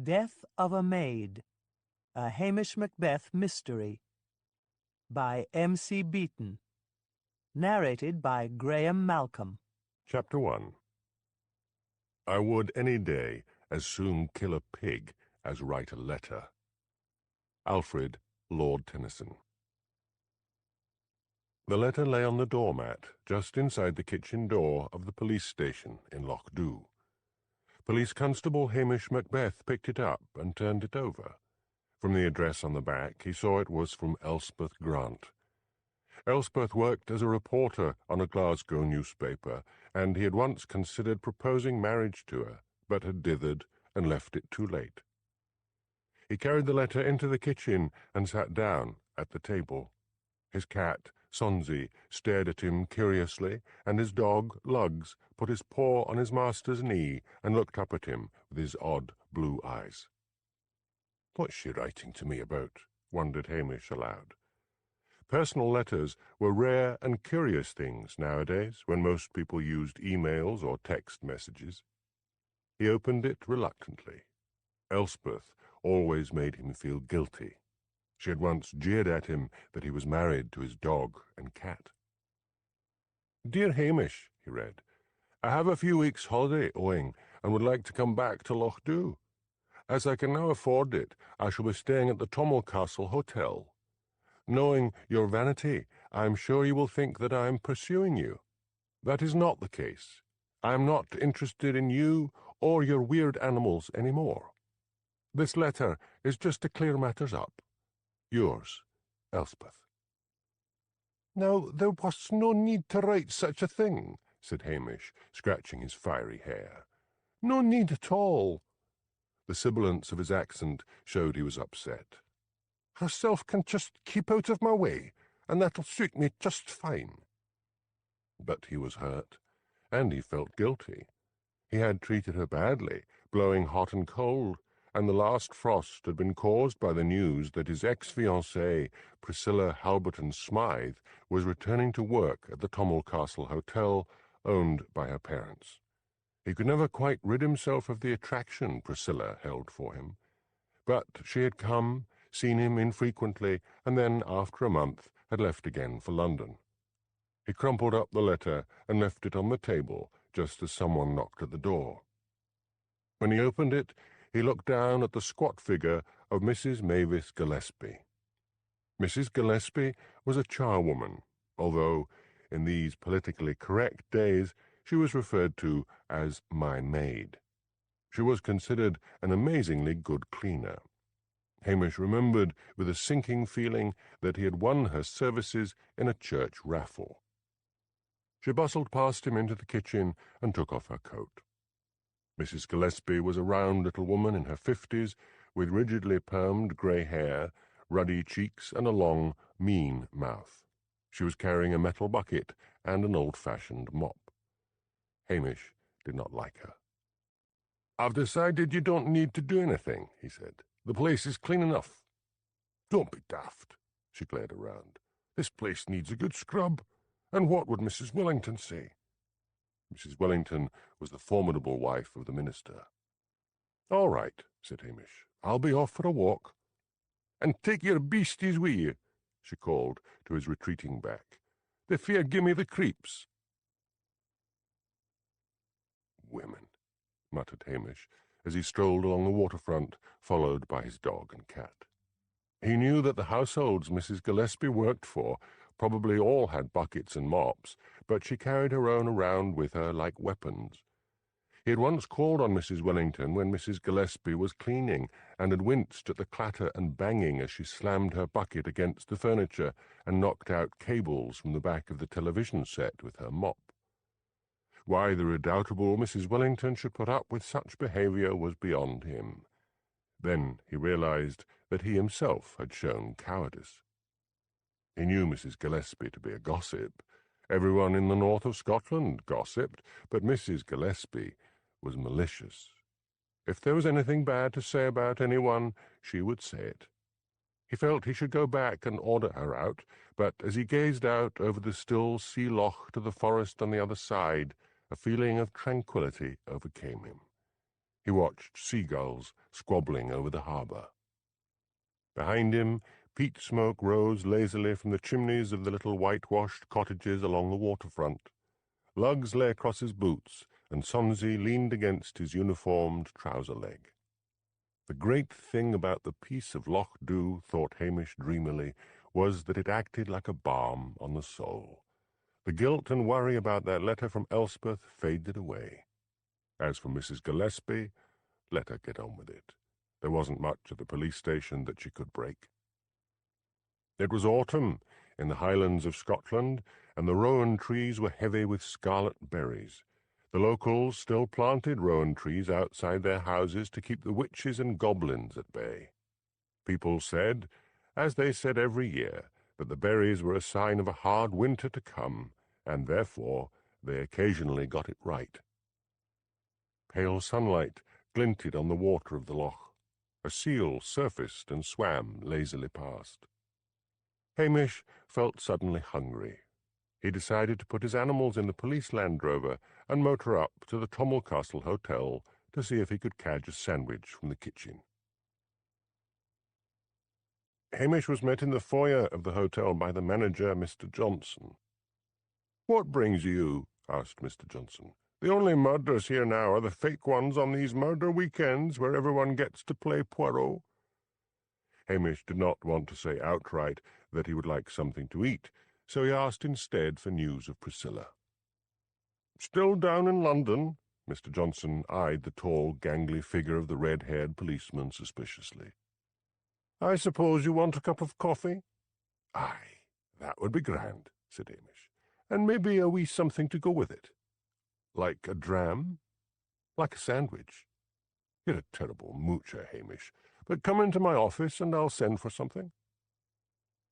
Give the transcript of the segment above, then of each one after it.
Death of a Maid, a Hamish Macbeth mystery, by M.C. Beaton. Narrated by Graham Malcolm. Chapter 1. I would any day as soon kill a pig as write a letter. Alfred, Lord Tennyson. The letter lay on the doormat just inside the kitchen door of the police station in Lochdubh. Police Constable Hamish Macbeth picked it up and turned it over. From the address on the back, he saw it was from Elspeth Grant. Elspeth worked as a reporter on a Glasgow newspaper, and he had once considered proposing marriage to her, but had dithered and left it too late. He carried the letter into the kitchen and sat down at the table. His cat, Sonsie, stared at him curiously, and his dog, Lugs, put his paw on his master's knee and looked up at him with his odd blue eyes. "What's she writing to me about?" wondered Hamish aloud. Personal letters were rare and curious things nowadays, when most people used emails or text messages. He opened it reluctantly. Elspeth always made him feel guilty. She had once jeered at him that he was married to his dog and cat. "Dear Hamish," he read, "I have a few weeks' holiday owing and would like to come back to Lochdubh. As I can now afford it, I shall be staying at the Castle Hotel. Knowing your vanity, I am sure you will think that I am pursuing you. That is not the case. I am not interested in you or your weird animals any more. This letter is just to clear matters up. Yours, Elspeth." "Now, there was no need to write such a thing," said Hamish, scratching his fiery hair. "No need at all." The sibilance of his accent showed he was upset. "Herself can just keep out of my way, and that'll suit me just fine." But he was hurt, and he felt guilty. He had treated her badly, blowing hot and cold, and the last frost had been caused by the news that his ex-fiancée, Priscilla Halberton Smythe, was returning to work at the Castle Hotel, owned by her parents. He could never quite rid himself of the attraction Priscilla held for him. But she had come, seen him infrequently, and then, after a month, had left again for London. He crumpled up the letter and left it on the table just as someone knocked at the door. When he opened it, he looked down at the squat figure of Mrs Mavis Gillespie. Mrs Gillespie was a charwoman, although, in these politically correct days, she was referred to as my maid. She was considered an amazingly good cleaner. Hamish remembered with a sinking feeling that he had won her services in a church raffle. She bustled past him into the kitchen and took off her coat. Mrs Gillespie was a round little woman in her 50s, with rigidly permed grey hair, ruddy cheeks, and a long, mean mouth. She was carrying a metal bucket and an old-fashioned mop. Hamish did not like her. "I've decided you don't need to do anything," he said. "The place is clean enough." "Don't be daft," she glared around. "This place needs a good scrub. And what would Mrs Wellington say?" Mrs Wellington was the formidable wife of the minister. "All right," said Hamish. "I'll be off for a walk." "And take your beasties wi' you," she called to his retreating back. "They fair gimme the creeps." "Women," muttered Hamish, as he strolled along the waterfront, followed by his dog and cat. He knew that the households Mrs Gillespie worked for probably all had buckets and mops, but she carried her own around with her like weapons. He had once called on Mrs Wellington when Mrs Gillespie was cleaning, and had winced at the clatter and banging as she slammed her bucket against the furniture and knocked out cables from the back of the television set with her mop. Why the redoubtable Mrs Wellington should put up with such behaviour was beyond him. Then he realized that he himself had shown cowardice. He knew Mrs Gillespie to be a gossip. Everyone in the north of Scotland gossiped, but Mrs Gillespie was malicious. If there was anything bad to say about anyone, she would say it. He felt he should go back and order her out, but as he gazed out over the still sea loch to the forest on the other side, a feeling of tranquillity overcame him. He watched seagulls squabbling over the harbour. Behind him, peat smoke rose lazily from the chimneys of the little whitewashed cottages along the waterfront. Lugs lay across his boots, and Sonsy leaned against his uniformed trouser leg. The great thing about the peace of Lochdubh, thought Hamish dreamily, was that it acted like a balm on the soul. The guilt and worry about that letter from Elspeth faded away. As for Mrs Gillespie, let her get on with it. There wasn't much at the police station that she could break. It was autumn in the Highlands of Scotland, and the rowan trees were heavy with scarlet berries. The locals still planted rowan trees outside their houses to keep the witches and goblins at bay. People said, as they said every year, that the berries were a sign of a hard winter to come, and therefore they occasionally got it right. Pale sunlight glinted on the water of the loch. A seal surfaced and swam lazily past. Hamish felt suddenly hungry. He decided to put his animals in the police Land Rover and motor up to the Castle Hotel to see if he could catch a sandwich from the kitchen. Hamish was met in the foyer of the hotel by the manager, Mr. Johnson. "What brings you?" asked Mr. Johnson. "The only murders here now are the fake ones on these murder weekends where everyone gets to play Poirot." Hamish did not want to say outright that he would like something to eat, so he asked instead for news of Priscilla. "Still down in London?" Mr. Johnson eyed the tall, gangly figure of the red-haired policeman suspiciously. "I suppose you want a cup of coffee?" "Aye, that would be grand," said Hamish. "And maybe a wee something to go with it." "Like a dram?" "Like a sandwich." "You're a terrible moocher, Hamish. But come into my office and I'll send for something."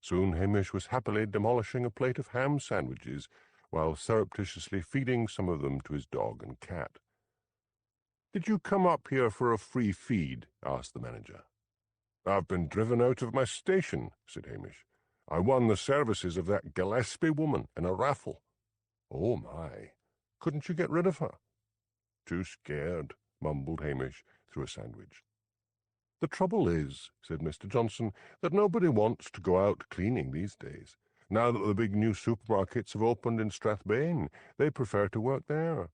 Soon Hamish was happily demolishing a plate of ham sandwiches while surreptitiously feeding some of them to his dog and cat. "Did you come up here for a free feed?" asked the manager. "I've been driven out of my station," said Hamish. "I won the services of that Gillespie woman in a raffle." "Oh, my. Couldn't you get rid of her?" "Too scared," mumbled Hamish through a sandwich. "The trouble is," said Mr. Johnson, "that nobody wants to go out cleaning these days. Now that the big new supermarkets have opened in Strathbane, they prefer to work there.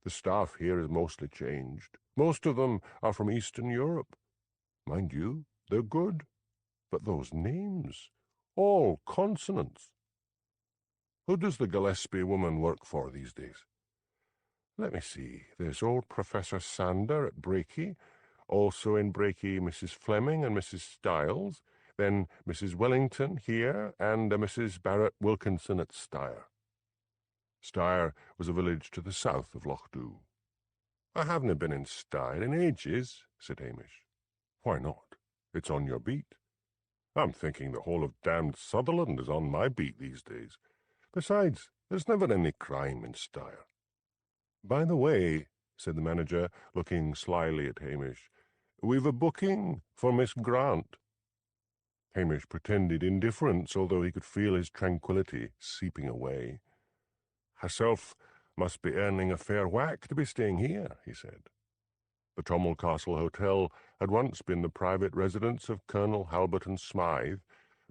The staff here is mostly changed. Most of them are from Eastern Europe. Mind you, they're good. But those names, all consonants. Who does the Gillespie woman work for these days?" "Let me see. There's old Professor Sander at Brakey. Also in Brakey, Mrs. Fleming and Mrs. Stiles, then Mrs. Wellington here, and a Mrs. Barrett Wilkinson at Steyr." Steyr was a village to the south of Lochdubh. "I haven't been in Steyr in ages," said Hamish. "Why not? It's on your beat." "I'm thinking the whole of damned Sutherland is on my beat these days. Besides, there's never any crime in Steyr." "By the way," said the manager, looking slyly at Hamish, "we've a booking for Miss Grant." Hamish pretended indifference, although he could feel his tranquillity seeping away. "Herself must be earning a fair whack to be staying here," he said. The Castle Hotel had once been the private residence of Colonel Halberton Smythe,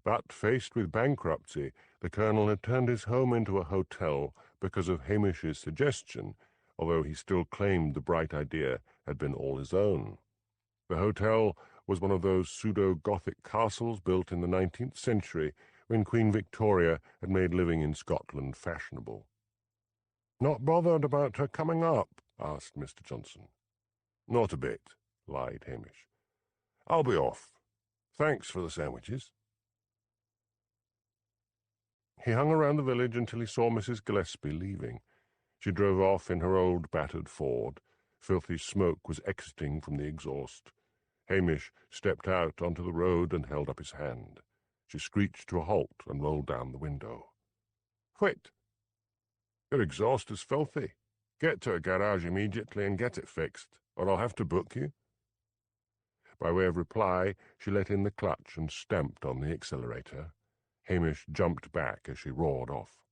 but, faced with bankruptcy, the Colonel had turned his home into a hotel because of Hamish's suggestion, although he still claimed the bright idea had been all his own. The hotel was one of those pseudo-Gothic castles built in the 19th century when Queen Victoria had made living in Scotland fashionable. "Not bothered about her coming up?" asked Mr. Johnson. "Not a bit," lied Hamish. "I'll be off. Thanks for the sandwiches." He hung around the village until he saw Mrs. Gillespie leaving. She drove off in her old battered Ford. Filthy smoke was exiting from the exhaust. Hamish stepped out onto the road and held up his hand. She screeched to a halt and rolled down the window. "Whit! Your exhaust is filthy. Get to a garage immediately and get it fixed, or I'll have to book you." By way of reply, she let in the clutch and stamped on the accelerator. Hamish jumped back as she roared off.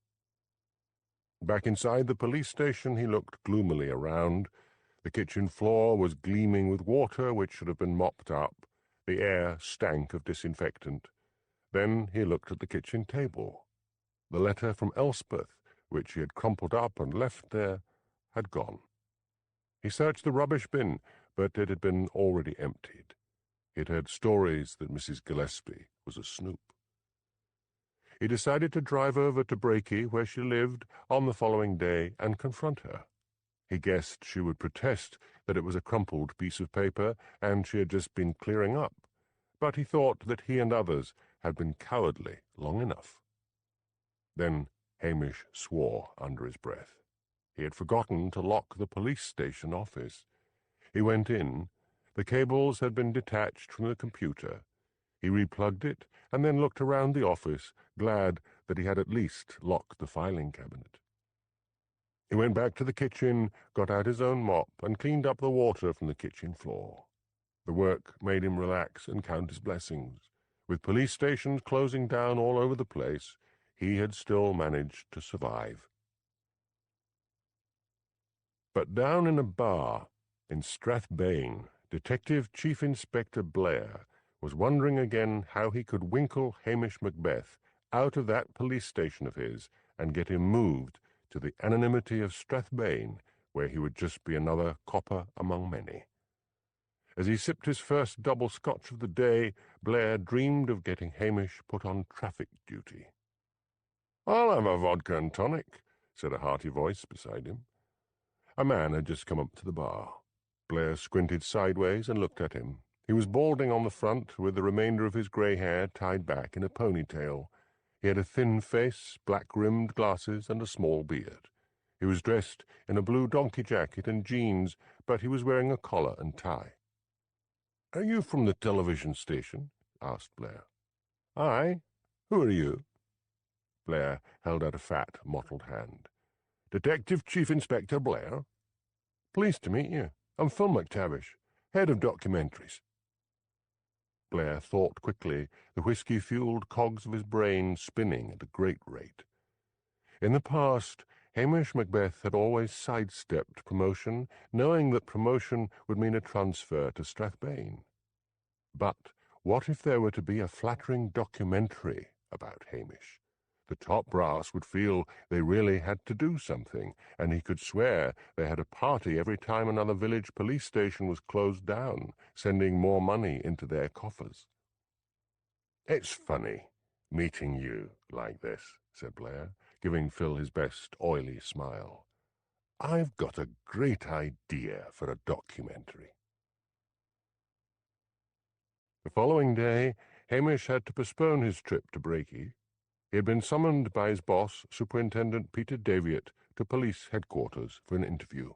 Back inside the police station, he looked gloomily around. The kitchen floor was gleaming with water which should have been mopped up. The air stank of disinfectant. Then he looked at the kitchen table. The letter from Elspeth, which he had crumpled up and left there, had gone. He searched the rubbish bin, but it had been already emptied. It had stories that Mrs Gillespie was a snoop. He decided to drive over to Brakey, where she lived, on the following day and confront her. He guessed she would protest that it was a crumpled piece of paper and she had just been clearing up, but he thought that he and others had been cowardly long enough. Then Hamish swore under his breath. He had forgotten to lock the police station office. He went in. The cables had been detached from the computer. He replugged it and then looked around the office, glad that he had at least locked the filing cabinet. He went back to the kitchen, got out his own mop, and cleaned up the water from the kitchen floor. The work made him relax and count his blessings. With police stations closing down all over the place, he had still managed to survive. But down in a bar in Strathbane, Detective Chief Inspector Blair was wondering again how he could winkle Hamish Macbeth out of that police station of his and get him moved to the anonymity of Strathbane, where he would just be another copper among many. As he sipped his first double scotch of the day, Blair dreamed of getting Hamish put on traffic duty. "I'll have a vodka and tonic," said a hearty voice beside him. A man had just come up to the bar. Blair squinted sideways and looked at him. He was balding on the front, with the remainder of his grey hair tied back in a ponytail. He had a thin face, black-rimmed glasses, and a small beard. He was dressed in a blue donkey jacket and jeans, but he was wearing a collar and tie. "Are you from the television station?" asked Blair. "Aye. Who are you?" Blair held out a fat, mottled hand. "Detective Chief Inspector Blair. Pleased to meet you. I'm Phil McTavish, head of documentaries." Blair thought quickly, the whiskey-fueled cogs of his brain spinning at a great rate. In the past, Hamish Macbeth had always sidestepped promotion, knowing that promotion would mean a transfer to Strathbane. But what if there were to be a flattering documentary about Hamish? The top brass would feel they really had to do something, and he could swear they had a party every time another village police station was closed down, sending more money into their coffers. "It's funny, meeting you like this," said Blair, giving Phil his best oily smile. "I've got a great idea for a documentary." The following day, Hamish had to postpone his trip to Brakey. He had been summoned by his boss, Superintendent Peter Daviett, to police headquarters for an interview.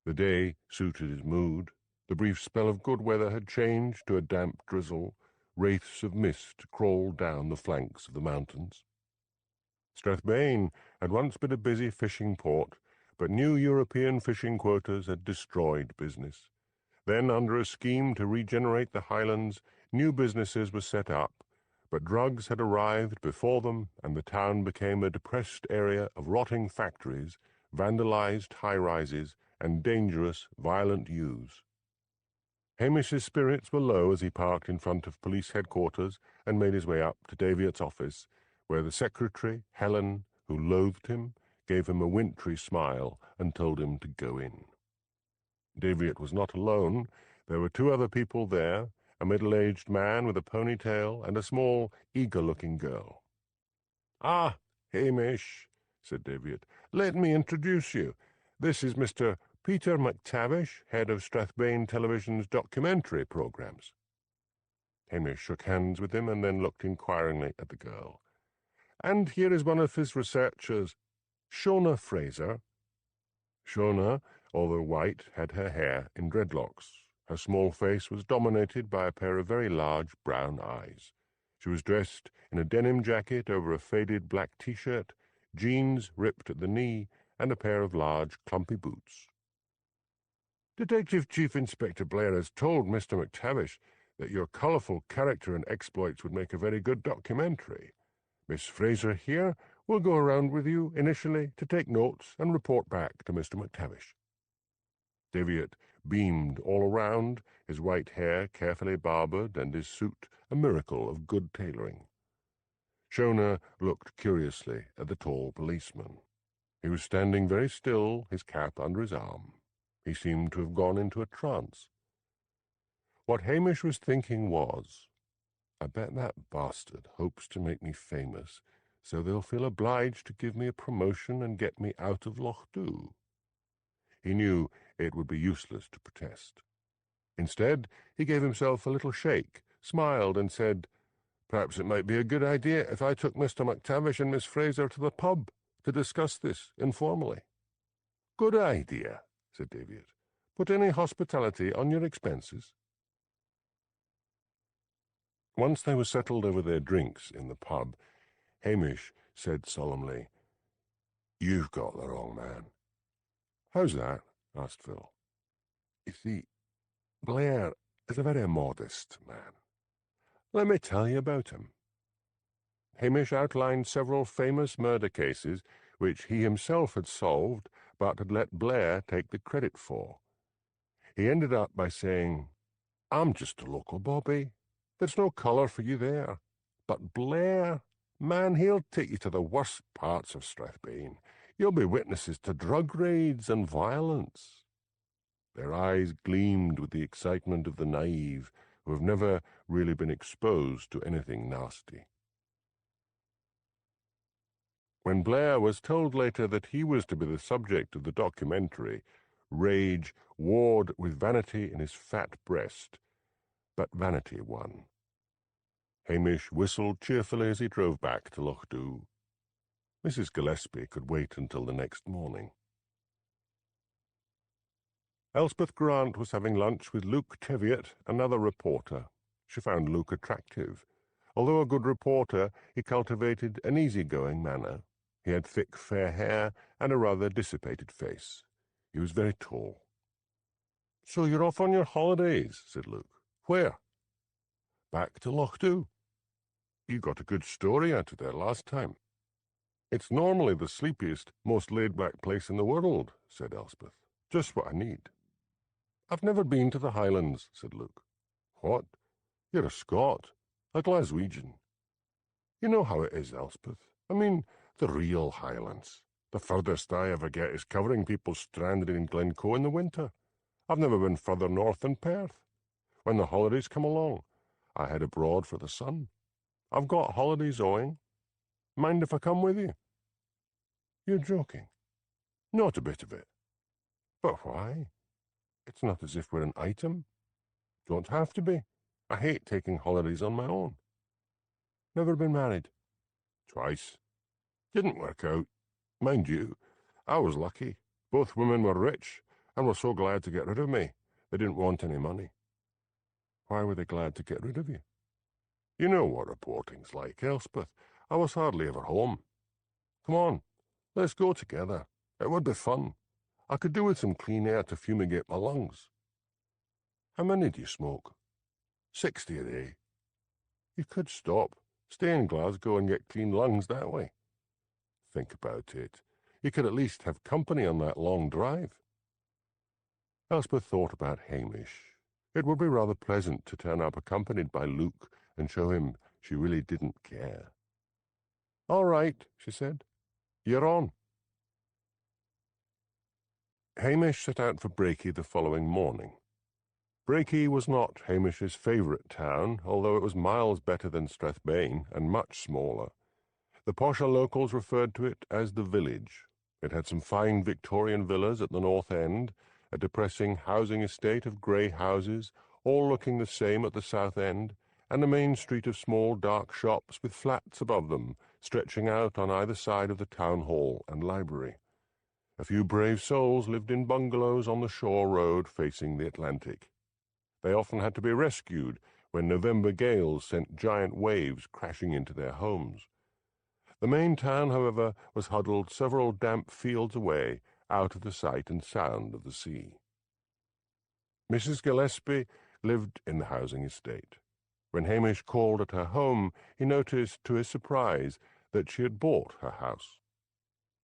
The day suited his mood. The brief spell of good weather had changed to a damp drizzle. Wraiths of mist crawled down the flanks of the mountains. Strathbane had once been a busy fishing port, but new European fishing quotas had destroyed business. Then, under a scheme to regenerate the highlands, new businesses were set up, but drugs had arrived before them, and the town became a depressed area of rotting factories, vandalized high-rises, and dangerous, violent youths. Hamish's spirits were low as he parked in front of police headquarters and made his way up to Daviet's office, where the secretary, Helen, who loathed him, gave him a wintry smile and told him to go in. Daviet was not alone. There were two other people there, a middle-aged man with a ponytail and a small, eager-looking girl. "Ah, Hamish," said Daviet, "let me introduce you. This is Mr. Peter McTavish, head of Strathbane Television's documentary programs." Hamish shook hands with him and then looked inquiringly at the girl. "And here is one of his researchers, Shona Fraser." Shona, although white, had her hair in dreadlocks. Her small face was dominated by a pair of very large brown eyes. She was dressed in a denim jacket over a faded black T-shirt, jeans ripped at the knee, and a pair of large, clumpy boots. "Detective Chief Inspector Blair has told Mr. McTavish that your colourful character and exploits would make a very good documentary. Miss Fraser here will go around with you initially to take notes and report back to Mr. McTavish." Teviot beamed all around, his white hair carefully barbered and his suit a miracle of good tailoring. Shona looked curiously at the tall policeman. He was standing very still, his cap under his arm. He seemed to have gone into a trance. What Hamish was thinking was, I bet that bastard hopes to make me famous, so they'll feel obliged to give me a promotion and get me out of Lochdubh. He knew it would be useless to protest. Instead, he gave himself a little shake, smiled, and said, Perhaps it might be a good idea if I took Mr. McTavish and Miss Fraser to the pub to discuss this informally. Good idea, said Teviot. Put any hospitality on your expenses. Once they were settled over their drinks in the pub, Hamish said solemnly, You've got the wrong man. How's that? Asked Phil. You see, Blair is a very modest man. Let me tell you about him. Hamish outlined several famous murder cases which he himself had solved but had let Blair take the credit for. He ended up by saying, I'm just a local bobby. There's no colour for you there. But Blair, man, he'll take you to the worst parts of Strathbane. You'll be witnesses to drug raids and violence. Their eyes gleamed with the excitement of the naive who have never really been exposed to anything nasty. When Blair was told later that he was to be the subject of the documentary, rage warred with vanity in his fat breast, but vanity won. Hamish whistled cheerfully as he drove back to Lochdubh. Mrs. Gillespie could wait until the next morning. Elspeth Grant was having lunch with Luke Teviot, another reporter. She found Luke attractive. Although a good reporter, he cultivated an easy-going manner. He had thick, fair hair and a rather dissipated face. He was very tall. So you're off on your holidays, said Luke. Where? Back to Lochdubh. You got a good story out of there last time. It's normally the sleepiest, most laid-back place in the world, said Elspeth. Just what I need. I've never been to the Highlands, said Luke. What? You're a Scot, a Glaswegian. You know how it is, Elspeth. I mean, the real Highlands. The furthest I ever get is covering people stranded in Glencoe in the winter. I've never been further north than Perth. When the holidays come along, I head abroad for the sun. I've got holidays owing. Mind if I come with you? You're joking. Not a bit of it. But why? It's not as if we're an item. Don't have to be. I hate taking holidays on my own. Never been married. Twice. Didn't work out. Mind you, I was lucky. Both women were rich and were so glad to get rid of me. They didn't want any money. Why were they glad to get rid of you? You know what reporting's like, Elspeth. I was hardly ever home. Come on, let's go together. It would be fun. I could do with some clean air to fumigate my lungs. How many do you smoke? 60 a day. You could stop, stay in Glasgow and get clean lungs that way. Think about it. You could at least have company on that long drive. Elspeth thought about Hamish. It would be rather pleasant to turn up accompanied by Luke and show him she really didn't care. All right, she said. You're on. Hamish set out for Brakey the following morning. Brakey was not Hamish's favourite town, although it was miles better than Strathbane and much smaller. The posher locals referred to it as the village. It had some fine Victorian villas at the north end, a depressing housing estate of grey houses, all looking the same at the south end, and a main street of small dark shops with flats above them, stretching out on either side of the town hall and library. A few brave souls lived in bungalows on the shore road facing the Atlantic. They often had to be rescued when November gales sent giant waves crashing into their homes. The main town, however, was huddled several damp fields away, out of the sight and sound of the sea. Mrs. Gillespie lived in the housing estate. When Hamish called at her home, he noticed, to his surprise, that she had bought her house.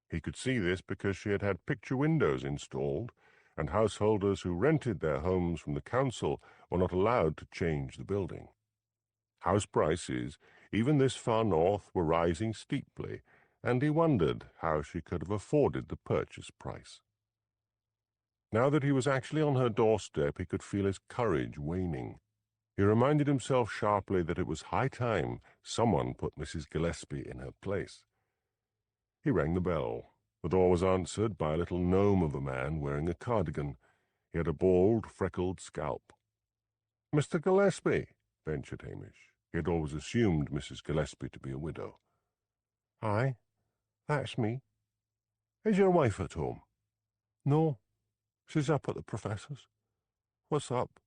He could see this because she had had picture windows installed, and householders who rented their homes from the council were not allowed to change the building. House prices, even this far north, were rising steeply, and he wondered how she could have afforded the purchase price. Now that he was actually on her doorstep, he could feel his courage waning. He reminded himself sharply that it was high time someone put Mrs. Gillespie in her place. He rang the bell. The door was answered by a little gnome of a man wearing a cardigan. He had a bald, freckled scalp. "Mr. Gillespie," ventured Hamish. He had always assumed Mrs. Gillespie to be a widow. "Aye, that's me." "Is your wife at home?" "No, she's up at the professor's." "What's up?"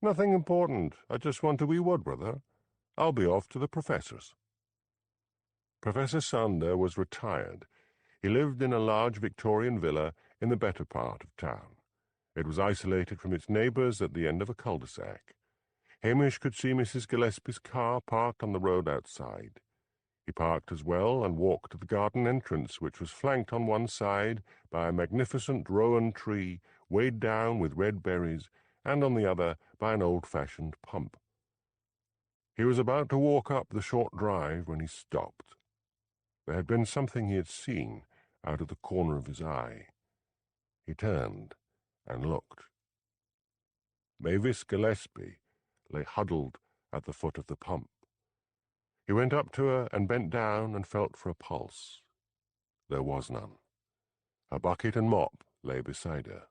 "Nothing important. I just want a wee word with her. I'll be off to the professor's." Professor Sander was retired. He lived in a large Victorian villa in the better part of town. It was isolated from its neighbours at the end of a cul-de-sac. Hamish could see Mrs. Gillespie's car parked on the road outside. He parked as well and walked to the garden entrance, which was flanked on one side by a magnificent rowan tree weighed down with red berries, and on the other by an old-fashioned pump. He was about to walk up the short drive when he stopped. There had been something he had seen out of the corner of his eye. He turned and looked. Mavis Gillespie lay huddled at the foot of the pump. He went up to her and bent down and felt for a pulse. There was none. A bucket and mop lay beside her.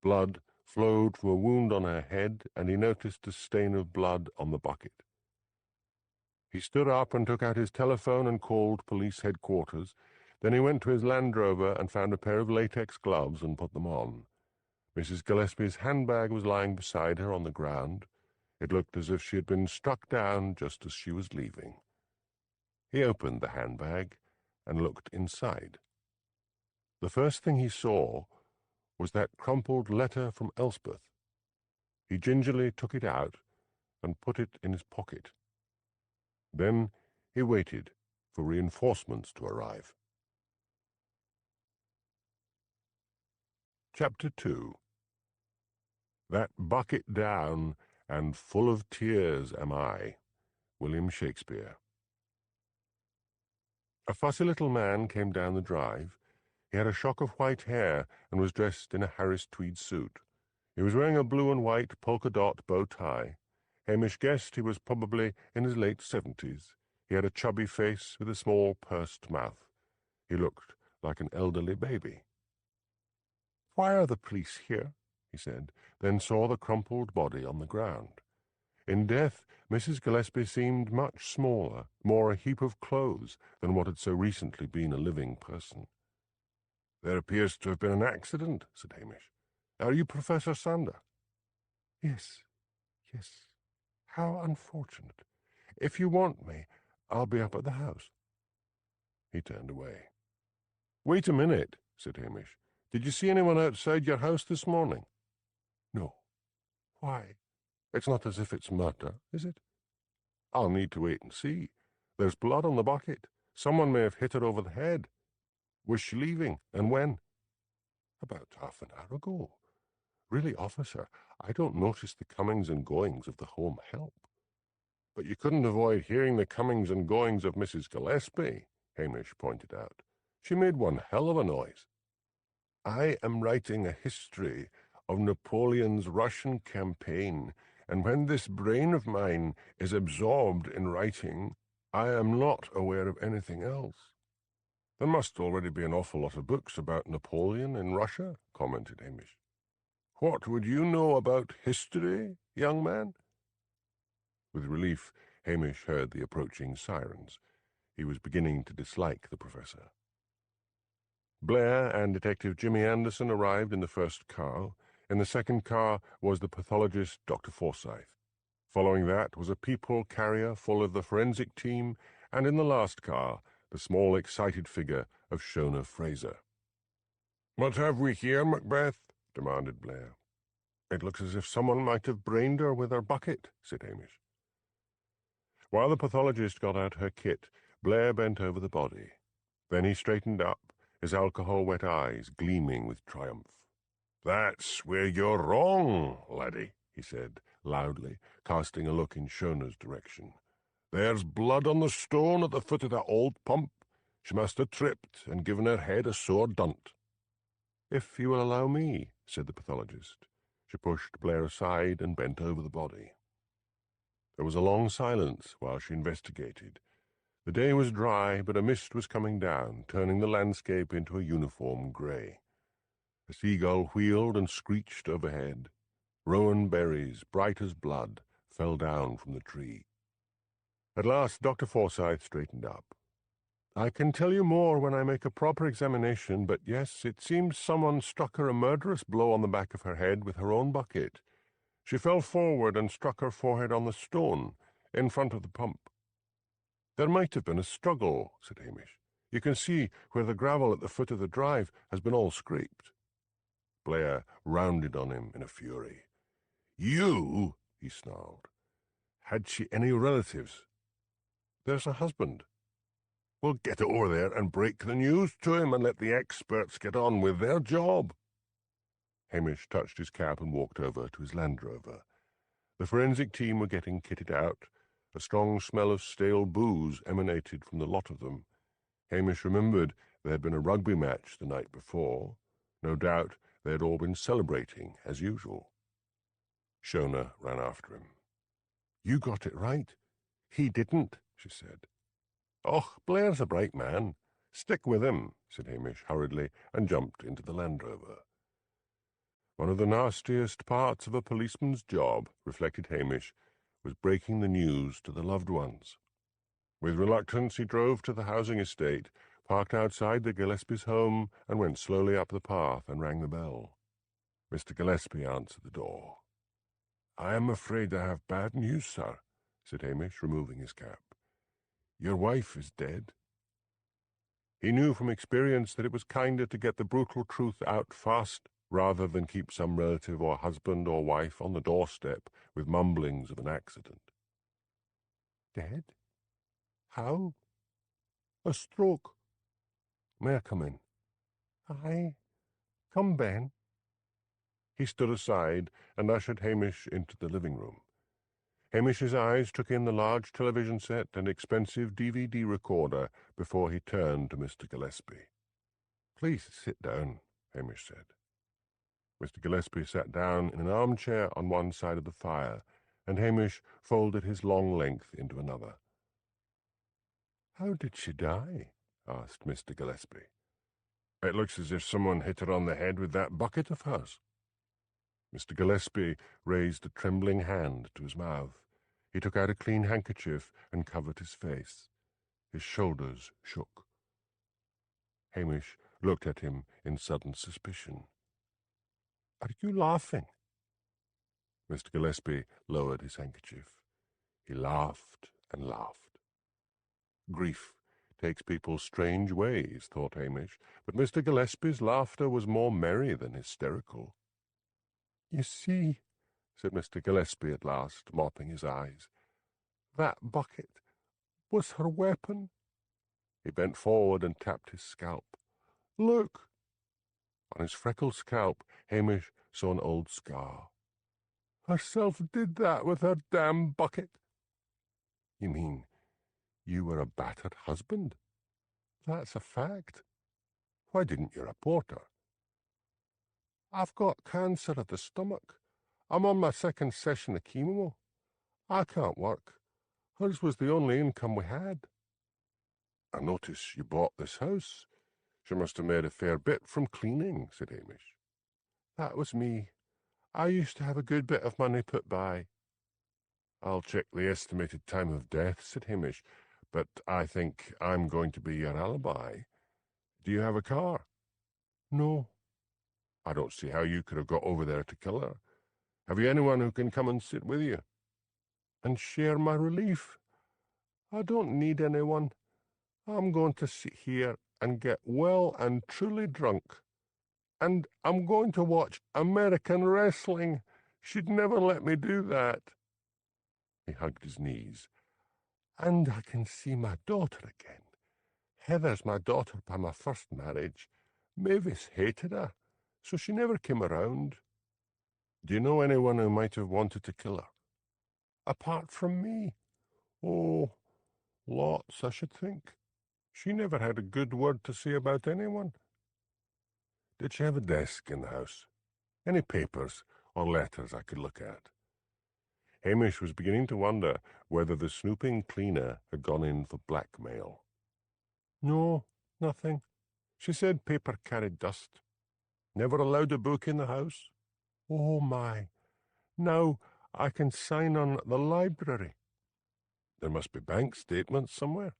Blood flowed from a wound on her head, and he noticed a stain of blood on the bucket. He stood up and took out his telephone and called police headquarters. Then he went to his Land Rover and found a pair of latex gloves and put them on. Mrs. Gillespie's handbag was lying beside her on the ground. It looked as if she had been struck down just as she was leaving. He opened the handbag and looked inside. The first thing he saw was that crumpled letter from Elspeth. He gingerly took it out and put it in his pocket. Then he waited for reinforcements to arrive. Chapter 2. That bucket down and full of tears am I. William Shakespeare. A fussy little man came down the drive. He had a shock of white hair and was dressed in a Harris tweed suit. He was wearing a blue and white polka-dot bow tie. Hamish guessed he was probably in his late 70s. He had a chubby face with a small pursed mouth. He looked like an elderly baby. "Why are the police here?" he said, then saw the crumpled body on the ground. In death, Mrs. Gillespie seemed much smaller, more a heap of clothes than what had so recently been a living person. "There appears to have been an accident," said Hamish. "Are you Professor Sander?" Yes. How unfortunate. If you want me, I'll be up at the house." He turned away. "Wait a minute," said Hamish. "Did you see anyone outside your house this morning?" "No. Why? It's not as if it's murder, is it?" "I'll need to wait and see. There's blood on the bucket. Someone may have hit her over the head. Was she leaving, and when?" "About half an hour ago. Really, officer, I don't notice the comings and goings of the home help." "But you couldn't avoid hearing the comings and goings of Mrs. Gillespie," Hamish pointed out. "She made one hell of a noise." "I am writing a history of Napoleon's Russian campaign, and when this brain of mine is absorbed in writing, I am not aware of anything else." "There must already be an awful lot of books about Napoleon in Russia," commented Hamish. "What would you know about history, young man?" With relief, Hamish heard the approaching sirens. He was beginning to dislike the professor. Blair and Detective Jimmy Anderson arrived in the first car. In the second car was the pathologist, Dr. Forsyth. Following that was a peephole carrier full of the forensic team, and in the last car, the small, excited figure of Shona Fraser. "What have we here, Macbeth?" demanded Blair. "It looks as if someone might have brained her with her bucket," said Hamish. While the pathologist got out her kit, Blair bent over the body. Then he straightened up, his alcohol-wet eyes gleaming with triumph. "That's where you're wrong, laddie," he said, loudly, casting a look in Shona's direction. "There's blood on the stone at the foot of that old pump. She must have tripped and given her head a sore dunt." "If you will allow me," said the pathologist. She pushed Blair aside and bent over the body. There was a long silence while she investigated. The day was dry, but a mist was coming down, turning the landscape into a uniform grey. A seagull wheeled and screeched overhead. Rowan berries, bright as blood, fell down from the tree. At last Dr. Forsyth straightened up. "I can tell you more when I make a proper examination, but yes, it seems someone struck her a murderous blow on the back of her head with her own bucket. She fell forward and struck her forehead on the stone, in front of the pump." "There might have been a struggle," said Hamish. "You can see where the gravel at the foot of the drive has been all scraped." Blair rounded on him in a fury. "You?" he snarled. "Had she any relatives?" "There's a husband." "Well, get over there and break the news to him and let the experts get on with their job." Hamish touched his cap and walked over to his Land Rover. The forensic team were getting kitted out. A strong smell of stale booze emanated from the lot of them. Hamish remembered there had been a rugby match the night before. No doubt they had all been celebrating, as usual. Shona ran after him. "You got it right. He didn't," she said. "Och, Blair's a bright man. Stick with him," said Hamish hurriedly, and jumped into the Land Rover. One of the nastiest parts of a policeman's job, reflected Hamish, was breaking the news to the loved ones. With reluctance he drove to the housing estate, parked outside the Gillespies' home, and went slowly up the path and rang the bell. Mr. Gillespie answered the door. "I am afraid I have bad news, sir," said Hamish, removing his cap. "Your wife is dead." He knew from experience that it was kinder to get the brutal truth out fast rather than keep some relative or husband or wife on the doorstep with mumblings of an accident. "Dead? How?" "A stroke." "May I come in?" "Aye. Come, Ben." He stood aside and ushered Hamish into the living room. Hamish's eyes took in the large television set and expensive DVD recorder before he turned to Mr. Gillespie. "Please sit down," Hamish said. Mr. Gillespie sat down in an armchair on one side of the fire, and Hamish folded his long length into another. "How did she die?" asked Mr. Gillespie. "It looks as if someone hit her on the head with that bucket of hers." Mr. Gillespie raised a trembling hand to his mouth. He took out a clean handkerchief and covered his face. His shoulders shook. Hamish looked at him in sudden suspicion. "Are you laughing?" Mr. Gillespie lowered his handkerchief. He laughed and laughed. Grief takes people strange ways, thought Hamish, but Mr. Gillespie's laughter was more merry than hysterical. "You see," said Mr. Gillespie at last, mopping his eyes, "that bucket was her weapon." He bent forward and tapped his scalp. "Look!" On his freckled scalp, Hamish saw an old scar. "Herself did that with her damn bucket." "You mean you were a battered husband?" "That's a fact." "Why didn't you report her?" "I've got cancer of the stomach. I'm on my second session of chemo. I can't work. Hers was the only income we had." "I notice you bought this house. She must have made a fair bit from cleaning," said Hamish. "That was me. I used to have a good bit of money put by." "I'll check the estimated time of death," said Hamish, "but I think I'm going to be your alibi. Do you have a car?" "No." "I don't see how you could have got over there to kill her. Have you anyone who can come and sit with you?" "And share my relief? I don't need anyone. I'm going to sit here and get well and truly drunk. And I'm going to watch American wrestling. She'd never let me do that." He hugged his knees. "And I can see my daughter again. Heather's my daughter by my first marriage. Mavis hated her, So she never came around. Do you know anyone who might have wanted to kill her? Apart from me? Oh, lots, I should think. She never had a good word to say about anyone. Did she have a desk in the house? Any papers or letters I could look at? Hamish was beginning to wonder whether the snooping cleaner had gone in for blackmail. No, nothing. She said paper carried dust. Never allowed a book in the house. Oh, my. Now I can sign on the library. There must be bank statements somewhere.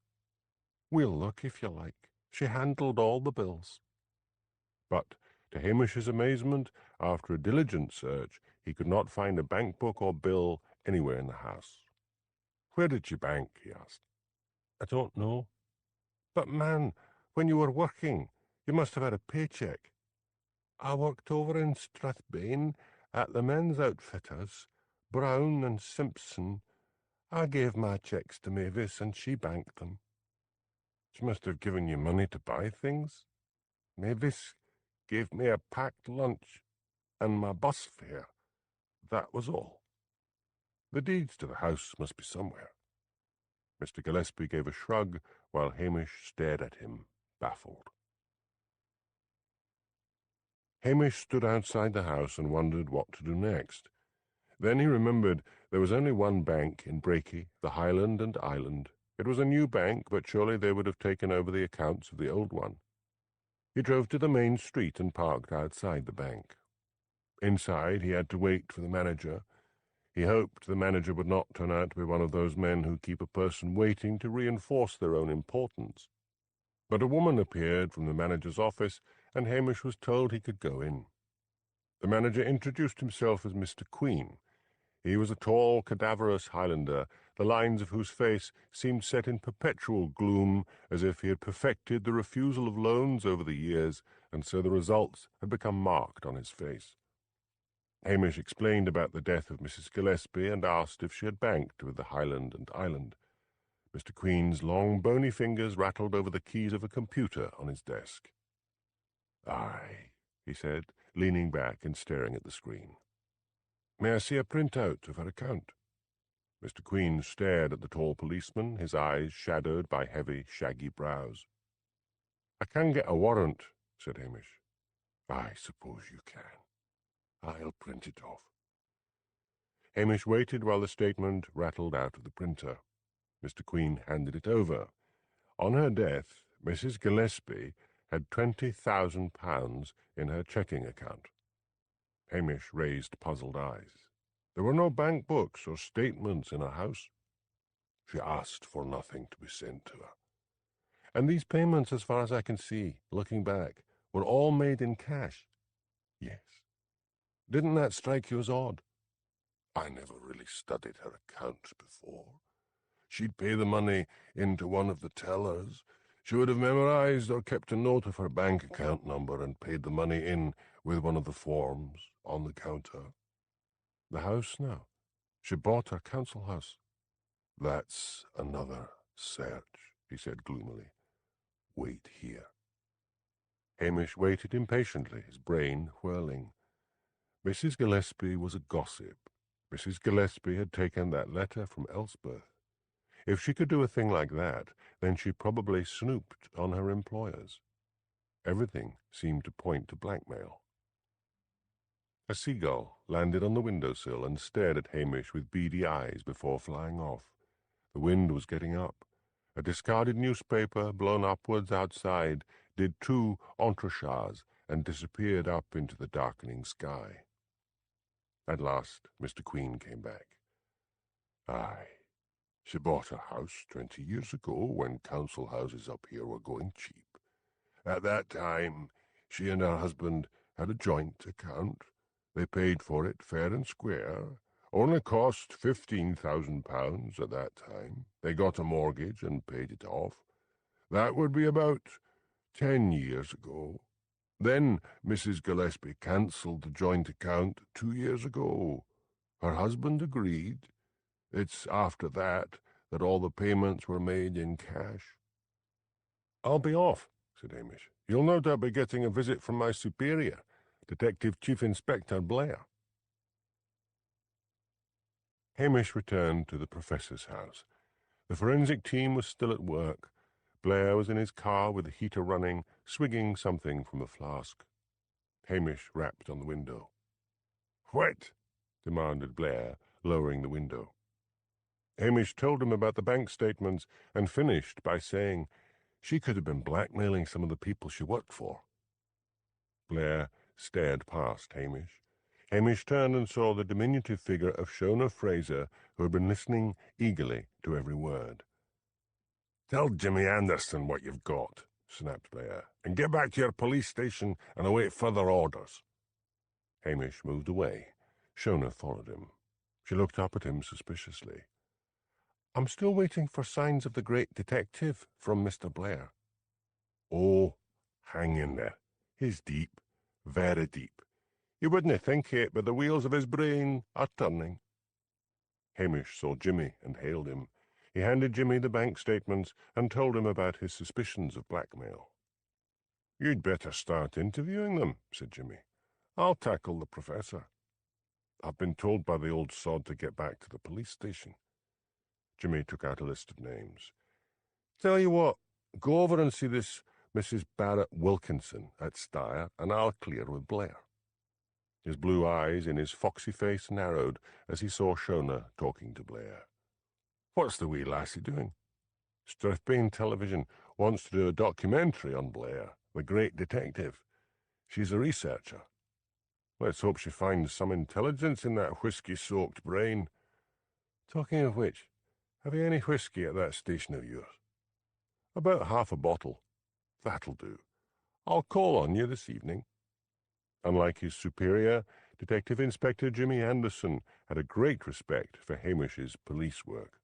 We'll look if you like. She handled all the bills. But, to Hamish's amazement, after a diligent search, he could not find a bank book or bill anywhere in the house. Where did you bank? He asked. I don't know. But, man, when you were working, you must have had a paycheck. I worked over in Strathbane at the men's outfitters, Brown and Simpson. I gave my checks to Mavis and she banked them. She must have given you money to buy things. Mavis gave me a packed lunch and my bus fare. That was all. The deeds to the house must be somewhere. Mr. Gillespie gave a shrug while Hamish stared at him, baffled. Hamish stood outside the house and wondered what to do next. Then he remembered there was only one bank in Brakey, the Highland and Island. It was a new bank, but surely they would have taken over the accounts of the old one. He drove to the main street and parked outside the bank. Inside, he had to wait for the manager. He hoped the manager would not turn out to be one of those men who keep a person waiting to reinforce their own importance. But a woman appeared from the manager's office, and Hamish was told he could go in. The manager introduced himself as Mr. Queen. He was a tall, cadaverous Highlander, the lines of whose face seemed set in perpetual gloom, as if he had perfected the refusal of loans over the years, and so the results had become marked on his face. Hamish explained about the death of Mrs. Gillespie and asked if she had banked with the Highland and Island. Mr. Queen's long, bony fingers rattled over the keys of a computer on his desk. "Aye," he said, leaning back and staring at the screen. "May I see a printout of her account?" Mr. Queen stared at the tall policeman, his eyes shadowed by heavy, shaggy brows. "I can get a warrant," said Hamish. "I suppose you can. I'll print it off." Hamish waited while the statement rattled out of the printer. Mr. Queen handed it over. On her death, Mrs. Gillespie had £20,000 in her checking account. Hamish raised puzzled eyes. There were no bank books or statements in her house. She asked for nothing to be sent to her. And these payments, as far as I can see, looking back, were all made in cash. Yes. Didn't that strike you as odd? I never really studied her accounts before. She'd pay the money into one of the tellers. She would have memorized or kept a note of her bank account number and paid the money in with one of the forms on the counter. The house now. She bought her council house. That's another search, he said gloomily. Wait here. Hamish waited impatiently, his brain whirling. Mrs. Gillespie was a gossip. Mrs. Gillespie had taken that letter from Elspeth. If she could do a thing like that, then she probably snooped on her employers. Everything seemed to point to blackmail. A seagull landed on the windowsill and stared at Hamish with beady eyes before flying off. The wind was getting up. A discarded newspaper, blown upwards outside, did 2 entrechats and disappeared up into the darkening sky. At last, Mr. Queen came back. Aye. She bought a house 20 years ago when council houses up here were going cheap. At that time, she and her husband had a joint account. They paid for it fair and square. Only cost £15,000 at that time. They got a mortgage and paid it off. That would be about 10 years ago. Then Mrs. Gillespie cancelled the joint account 2 years ago. Her husband agreed. It's after that all the payments were made in cash. I'll be off, said Hamish. You'll no doubt be getting a visit from my superior. Detective Chief Inspector Blair. Hamish returned to the professor's house. The forensic team was still at work. Blair was in his car with the heater running, swigging something from a flask. Hamish rapped on the window. "What?" demanded Blair, lowering the window. Hamish told him about the bank statements and finished by saying she could have been blackmailing some of the people she worked for. Blair stared past Hamish. Hamish turned and saw the diminutive figure of Shona Fraser, who had been listening eagerly to every word. "Tell Jimmy Anderson what you've got," snapped Blair, "and get back to your police station and await further orders." Hamish moved away. Shona followed him. She looked up at him suspiciously. "I'm still waiting for signs of the great detective from Mr. Blair." "Oh, hang in there. He's deep, very deep. You wouldn't think it, but the wheels of his brain are turning." Hamish saw Jimmy and hailed him. He handed Jimmy the bank statements and told him about his suspicions of blackmail. "You'd better start interviewing them," said Jimmy. "I'll tackle the professor. I've been told by the old sod to get back to the police station." Jimmy took out a list of names. "Tell you what, go over and see this Mrs. Barrett Wilkinson at Steyr, and I'll clear with Blair." His blue eyes in his foxy face narrowed as he saw Shona talking to Blair. "What's the wee lassie doing?" "Strathbane Television wants to do a documentary on Blair, the great detective. She's a researcher. Let's hope she finds some intelligence in that whiskey-soaked brain. Talking of which, have you any whiskey at that station of yours?" "About half a bottle." "That'll do. I'll call on you this evening." Unlike his superior, Detective Inspector Jimmy Anderson had a great respect for Hamish's police work.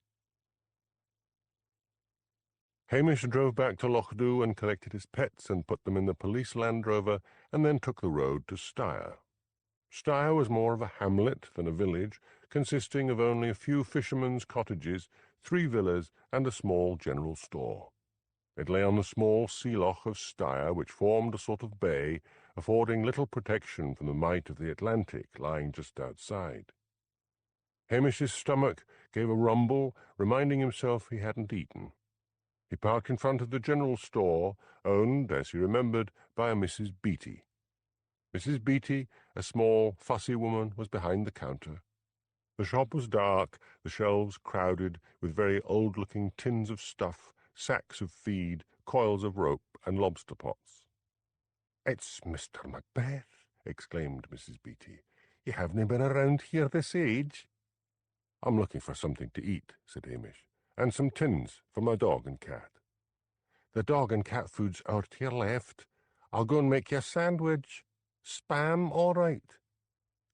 Hamish drove back to Lochdubh and collected his pets and put them in the police Land Rover, and then took the road to Steyr. Steyr was more of a hamlet than a village, consisting of only a few fishermen's cottages, 3 villas, and a small general store. It lay on the small sea loch of Steyr, which formed a sort of bay, affording little protection from the might of the Atlantic lying just outside. Hamish's stomach gave a rumble, reminding himself he hadn't eaten. He parked in front of the general store, owned, as he remembered, by a Mrs. Beatty. Mrs. Beatty, a small, fussy woman, was behind the counter. The shop was dark, the shelves crowded with very old-looking tins of stuff, sacks of feed, coils of rope, and lobster pots. "It's Mr. Macbeth," exclaimed Mrs. Beatty. "You haven't been around here this age." "I'm looking for something to eat," said Hamish, "and some tins for my dog and cat." "The dog and cat food's out to your left. I'll go and make you a sandwich. Spam all right?"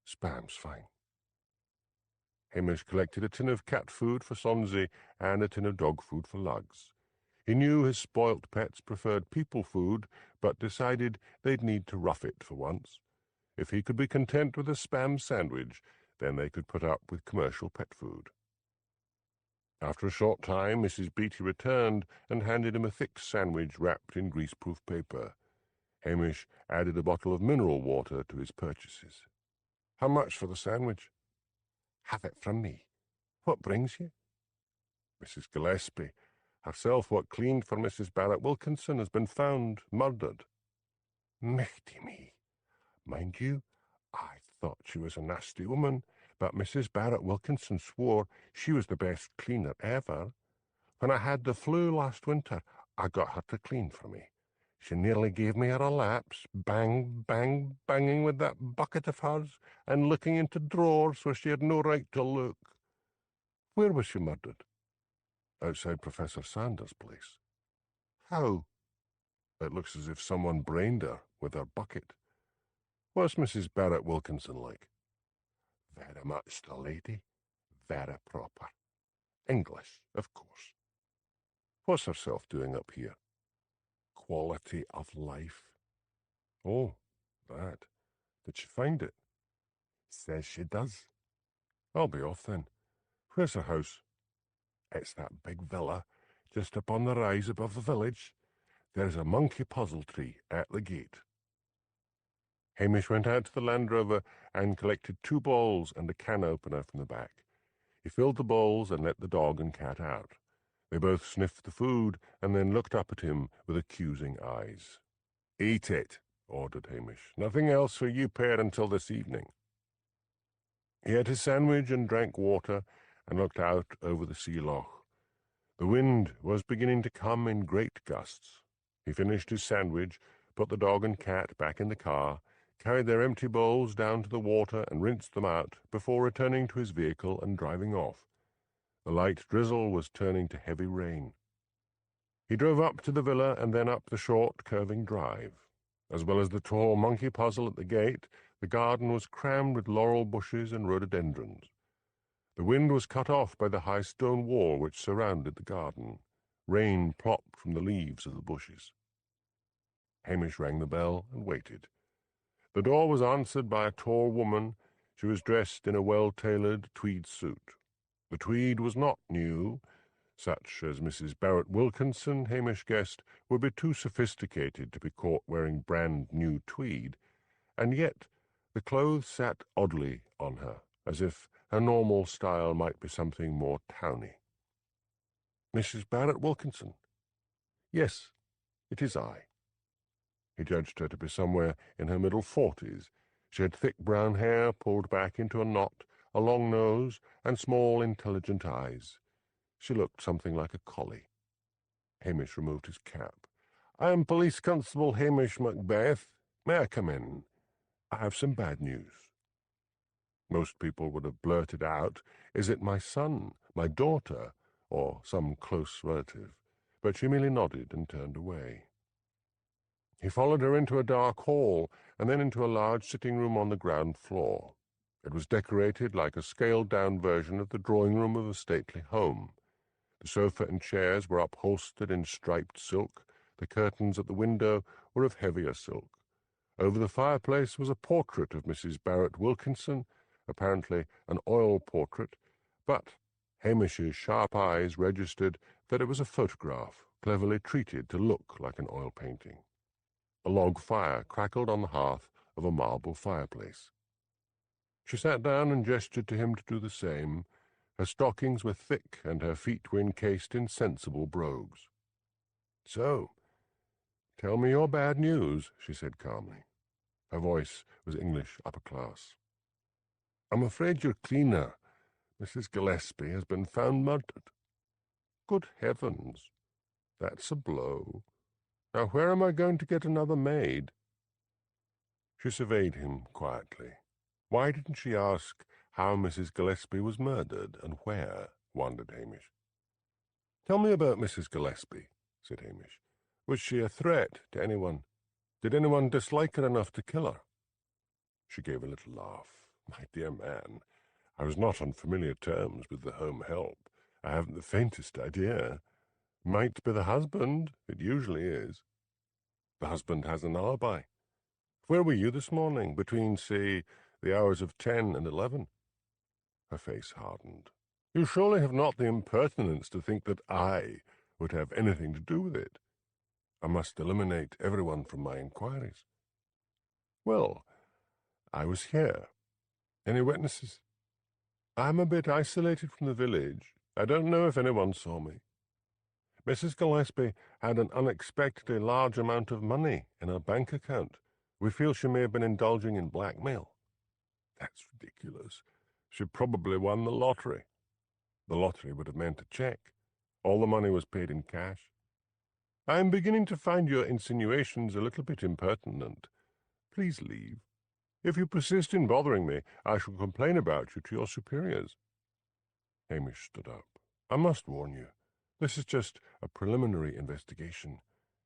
"Spam's fine." Hamish collected a tin of cat food for Sonsie and a tin of dog food for Lugs. He knew his spoilt pets preferred people food, but decided they'd need to rough it for once. If he could be content with a spam sandwich, then they could put up with commercial pet food. After a short time, Mrs. Beatty returned and handed him a thick sandwich wrapped in greaseproof paper. Hamish added a bottle of mineral water to his purchases. "How much for the sandwich?" "Have it from me. What brings you?" "Mrs. Gillespie, herself what cleaned for Mrs. Barrett Wilkinson, has been found murdered." "Michty me! Mind you, I thought she was a nasty woman, but Mrs. Barrett Wilkinson swore she was the best cleaner ever. When I had the flu last winter, I got her to clean for me. She nearly gave me a relapse, bang, bang, banging with that bucket of hers, and looking into drawers where she had no right to look." "Where was she murdered?" "Outside Professor Sanders' place." "How?" "It looks as if someone brained her with her bucket." "What's Mrs. Barrett Wilkinson like?" "Very much the lady. Very proper. English, of course." "What's herself doing up here?" "Quality of life." "Oh, that. Did she find it?" "Says she does." "I'll be off then. Where's her house?" "It's that big villa just up on the rise above the village. There's a monkey puzzle tree at the gate." Hamish went out to the Land Rover and collected 2 bowls and a can opener from the back. He filled the bowls and let the dog and cat out. They both sniffed the food and then looked up at him with accusing eyes. "Eat it," ordered Hamish. "Nothing else for you pair until this evening." He ate his sandwich and drank water and looked out over the sea loch. The wind was beginning to come in great gusts. He finished his sandwich, put the dog and cat back in the car, carried their empty bowls down to the water and rinsed them out before returning to his vehicle and driving off. The light drizzle was turning to heavy rain. He drove up to the villa and then up the short, curving drive. As well as the tall monkey puzzle at the gate, the garden was crammed with laurel bushes and rhododendrons. The wind was cut off by the high stone wall which surrounded the garden. Rain plopped from the leaves of the bushes. Hamish rang the bell and waited. The door was answered by a tall woman. She was dressed in a well-tailored tweed suit. The tweed was not new. Such as Mrs. Barrett Wilkinson, Hamish guessed, would be too sophisticated to be caught wearing brand-new tweed, and yet the clothes sat oddly on her, as if her normal style might be something more towny. "Mrs. Barrett Wilkinson?" "Yes, it is I." He judged her to be somewhere in her middle 40s. She had thick brown hair pulled back into a knot, a long nose, and small, intelligent eyes. She looked something like a collie. Hamish removed his cap. "I am Police Constable Hamish Macbeth. May I come in? I have some bad news." Most people would have blurted out, "Is it my son, my daughter, or some close relative?" But she merely nodded and turned away. He followed her into a dark hall and then into a large sitting room on the ground floor. It was decorated like a scaled-down version of the drawing room of a stately home. The sofa and chairs were upholstered in striped silk. The curtains at the window were of heavier silk. Over the fireplace was a portrait of Mrs. Barrett Wilkinson, apparently an oil portrait, but Hamish's sharp eyes registered that it was a photograph, cleverly treated to look like an oil painting. A log fire crackled on the hearth of a marble fireplace. She sat down and gestured to him to do the same. Her stockings were thick, and her feet were encased in sensible brogues. "So, tell me your bad news," she said calmly. Her voice was English upper class. "I'm afraid your cleaner, Mrs. Gillespie, has been found murdered." "Good heavens, that's a blow. Now where am I going to get another maid?" She surveyed him quietly. Why didn't she ask how Mrs. Gillespie was murdered, and where, wondered Hamish. "Tell me about Mrs. Gillespie," said Hamish. "Was she a threat to anyone? Did anyone dislike her enough to kill her?" She gave a little laugh. "My dear man, I was not on familiar terms with the home help. I haven't the faintest idea. Might be the husband. It usually is. The husband has an alibi. Where were you this morning, between, say, the hours of 10 and 11? Her face hardened. "You surely have not the impertinence to think that I would have anything to do with it. I must eliminate everyone from my inquiries." "Well, I was here. Any witnesses?" "I'm a bit isolated from the village. I don't know if anyone saw me. Mrs. Gillespie had an unexpectedly large amount of money in her bank account. We feel she may have been indulging in blackmail." "That's ridiculous. She probably won the lottery." "The lottery would have meant a check. All the money was paid in cash." "I am beginning to find your insinuations a little bit impertinent. Please leave. If you persist in bothering me, I shall complain about you to your superiors." Hamish stood up. "I must warn you. This is just a preliminary investigation.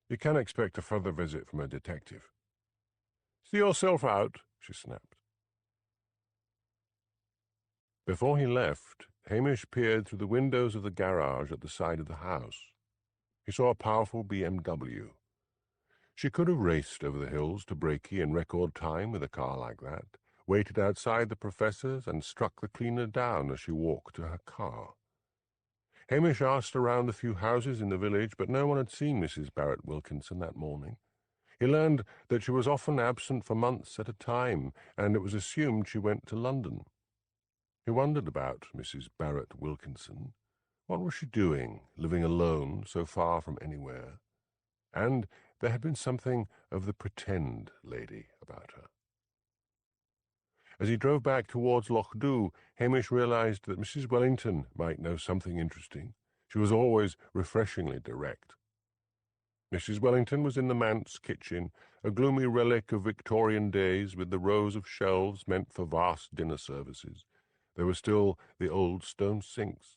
You can't expect a further visit from a detective." "See yourself out," she snapped. Before he left, Hamish peered through the windows of the garage at the side of the house. He saw a powerful BMW. She could have raced over the hills to Brakey in record time with a car like that, waited outside the professor's, and struck the cleaner down as she walked to her car. Hamish asked around the few houses in the village, but no one had seen Mrs. Barrett Wilkinson that morning. He learned that she was often absent for months at a time, and it was assumed she went to London. He wondered about Mrs. Barrett Wilkinson. What was she doing, living alone, so far from anywhere? And there had been something of the pretend lady about her. As he drove back towards Lochdubh, Hamish realised that Mrs. Wellington might know something interesting. She was always refreshingly direct. Mrs. Wellington was in the manse kitchen, a gloomy relic of Victorian days with the rows of shelves meant for vast dinner services. There were still the old stone sinks.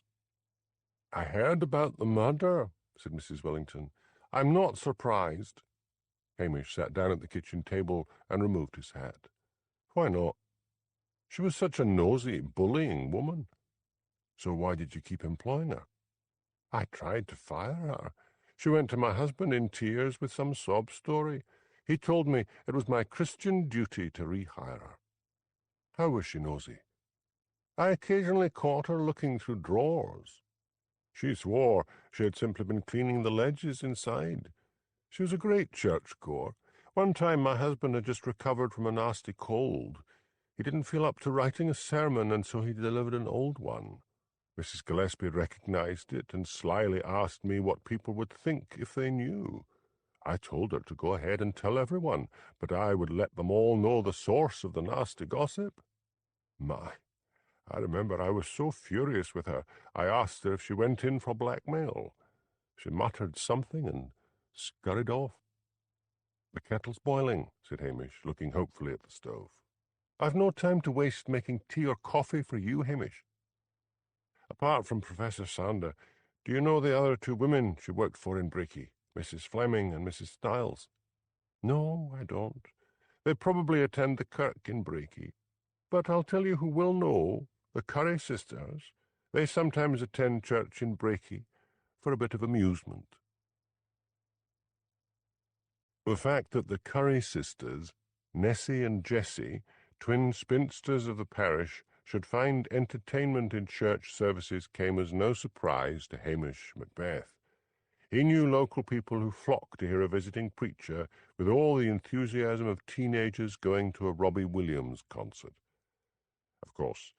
"I heard about the murder," said Mrs. Wellington. "I'm not surprised." Hamish sat down at the kitchen table and removed his hat. "Why not?" "She was such a nosy, bullying woman." "So why did you keep employing her?" "I tried to fire her. She went to my husband in tears with some sob story. He told me it was my Christian duty to rehire her." "How was she nosy?" "I occasionally caught her looking through drawers. She swore she had simply been cleaning the ledges inside. She was a great churchgoer. One time my husband had just recovered from a nasty cold. He didn't feel up to writing a sermon, and so he delivered an old one. Mrs. Gillespie recognized it and slyly asked me what people would think if they knew. I told her to go ahead and tell everyone, but I would let them all know the source of the nasty gossip. My, I remember I was so furious with her, I asked her if she went in for blackmail. She muttered something and scurried off. "The kettle's boiling," said Hamish, looking hopefully at the stove. "I've no time to waste making tea or coffee for you, Hamish." "Apart from Professor Sander, do you know the other two women she worked for in Brakey, Mrs. Fleming and Mrs. Stiles?" "No, I don't. They probably attend the kirk in Brakey. But I'll tell you who will know, the Curry sisters. They sometimes attend church in Brakey for a bit of amusement." The fact that the Curry sisters, Nessie and Jessie, twin spinsters of the parish, should find entertainment in church services came as no surprise to Hamish Macbeth. He knew local people who flocked to hear a visiting preacher with all the enthusiasm of teenagers going to a Robbie Williams concert. Of course,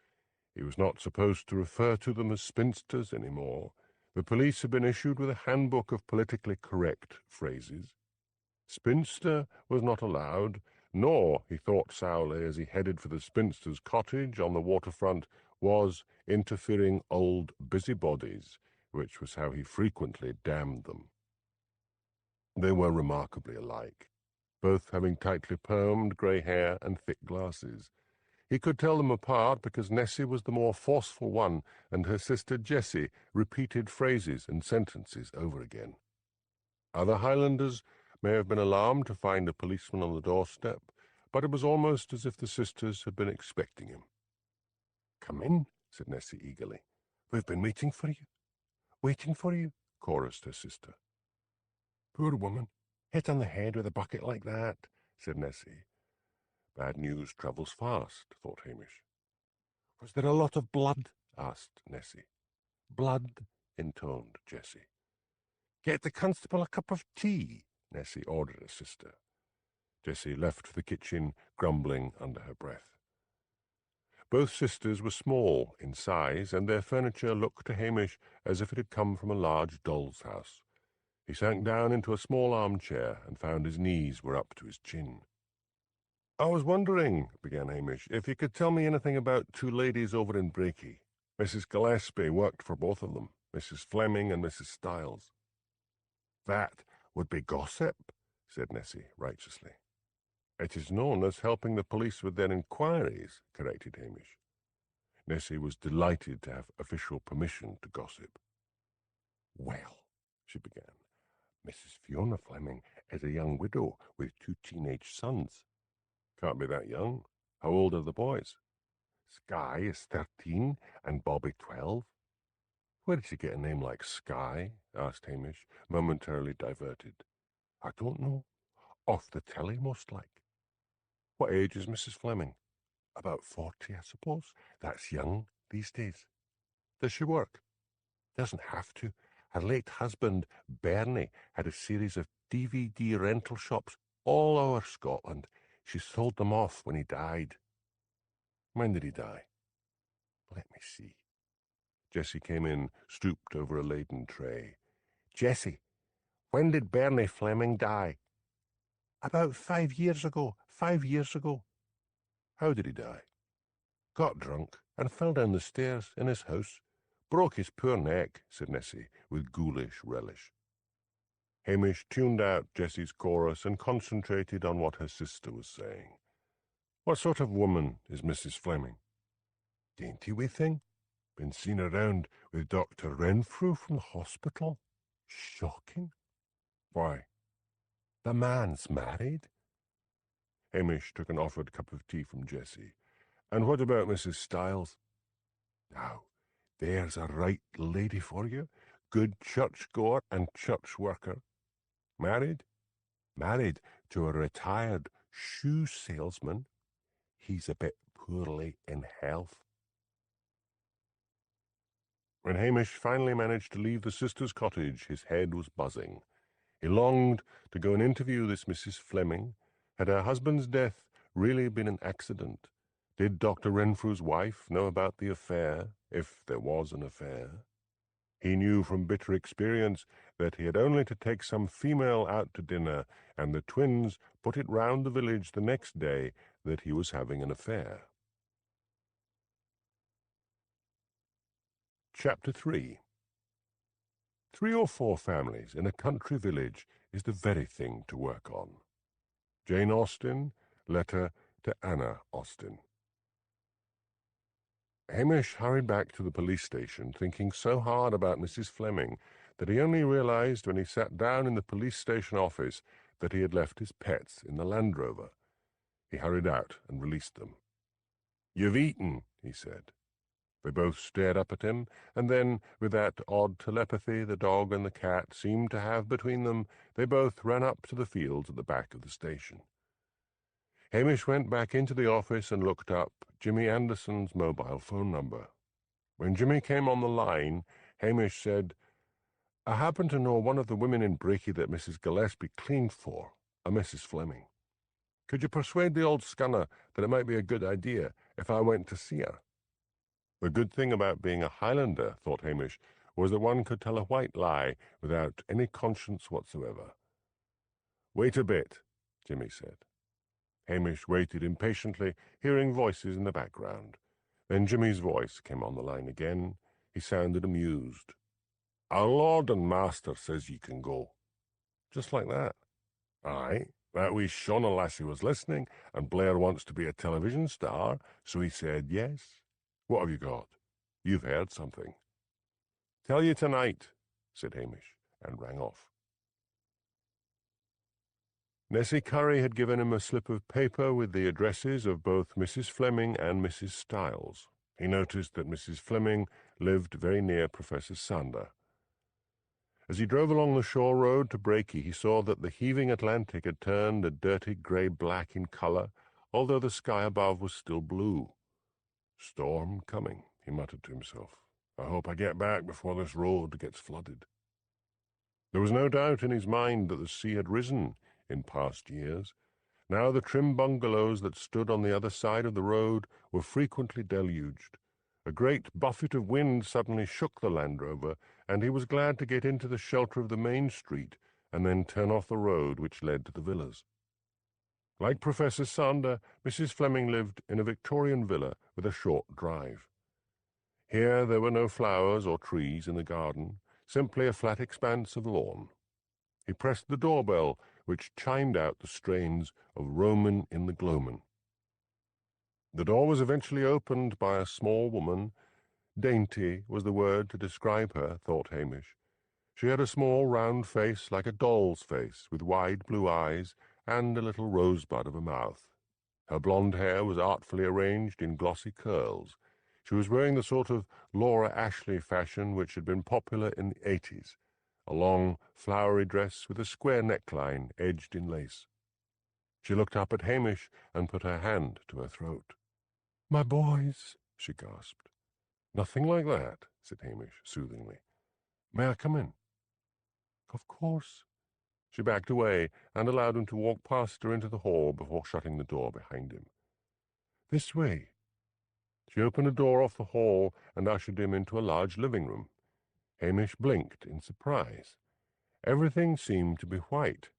he was not supposed to refer to them as spinsters anymore. The police had been issued with a handbook of politically correct phrases. Spinster was not allowed, nor, he thought sourly as he headed for the spinster's cottage on the waterfront, was interfering old busybodies, which was how he frequently damned them. They were remarkably alike, both having tightly permed grey hair and thick glasses. He could tell them apart because Nessie was the more forceful one, and her sister Jessie repeated phrases and sentences over again. Other Highlanders may have been alarmed to find a policeman on the doorstep, but it was almost as if the sisters had been expecting him. "Come in," said Nessie eagerly. "We've been waiting for you." "Waiting for you?" chorused her sister. "Poor woman, hit on the head with a bucket like that," said Nessie. Bad news travels fast, thought Hamish. "Was there a lot of blood?" asked Nessie. "Blood," intoned Jessie. "Get the constable a cup of tea," Nessie ordered her sister. Jessie left for the kitchen, grumbling under her breath. Both sisters were small in size, and their furniture looked to Hamish as if it had come from a large doll's house. He sank down into a small armchair and found his knees were up to his chin. "I was wondering," began Hamish, "if you could tell me anything about two ladies over in Brakey. Mrs. Gillespie worked for both of them, Mrs. Fleming and Mrs. Stiles." "That would be gossip," said Nessie righteously. "It is known as helping the police with their inquiries," corrected Hamish. Nessie was delighted to have official permission to gossip. "Well," she began, "Mrs. Fiona Fleming is a young widow with two teenage sons." "Can't be that young. How old are the boys?" "Skye is 13 and Bobby 12. "Where did she get a name like Skye?" asked Hamish, momentarily diverted. "I don't know. Off the telly, most like." "What age is Mrs. Fleming?" "About 40, I suppose. That's young these days." "Does she work?" "Doesn't have to. Her late husband, Bernie, had a series of DVD rental shops all over Scotland. She sold them off when he died. When did he die? Let me see. Jessie came in, stooped over a laden tray. Jessie, when did Bernie Fleming die? About 5 years ago. 5 years ago. How did he die? Got drunk and fell down the stairs in his house. Broke his poor neck, said Nessie, with ghoulish relish. Hamish tuned out Jessie's chorus and concentrated on what her sister was saying. What sort of woman is Mrs. Fleming? Dainty wee thing. Been seen around with Dr. Renfrew from the hospital. Shocking. Why? The man's married. Hamish took an offered cup of tea from Jessie. And what about Mrs. Stiles? Now, there's a right lady for you. Good churchgoer and church worker. Married? Married to a retired shoe salesman. He's a bit poorly in health. When Hamish finally managed to leave the sisters' cottage, his head was buzzing. He longed to go and interview this Mrs. Fleming. Had her husband's death really been an accident? Did Dr. Renfrew's wife know about the affair, if there was an affair? He knew from bitter experience that he had only to take some female out to dinner, and the twins put it round the village the next day that he was having an affair. Chapter 3. 3 or 4 families in a country village is the very thing to work on. Jane Austen, letter to Anna Austen. Hamish hurried back to the police station, thinking so hard about Mrs. Fleming that he only realized when he sat down in the police station office that he had left his pets in the Land Rover. He hurried out and released them. "You've eaten," he said. They both stared up at him, and then, with that odd telepathy the dog and the cat seemed to have between them, they both ran up to the fields at the back of the station. Hamish went back into the office and looked up Jimmy Anderson's mobile phone number. When Jimmy came on the line, Hamish said, "I happen to know one of the women in Breaky that Mrs. Gillespie cleaned for, a Mrs. Fleming. Could you persuade the old scunner that it might be a good idea if I went to see her?" The good thing about being a Highlander, thought Hamish, was that one could tell a white lie without any conscience whatsoever. "Wait a bit," Jimmy said. Hamish waited impatiently, hearing voices in the background. Then Jimmy's voice came on the line again. He sounded amused. "Our Lord and Master says ye can go." Just like that. Aye, that wee Shauna lassie was listening, and Blair wants to be a television star, so he said yes. What have you got? You've heard something. "Tell you tonight," said Hamish, and rang off. Nessie Curry had given him a slip of paper with the addresses of both Mrs. Fleming and Mrs. Stiles. He noticed that Mrs. Fleming lived very near Professor Sander. As he drove along the shore road to Breaky, he saw that the heaving Atlantic had turned a dirty grey-black in colour, although the sky above was still blue. "Storm coming," he muttered to himself. "I hope I get back before this road gets flooded." There was no doubt in his mind that the sea had risen in past years. Now the trim bungalows that stood on the other side of the road were frequently deluged. A great buffet of wind suddenly shook the Land Rover, and he was glad to get into the shelter of the main street and then turn off the road which led to the villas. Like Professor Sander, Mrs. Fleming lived in a Victorian villa with a short drive. Here there were no flowers or trees in the garden, simply a flat expanse of lawn. He pressed the doorbell, which chimed out the strains of Roman in the Gloamin'. The door was eventually opened by a small woman. Dainty was the word to describe her, thought Hamish. She had a small round face like a doll's face, with wide blue eyes and a little rosebud of a mouth. Her blonde hair was artfully arranged in glossy curls. She was wearing the sort of Laura Ashley fashion which had been popular in the 80s, a long, flowery dress with a square neckline edged in lace. She looked up at Hamish and put her hand to her throat. "My boys," she gasped. "Nothing like that," said Hamish soothingly. "May I come in?" "Of course." She backed away and allowed him to walk past her into the hall before shutting the door behind him. "This way." She opened a door off the hall and ushered him into a large living room. Hamish blinked in surprise. Everything seemed to be white.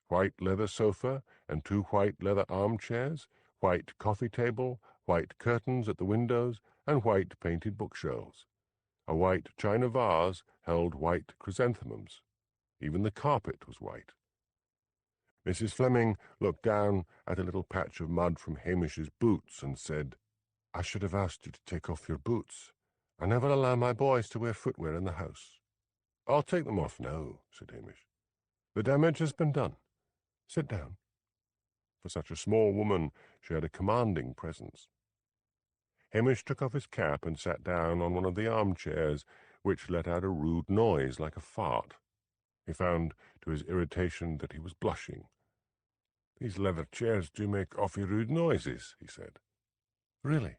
White leather sofa and 2 white leather armchairs, white coffee table, white curtains at the windows, and white painted bookshelves. A white china vase held white chrysanthemums. Even the carpet was white. Mrs. Fleming looked down at a little patch of mud from Hamish's boots and said, "I should have asked you to take off your boots. I never allow my boys to wear footwear in the house." "I'll take them off now," said Hamish. "The damage has been done. Sit down." For such a small woman, she had a commanding presence. Hamish took off his cap and sat down on one of the armchairs, which let out a rude noise like a fart. He found, to his irritation, that he was blushing. "These leather chairs do make awfully rude noises," he said. "Really?"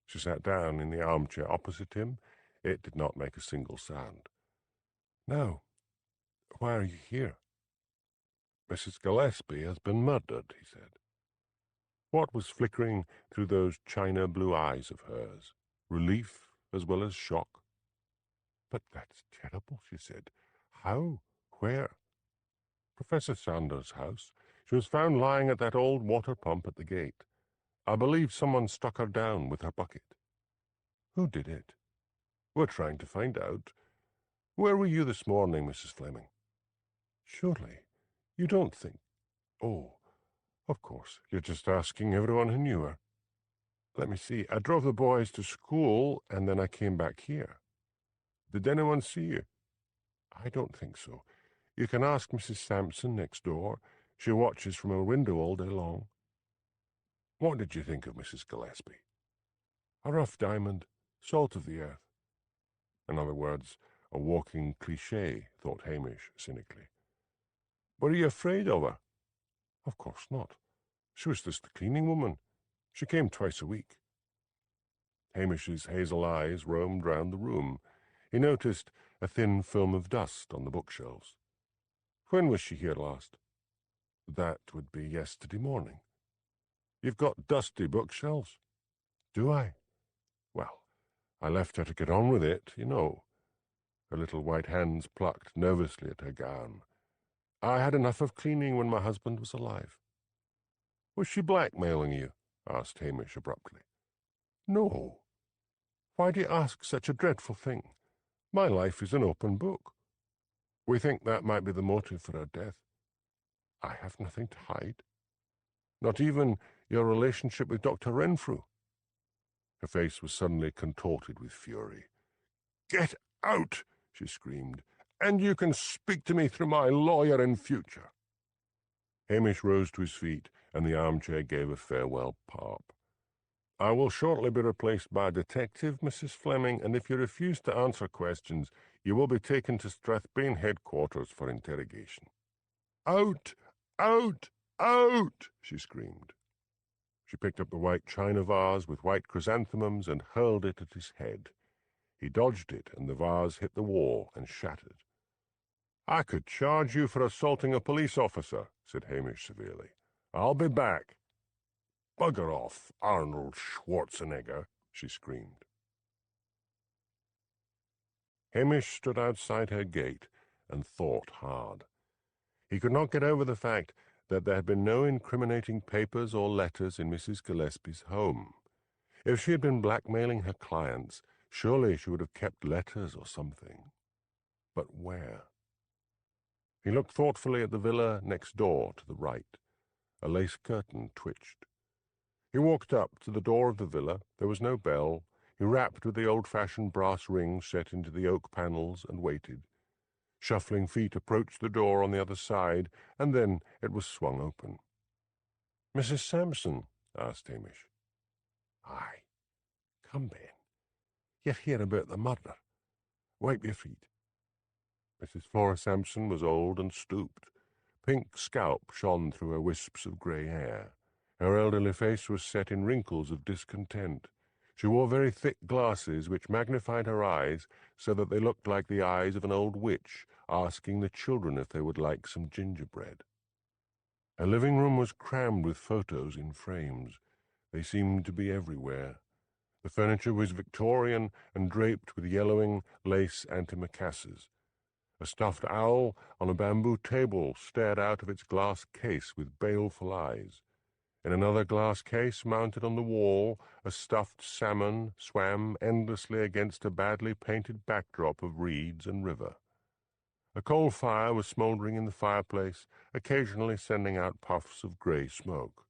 She sat down in the armchair opposite him. It did not make a single sound. "Now, why are you here?" "Mrs. Gillespie has been murdered," he said. What was flickering through those china blue eyes of hers? Relief as well as shock. "But that's terrible," she said. "How? Where?" "Professor Sanders' house. She was found lying at that old water pump at the gate. I believe someone struck her down with her bucket." "Who did it?" "We're trying to find out. Where were you this morning, Mrs. Fleming?" "Surely you don't think—" "Oh, of course, you're just asking everyone who knew her. Let me see. I drove the boys to school, and then I came back here. Did anyone see you?" "I don't think so. You can ask Mrs. Sampson next door. She watches from her window all day long." "What did you think of Mrs. Gillespie?" "A rough diamond, salt of the earth." In other words, a walking cliché, thought Hamish cynically. "Were you afraid of her?" "Of course not. She was just the cleaning woman. She came twice a week." Hamish's hazel eyes roamed round the room. He noticed a thin film of dust on the bookshelves. "When was she here last?" "That would be yesterday morning." "You've got dusty bookshelves." "Do I? Well, I left her to get on with it, you know." Her little white hands plucked nervously at her gown. "I had enough of cleaning when my husband was alive." "Was she blackmailing you?" asked Hamish abruptly. "No. Why do you ask such a dreadful thing? My life is an open book. We think that might be the motive for her death." "I have nothing to hide." "Not even your relationship with Dr. Renfrew?" Her face was suddenly contorted with fury. "Get out!" she screamed. "And you can speak to me through my lawyer in future." Hamish rose to his feet, and the armchair gave a farewell pop. "I will shortly be replaced by a detective, Mrs. Fleming, and if you refuse to answer questions, you will be taken to Strathbane headquarters for interrogation." "Out! Out! Out!" she screamed. She picked up the white china vase with white chrysanthemums and hurled it at his head. He dodged it, and the vase hit the wall and shattered. "I could charge you for assaulting a police officer," said Hamish severely. "I'll be back." "Bugger off, Arnold Schwarzenegger," she screamed. Hamish stood outside her gate and thought hard. He could not get over the fact that there had been no incriminating papers or letters in Mrs. Gillespie's home. If she had been blackmailing her clients, surely she would have kept letters or something. But where? He looked thoughtfully at the villa next door to the right. A lace curtain twitched. He walked up to the door of the villa. There was no bell. He rapped with the old-fashioned brass ring set into the oak panels and waited. Shuffling feet approached the door on the other side, and then it was swung open. "Mrs. Sampson?" asked Hamish. "Aye. Come, Ben. You're here about the murder. Wipe your feet." Mrs. Flora Sampson was old and stooped. Pink scalp shone through her wisps of grey hair. Her elderly face was set in wrinkles of discontent. She wore very thick glasses which magnified her eyes so that they looked like the eyes of an old witch asking the children if they would like some gingerbread. Her living room was crammed with photos in frames. They seemed to be everywhere. The furniture was Victorian and draped with yellowing lace antimacassars. A stuffed owl on a bamboo table stared out of its glass case with baleful eyes. In another glass case mounted on the wall, a stuffed salmon swam endlessly against a badly painted backdrop of reeds and river. A coal fire was smouldering in the fireplace, occasionally sending out puffs of grey smoke.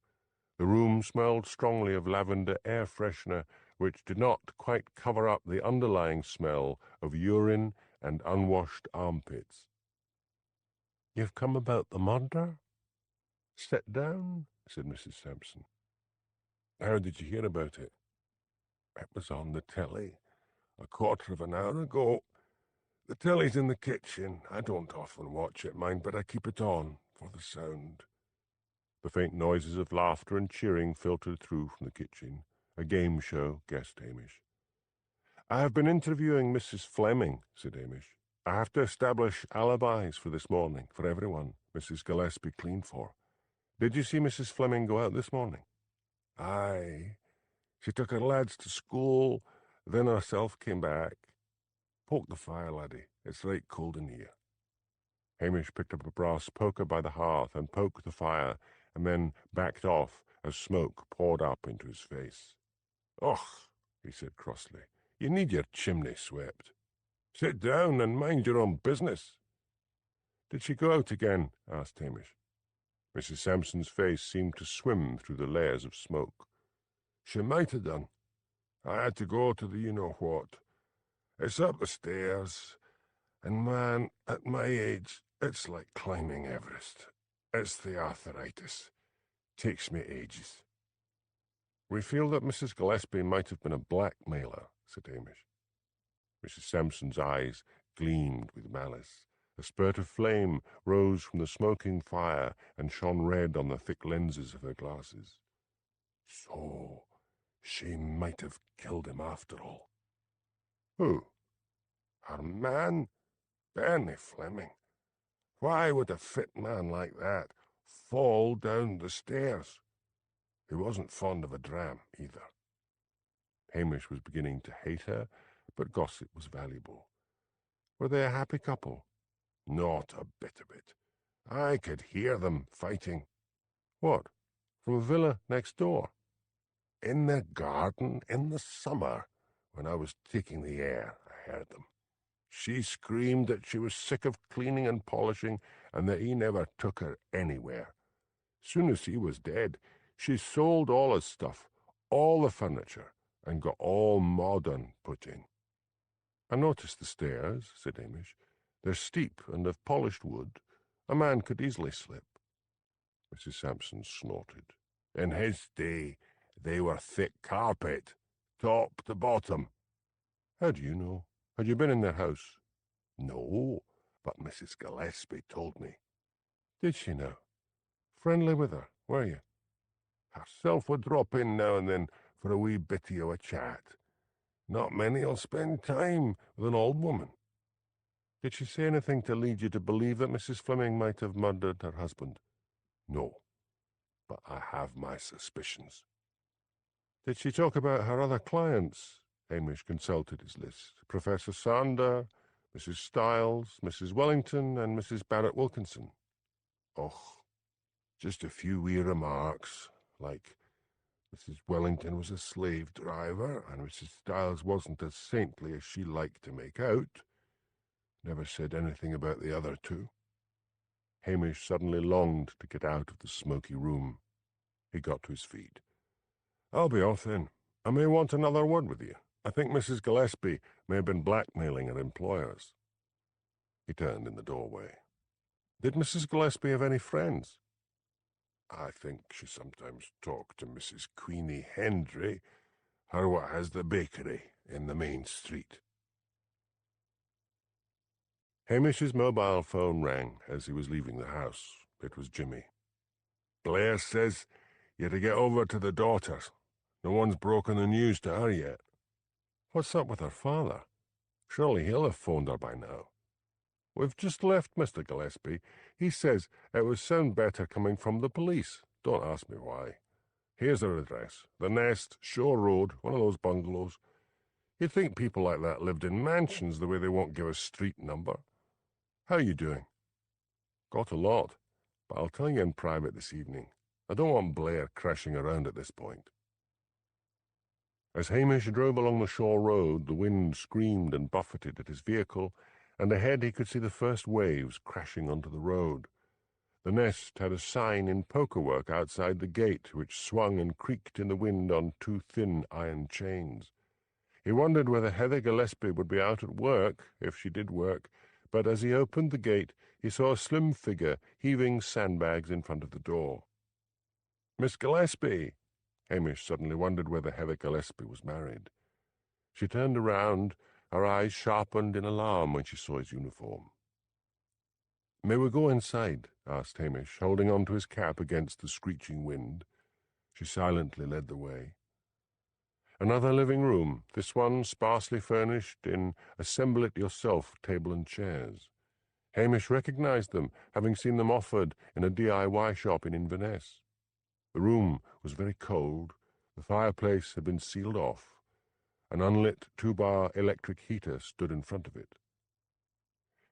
The room smelled strongly of lavender air freshener, which did not quite cover up the underlying smell of urine and unwashed armpits. "You've come about the murder?" "Sit down," said Mrs. Sampson. "How did you hear about it?" "It was on the telly a quarter of an hour ago. The telly's in the kitchen. I don't often watch it, mind, but I keep it on for the sound." The faint noises of laughter and cheering filtered through from the kitchen. "A game show," guessed Hamish. "I have been interviewing Mrs. Fleming," said Hamish. "I have to establish alibis for this morning, for everyone Mrs. Gillespie cleaned for. Did you see Mrs. Fleming go out this morning?" "Aye. She took her lads to school, then herself came back. Poke the fire, laddie. It's right cold in here." Hamish picked up a brass poker by the hearth and poked the fire, and then backed off as smoke poured up into his face. "Och," he said crossly, "you need your chimney swept. Sit down and mind your own business." "Did she go out again?" asked Hamish. Mrs. Sampson's face seemed to swim through the layers of smoke. "She might have done. I had to go to the you-know-what. It's up the stairs, and man, at my age, it's like climbing Everest. It's the arthritis. Takes me ages." "We feel that Mrs. Gillespie might have been a blackmailer," said Hamish. Mrs. Sampson's eyes gleamed with malice. A spurt of flame rose from the smoking fire and shone red on the thick lenses of her glasses. "So she might have killed him after all." "Who?" "Her man, Bernie Fleming. Why would a fit man like that fall down the stairs? He wasn't fond of a dram, either." Hamish was beginning to hate her, but gossip was valuable. Were they a happy couple? "Not a bit of it. I could hear them fighting." "What, from a villa next door?" "In the garden in the summer, when I was taking the air, I heard them. She screamed that she was sick of cleaning and polishing, and that he never took her anywhere. Soon as he was dead, she sold all his stuff, all the furniture, and got all modern put in." "I noticed the stairs," said Hamish. "They're steep and of polished wood. A man could easily slip." Mrs. Sampson snorted. "In his day, they were thick carpet, top to bottom." "How do you know? Had you been in their house?" "No, but Mrs. Gillespie told me." "Did she now? Friendly with her, were you?" "Herself would drop in now and then for a wee bitty o' a chat. Not many'll spend time with an old woman." "Did she say anything to lead you to believe that Mrs. Fleming might have murdered her husband?" "No, but I have my suspicions." "Did she talk about her other clients?" Hamish consulted his list. "Professor Sander, Mrs. Stiles, Mrs. Wellington, and Mrs. Barrett Wilkinson." "Och, just a few wee remarks, like Mrs. Wellington was a slave driver, and Mrs. Stiles wasn't as saintly as she liked to make out. Never said anything about the other two." Hamish suddenly longed to get out of the smoky room. He got to his feet. "I'll be off then. I may want another word with you. I think Mrs. Gillespie may have been blackmailing her employers." He turned in the doorway. "Did Mrs. Gillespie have any friends?" "I think she sometimes talked to Mrs. Queenie Hendry, her what has the bakery in the main street." Hamish's mobile phone rang as he was leaving the house. It was Jimmy. "Blair says you're to get over to the daughters. No one's broken the news to her yet. What's up with her father? Surely he'll have phoned her by now. We've just left Mr. Gillespie. He says it would sound better coming from the police. Don't ask me why. Here's her address. The Nest, Shore Road, one of those bungalows. You'd think people like that lived in mansions the way they won't give a street number. How are you doing? Got a lot, but I'll tell you in private this evening. I don't want Blair crashing around at this point. As Hamish drove along the Shore Road, the wind screamed and buffeted at his vehicle, and ahead he could see the first waves crashing onto the road. The Nest had a sign in pokerwork outside the gate, which swung and creaked in the wind on two thin iron chains. He wondered whether Heather Gillespie would be out at work, if she did work, but as he opened the gate, he saw a slim figure heaving sandbags in front of the door. "Miss Gillespie!" Hamish suddenly wondered whether Heather Gillespie was married. She turned around, her eyes sharpened in alarm when she saw his uniform. "May we go inside?" asked Hamish, holding on to his cap against the screeching wind. She silently led the way. Another living room, this one sparsely furnished in assemble-it-yourself table and chairs. Hamish recognized them, having seen them offered in a DIY shop in Inverness. The room was very cold. The fireplace had been sealed off. An unlit 2-bar electric heater stood in front of it.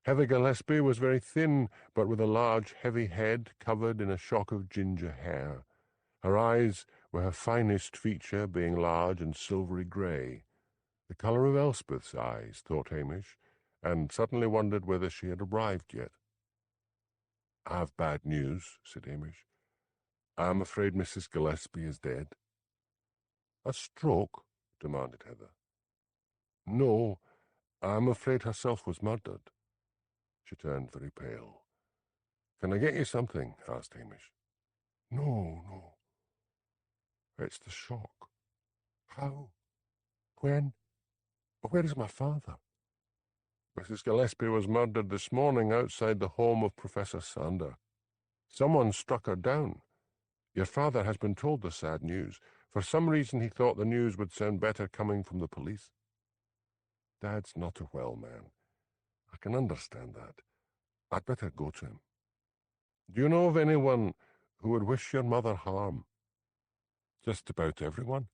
Heather Gillespie was very thin, but with a large, heavy head covered in a shock of ginger hair. Her eyes were her finest feature, being large and silvery grey. The colour of Elspeth's eyes, thought Hamish, and suddenly wondered whether she had arrived yet. "I have bad news," said Hamish. "I am afraid Mrs. Gillespie is dead." "A stroke?" demanded Heather. "No, I am afraid herself was murdered." She turned very pale. "Can I get you something?" asked Hamish. No. It's the shock. How? When? Where is my father?" "Mrs. Gillespie was murdered this morning outside the home of Professor Sander. Someone struck her down. Your father has been told the sad news. For some reason he thought the news would sound better coming from the police. Dad's not a well man. I can understand that. I'd better go to him." "Do you know of anyone who would wish your mother harm?" "Just about everyone."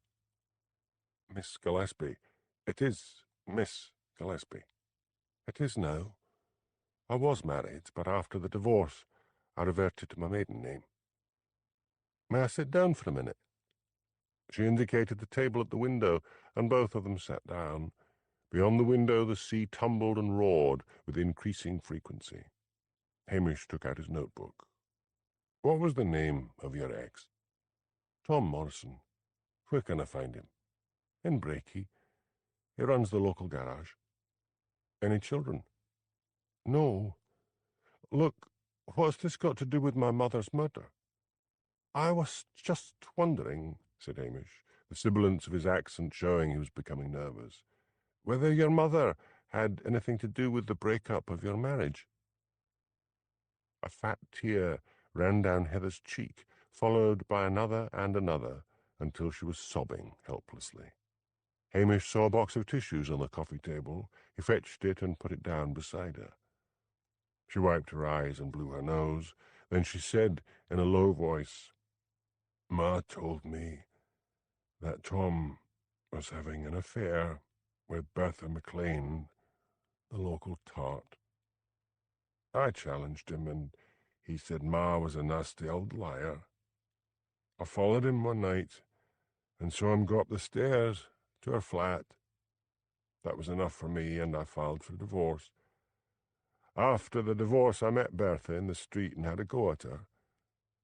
"Miss Gillespie. It is Miss Gillespie." "It is now. I was married, but after the divorce I reverted to my maiden name." "May I sit down for a minute?" She indicated the table at the window, and both of them sat down. Beyond the window the sea tumbled and roared with increasing frequency. Hamish took out his notebook. "What was the name of your ex?" "Tom Morrison." "Where can I find him?" "In Brakey. He runs the local garage." "Any children?" "No. Look, what's this got to do with my mother's murder?" "I was just wondering," said Hamish, the sibilance of his accent showing he was becoming nervous, "whether your mother had anything to do with the break-up of your marriage." A fat tear ran down Heather's cheek, followed by another and another, until she was sobbing helplessly. Hamish saw a box of tissues on the coffee table. He fetched it and put it down beside her. She wiped her eyes and blew her nose. Then she said in a low voice, "Ma told me that Tom was having an affair with Bertha McLean, the local tart. I challenged him, and he said Ma was a nasty old liar. I followed him one night and saw him go up the stairs to her flat. That was enough for me, and I filed for divorce. After the divorce, I met Bertha in the street and had a go at her.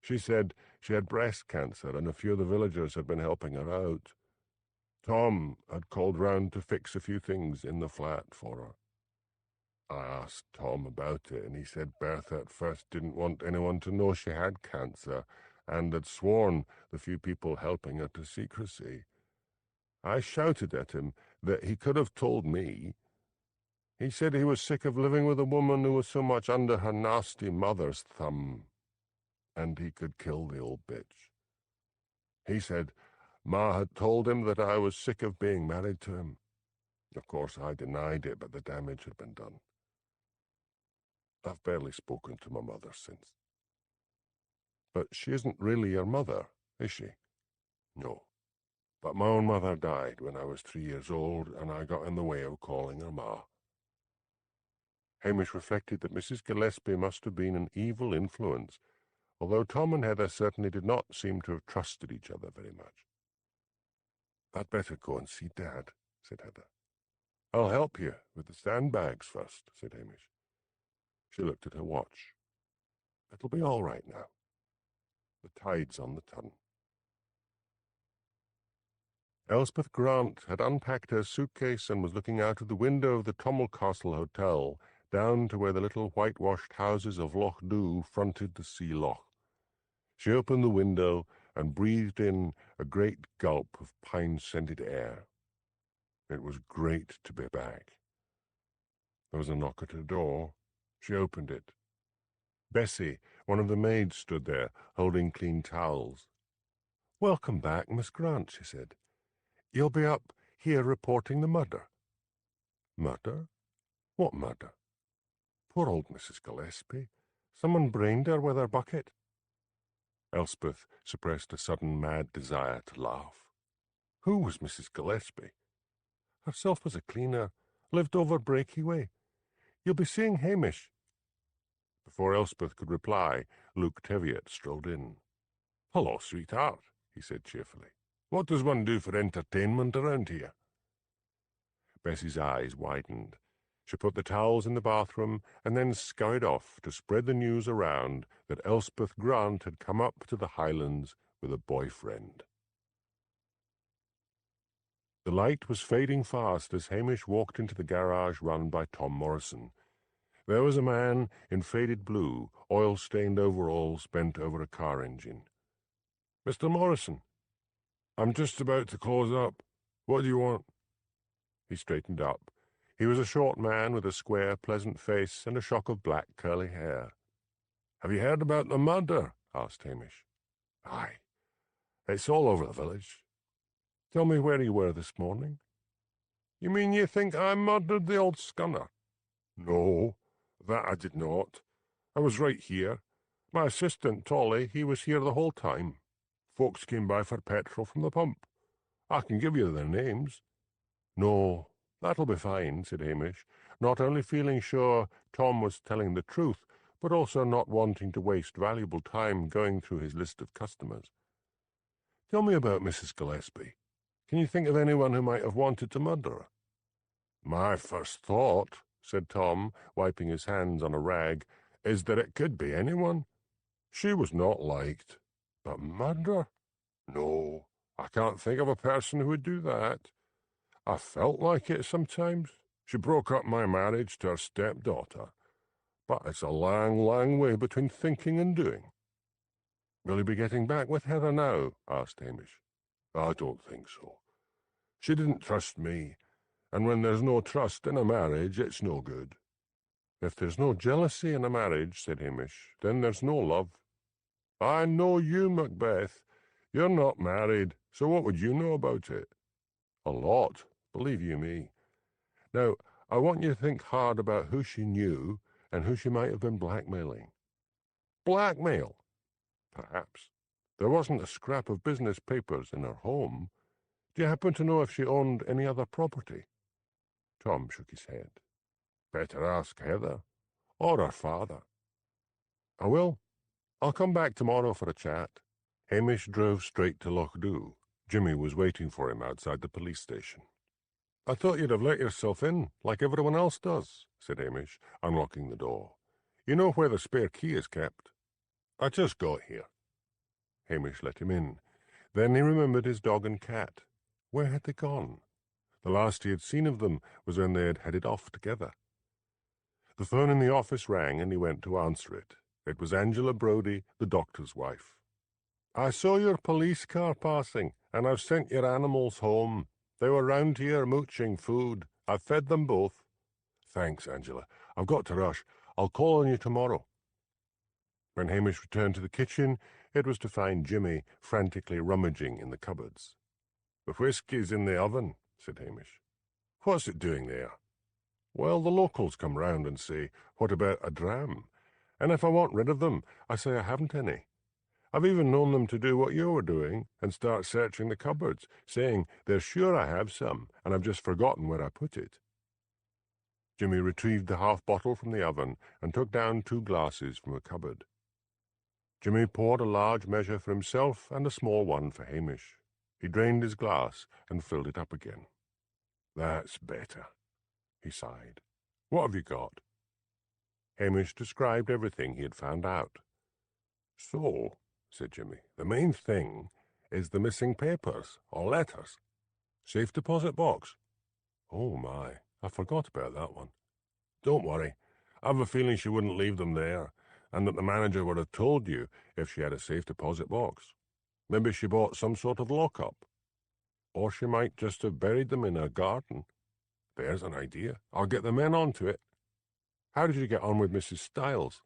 She said she had breast cancer, and a few of the villagers had been helping her out. Tom had called round to fix a few things in the flat for her. I asked Tom about it, and he said Bertha at first didn't want anyone to know she had cancer, and had sworn the few people helping her to secrecy. I shouted at him that he could have told me. He said he was sick of living with a woman who was so much under her nasty mother's thumb, and he could kill the old bitch. He said Ma had told him that I was sick of being married to him. Of course, I denied it, but the damage had been done. I've barely spoken to my mother since. But she isn't really your mother, is she? No. But my own mother died when I was 3 years old, and I got in the way of calling her Ma. Hamish reflected that Mrs. Gillespie must have been an evil influence, although Tom and Heather certainly did not seem to have trusted each other very much. "I'd better go and see Dad," said Heather. "I'll help you with the sandbags first," said Hamish. She looked at her watch. "It'll be all right now. The tide's on the turn." Elspeth Grant had unpacked her suitcase and was looking out of the window of the Castle Hotel down to where the little whitewashed houses of Lochdubh fronted the sea loch. She opened the window and breathed in a great gulp of pine-scented air. It was great to be back. There was a knock at her door. She opened it. Bessie, one of the maids, stood there, holding clean towels. "Welcome back, Miss Grant," she said. "You'll be up here reporting the murder." "Murder? What murder?" "Poor old Mrs. Gillespie. Someone brained her with her bucket." Elspeth suppressed a sudden mad desire to laugh. "Who was Mrs. Gillespie?" "Herself was a cleaner. Lived over Breaky Way. You'll be seeing Hamish." Before Elspeth could reply, Luke Teviot strolled in. "Hello, sweetheart," he said cheerfully. "What does one do for entertainment around here?" Bessie's eyes widened. She put the towels in the bathroom and then scurried off to spread the news around that Elspeth Grant had come up to the Highlands with a boyfriend. The light was fading fast as Hamish walked into the garage run by Tom Morrison. There was a man in faded blue, oil-stained overalls bent over a car engine. "Mr. Morrison, I'm just about to close up. What do you want?" He straightened up. He was a short man with a square, pleasant face and a shock of black, curly hair. "Have you heard about the murder?" asked Hamish. "Aye. It's all over the village. Tell me where you were this morning." "You mean you think I murdered the old scunner?" "No, that I did not. I was right here. My assistant, Tolly, he was here the whole time. Folks came by for petrol from the pump. I can give you their names." "No, that'll be fine," said Hamish, not only feeling sure Tom was telling the truth, but also not wanting to waste valuable time going through his list of customers. "Tell me about Mrs. Gillespie. Can you think of anyone who might have wanted to murder her?" "My first thought," said Tom, wiping his hands on a rag, "is that it could be anyone. She was not liked. But murder? No, I can't think of a person who would do that. I felt like it sometimes. She broke up my marriage to her stepdaughter. But it's a long, long way between thinking and doing." "Will you be getting back with Heather now?" asked Hamish. "I don't think so. She didn't trust me, and when there's no trust in a marriage, it's no good." "If there's no jealousy in a marriage," said Hamish, "then there's no love." "I know you, Macbeth. You're not married, so what would you know about it?" "A lot, believe you me. Now, I want you to think hard about who she knew and who she might have been blackmailing." "Blackmail?" "Perhaps. There wasn't a scrap of business papers in her home. Do you happen to know if she owned any other property?" Tom shook his head. "Better ask Heather, or her father." "I will. I'll come back tomorrow for a chat." Hamish drove straight to Lochdubh. Jimmy was waiting for him outside the police station. "I thought you'd have let yourself in, like everyone else does," said Hamish, unlocking the door. "You know where the spare key is kept." "I just got here." Hamish let him in. Then he remembered his dog and cat. Where had they gone? The last he had seen of them was when they had headed off together. The phone in the office rang, and he went to answer it. It was Angela Brodie, the doctor's wife. "I saw your police car passing, and I've sent your animals home. They were round here mooching food. I've fed them both." "Thanks, Angela. I've got to rush. I'll call on you tomorrow." When Hamish returned to the kitchen, it was to find Jimmy frantically rummaging in the cupboards. "The whisky's in the oven," said Hamish. "What's it doing there?" "Well, the locals come round and say, 'What about a dram?' And if I want rid of them, I say I haven't any. I've even known them to do what you were doing and start searching the cupboards, saying they're sure I have some, and I've just forgotten where I put it." Jimmy retrieved the half-bottle from the oven and took down 2 glasses from a cupboard. Jimmy poured a large measure for himself and a small one for Hamish. He drained his glass and filled it up again. "That's better," he sighed. "What have you got?" Hamish described everything he had found out. "So," said Jimmy, "the main thing is the missing papers, or letters. Safe deposit box. Oh my, I forgot about that one. Don't worry, I've a feeling she wouldn't leave them there, and that the manager would have told you if she had a safe deposit box. Maybe she bought some sort of lock-up. Or she might just have buried them in her garden. There's an idea. I'll get the men onto it. How did you get on with Mrs. Stiles?"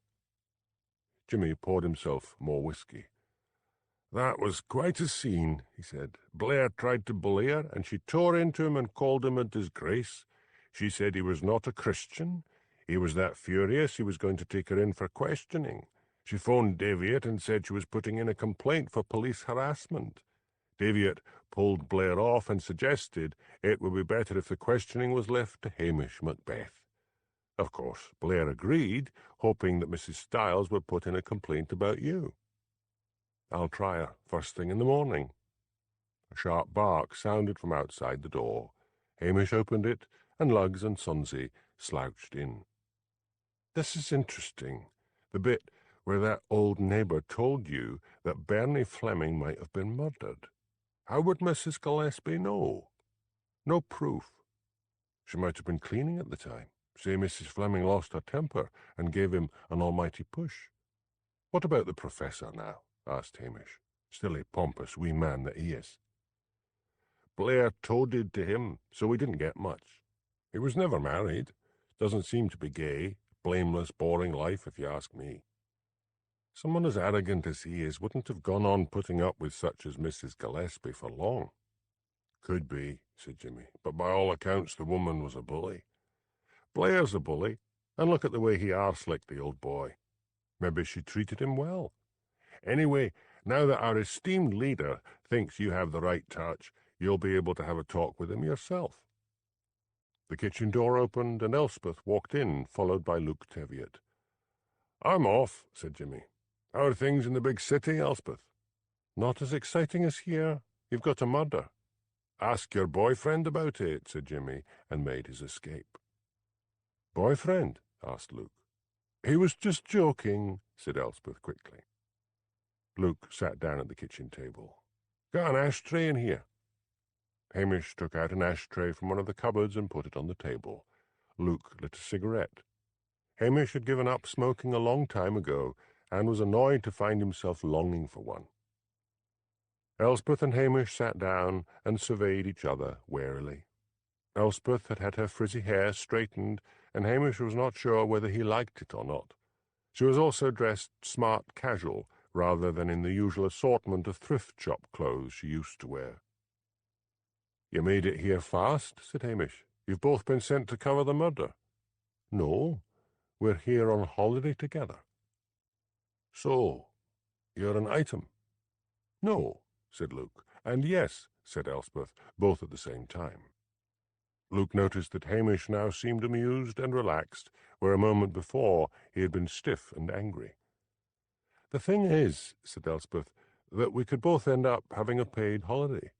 Jimmy poured himself more whiskey. "That was quite a scene," he said. "Blair tried to bully her, and she tore into him and called him a disgrace. She said he was not a Christian. He was that furious he was going to take her in for questioning. She phoned Davitt and said she was putting in a complaint for police harassment. Davitt pulled Blair off and suggested it would be better if the questioning was left to Hamish Macbeth. Of course, Blair agreed, hoping that Mrs. Stiles would put in a complaint about you. I'll try her first thing in the morning." A sharp bark sounded from outside the door. Hamish opened it, and Luggs and Sunsey slouched in. "This is interesting, the bit where that old neighbour told you that Bernie Fleming might have been murdered. How would Mrs. Gillespie know? No proof. She might have been cleaning at the time. Say Mrs. Fleming lost her temper and gave him an almighty push. What about the professor now?" asked Hamish, still a pompous wee man that he is. "Blair toadied to him, so we didn't get much. He was never married. Doesn't seem to be gay. Blameless, boring life, if you ask me. Someone as arrogant as he is wouldn't have gone on putting up with such as Mrs. Gillespie for long." "Could be," said Jimmy, "but by all accounts the woman was a bully. Blair's a bully, and look at the way he arselicked the old boy. Maybe she treated him well. Anyway, now that our esteemed leader thinks you have the right touch, you'll be able to have a talk with him yourself." The kitchen door opened, and Elspeth walked in, followed by Luke Teviot. "I'm off," said Jimmy. "How are things in the big city, Elspeth?" "Not as exciting as here. You've got a murder." "Ask your boyfriend about it," said Jimmy, and made his escape. "Boyfriend?" asked Luke. "He was just joking," said Elspeth quickly. Luke sat down at the kitchen table. "Got an ashtray in here?" Hamish took out an ashtray from one of the cupboards and put it on the table. Luke lit a cigarette. Hamish had given up smoking a long time ago, and was annoyed to find himself longing for one. Elspeth and Hamish sat down and surveyed each other warily. Elspeth had had her frizzy hair straightened, and Hamish was not sure whether he liked it or not. She was also dressed smart casual, rather than in the usual assortment of thrift shop clothes she used to wear. "You made it here fast," said Hamish. "You've both been sent to cover the murder." "No, we're here on holiday together." "So, you're an item?" "No," said Luke. "And yes," said Elspeth, both at the same time. Luke noticed that Hamish now seemed amused and relaxed, where a moment before he had been stiff and angry. "The thing is," said Elspeth, "that we could both end up having a paid holiday.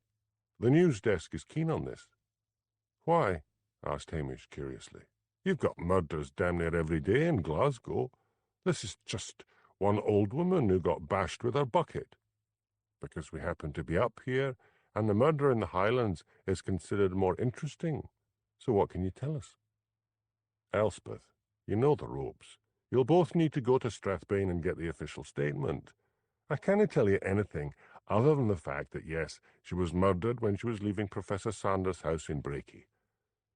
The news desk is keen on this." "Why?" asked Hamish curiously. "You've got murders damn near every day in Glasgow. This is just one old woman who got bashed with her bucket. Because we happen to be up here, and the murder in the Highlands is considered more interesting. So what can you tell us?" "Elspeth, you know the ropes. You'll both need to go to Strathbane and get the official statement. I can't tell you anything other than the fact that, yes, she was murdered when she was leaving Professor Sanders' house in Brakey.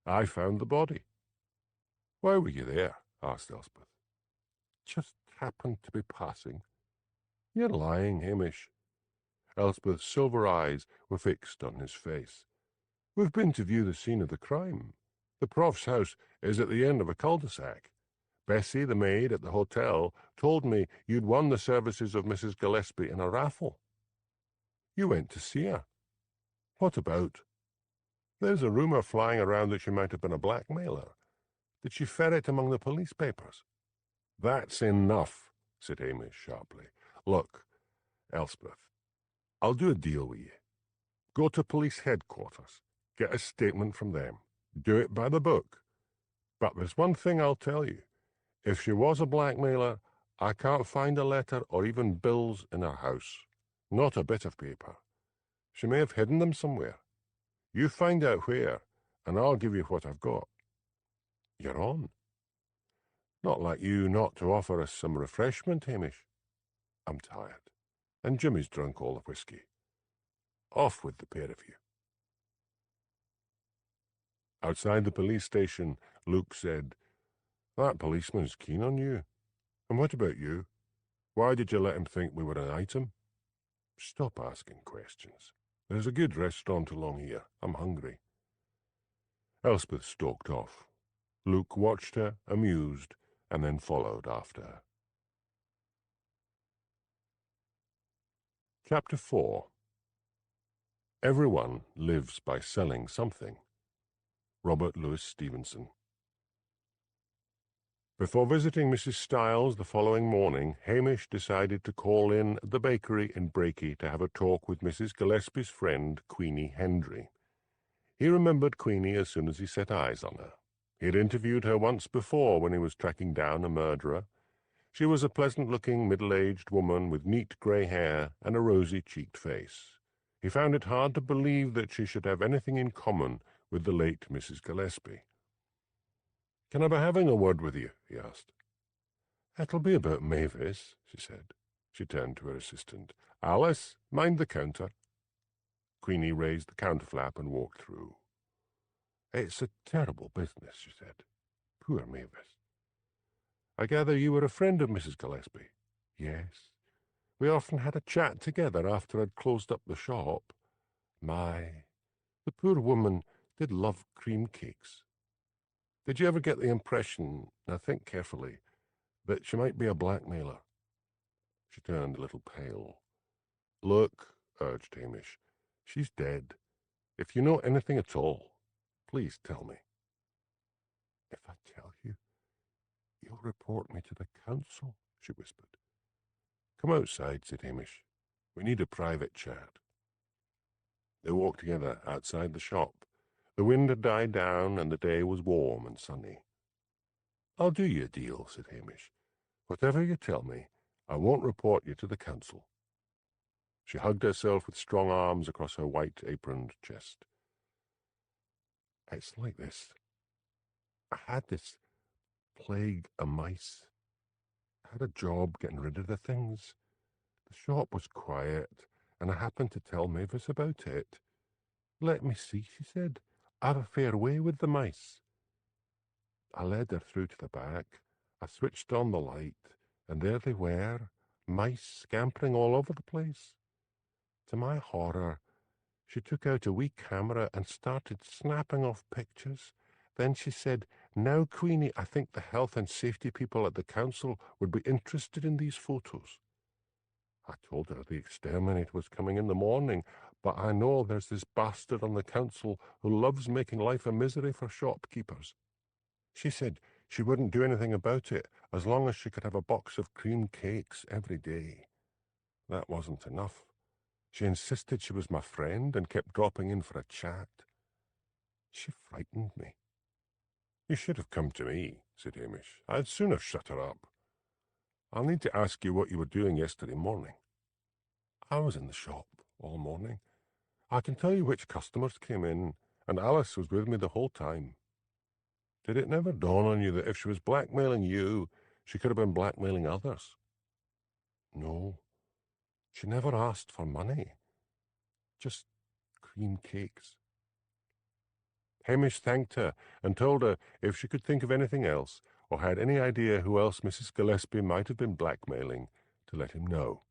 I found the body." "Why were you there?" asked Elspeth. "Just happened to be passing." "You're lying, Hamish." Elspeth's silver eyes were fixed on his face. "We've been to view the scene of the crime. The prof's house is at the end of a cul-de-sac. Bessie, the maid at the hotel, told me you'd won the services of Mrs Gillespie in a raffle. You went to see her. What about? There's a rumour flying around that she might have been a blackmailer. Did she ferret among the police papers?" "That's enough," said Hamish sharply. "Look, Elspeth, I'll do a deal with you. Go to police headquarters. Get a statement from them. Do it by the book. But there's one thing I'll tell you. If she was a blackmailer, I can't find a letter or even bills in her house. Not a bit of paper. She may have hidden them somewhere. You find out where, and I'll give you what I've got." "You're on. Not like you not to offer us some refreshment, Hamish." "I'm tired, and Jimmy's drunk all the whisky. Off with the pair of you." Outside the police station, Luke said, "That policeman's keen on you. And what about you? Why did you let him think we were an item?" "Stop asking questions. There's a good restaurant along here. I'm hungry." Elspeth stalked off. Luke watched her, amused, and then followed after her. Chapter 4. Everyone lives by selling something. Robert Louis Stevenson. Before visiting Mrs. Stiles the following morning, Hamish decided to call in at the bakery in Brakey to have a talk with Mrs. Gillespie's friend, Queenie Hendry. He remembered Queenie as soon as he set eyes on her. He had interviewed her once before when he was tracking down a murderer. She was a pleasant-looking, middle-aged woman with neat grey hair and a rosy-cheeked face. He found it hard to believe that she should have anything in common with the late Mrs. Gillespie. "Can I be having a word with you?" he asked. "It'll be about Mavis," she said. She turned to her assistant. "Alice, mind the counter." Queenie raised the counter flap and walked through. "It's a terrible business," she said. "Poor Mavis." "I gather you were a friend of Mrs. Gillespie?" "Yes. We often had a chat together after I'd closed up the shop. The poor woman did love cream cakes. Did you ever get the impression, now think carefully, that she might be a blackmailer?" She turned a little pale. "Look," urged Hamish, "she's dead. If you know anything at all, please tell me." "If I tell you, you'll report me to the council," she whispered. "Come outside," said Hamish. "We need a private chat." They walked together outside the shop. The wind had died down, and the day was warm and sunny. "I'll do you a deal," said Hamish. "Whatever you tell me, I won't report you to the council." She hugged herself with strong arms across her white-aproned chest. "It's like this. I had this plague of mice. I had a job getting rid of the things. The shop was quiet, and I happened to tell Mavis about it. 'Let me see,' she said. 'I've a fair way with the mice.' I led her through to the back. I switched on the light, and there they were, mice scampering all over the place. To my horror, she took out a wee camera and started snapping off pictures. Then she said, 'Now, Queenie, I think the health and safety people at the council would be interested in these photos.' I told her the exterminator was coming in the morning, but I know there's this bastard on the council who loves making life a misery for shopkeepers. She said she wouldn't do anything about it as long as she could have a box of cream cakes every day. That wasn't enough. She insisted she was my friend and kept dropping in for a chat. She frightened me." "You should have come to me," said Hamish. "I'd soon have shut her up. I'll need to ask you what you were doing yesterday morning." "I was in the shop all morning. I can tell you which customers came in, and Alice was with me the whole time." "Did it never dawn on you that if she was blackmailing you, she could have been blackmailing others?" "No. She never asked for money. Just cream cakes." Hamish thanked her and told her if she could think of anything else, or had any idea who else Mrs. Gillespie might have been blackmailing, to let him know.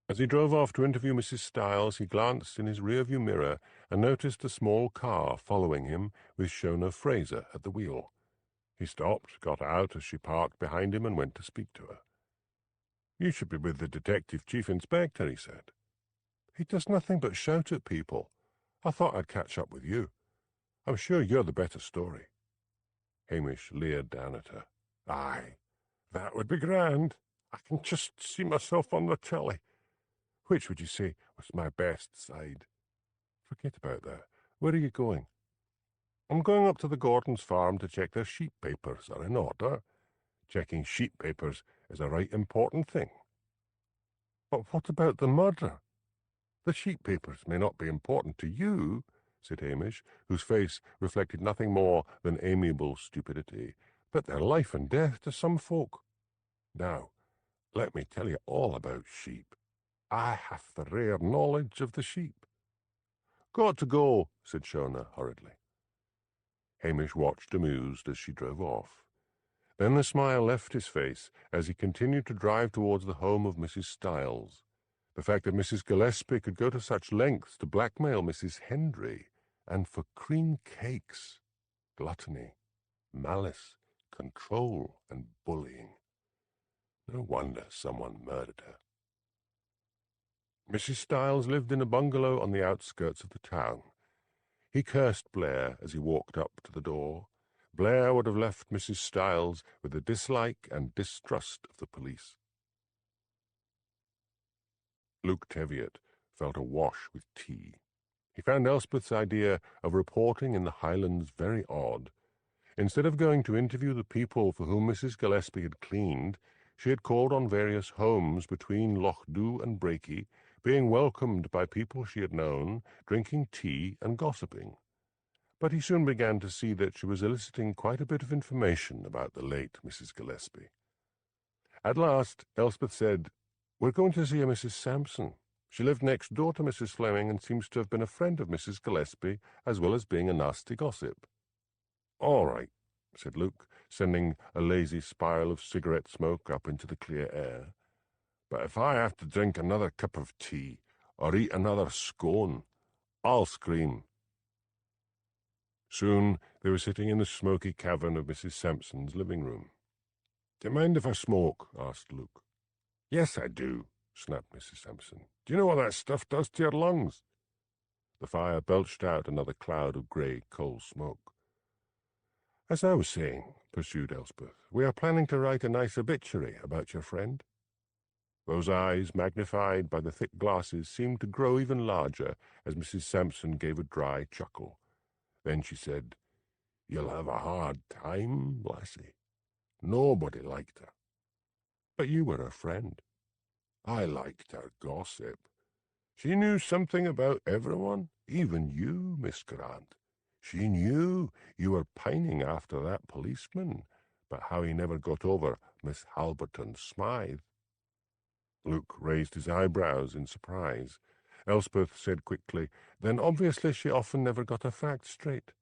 As he drove off to interview Mrs. Stiles, he glanced in his rearview mirror and noticed a small car following him with Shona Fraser at the wheel. He stopped, got out as she parked behind him, and went to speak to her. "You should be with the Detective Chief Inspector," he said. "He does nothing but shout at people. I thought I'd catch up with you. I'm sure you're the better story." Hamish leered down at her. "Aye, that would be grand. I can just see myself on the telly. Which would you say was my best side?" "Forget about that. Where are you going?" "I'm going up to the Gordons' farm to check their sheep papers are in order. Checking sheep papers is a right important thing." "But what about the murder?" "The sheep papers may not be important to you," said Hamish, whose face reflected nothing more than amiable stupidity, "but they're life and death to some folk. Now, let me tell you all about sheep. I have the rare knowledge of the sheep." "Got to go," said Shona hurriedly. Hamish watched amused as she drove off. Then the smile left his face as he continued to drive towards the home of Mrs. Stiles. The fact that Mrs. Gillespie could go to such lengths to blackmail Mrs. Hendry, and for cream cakes, gluttony, malice, control, and bullying. No wonder someone murdered her. Mrs. Stiles lived in a bungalow on the outskirts of the town. He cursed Blair as he walked up to the door. Blair would have left Mrs. Stiles with a dislike and distrust of the police. Luke Teviot felt awash with tea. He found Elspeth's idea of reporting in the Highlands very odd. Instead of going to interview the people for whom Mrs. Gillespie had cleaned, she had called on various homes between Lochdubh and Brakey, being welcomed by people she had known, drinking tea and gossiping. But he soon began to see that she was eliciting quite a bit of information about the late Mrs. Gillespie. At last, Elspeth said, "We're going to see a Mrs. Sampson. She lived next door to Mrs. Fleming and seems to have been a friend of Mrs. Gillespie, as well as being a nasty gossip." "All right," said Luke, sending a lazy spiral of cigarette smoke up into the clear air. "But if I have to drink another cup of tea or eat another scone, I'll scream." Soon they were sitting in the smoky cavern of Mrs. Sampson's living room. "Do you mind if I smoke?" asked Luke. "Yes, I do," snapped Mrs. Sampson. "Do you know what that stuff does to your lungs?" The fire belched out another cloud of grey coal smoke. "As I was saying," pursued Elspeth, "we are planning to write a nice obituary about your friend." Those eyes, magnified by the thick glasses, seemed to grow even larger as Mrs. Sampson gave a dry chuckle. Then she said, "You'll have a hard time, lassie. Nobody liked her. But you were her friend. I liked her gossip. She knew something about everyone, even you, Miss Grant. She knew you were pining after that policeman, but how he never got over Miss Halberton Smythe." Luke raised his eyebrows in surprise. Elspeth said quickly, "Then obviously she often never got her facts straight.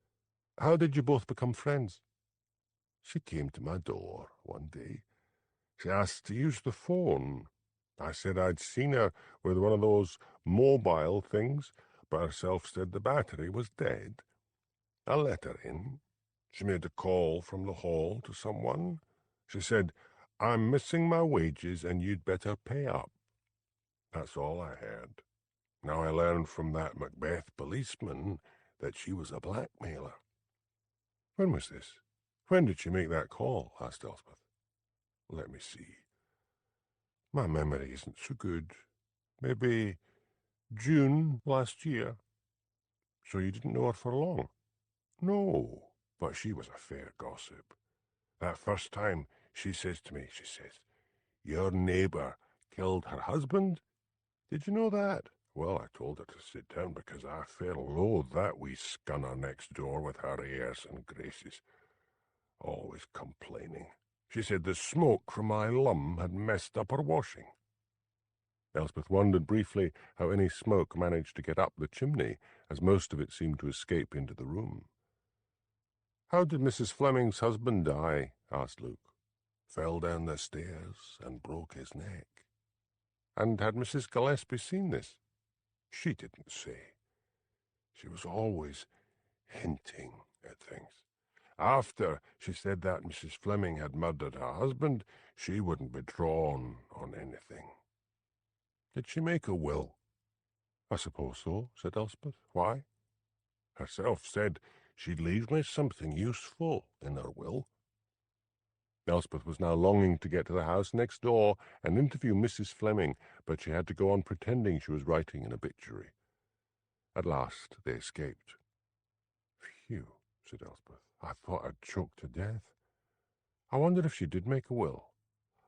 How did you both become friends?" "She came to my door one day. She asked to use the phone. I said I'd seen her with one of those mobile things, but herself said the battery was dead. I let her in. She made a call from the hall to someone. She said, 'I'm missing my wages and you'd better pay up.' That's all I heard. Now I learned from that Macbeth policeman that she was a blackmailer." "When was this? When did she make that call?" asked Elspeth. "Let me see. My memory isn't so good. Maybe June last year." "So you didn't know her for long?" "No, but she was a fair gossip. That first time she says to me, she says, 'Your neighbour killed her husband? Did you know that?' Well, I told her to sit down because I fair loathed that wee scunner next door with her airs and graces. Always complaining. She said the smoke from my lum had messed up her washing." Elspeth wondered briefly how any smoke managed to get up the chimney, as most of it seemed to escape into the room. "How did Mrs. Fleming's husband die?" asked Luke. "Fell down the stairs and broke his neck." And had Mrs. Gillespie seen this? She didn't say. She was always hinting at things. After she said that Mrs. Fleming had murdered her husband, she wouldn't be drawn on anything. Did she make a will? I suppose so, said Elspeth. Why? Herself said she'd leave me something useful in her will. Elspeth was now longing to get to the house next door and interview Mrs. Fleming, but she had to go on pretending she was writing an obituary. At last they escaped. Phew, said Elspeth. I thought I'd choked to death. I wondered if she did make a will.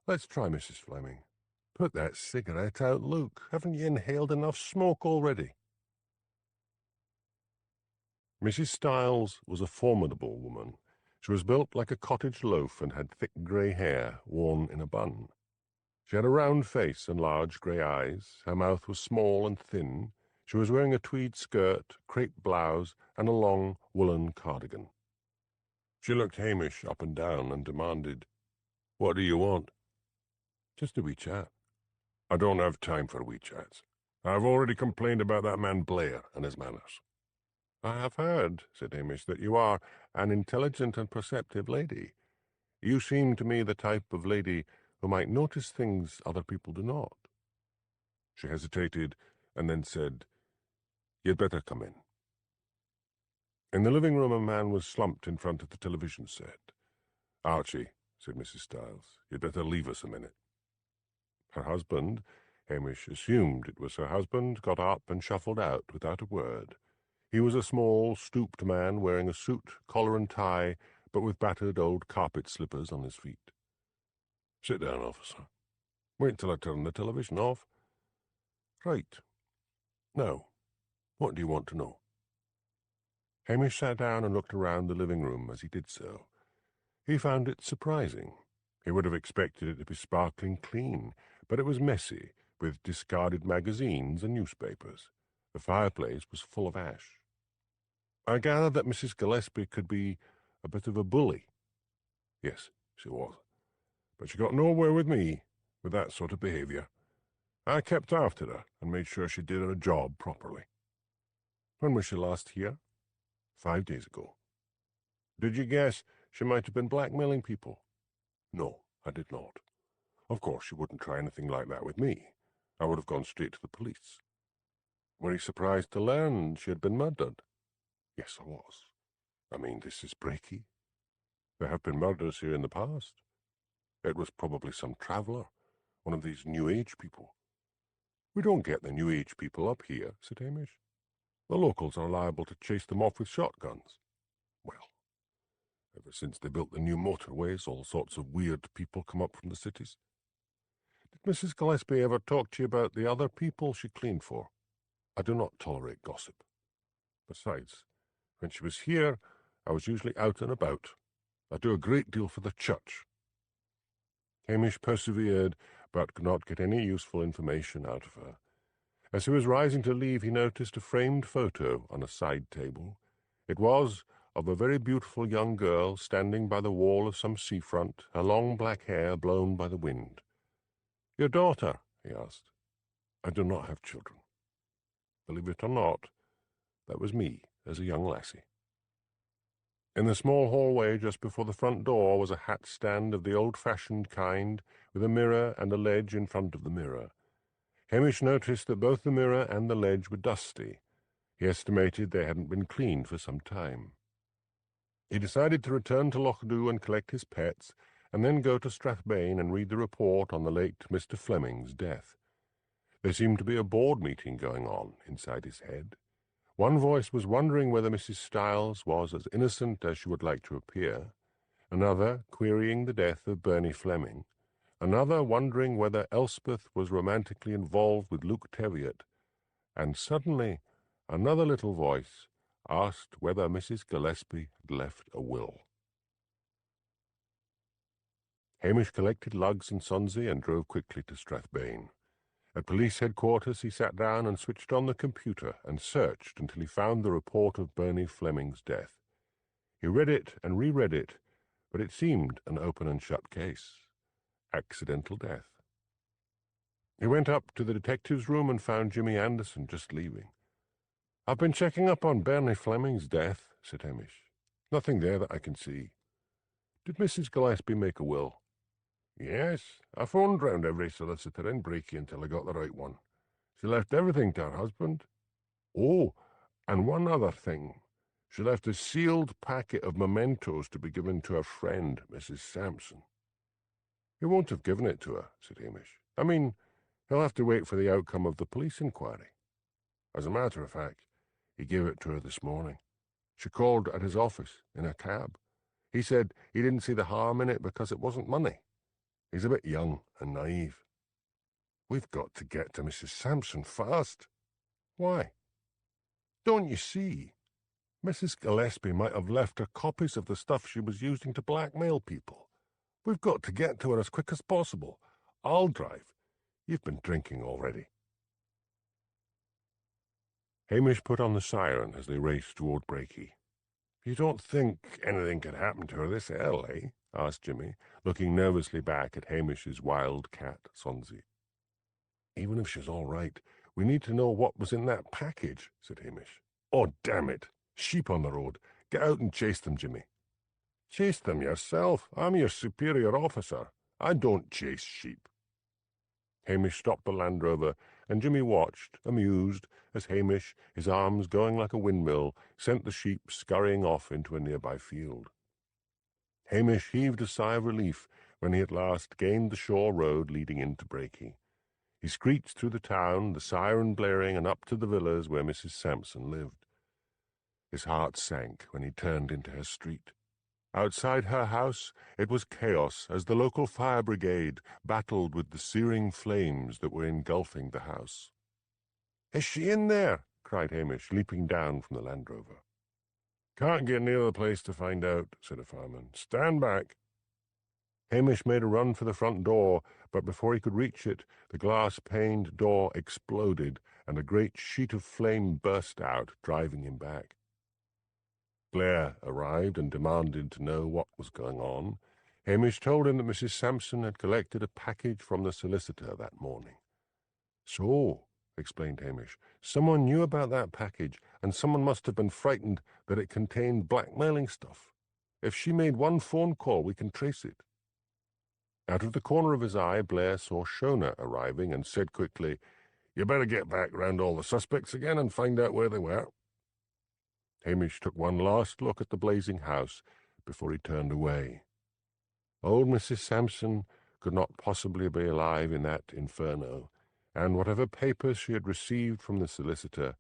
Let's try Mrs. Fleming. Put that cigarette out, Luke. Haven't you inhaled enough smoke already? Mrs. Stiles was a formidable woman. She was built like a cottage loaf and had thick grey hair worn in a bun. She had a round face and large grey eyes. Her mouth was small and thin. She was wearing a tweed skirt, crepe blouse, and a long woolen cardigan. She looked Hamish up and down and demanded, "What do you want?" "Just a wee chat." "I don't have time for wee chats. I've already complained about that man Blair and his manners." "I have heard," said Hamish, "that you are an intelligent and perceptive lady. You seem to me the type of lady who might notice things other people do not." She hesitated and then said, "You'd better come in." In the living room a man was slumped in front of the television set. "Archie," said Mrs. Stiles, "you'd better leave us a minute." Her husband, Hamish assumed it was her husband, got up and shuffled out without a word. He was a small, stooped man wearing a suit, collar and tie, but with battered old carpet slippers on his feet. "Sit down, officer. Wait till I turn the television off." "Right. Now, what do you want to know?" Hamish sat down and looked around the living room as he did so. He found it surprising. He would have expected it to be sparkling clean, but it was messy, with discarded magazines and newspapers. The fireplace was full of ash. "I gather that Mrs. Gillespie could be a bit of a bully." "Yes, she was. But she got nowhere with me with that sort of behaviour. I kept after her and made sure she did her job properly." "When was she last here?" 5 days ago." "Did you guess she might have been blackmailing people?" "No, I did not. Of course, she wouldn't try anything like that with me. I would have gone straight to the police." "Were you surprised to learn she had been murdered?" "Yes, I was. I mean, this is breaky. There have been murders here in the past. It was probably some traveller, one of these New Age people." "We don't get the New Age people up here," said Hamish. "The locals are liable to chase them off with shotguns." "Well, ever since they built the new motorways, all sorts of weird people come up from the cities." "Did Mrs. Gillespie ever talk to you about the other people she cleaned for?" "I do not tolerate gossip. Besides, when she was here, I was usually out and about. I do a great deal for the church." Hamish persevered, but could not get any useful information out of her. As he was rising to leave, he noticed a framed photo on a side table. It was of a very beautiful young girl standing by the wall of some seafront, her long black hair blown by the wind. "Your daughter?" he asked. "I do not have children. Believe it or not, that was me as a young lassie." In the small hallway just before the front door was a hat stand of the old-fashioned kind, with a mirror and a ledge in front of the mirror. Hamish noticed that both the mirror and the ledge were dusty. He estimated they hadn't been cleaned for some time. He decided to return to Lochdubh and collect his pets, and then go to Strathbane and read the report on the late Mr. Fleming's death. There seemed to be a board meeting going on inside his head. One voice was wondering whether Mrs. Stiles was as innocent as she would like to appear, another querying the death of Bernie Fleming, another wondering whether Elspeth was romantically involved with Luke Teviot, and suddenly another little voice asked whether Mrs. Gillespie had left a will. Hamish collected lugs and sonsy and drove quickly to Strathbane. At police headquarters he sat down and switched on the computer and searched until he found the report of Bernie Fleming's death. He read it and reread it, but it seemed an open and shut case. Accidental death. He went up to the detective's room and found Jimmy Anderson just leaving. "I've been checking up on Bernie Fleming's death," said Hamish. "Nothing there that I can see." "Did Mrs Gillespie make a will?" "Yes. I phoned round every solicitor in Breaky until I got the right one. She left everything to her husband. Oh, and one other thing. She left a sealed packet of mementos to be given to her friend, Mrs Sampson." "He won't have given it to her," said Hamish. "I mean, he'll have to wait for the outcome of the police inquiry. As a matter of fact, he gave it to her this morning. She called at his office in a cab. He said he didn't see the harm in it because it wasn't money. He's a bit young and naive." "We've got to get to Mrs Sampson fast." "Why?" "Don't you see? Mrs Gillespie might have left her copies of the stuff she was using to blackmail people. We've got to get to her as quick as possible. I'll drive. You've been drinking already." Hamish put on the siren as they raced toward Breaky. "You don't think anything could happen to her this early?" asked Jimmy, looking nervously back at Hamish's wild cat, Sonsie. "Even if she's all right, we need to know what was in that package," said Hamish. "Oh, damn it! Sheep on the road. Get out and chase them, Jimmy." "Chase them yourself. I'm your superior officer. I don't chase sheep." Hamish stopped the Land Rover, and Jimmy watched, amused, as Hamish, his arms going like a windmill, sent the sheep scurrying off into a nearby field. Hamish heaved a sigh of relief when he at last gained the shore road leading into Breaky. He screeched through the town, the siren blaring, and up to the villas where Mrs Sampson lived. His heart sank when he turned into her street. Outside her house it was chaos as the local fire brigade battled with the searing flames that were engulfing the house. "Is she in there?" cried Hamish, leaping down from the Land Rover. "Can't get near the place to find out," said a fireman. "Stand back." Hamish made a run for the front door, but before he could reach it, the glass-paned door exploded, and a great sheet of flame burst out, driving him back. Blair arrived and demanded to know what was going on. Hamish told him that Mrs Sampson had collected a package from the solicitor that morning. "So," explained Hamish, "someone knew about that package, and someone must have been frightened that it contained blackmailing stuff. If she made one phone call, we can trace it." Out of the corner of his eye, Blair saw Shona arriving and said quickly, "You better get back round all the suspects again and find out where they were." Hamish took one last look at the blazing house before he turned away. Old Mrs Sampson could not possibly be alive in that inferno, and whatever papers she had received from the solicitor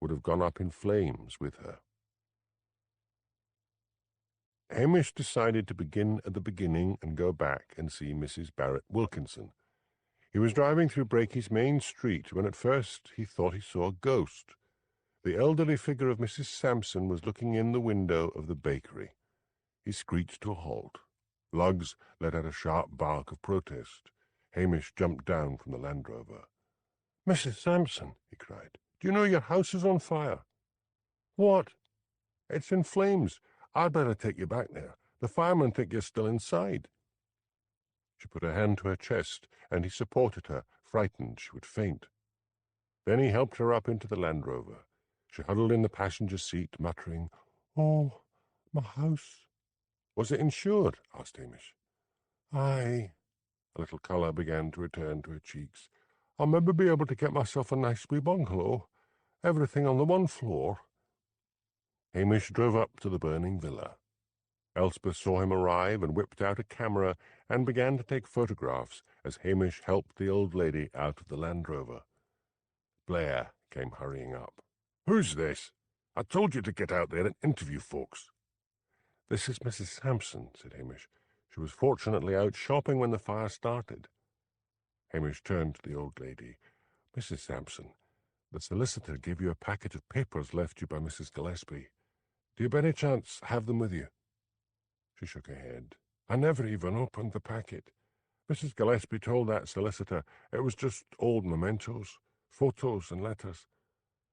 would have gone up in flames with her. Hamish decided to begin at the beginning and go back and see Mrs Barrett Wilkinson. He was driving through Breaky's main street when at first he thought he saw a ghost. The elderly figure of Mrs Sampson was looking in the window of the bakery. He screeched to a halt. Lugs let out a sharp bark of protest. Hamish jumped down from the Land Rover. "Mrs Sampson," he cried, "do you know your house is on fire?" "What?" "It's in flames. I'd better take you back there. The firemen think you're still inside." She put her hand to her chest, and he supported her, frightened she would faint. Then he helped her up into the Land Rover. She huddled in the passenger seat, muttering, "Oh, my house." "Was it insured?" asked Hamish. "Aye." A little colour began to return to her cheeks. "I'll maybe be able to get myself a nice wee bungalow. Everything on the one floor." Hamish drove up to the burning villa. Elspeth saw him arrive and whipped out a camera and began to take photographs as Hamish helped the old lady out of the Land Rover. Blair came hurrying up. "Who's this? I told you to get out there and interview folks." "This is Mrs Sampson," said Hamish. "She was fortunately out shopping when the fire started." Hamish turned to the old lady. "Mrs Sampson, the solicitor gave you a packet of papers left you by Mrs Gillespie. Do you by any chance have them with you?" She shook her head. "I never even opened the packet. Mrs Gillespie told that solicitor it was just old mementos, photos and letters.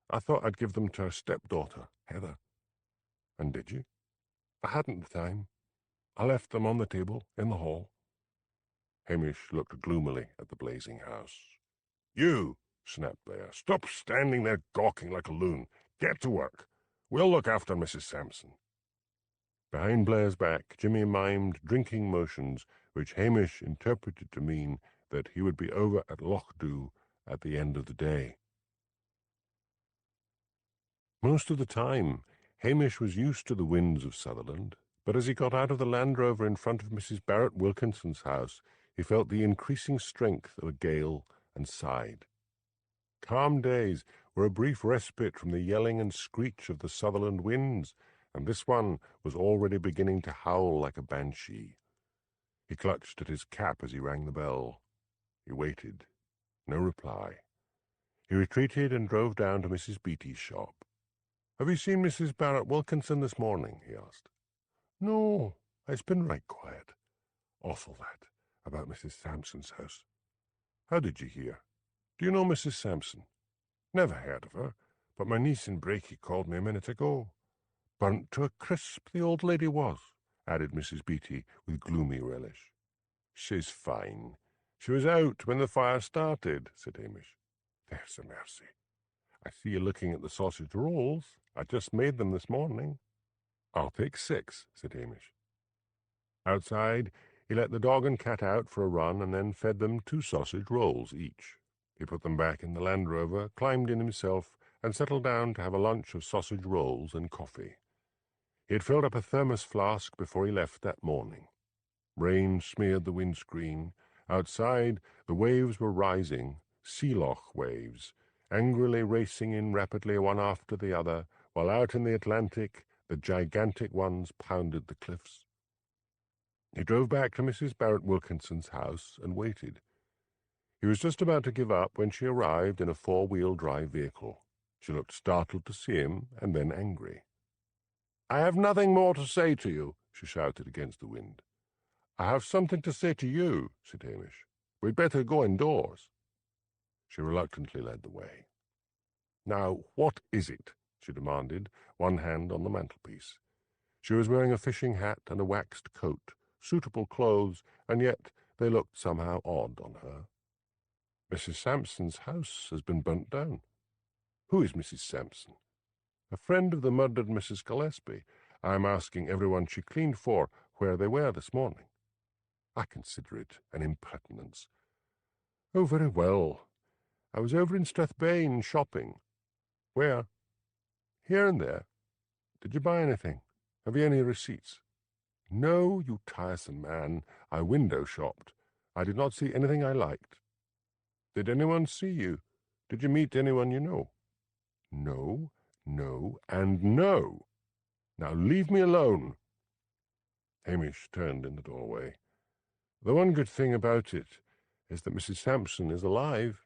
I thought I'd give them to her stepdaughter, Heather." "And did you?" "I hadn't the time. I left them on the table in the hall." Hamish looked gloomily at the blazing house. "You," snapped Blair. "Stop standing there gawking like a loon. Get to work. We'll look after Mrs. Sampson." Behind Blair's back, Jimmy mimed drinking motions, which Hamish interpreted to mean that he would be over at Lochdubh at the end of the day. Most of the time, Hamish was used to the winds of Sutherland, but as he got out of the Land Rover in front of Mrs. Barrett Wilkinson's house, he felt the increasing strength of a gale and sighed. Calm days were a brief respite from the yelling and screech of the Sutherland winds, and this one was already beginning to howl like a banshee. He clutched at his cap as he rang the bell. He waited. No reply. He retreated and drove down to Mrs. Beatty's shop. "Have you seen Mrs. Barrett Wilkinson this morning?" he asked. "No, it's been right quiet. Awful that, about Mrs. Sampson's house." "How did you hear? Do you know Mrs. Sampson?" "Never heard of her, but my niece in Brakey called me a minute ago. Burnt to a crisp the old lady was," added Mrs. Beatty with gloomy relish. "She's fine. She was out when the fire started," said Hamish. "There's a mercy. I see you looking at the sausage rolls. I just made them this morning." "I'll take 6, said Hamish. Outside, he let the dog and cat out for a run and then fed them 2 sausage rolls each. He put them back in the Land Rover, climbed in himself, and settled down to have a lunch of sausage rolls and coffee. He had filled up a thermos flask before he left that morning. Rain smeared the windscreen. Outside, the waves were rising, sea-loch waves, angrily racing in rapidly one after the other, while out in the Atlantic the gigantic ones pounded the cliffs. He drove back to Mrs. Barrett Wilkinson's house and waited. He was just about to give up when she arrived in a 4-wheel drive vehicle. She looked startled to see him, and then angry. "I have nothing more to say to you," she shouted against the wind. "I have something to say to you," said Hamish. "We'd better go indoors." She reluctantly led the way. "Now, what is it?" she demanded, one hand on the mantelpiece. She was wearing a fishing hat and a waxed coat, suitable clothes, and yet they looked somehow odd on her. "Mrs. Sampson's house has been burnt down." "Who is Mrs. Sampson?" "A friend of the murdered Mrs. Gillespie. I am asking everyone she cleaned for where they were this morning." "I consider it an impertinence." "Oh, very well. I was over in Strathbane shopping." "Where?" "Here and there." "Did you buy anything? Have you any receipts?" "No, you tiresome man. I window shopped. I did not see anything I liked." "Did anyone see you? Did you meet anyone you know?" "No, no, and no. Now leave me alone." Hamish turned in the doorway. "The one good thing about it is that Mrs. Sampson is alive."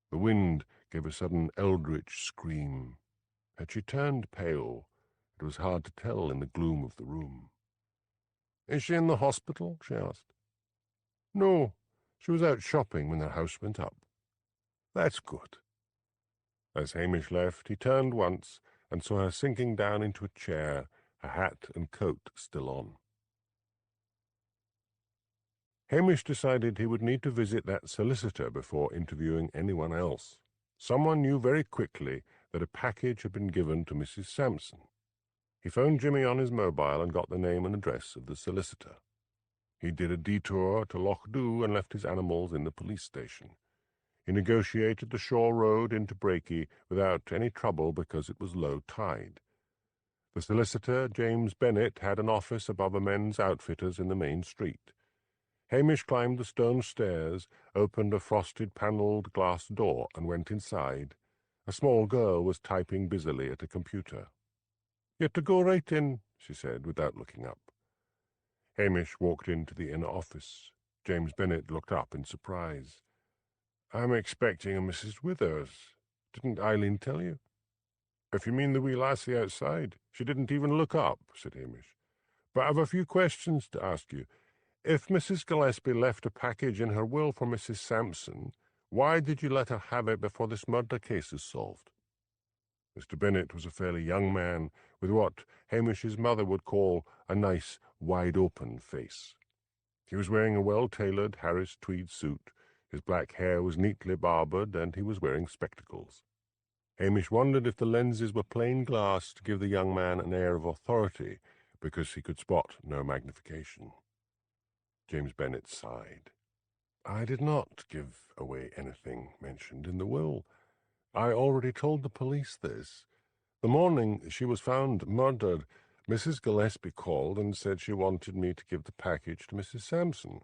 The wind gave a sudden eldritch scream. Had she turned pale? It was hard to tell in the gloom of the room. "Is she in the hospital?" she asked. "No, she was out shopping when the house went up." "That's good." As Hamish left, he turned once and saw her sinking down into a chair, her hat and coat still on. Hamish decided he would need to visit that solicitor before interviewing anyone else. Someone knew very quickly that a package had been given to Mrs. Sampson. He phoned Jimmy on his mobile and got the name and address of the solicitor. He did a detour to Lochdubh and left his animals in the police station. He negotiated the shore road into Brakey without any trouble because it was low tide. The solicitor, James Bennet, had an office above a men's outfitter's in the main street. Hamish climbed the stone stairs, opened a frosted panelled glass door, and went inside. A small girl was typing busily at a computer. "You're to go right in," she said, without looking up. Hamish walked into the inner office. James Bennet looked up in surprise. "I'm expecting a Mrs. Withers. Didn't Eileen tell you?" "If you mean the wee lassie outside, she didn't even look up," said Hamish. "But I've a few questions to ask you. If Mrs. Gillespie left a package in her will for Mrs. Sampson, why did you let her have it before this murder case is solved?" Mr. Bennet was a fairly young man, with what Hamish's mother would call a nice, wide-open face. He was wearing a well-tailored Harris tweed suit. His black hair was neatly barbered, and he was wearing spectacles. Hamish wondered if the lenses were plain glass to give the young man an air of authority, because he could spot no magnification. James Bennet sighed. "I did not give away anything mentioned in the will. I already told the police this. The morning she was found murdered, Mrs Gillespie called and said she wanted me to give the package to Mrs Sampson.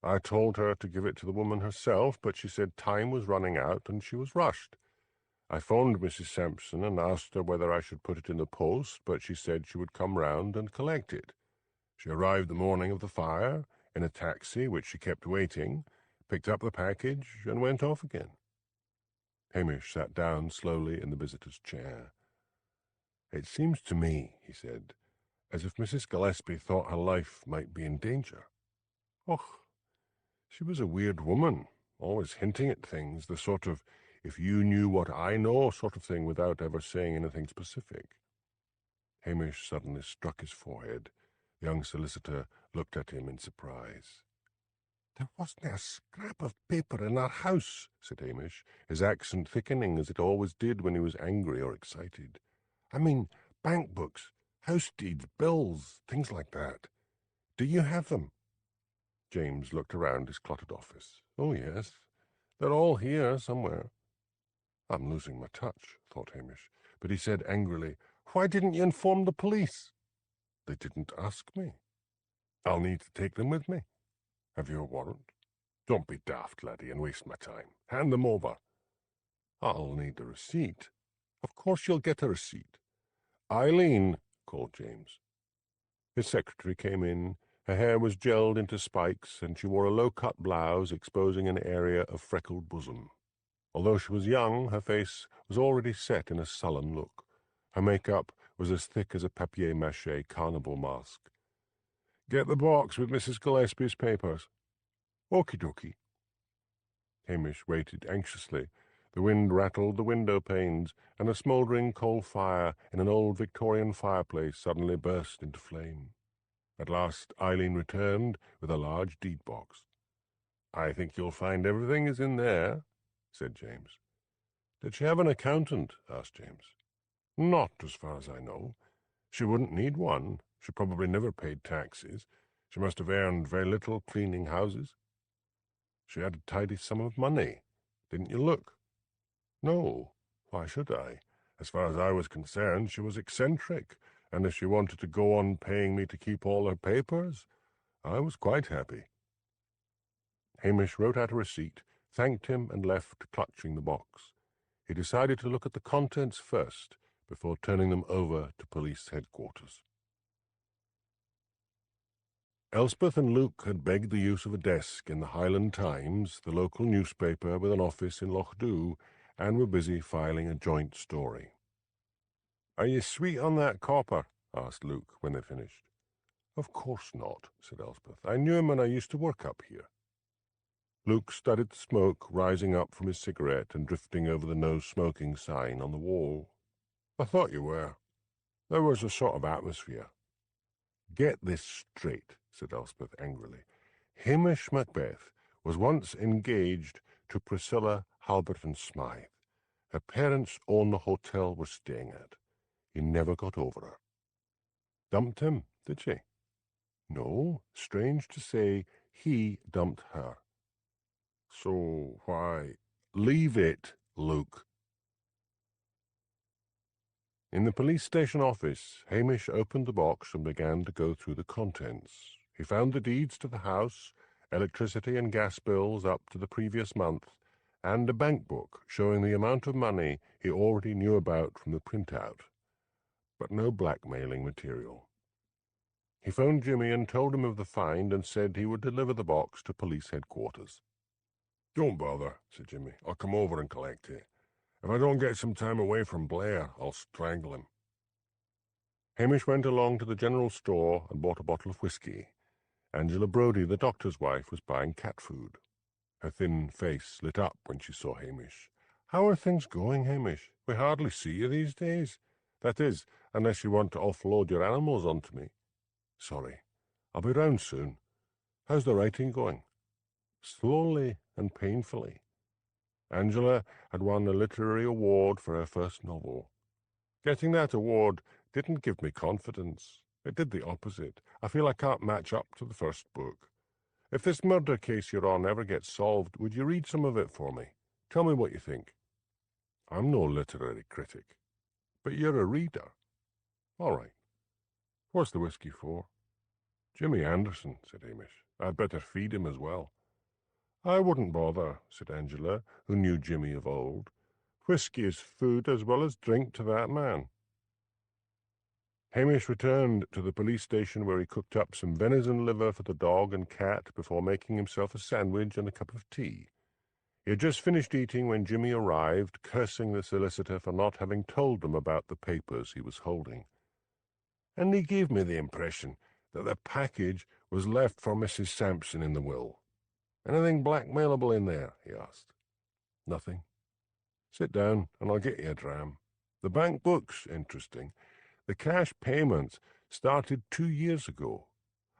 I told her to give it to the woman herself, but she said time was running out and she was rushed. I phoned Mrs Sampson and asked her whether I should put it in the post, but she said she would come round and collect it. She arrived the morning of the fire in a taxi, which she kept waiting, picked up the package, and went off again." Hamish sat down slowly in the visitor's chair. "It seems to me," he said, "as if Mrs Gillespie thought her life might be in danger. Och, she was a weird woman, always hinting at things, the sort of if you knew what I know sort of thing without ever saying anything specific." Hamish suddenly struck his forehead. The young solicitor looked at him in surprise. "There wasn't a scrap of paper in our house," said Hamish, his accent thickening as it always did when he was angry or excited. "I mean, bank books, house deeds, bills, things like that. Do you have them?" James looked around his cluttered office. "Oh, yes. They're all here somewhere." "I'm losing my touch," thought Hamish, but he said angrily, "Why didn't you inform the police?" "They didn't ask me." "I'll need to take them with me." "Have you a warrant?" "Don't be daft, laddie, and waste my time. Hand them over." "I'll need a receipt." "Of course you'll get a receipt." "Eileen," called James. His secretary came in. Her hair was gelled into spikes, and she wore a low-cut blouse exposing an area of freckled bosom. Although she was young, her face was already set in a sullen look. Her makeup was as thick as a papier-mâché carnival mask. "Get the box with Mrs Gillespie's papers." "Okie dokie." Hamish waited anxiously. The wind rattled the window panes, and a smouldering coal fire in an old Victorian fireplace suddenly burst into flame. At last Eileen returned with a large deed box. "I think you'll find everything is in there," said James. "Did she have an accountant?" asked James. "Not as far as I know. She wouldn't need one. She probably never paid taxes. She must have earned very little cleaning houses." "She had a tidy sum of money. Didn't you look?" "No. Why should I? As far as I was concerned, she was eccentric, and if she wanted to go on paying me to keep all her papers, I was quite happy." Hamish wrote out a receipt, thanked him, and left, clutching the box. He decided to look at the contents first, before turning them over to police headquarters. Elspeth and Luke had begged the use of a desk in the Highland Times, the local newspaper with an office in Lochdubh, and were busy filing a joint story. "Are you sweet on that copper?" asked Luke when they finished. "Of course not," said Elspeth. "I knew him when I used to work up here." Luke studied the smoke rising up from his cigarette and drifting over the no smoking sign on the wall. "I thought you were. There was a sort of atmosphere." "Get this straight," said Elspeth angrily. "Hamish Macbeth was once engaged to Priscilla Halberton Smythe. Her parents own the hotel we're staying at. He never got over her." "Dumped him, did she?" "No, strange to say, he dumped her." "So why—" "Leave it, Luke." In the police station office, Hamish opened the box and began to go through the contents. He found the deeds to the house, electricity and gas bills up to the previous month, and a bank book showing the amount of money he already knew about from the printout, but no blackmailing material. He phoned Jimmy and told him of the find and said he would deliver the box to police headquarters. "Don't bother," said Jimmy. "I'll come over and collect it. If I don't get some time away from Blair, I'll strangle him." Hamish went along to the general store and bought a bottle of whiskey. Angela Brodie, the doctor's wife, was buying cat food. Her thin face lit up when she saw Hamish. "How are things going, Hamish? We hardly see you these days. That is, unless you want to offload your animals onto me." "Sorry. I'll be round soon. How's the writing going?" "Slowly, and painfully. Angela had won a literary award for her first novel. Getting that award didn't give me confidence. It did the opposite. I feel I can't match up to the first book. If this murder case you're on ever gets solved, would you read some of it for me? Tell me what you think. I'm no literary critic, but you're a reader. All right. What's the whiskey for? Jimmy Anderson, said Hamish. I'd better feed him as well. I wouldn't bother, said Angela, who knew Jimmy of old. Whiskey is food as well as drink to that man. Hamish returned to the police station where he cooked up some venison liver for the dog and cat before making himself a sandwich and a cup of tea. He had just finished eating when Jimmy arrived, cursing the solicitor for not having told them about the papers he was holding. And he gave me the impression that the package was left for Mrs. Sampson in the will. Anything blackmailable in there? He asked. Nothing. Sit down and I'll get you a dram. The bank book's interesting. The cash payments started 2 years ago.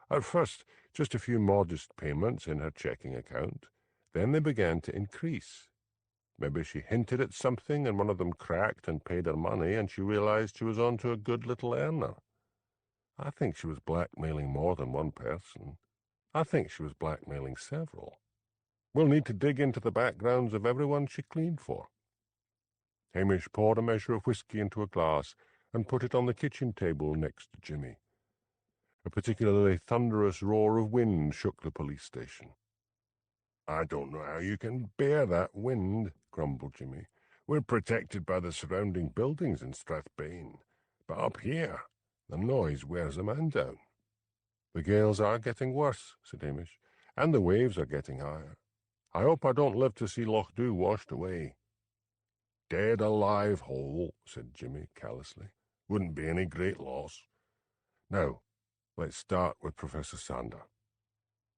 At first, just a few modest payments in her checking account. Then they began to increase. Maybe she hinted at something and one of them cracked and paid her money and she realized she was on to a good little earner. I think she was blackmailing more than one person. I think she was blackmailing several. We'll need to dig into the backgrounds of everyone she cleaned for. Hamish poured a measure of whiskey into a glass and put it on the kitchen table next to Jimmy. A particularly thunderous roar of wind shook the police station. I don't know how you can bear that wind, grumbled Jimmy. We're protected by the surrounding buildings in Strathbane, but up here, the noise wears a man down. The gales are getting worse, said Hamish, and the waves are getting higher. I hope I don't live to see Lochdubh washed away. Dead alive whole, said Jimmy callously. Wouldn't be any great loss. Now, let's start with Professor Sander.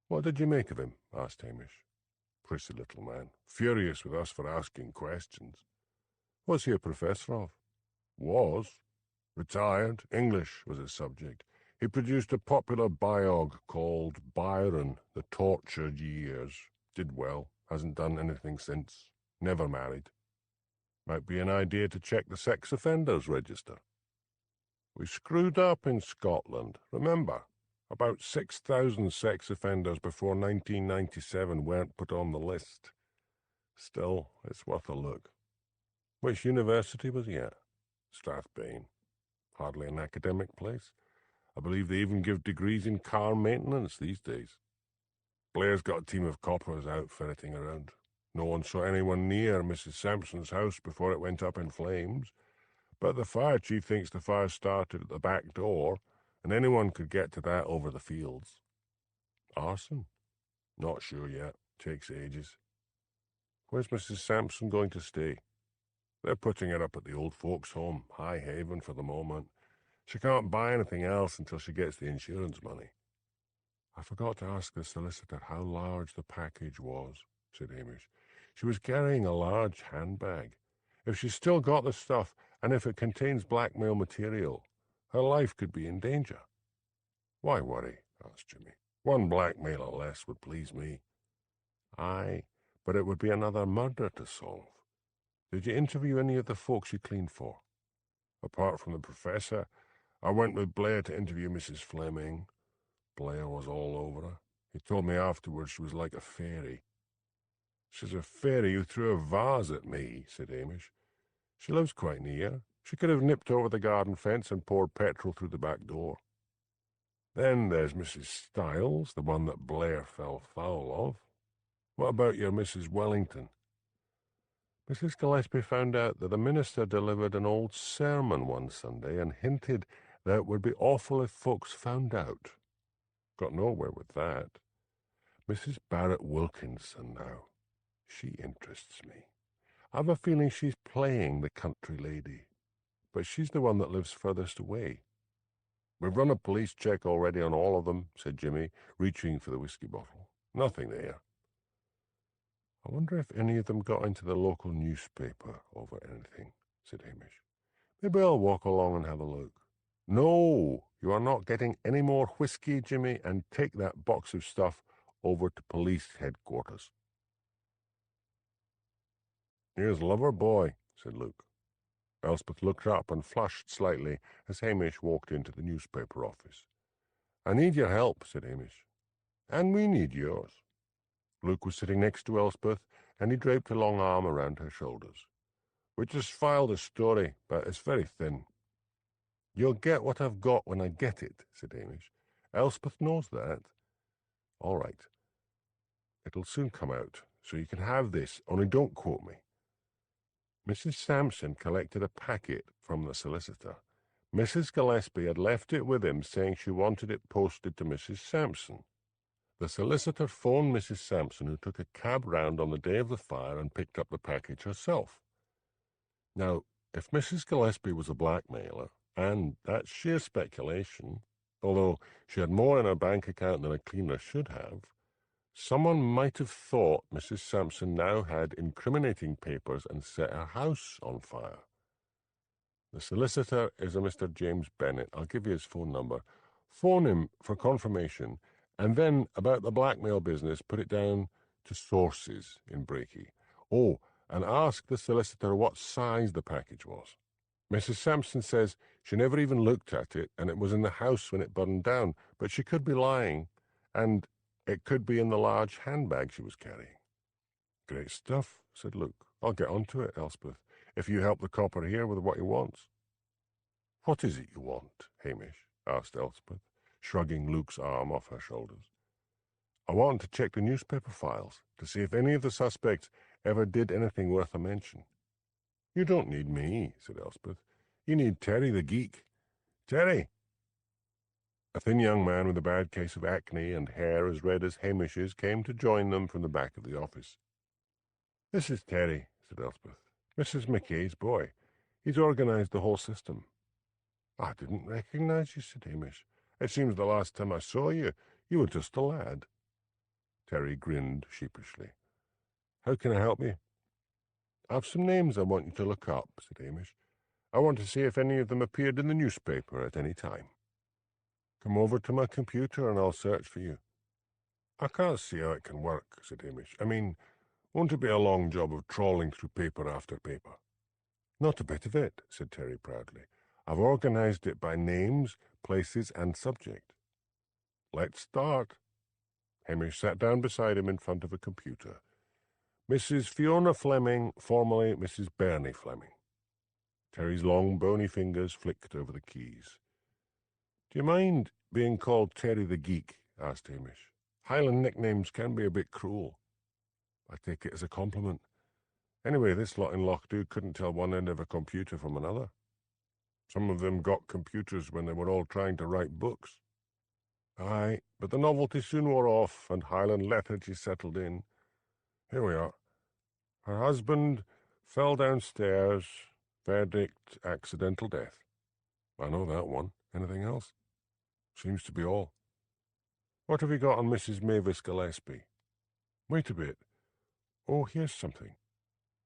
What did you make of him? Asked Hamish. Prissy little man, furious with us for asking questions. What's he a professor of? Was. Retired. English was his subject. He produced a popular biog called Byron, The Tortured Years. Did well. Hasn't done anything since. Never married. Might be an idea to check the sex offenders register. We screwed up in Scotland, remember? About 6,000 sex offenders before 1997 weren't put on the list. Still, it's worth a look. Which university was he at? Strathbane. Hardly an academic place. I believe they even give degrees in car maintenance these days. Blair's got a team of coppers out ferreting around. No one saw anyone near Mrs. Sampson's house before it went up in flames, but the fire chief thinks the fire started at the back door, and anyone could get to that over the fields. Arson? Not sure yet. Takes ages. Where's Mrs. Sampson going to stay? They're putting her up at the old folks' home, High Haven for the moment. She can't buy anything else until she gets the insurance money. I forgot to ask the solicitor how large the package was, said Hamish. She was carrying a large handbag. If she's still got the stuff, and if it contains blackmail material, her life could be in danger. Why worry? Asked Jimmy. One blackmailer less would please me. Aye, but it would be another murder to solve. Did you interview any of the folks you cleaned for? Apart from the professor, I went with Blair to interview Mrs. Fleming. Blair was all over her. He told me afterwards she was like a fairy. She's a fairy who threw a vase at me, said Hamish. She lives quite near. She could have nipped over the garden fence and poured petrol through the back door. Then there's Mrs. Stiles, the one that Blair fell foul of. What about your Mrs. Wellington? Mrs. Gillespie found out that the minister delivered an old sermon one Sunday and hinted that it would be awful if folks found out. Got nowhere with that. Mrs. Barrett Wilkinson now. She interests me. I've a feeling she's playing the country lady, but she's the one that lives furthest away. We've run a police check already on all of them, said Jimmy, reaching for the whiskey bottle. Nothing there. I wonder if any of them got into the local newspaper over anything, said Hamish. Maybe I'll walk along and have a look. No, you are not getting any more whiskey, Jimmy, and take that box of stuff over to police headquarters. Here's lover boy, said Luke. Elspeth looked up and flushed slightly as Hamish walked into the newspaper office. I need your help, said Hamish. And we need yours. Luke was sitting next to Elspeth, and he draped a long arm around her shoulders. We just filed a story, but it's very thin. You'll get what I've got when I get it, said Hamish. Elspeth knows that. All right. It'll soon come out, so you can have this, only don't quote me. Mrs. Sampson collected a packet from the solicitor. Mrs. Gillespie had left it with him, saying she wanted it posted to Mrs. Sampson. The solicitor phoned Mrs. Sampson, who took a cab round on the day of the fire and picked up the package herself. Now, if Mrs. Gillespie was a blackmailer, and that's sheer speculation, although she had more in her bank account than a cleaner should have, someone might have thought Mrs. Sampson now had incriminating papers and set her house on fire. The solicitor is a Mr. James Bennet. I'll give you his phone number. Phone him for confirmation, and then about the blackmail business, put it down to sources in Breaky. Oh, and ask the solicitor what size the package was. Mrs. Sampson says she never even looked at it, and it was in the house when it burned down, but she could be lying, and it could be in the large handbag she was carrying. Great stuff, said Luke. I'll get on to it, Elspeth, if you help the copper here with what he wants. What is it you want, Hamish? Asked Elspeth, shrugging Luke's arm off her shoulders. I want to check the newspaper files to see if any of the suspects ever did anything worth a mention. You don't need me, said Elspeth. You need Terry the geek. Terry! A thin young man with a bad case of acne and hair as red as Hamish's came to join them from the back of the office. This is Terry, said Elspeth. Mrs. McKay's boy. He's organised the whole system. I didn't recognise you, said Hamish. It seems the last time I saw you, you were just a lad. Terry grinned sheepishly. How can I help you? I've some names I want you to look up, said Hamish. I want to see if any of them appeared in the newspaper at any time. Come over to my computer and I'll search for you. I can't see how it can work, said Hamish. I mean, won't it be a long job of trawling through paper after paper? Not a bit of it, said Terry proudly. I've organised it by names, places, and subject. Let's start. Hamish sat down beside him in front of a computer. Mrs. Fiona Fleming, formerly Mrs. Bernie Fleming. Terry's long, bony fingers flicked over the keys. Do you mind being called Terry the Geek? Asked Hamish. Highland nicknames can be a bit cruel. I take it as a compliment. Anyway, this lot in Lochdubh couldn't tell one end of a computer from another. Some of them got computers when they were all trying to write books. Aye, but the novelty soon wore off, and Highland lethargy settled in. Here we are. Her husband fell downstairs. Verdict, accidental death. I know that one. Anything else? Seems to be all. What have you got on Mrs. Mavis Gillespie? Wait a bit. Oh, here's something.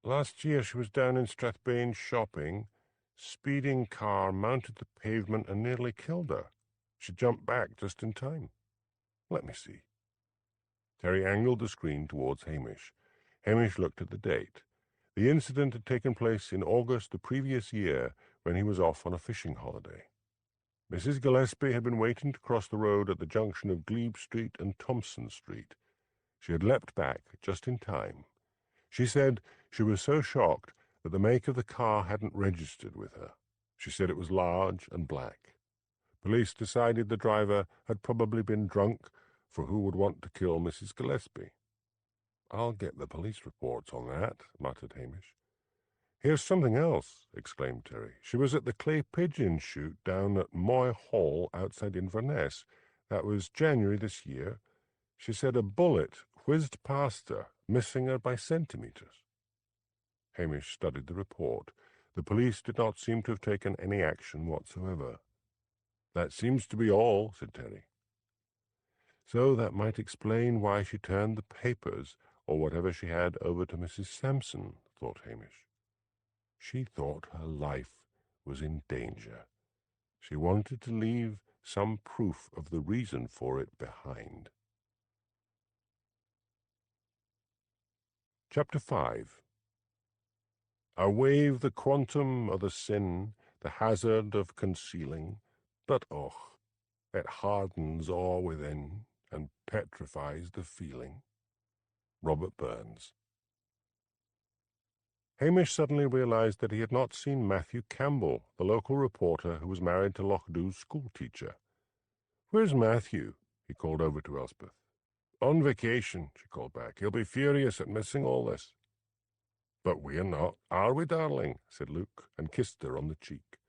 Last year she was down in Strathbane shopping. Speeding car mounted the pavement and nearly killed her. She jumped back just in time. Let me see. Terry angled the screen towards Hamish. Hamish looked at the date. The incident had taken place in August the previous year when he was off on a fishing holiday. Mrs. Gillespie had been waiting to cross the road at the junction of Glebe Street and Thompson Street. She had leapt back just in time. She said she was so shocked that the make of the car hadn't registered with her. She said it was large and black. Police decided the driver had probably been drunk, for who would want to kill Mrs. Gillespie? I'll get the police reports on that, muttered Hamish. Here's something else, exclaimed Terry. She was at the clay pigeon shoot down at Moy Hall outside Inverness. That was January this year. She said a bullet whizzed past her, missing her by centimetres. Hamish studied the report. The police did not seem to have taken any action whatsoever. That seems to be all, said Terry. So that might explain why she turned the papers, or whatever she had, over to Mrs. Sampson, thought Hamish. She thought her life was in danger. She wanted to leave some proof of the reason for it behind. Chapter 5. I waive the quantum of the sin, the hazard of concealing, but it hardens all within and petrifies the feeling. Robert Burns. Hamish suddenly realised that he had not seen Matthew Campbell, the local reporter who was married to Lochdubh's schoolteacher. "Where's Matthew?" he called over to Elspeth. "On vacation," she called back. "He'll be furious at missing all this." "But we're not, are we, darling?" said Luke, and kissed her on the cheek.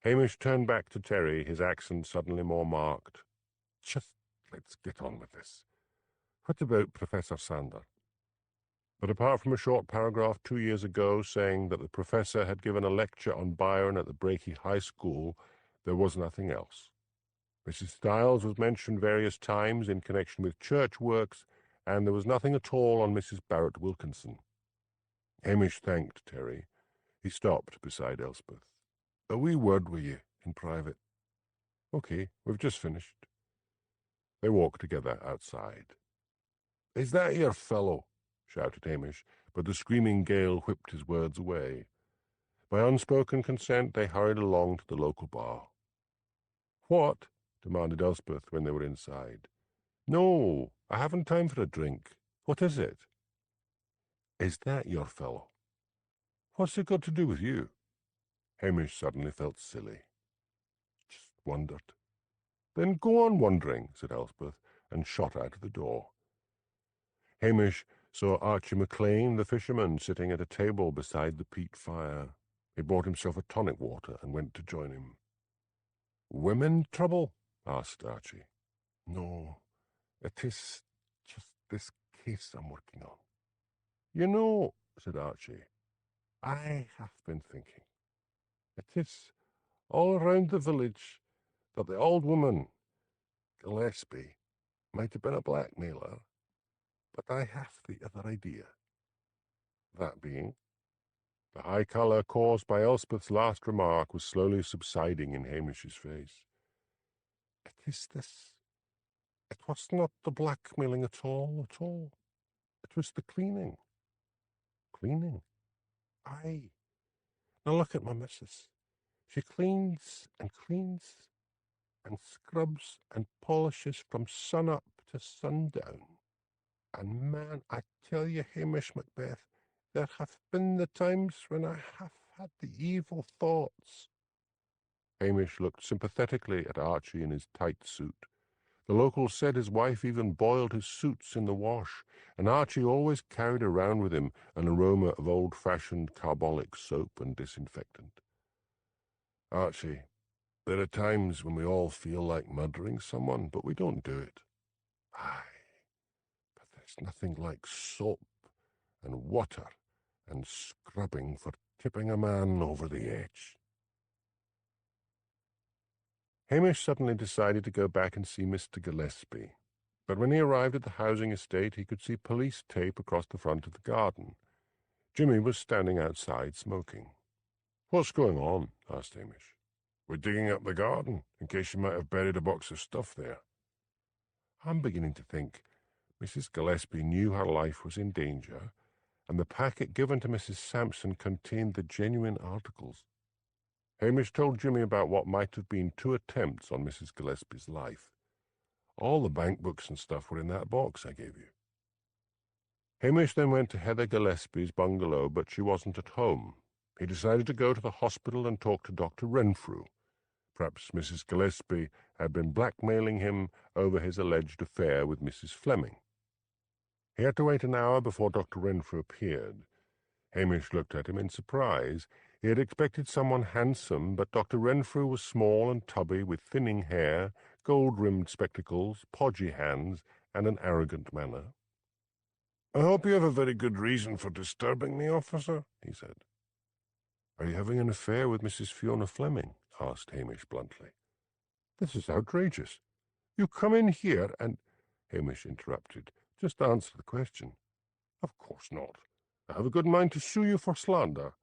Hamish turned back to Terry, his accent suddenly more marked. "Just let's get on with this. What about Professor Sander?" But apart from a short paragraph 2 years ago saying that the professor had given a lecture on Byron at the Brakey High School, there was nothing else. Mrs. Styles was mentioned various times in connection with church works, and there was nothing at all on Mrs. Barrett Wilkinson. Hamish thanked Terry. He stopped beside Elspeth. "A wee word with you, in private." "Okay, we've just finished." They walked together outside. "Is that your fellow?" shouted Hamish, but the screaming gale whipped his words away. By unspoken consent they hurried along to the local bar. "What?" demanded Elspeth when they were inside. "No, I haven't time for a drink. What is it?" "Is that your fellow?" "What's it got to do with you?" Hamish suddenly felt silly. "Just wondered." "Then go on wondering," said Elspeth, and shot out of the door. Hamish saw Archie McLean, the fisherman, sitting at a table beside the peat fire. He bought himself a tonic water and went to join him. "Women trouble?" asked Archie. "No, it is just this case I'm working on." "You know," said Archie, "I have been thinking. It is all around the village that the old woman, Gillespie, might have been a blackmailer, but I have the other idea." "That being?" The high colour caused by Elspeth's last remark was slowly subsiding in Hamish's face. "It is this. It was not the blackmailing at all, at all. It was the cleaning." "Cleaning?" "Aye. Now look at my missus. She cleans and scrubs and polishes from sun up to sundown. And man, I tell you, Hamish Macbeth, there have been the times when I have had the evil thoughts." Hamish looked sympathetically at Archie in his tight suit. The locals said his wife even boiled his suits in the wash, and Archie always carried around with him an aroma of old-fashioned carbolic soap and disinfectant. "Archie, there are times when we all feel like murdering someone, but we don't do it." "Aye, but there's nothing like soap and water and scrubbing for tipping a man over the edge." Hamish suddenly decided to go back and see Mr. Gillespie. But when he arrived at the housing estate, he could see police tape across the front of the garden. Jimmy was standing outside smoking. "What's going on?" asked Hamish. "We're digging up the garden, in case you might have buried a box of stuff there." "I'm beginning to think Mrs. Gillespie knew her life was in danger, and the packet given to Mrs. Sampson contained the genuine articles." Hamish told Jimmy about what might have been 2 attempts on Mrs. Gillespie's life. "All the bank books and stuff were in that box I gave you." Hamish then went to Heather Gillespie's bungalow, but she wasn't at home. He decided to go to the hospital and talk to Dr. Renfrew. Perhaps Mrs. Gillespie had been blackmailing him over his alleged affair with Mrs. Fleming. He had to wait an hour before Dr. Renfrew appeared. Hamish looked at him in surprise. He had expected someone handsome, but Dr. Renfrew was small and tubby, with thinning hair, gold-rimmed spectacles, podgy hands, and an arrogant manner. "I hope you have a very good reason for disturbing me, officer," he said. "Are you having an affair with Mrs. Fiona Fleming?" asked Hamish bluntly. "This is outrageous. You come in here and—" Hamish interrupted. "Just answer the question." "Of course not. I have a good mind to sue you for slander."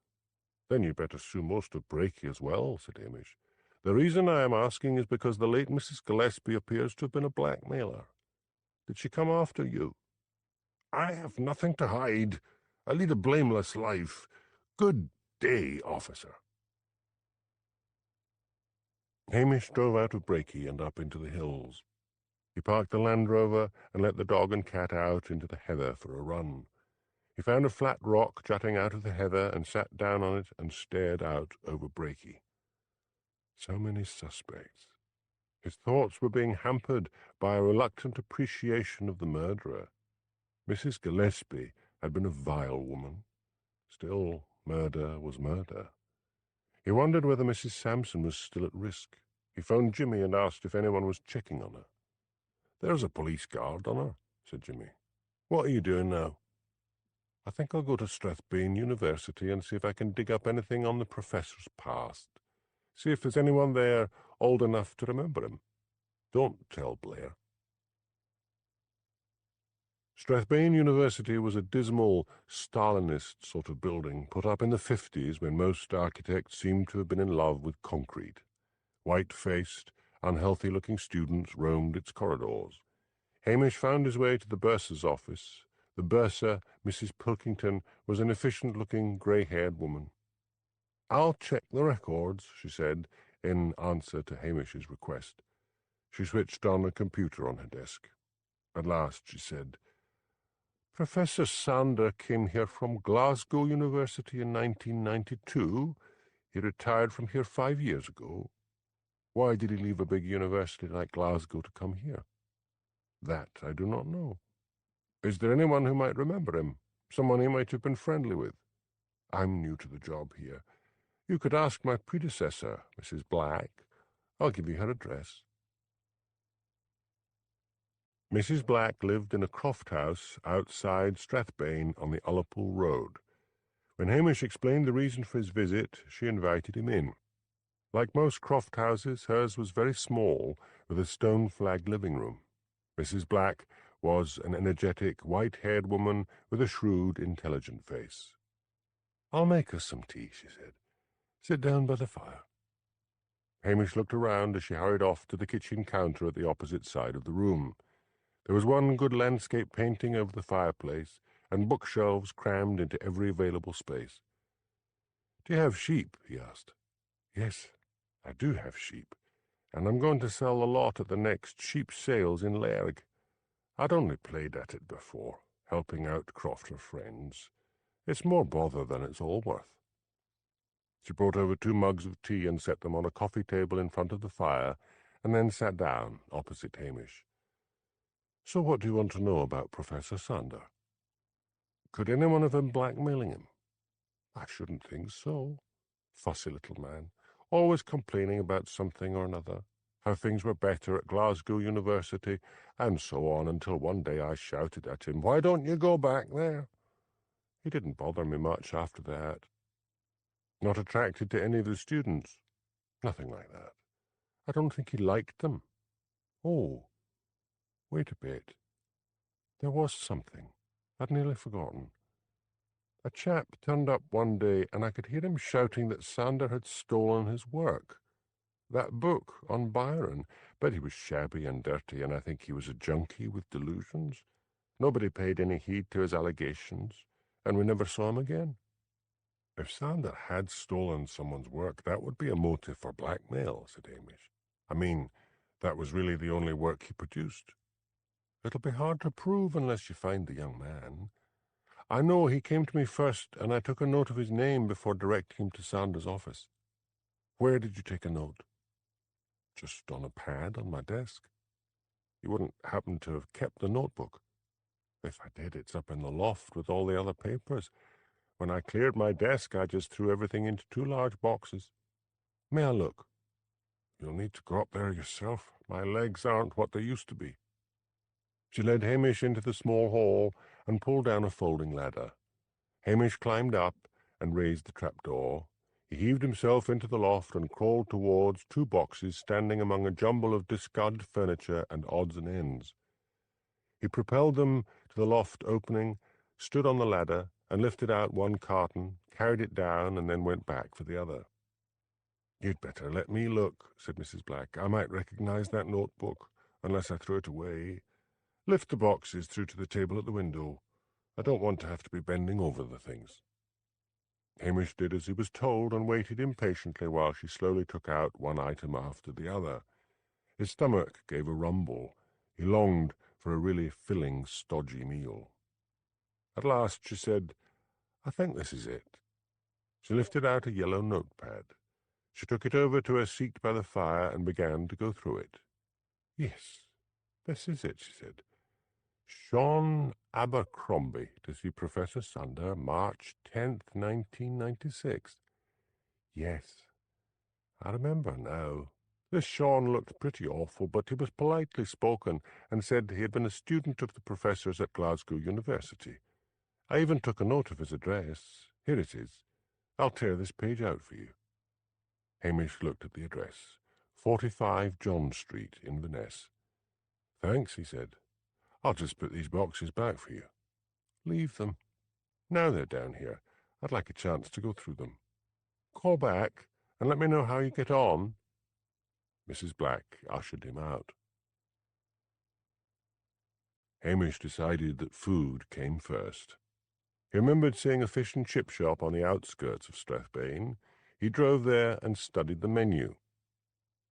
"Then you'd better sue most of Brakey as well," said Hamish. "The reason I am asking is because the late Mrs. Gillespie appears to have been a blackmailer. Did she come after you?" "I have nothing to hide. I lead a blameless life. Good day, officer. Hamish drove out of Brakey and up into the hills. He parked the Land Rover and let the dog and cat out into the heather for a run. He found a flat rock jutting out of the heather and sat down on it and stared out over Brakey. So many suspects. His thoughts were being hampered by a reluctant appreciation of the murderer. Mrs Gillespie had been a vile woman. Still, murder was murder. He wondered whether Mrs Sampson was still at risk. He phoned Jimmy and asked if anyone was checking on her. "There's a police guard on her," said Jimmy. "What are you doing now?" "I think I'll go to Strathbane University and see if I can dig up anything on the professor's past. See if there's anyone there old enough to remember him. Don't tell Blair." Strathbane University was a dismal, Stalinist sort of building put up in the 50s when most architects seemed to have been in love with concrete. White-faced, unhealthy-looking students roamed its corridors. Hamish found his way to the bursar's office. The bursar, Mrs Pilkington, was an efficient-looking, grey-haired woman. "I'll check the records," she said, in answer to Hamish's request. She switched on a computer on her desk. At last she said, "Professor Sander came here from Glasgow University in 1992. He retired from here 5 years ago. Why did he leave a big university like Glasgow to come here?" "That I do not know." "Is there anyone who might remember him? Someone he might have been friendly with?" "I'm new to the job here. You could ask my predecessor, Mrs Black. I'll give you her address." Mrs Black lived in a croft house outside Strathbane on the Ullapool Road. When Hamish explained the reason for his visit, she invited him in. Like most croft houses, hers was very small, with a stone-flagged living room. Mrs Black was an energetic, white-haired woman with a shrewd, intelligent face. "I'll make us some tea," she said. "Sit down by the fire." Hamish looked around as she hurried off to the kitchen counter at the opposite side of the room. There was one good landscape painting over the fireplace, and bookshelves crammed into every available space. "Do you have sheep?" he asked. "Yes, I do have sheep, and I'm going to sell a lot at the next sheep sales in Lairg. I'd only played at it before, helping out crofter friends. It's more bother than it's all worth." She brought over 2 mugs of tea and set them on a coffee table in front of the fire, and then sat down opposite Hamish. "So what do you want to know about Professor Sander?" "Could anyone have been blackmailing him?" "I shouldn't think so. Fussy little man, always complaining about something or another, how things were better at Glasgow University, and so on, until one day I shouted at him, 'Why don't you go back there?' He didn't bother me much after that." "Not attracted to any of the students?" "Nothing like that. I don't think he liked them." "Oh, wait a bit. There was something. I'd nearly forgotten. A chap turned up one day and I could hear him shouting that Sander had stolen his work. That book on Byron. But he was shabby and dirty, and I think he was a junkie with delusions. Nobody paid any heed to his allegations, and we never saw him again." "If Sander had stolen someone's work, that would be a motive for blackmail," said Hamish. "I mean, that was really the only work he produced." "It'll be hard to prove unless you find the young man. I know he came to me first, and I took a note of his name before directing him to Sander's office." "Where did you take a note?" "Just on a pad on my desk." "You wouldn't happen to have kept the notebook?" "If I did, it's up in the loft with all the other papers. When I cleared my desk, I just threw everything into 2 large boxes." "May I look?" "You'll need to go up there yourself. My legs aren't what they used to be." She led Hamish into the small hall and pulled down a folding ladder. Hamish climbed up and raised the trapdoor. He heaved himself into the loft and crawled towards 2 boxes standing among a jumble of discarded furniture and odds and ends. He propelled them to the loft opening, stood on the ladder, and lifted out one carton, carried it down, and then went back for the other. "You'd better let me look," said Mrs Black. "I might recognize that notebook, unless I throw it away. Lift the boxes through to the table at the window. I don't want to have to be bending over the things." Hamish did as he was told and waited impatiently while she slowly took out one item after the other. His stomach gave a rumble. He longed for a really filling, stodgy meal. At last she said, "I think this is it." She lifted out a yellow notepad. She took it over to her seat by the fire and began to go through it. "Yes, this is it," she said. "Sean Abercrombie to see Professor Sander, March 10th, 1996. Yes, I remember now. This Sean looked pretty awful, but he was politely spoken and said he had been a student of the professor's at Glasgow University. I even took a note of his address. Here it is. I'll tear this page out for you." Hamish looked at the address. 45 John Street, Inverness. "Thanks," he said. "I'll just put these boxes back for you." "Leave them. Now they're down here, I'd like a chance to go through them. Call back and let me know how you get on." Mrs. Black ushered him out. Hamish decided that food came first. He remembered seeing a fish and chip shop on the outskirts of Strathbane. He drove there and studied the menu.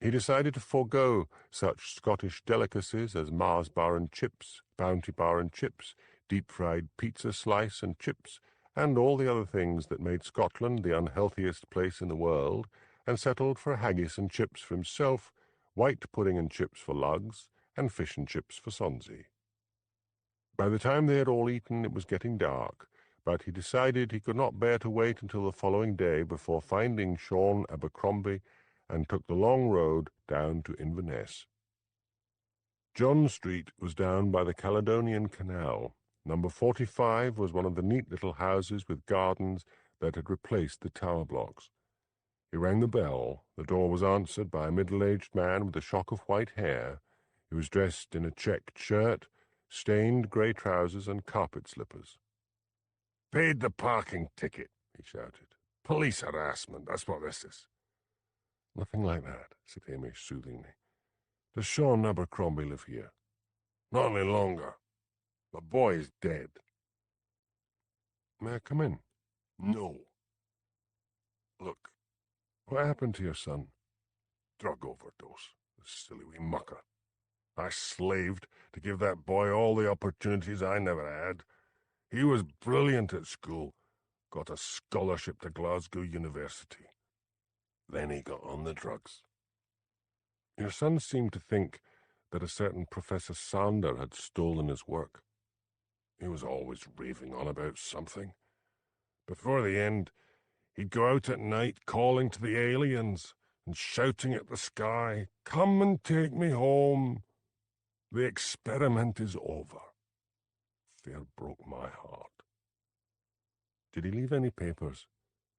He decided to forego such Scottish delicacies as Mars bar and chips, Bounty bar and chips, deep-fried pizza slice and chips, and all the other things that made Scotland the unhealthiest place in the world, and settled for haggis and chips for himself, white pudding and chips for Lugs, and fish and chips for Sonsy. By the time they had all eaten, it was getting dark, but he decided he could not bear to wait until the following day before finding Sean Abercrombie, and took the long road down to Inverness. John Street was down by the Caledonian Canal. Number 45 was one of the neat little houses with gardens that had replaced the tower blocks. He rang the bell. The door was answered by a middle-aged man with a shock of white hair. He was dressed in a checked shirt, stained grey trousers, and carpet slippers. "Paid the parking ticket," he shouted. "Police harassment, that's what this is." "Nothing like that," said Hamish soothingly. "Does Sean Abercrombie live here?" "Not any longer. The boy is dead." "May I come in?" "No." "Look, what happened to your son?" "Drug overdose. The silly wee mucker. I slaved to give that boy all the opportunities I never had. He was brilliant at school. Got a scholarship to Glasgow University. Then he got on the drugs." "Your son seemed to think that a certain Professor Sander had stolen his work." "He was always raving on about something. Before the end, he'd go out at night calling to the aliens and shouting at the sky, 'Come and take me home. The experiment is over.' Fair broke my heart." "Did he leave any papers?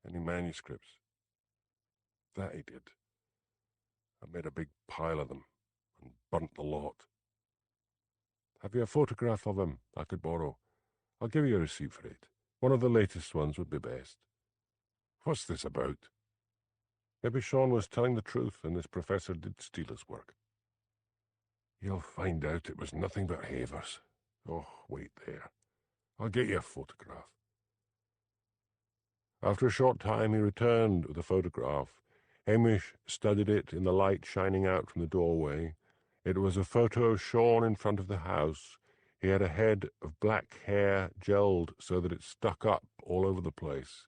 Any manuscripts?" "That he did. I made a big pile of them and burnt the lot." "Have you a photograph of him I could borrow? I'll give you a receipt for it. One of the latest ones would be best." "What's this about?" "Maybe Sean was telling the truth and this professor did steal his work." "You'll find out it was nothing but havers. Oh, wait there. I'll get you a photograph." After a short time he returned with a photograph. Hamish studied it in the light shining out from the doorway. It was a photo of Sean in front of the house. He had a head of black hair gelled so that it stuck up all over the place.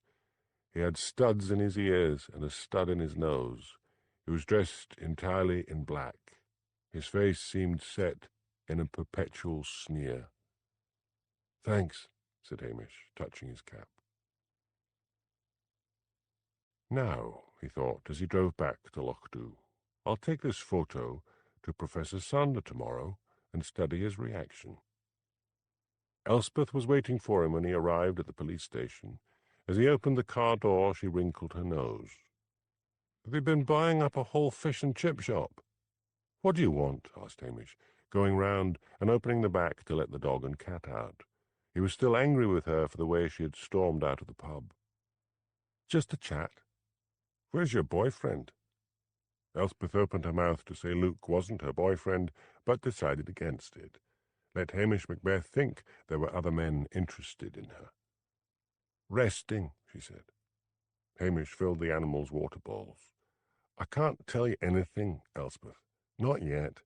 He had studs in his ears and a stud in his nose. He was dressed entirely in black. His face seemed set in a perpetual sneer. "Thanks," said Hamish, touching his cap. "Now," he thought as he drove back to Lochdubh, "I'll take this photo to Professor Sander tomorrow and study his reaction." Elspeth was waiting for him when he arrived at the police station. As he opened the car door, she wrinkled her nose. "Have you been buying up a whole fish and chip shop?" "What do you want?" asked Hamish, going round and opening the back to let the dog and cat out. He was still angry with her for the way she had stormed out of the pub. "Just a chat." "Where's your boyfriend?" Elspeth opened her mouth to say Luke wasn't her boyfriend, but decided against it. Let Hamish Macbeth think there were other men interested in her. "Resting," she said. Hamish filled the animal's water bowls. "I can't tell you anything, Elspeth. Not yet.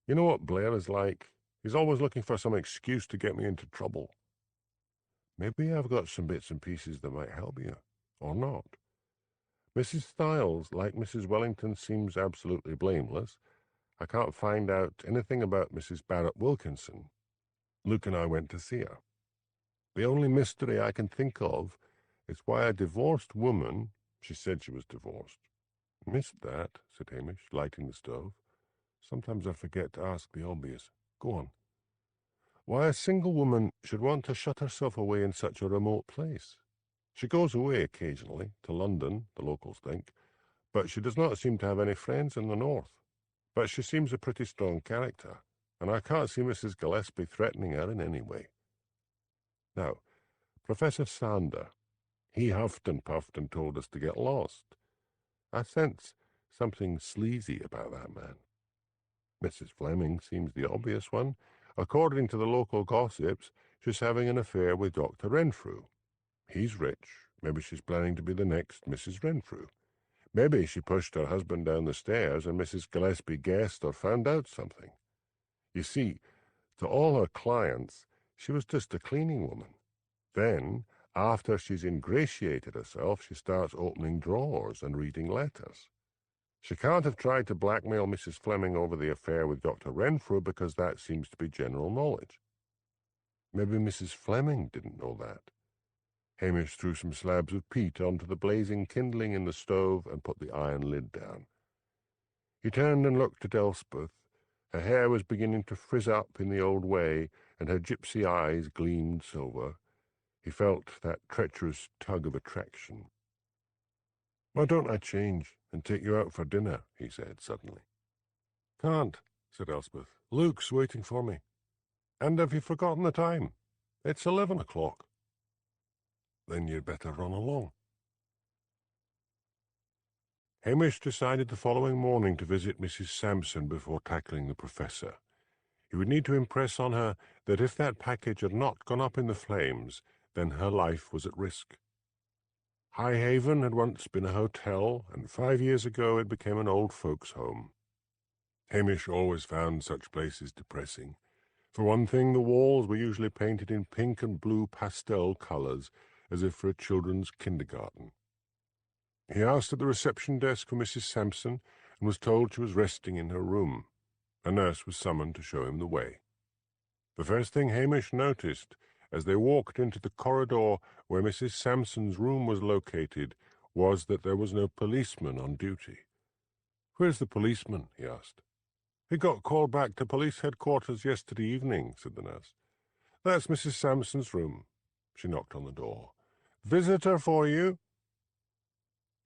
You know what Blair is like? He's always looking for some excuse to get me into trouble. Maybe I've got some bits and pieces that might help you. Or not. Mrs. Styles, like Mrs. Wellington, seems absolutely blameless. I can't find out anything about Mrs. Barrett Wilkinson. Luke and I went to see her. The only mystery I can think of is why a divorced woman—" She said she was divorced. "Missed that," said Hamish, lighting the stove. "Sometimes I forget to ask the obvious. Go on." "Why a single woman should want to shut herself away in such a remote place. She goes away occasionally, to London, the locals think, but she does not seem to have any friends in the north. But she seems a pretty strong character, and I can't see Mrs. Gillespie threatening her in any way. Now, Professor Sander, he huffed and puffed and told us to get lost. I sense something sleazy about that man. Mrs. Fleming seems the obvious one. According to the local gossips, she's having an affair with Dr. Renfrew. He's rich. Maybe she's planning to be the next Mrs. Renfrew. Maybe she pushed her husband down the stairs and Mrs. Gillespie guessed or found out something. You see, to all her clients, she was just a cleaning woman. Then, after she's ingratiated herself, she starts opening drawers and reading letters. She can't have tried to blackmail Mrs. Fleming over the affair with Dr. Renfrew because that seems to be general knowledge. Maybe Mrs. Fleming didn't know that. Hamish threw some slabs of peat onto the blazing kindling in the stove and put the iron lid down. He turned and looked at Elspeth. Her hair was beginning to frizz up in the old way, and her gypsy eyes gleamed silver. He felt that treacherous tug of attraction. "Why don't I change and take you out for dinner?" he said suddenly. "Can't," said Elspeth. "Luke's waiting for me. And have you forgotten the time? It's 11 o'clock. "Then you'd better run along." Hamish decided the following morning to visit Mrs. Sampson before tackling the professor. He would need to impress on her that if that package had not gone up in the flames, then her life was at risk. High Haven had once been a hotel, and 5 years ago it became an old folks' home. Hamish always found such places depressing. For one thing, the walls were usually painted in pink and blue pastel colours, as if for a children's kindergarten. He asked at the reception desk for Mrs. Sampson, and was told she was resting in her room. A nurse was summoned to show him the way. The first thing Hamish noticed, as they walked into the corridor where Mrs. Sampson's room was located, was that there was no policeman on duty. "Where's the policeman?" he asked. "He got called back to police headquarters yesterday evening," said the nurse. "That's Mrs. Sampson's room." She knocked on the door. "Visitor for you."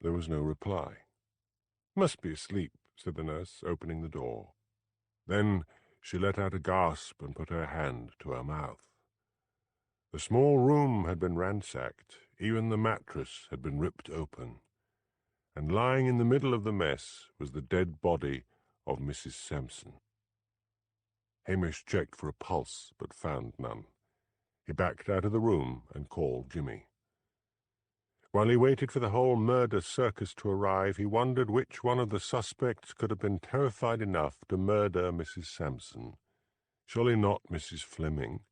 There was no reply. "Must be asleep," said the nurse, opening the door. Then she let out a gasp and put her hand to her mouth. The small room had been ransacked. Even the mattress had been ripped open. And lying in the middle of the mess was the dead body of Mrs. Sampson. Hamish checked for a pulse, but found none. He backed out of the room and called Jimmy. While he waited for the whole murder circus to arrive, he wondered which one of the suspects could have been terrified enough to murder Mrs. Sampson. Surely not Mrs. Fleming.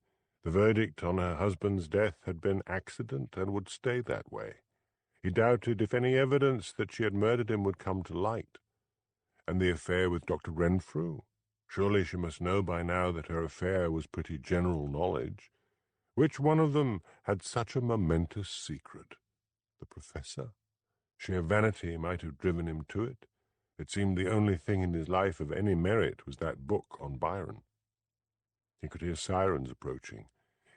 The verdict on her husband's death had been accident and would stay that way. He doubted if any evidence that she had murdered him would come to light. And the affair with Dr. Renfrew? Surely she must know by now that her affair was pretty general knowledge. Which one of them had such a momentous secret? The professor? Sheer vanity might have driven him to it. It seemed the only thing in his life of any merit was that book on Byron. He could hear sirens approaching.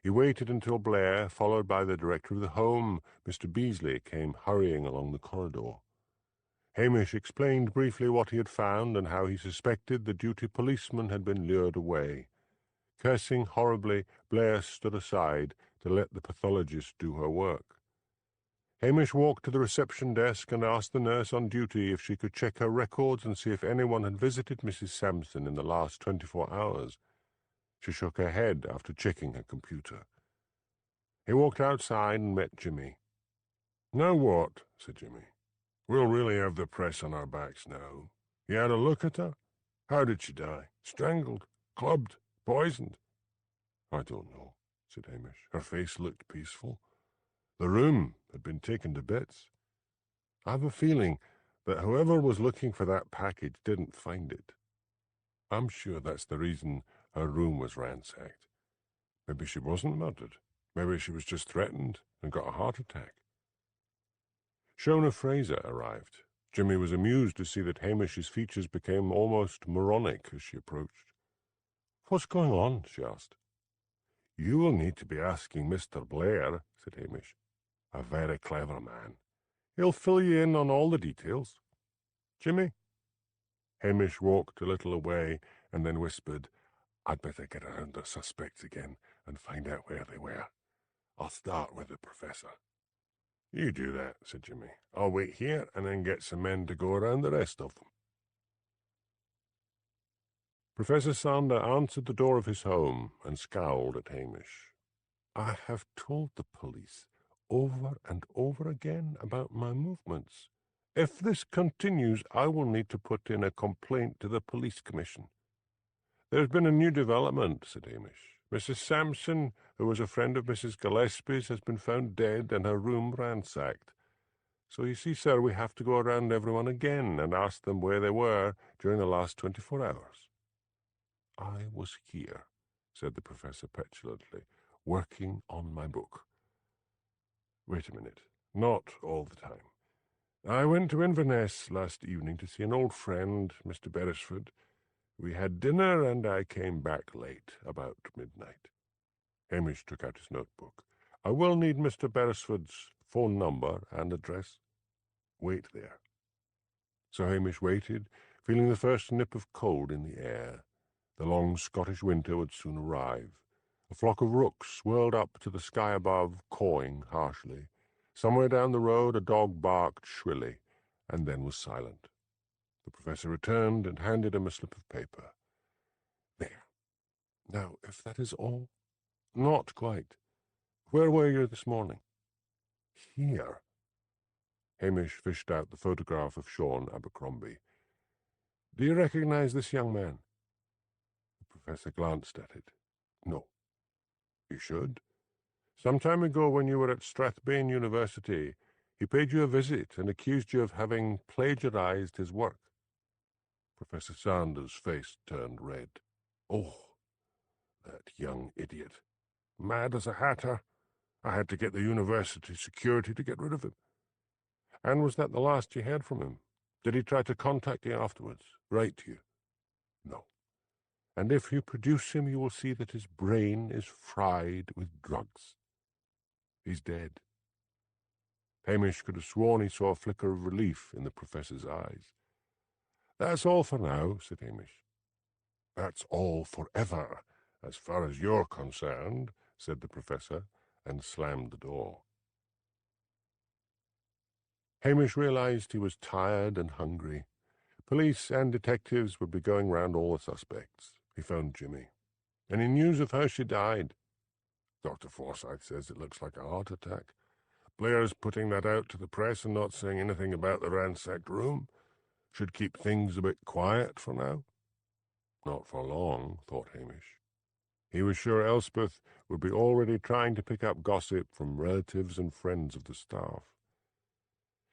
He waited until Blair, followed by the director of the home, Mr. Beasley, came hurrying along the corridor. Hamish explained briefly what he had found and how he suspected the duty policeman had been lured away. Cursing horribly, Blair stood aside to let the pathologist do her work. Hamish walked to the reception desk and asked the nurse on duty if she could check her records and see if anyone had visited Mrs. Sampson in the last 24 hours. She shook her head after checking her computer. He walked outside and met Jimmy. "Now what?" said Jimmy. "We'll really have the press on our backs now. You had a look at her? How did she die? Strangled? Clubbed? Poisoned?" "I don't know," said Hamish. Her face looked peaceful. The room had been taken to bits. "I've a feeling that whoever was looking for that package didn't find it. I'm sure that's the reason her room was ransacked. Maybe she wasn't murdered. Maybe she was just threatened and got a heart attack." Shona Fraser arrived. Jimmy was amused to see that Hamish's features became almost moronic as she approached. "What's going on?" she asked. "You will need to be asking Mr. Blair," said Hamish. "A very clever man. He'll fill you in on all the details. Jimmy?" Hamish walked a little away and then whispered, "I'd better get around the suspects again and find out where they were. I'll start with the professor." "You do that," said Jimmy. "I'll wait here and then get some men to go around the rest of them." Professor Sander answered the door of his home and scowled at Hamish. "I have told the police over and over again about my movements. If this continues, I will need to put in a complaint to the police commission." "There's been a new development," said Hamish. "Mrs. Sampson, who was a friend of Mrs. Gillespie's, has been found dead and her room ransacked. So you see, sir, we have to go around everyone again and ask them where they were during the last 24 hours. "I was here," said the professor petulantly, "working on my book." "Wait a minute. Not all the time. I went to Inverness last evening to see an old friend, Mr. Beresford. We had dinner and I came back late, about midnight." Hamish took out his notebook. "I will need Mr. Beresford's phone number and address. Wait there." So Hamish waited, feeling the first nip of cold in the air. The long Scottish winter would soon arrive. A flock of rooks whirled up to the sky above, cawing harshly. Somewhere down the road a dog barked shrilly, and then was silent. The professor returned and handed him a slip of paper. "There. Now, if that is all—" "Not quite. Where were you this morning?" "Here." Hamish fished out the photograph of Sean Abercrombie. "Do you recognize this young man?" The professor glanced at it. "No." "You should. Some time ago, when you were at Strathbane University, he paid you a visit and accused you of having plagiarized his work." Professor Sanders' face turned red. "Oh, that young idiot. Mad as a hatter. I had to get the university security to get rid of him." "And was that the last you heard from him? Did he try to contact you afterwards, write to you?" "No. And if you produce him, you will see that his brain is fried with drugs. He's dead." Hamish could have sworn he saw a flicker of relief in the professor's eyes. "That's all for now," said Hamish. "That's all forever, as far as you're concerned," said the professor, and slammed the door. Hamish realized he was tired and hungry. Police and detectives would be going round all the suspects. He phoned Jimmy. "Any news of how she died?" "Dr. Forsyth says it looks like a heart attack. Blair's putting that out to the press and not saying anything about the ransacked room. Should keep things a bit quiet for now." Not for long, thought Hamish. He was sure Elspeth would be already trying to pick up gossip from relatives and friends of the staff.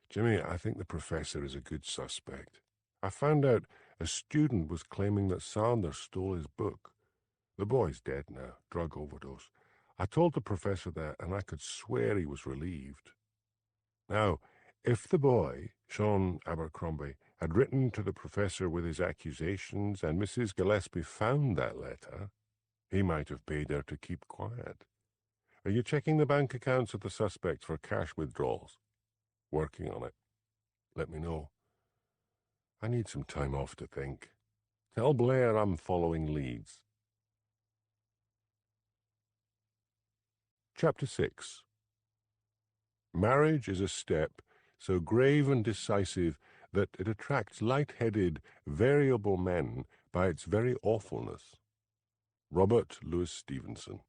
"Jimmy, I think the professor is a good suspect. I found out a student was claiming that Sanders stole his book. The boy's dead now, drug overdose. I told the professor that, and I could swear he was relieved. Now, if the boy, Sean Abercrombie, had written to the professor with his accusations and Mrs. Gillespie found that letter, he might have paid her to keep quiet. Are you checking the bank accounts of the suspects for cash withdrawals?" "Working on it. Let me know. I need some time off to think. Tell Blair I'm following leads." Chapter 6. Marriage is a step so grave and decisive that it attracts light-headed, variable men by its very awfulness. Robert Louis Stevenson.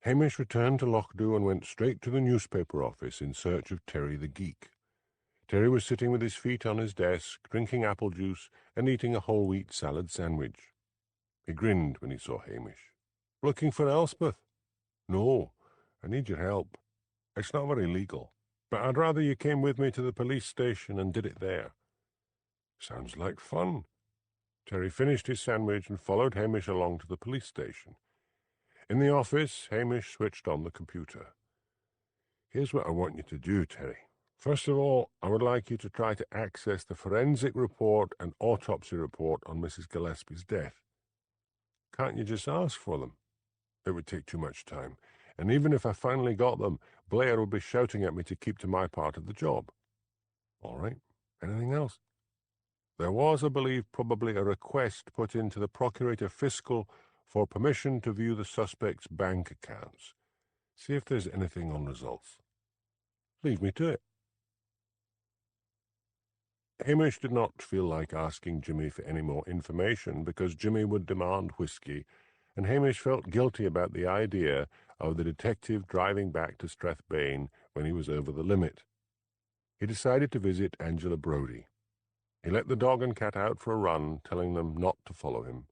Hamish returned to Lochdubh and went straight to the newspaper office in search of Terry the geek. Terry was sitting with his feet on his desk, drinking apple juice and eating a whole wheat salad sandwich. He grinned when he saw Hamish. "Looking for Elspeth?" "No, I need your help. It's not very legal, but I'd rather you came with me to the police station and did it there." "Sounds like fun." Terry finished his sandwich and followed Hamish along to the police station. In the office, Hamish switched on the computer. "Here's what I want you to do, Terry. First of all, I would like you to try to access the forensic report and autopsy report on Mrs. Gillespie's death. Can't you just ask for them? It would take too much time, and even if I finally got them, Blair would be shouting at me to keep to my part of the job." "All right. Anything else?" "There was, I believe, probably a request put into the Procurator Fiscal for permission to view the suspect's bank accounts. See if there's anything on results." "Leave me to it." Hamish did not feel like asking Jimmy for any more information because Jimmy would demand whiskey, and Hamish felt guilty about the idea of the detective driving back to Strathbane when he was over the limit. He decided to visit Angela Brodie. He let the dog and cat out for a run, telling them not to follow him.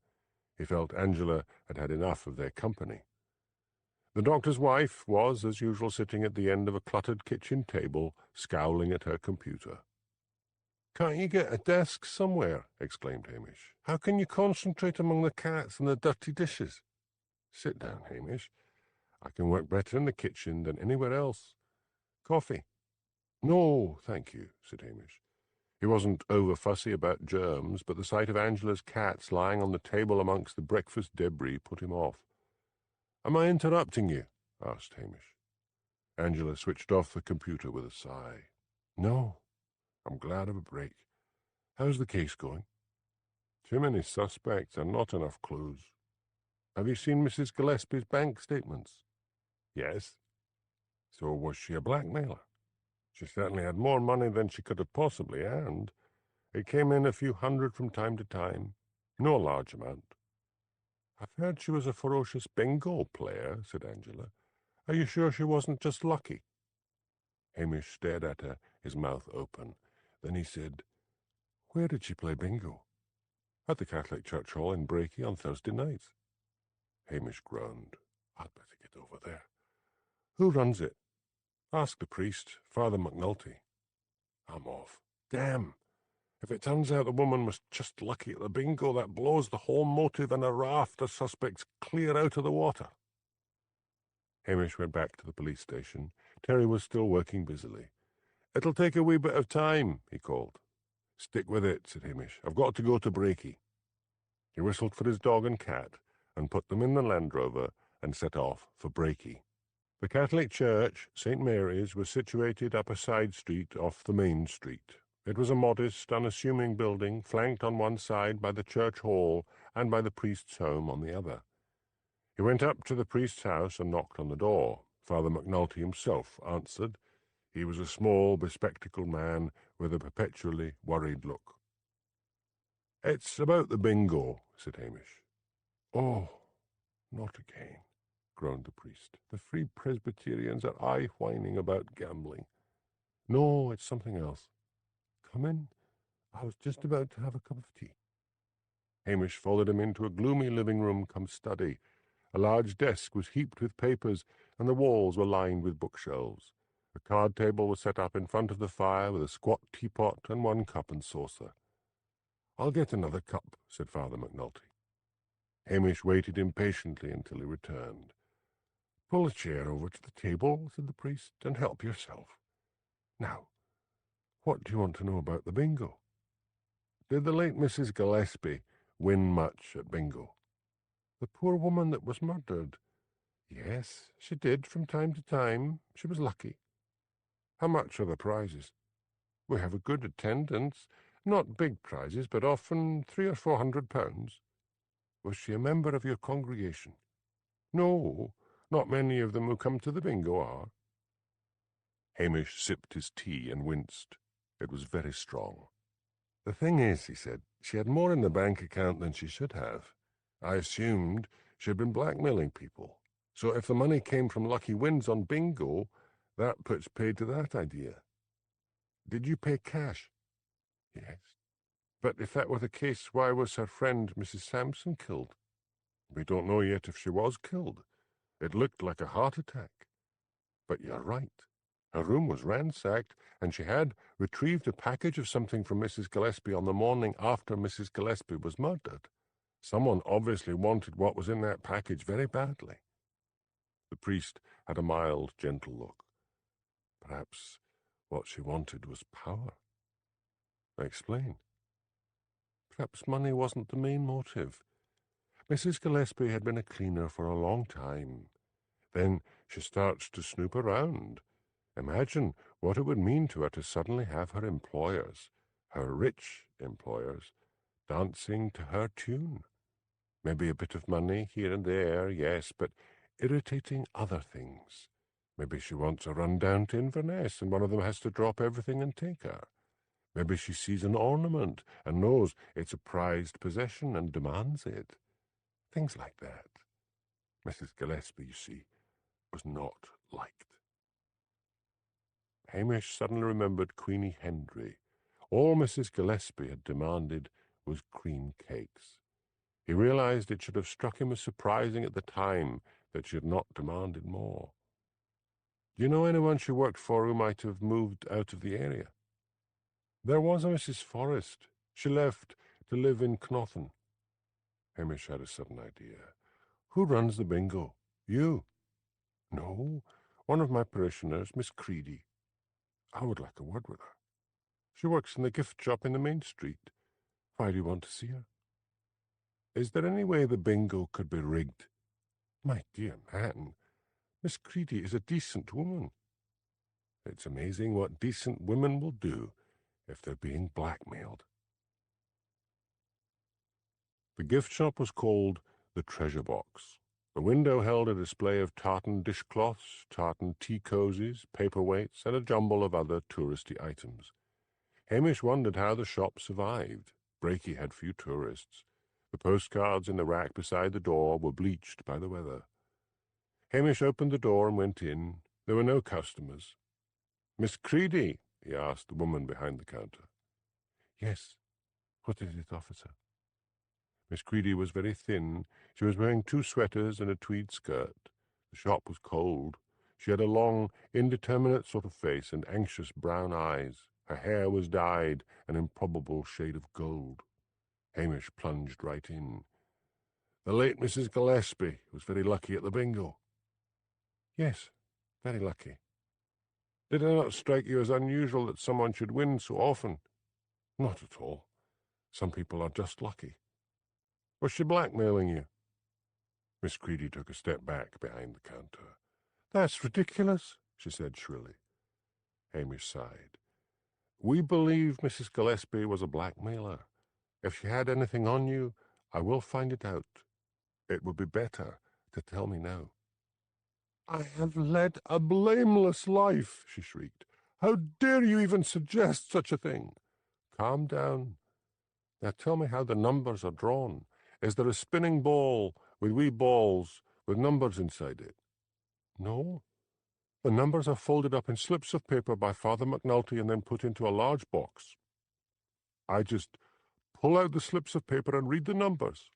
He felt Angela had had enough of their company. The doctor's wife was, as usual, sitting at the end of a cluttered kitchen table, scowling at her computer. "Can't you get a desk somewhere?" exclaimed Hamish. "How can you concentrate among the cats and the dirty dishes?" "Sit down, Hamish. I can work better in the kitchen than anywhere else. Coffee?" "No, thank you," said Hamish. He wasn't over-fussy about germs, but the sight of Angela's cats lying on the table amongst the breakfast debris put him off. "Am I interrupting you?" asked Hamish. Angela switched off the computer with a sigh. "No, I'm glad of a break. How's the case going?" "Too many suspects and not enough clues." "Have you seen Mrs. Gillespie's bank statements?" "Yes." "So was she a blackmailer?" "She certainly had more money than she could have possibly earned. It came in a few hundred from time to time. No large amount." "I've heard she was a ferocious bingo player," said Angela. "Are you sure she wasn't just lucky?" Hamish stared at her, his mouth open. Then he said, "Where did she play bingo?" "At the Catholic Church Hall in Brakey on Thursday nights." Hamish groaned. "I'd better get over there." "Who runs it?" "Ask the priest, Father McNulty." "I'm off. Damn! If it turns out the woman was just lucky at the bingo, that blows the whole motive and a raft of suspects clear out of the water." Hamish went back to the police station. Terry was still working busily. "It'll take a wee bit of time," he called. "Stick with it," said Hamish. "I've got to go to Brakey." He whistled for his dog and cat and put them in the Land Rover and set off for Brakey. The Catholic church, St. Mary's, was situated up a side street off the main street. It was a modest, unassuming building, flanked on one side by the church hall and by the priest's home on the other. He went up to the priest's house and knocked on the door. Father McNulty himself answered. He was a small, bespectacled man with a perpetually worried look. "It's about the bingo," said Hamish. "Oh, not again," groaned the priest. "The Free Presbyterians are aye whining about gambling." "No, it's something else. Come in. I was just about to have a cup of tea." Hamish followed him into a gloomy living room cum study. A large desk was heaped with papers, and the walls were lined with bookshelves. A card table was set up in front of the fire with a squat teapot and one cup and saucer. "I'll get another cup," said Father McNulty. Hamish waited impatiently until he returned. "Pull a chair over to the table," said the priest, "and help yourself. Now, what do you want to know about the bingo?" "Did the late Mrs. Gillespie win much at bingo?" "The poor woman that was murdered?" "Yes, she did from time to time. She was lucky." "How much are the prizes?" "We have a good attendance. Not big prizes, but often £300 or £400. "Was she a member of your congregation?" "No, not many of them who come to the bingo are." Hamish sipped his tea and winced. It was very strong. "The thing is," he said, "she had more in the bank account than she should have. I assumed she had been blackmailing people." So if the money came from lucky wins on bingo, that puts paid to that idea. Did you pay cash? Yes. But if that were the case, why was her friend Mrs. Sampson killed? We don't know yet if she was killed. It looked like a heart attack. But you're right. Her room was ransacked, and she had retrieved a package of something from Mrs. Gillespie on the morning after Mrs. Gillespie was murdered. Someone obviously wanted what was in that package very badly. The priest had a mild, gentle look. Perhaps what she wanted was power. Explain. Perhaps money wasn't the main motive. Mrs. Gillespie had been a cleaner for a long time. Then she starts to snoop around. Imagine what it would mean to her to suddenly have her employers, her rich employers, dancing to her tune. Maybe a bit of money here and there, yes, but irritating other things. Maybe she wants a run down to Inverness and one of them has to drop everything and take her. Maybe she sees an ornament and knows it's a prized possession and demands it. Things like that. Mrs. Gillespie, you see, was not liked. Hamish suddenly remembered Queenie Hendry. All Mrs. Gillespie had demanded was cream cakes. He realized it should have struck him as surprising at the time that she had not demanded more. Do you know anyone she worked for who might have moved out of the area? There was a Mrs. Forrest. She left to live in Knothen. Hamish had a sudden idea. Who runs the bingo? You? No, one of my parishioners, Miss Creedy. I would like a word with her. She works in the gift shop in the main street. Why do you want to see her? Is there any way the bingo could be rigged? My dear man, Miss Creedy is a decent woman. It's amazing what decent women will do if they're being blackmailed. The gift shop was called the Treasure Box. The window held a display of tartan dishcloths, tartan tea cosies, paperweights, and a jumble of other touristy items. Hamish wondered how the shop survived. Brakey had few tourists. The postcards in the rack beside the door were bleached by the weather. Hamish opened the door and went in. There were no customers. Miss Creedy? He asked the woman behind the counter. Yes. What is it, officer? Miss Creedy was very thin. She was wearing 2 sweaters and a tweed skirt. The shop was cold. She had a long, indeterminate sort of face and anxious brown eyes. Her hair was dyed an improbable shade of gold. Hamish plunged right in. The late Mrs. Gillespie was very lucky at the bingo. Yes, very lucky. Did it not strike you as unusual that someone should win so often? Not at all. Some people are just lucky. Was she blackmailing you? Miss Creedy took a step back behind the counter. That's ridiculous, she said shrilly. Hamish sighed. We believe Mrs. Gillespie was a blackmailer. If she had anything on you, I will find it out. It would be better to tell me now. I have led a blameless life, she shrieked. How dare you even suggest such a thing? Calm down. Now tell me how the numbers are drawn. Is there a spinning ball with wee balls with numbers inside it? No. The numbers are folded up in slips of paper by Father McNulty and then put into a large box. I just pull out the slips of paper and read the numbers.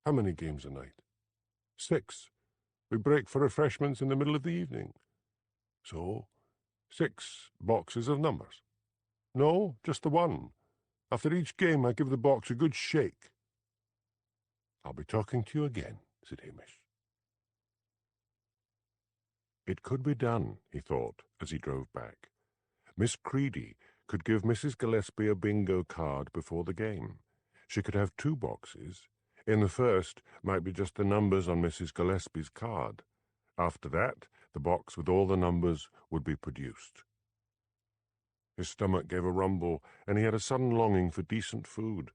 How many games a night? 6. We break for refreshments in the middle of the evening. So, 6 boxes of numbers. No, just the one. After each game, I give the box a good shake. I'll be talking to you again, said Hamish. It could be done, he thought, as he drove back. Miss Creedy could give Mrs. Gillespie a bingo card before the game. She could have 2 boxes. In the first might be just the numbers on Mrs. Gillespie's card. After that, the box with all the numbers would be produced. His stomach gave a rumble, and he had a sudden longing for decent food.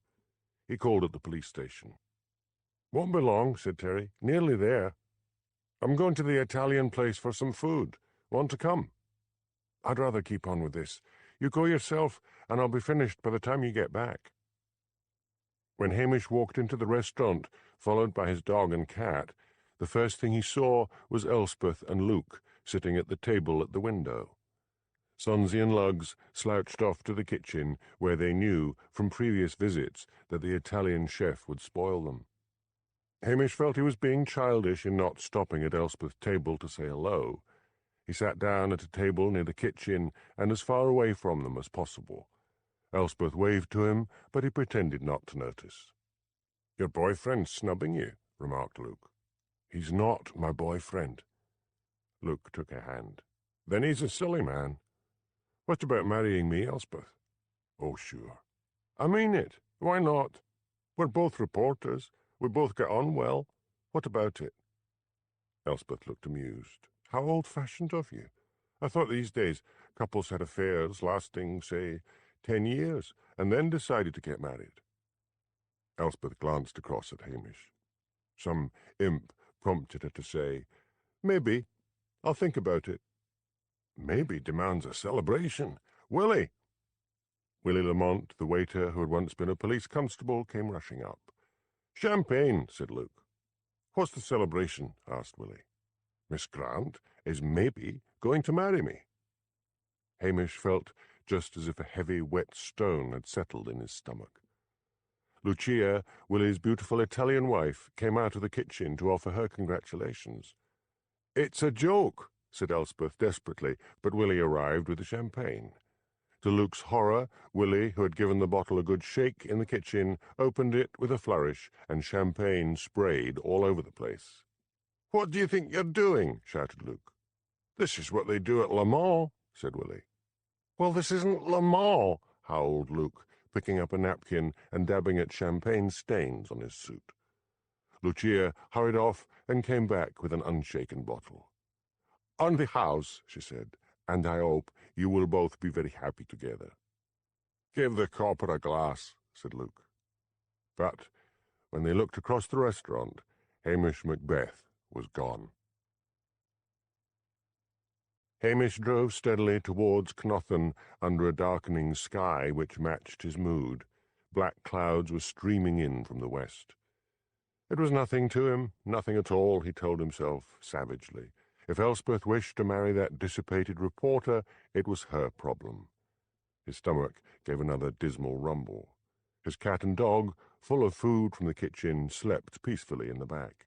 He called at the police station. Won't be long, said Terry. Nearly there. I'm going to the Italian place for some food. Want to come? I'd rather keep on with this. You go yourself, and I'll be finished by the time you get back. When Hamish walked into the restaurant, followed by his dog and cat, The first thing he saw was Elspeth and Luke sitting at the table at the window. Sonsie and Luggs slouched off to the kitchen, where they knew from previous visits that the Italian chef would spoil them. Hamish felt he was being childish in not stopping at Elspeth's table to say hello. He sat down at a table near the kitchen and as far away from them as possible. Elspeth waved to him, but he pretended not to notice. "Your boyfriend's snubbing you," remarked Luke. "He's not my boyfriend." Luke took her hand. "Then he's a silly man. What about marrying me, Elspeth?" "Oh, sure." "I mean it. Why not? We're both reporters. We both get on well. What about it?" Elspeth looked amused. "How old-fashioned of you. I thought these days couples had affairs lasting, say, 10 years, and then decided to get married." Elspeth glanced across at Hamish. Some imp prompted her to say, "Maybe. I'll think about it." "Maybe demands a celebration. Willie!" Willie Lamont, the waiter who had once been a police constable, came rushing up. "Champagne," said Luke. "What's the celebration?" asked Willie. "Miss Grant is maybe going to marry me." Hamish felt just as if a heavy, wet stone had settled in his stomach. Lucia, Willie's beautiful Italian wife, came out of the kitchen to offer her congratulations. "It's a joke," said Elspeth desperately, but Willie arrived with the champagne. To Luke's horror, Willie, who had given the bottle a good shake in the kitchen, opened it with a flourish, and champagne sprayed all over the place. "What do you think you're doing?" shouted Luke. "This is what they do at Le Mans," said Willie. "Well, this isn't Le Mans," howled Luke, picking up a napkin and dabbing at champagne stains on his suit. Lucia hurried off and came back with an unshaken bottle. "On the house," she said, "and I hope you will both be very happy together." "Give the copper a glass," said Luke. But when they looked across the restaurant, Hamish Macbeth was gone. Hamish drove steadily towards Cnothan under a darkening sky which matched his mood. Black clouds were streaming in from the west. It was nothing to him, nothing at all, he told himself savagely. If Elspeth wished to marry that dissipated reporter, it was her problem. His stomach gave another dismal rumble. His cat and dog, full of food from the kitchen, slept peacefully in the back.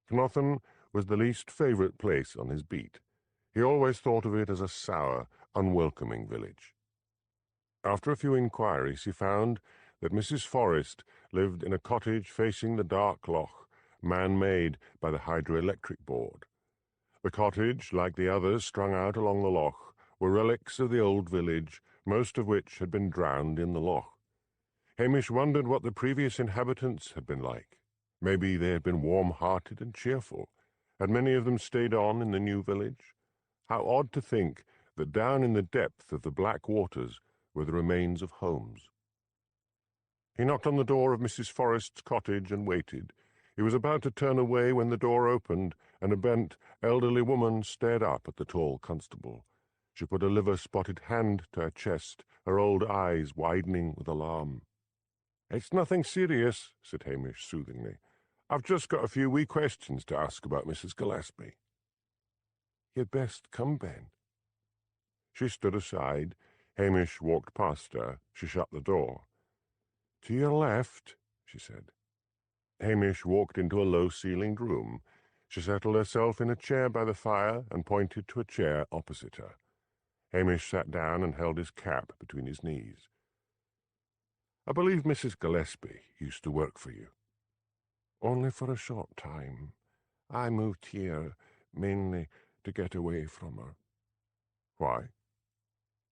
Cnothan was the least favourite place on his beat. He always thought of it as a sour, unwelcoming village. After a few inquiries, he found that Mrs. Forrest lived in a cottage facing the dark loch, man-made by the hydroelectric board. The cottage, like the others strung out along the loch, were relics of the old village, most of which had been drowned in the loch. Hamish wondered what the previous inhabitants had been like. Maybe they had been warm-hearted and cheerful. Had many of them stayed on in the new village? How odd to think that down in the depth of the black waters were the remains of homes. He knocked on the door of Mrs. Forrest's cottage and waited. He was about to turn away when the door opened, and a bent, elderly woman stared up at the tall constable. She put a liver-spotted hand to her chest, her old eyes widening with alarm. "It's nothing serious," said Hamish soothingly. "I've just got a few wee questions to ask about Mrs. Gillespie." "You'd best come, Ben." She stood aside. Hamish walked past her. She shut the door. "To your left," she said. Hamish walked into a low-ceilinged room. She settled herself in a chair by the fire and pointed to a chair opposite her. Hamish sat down and held his cap between his knees. "I believe Mrs. Gillespie used to work for you." "Only for a short time. I moved here mainly to get away from her." "Why?"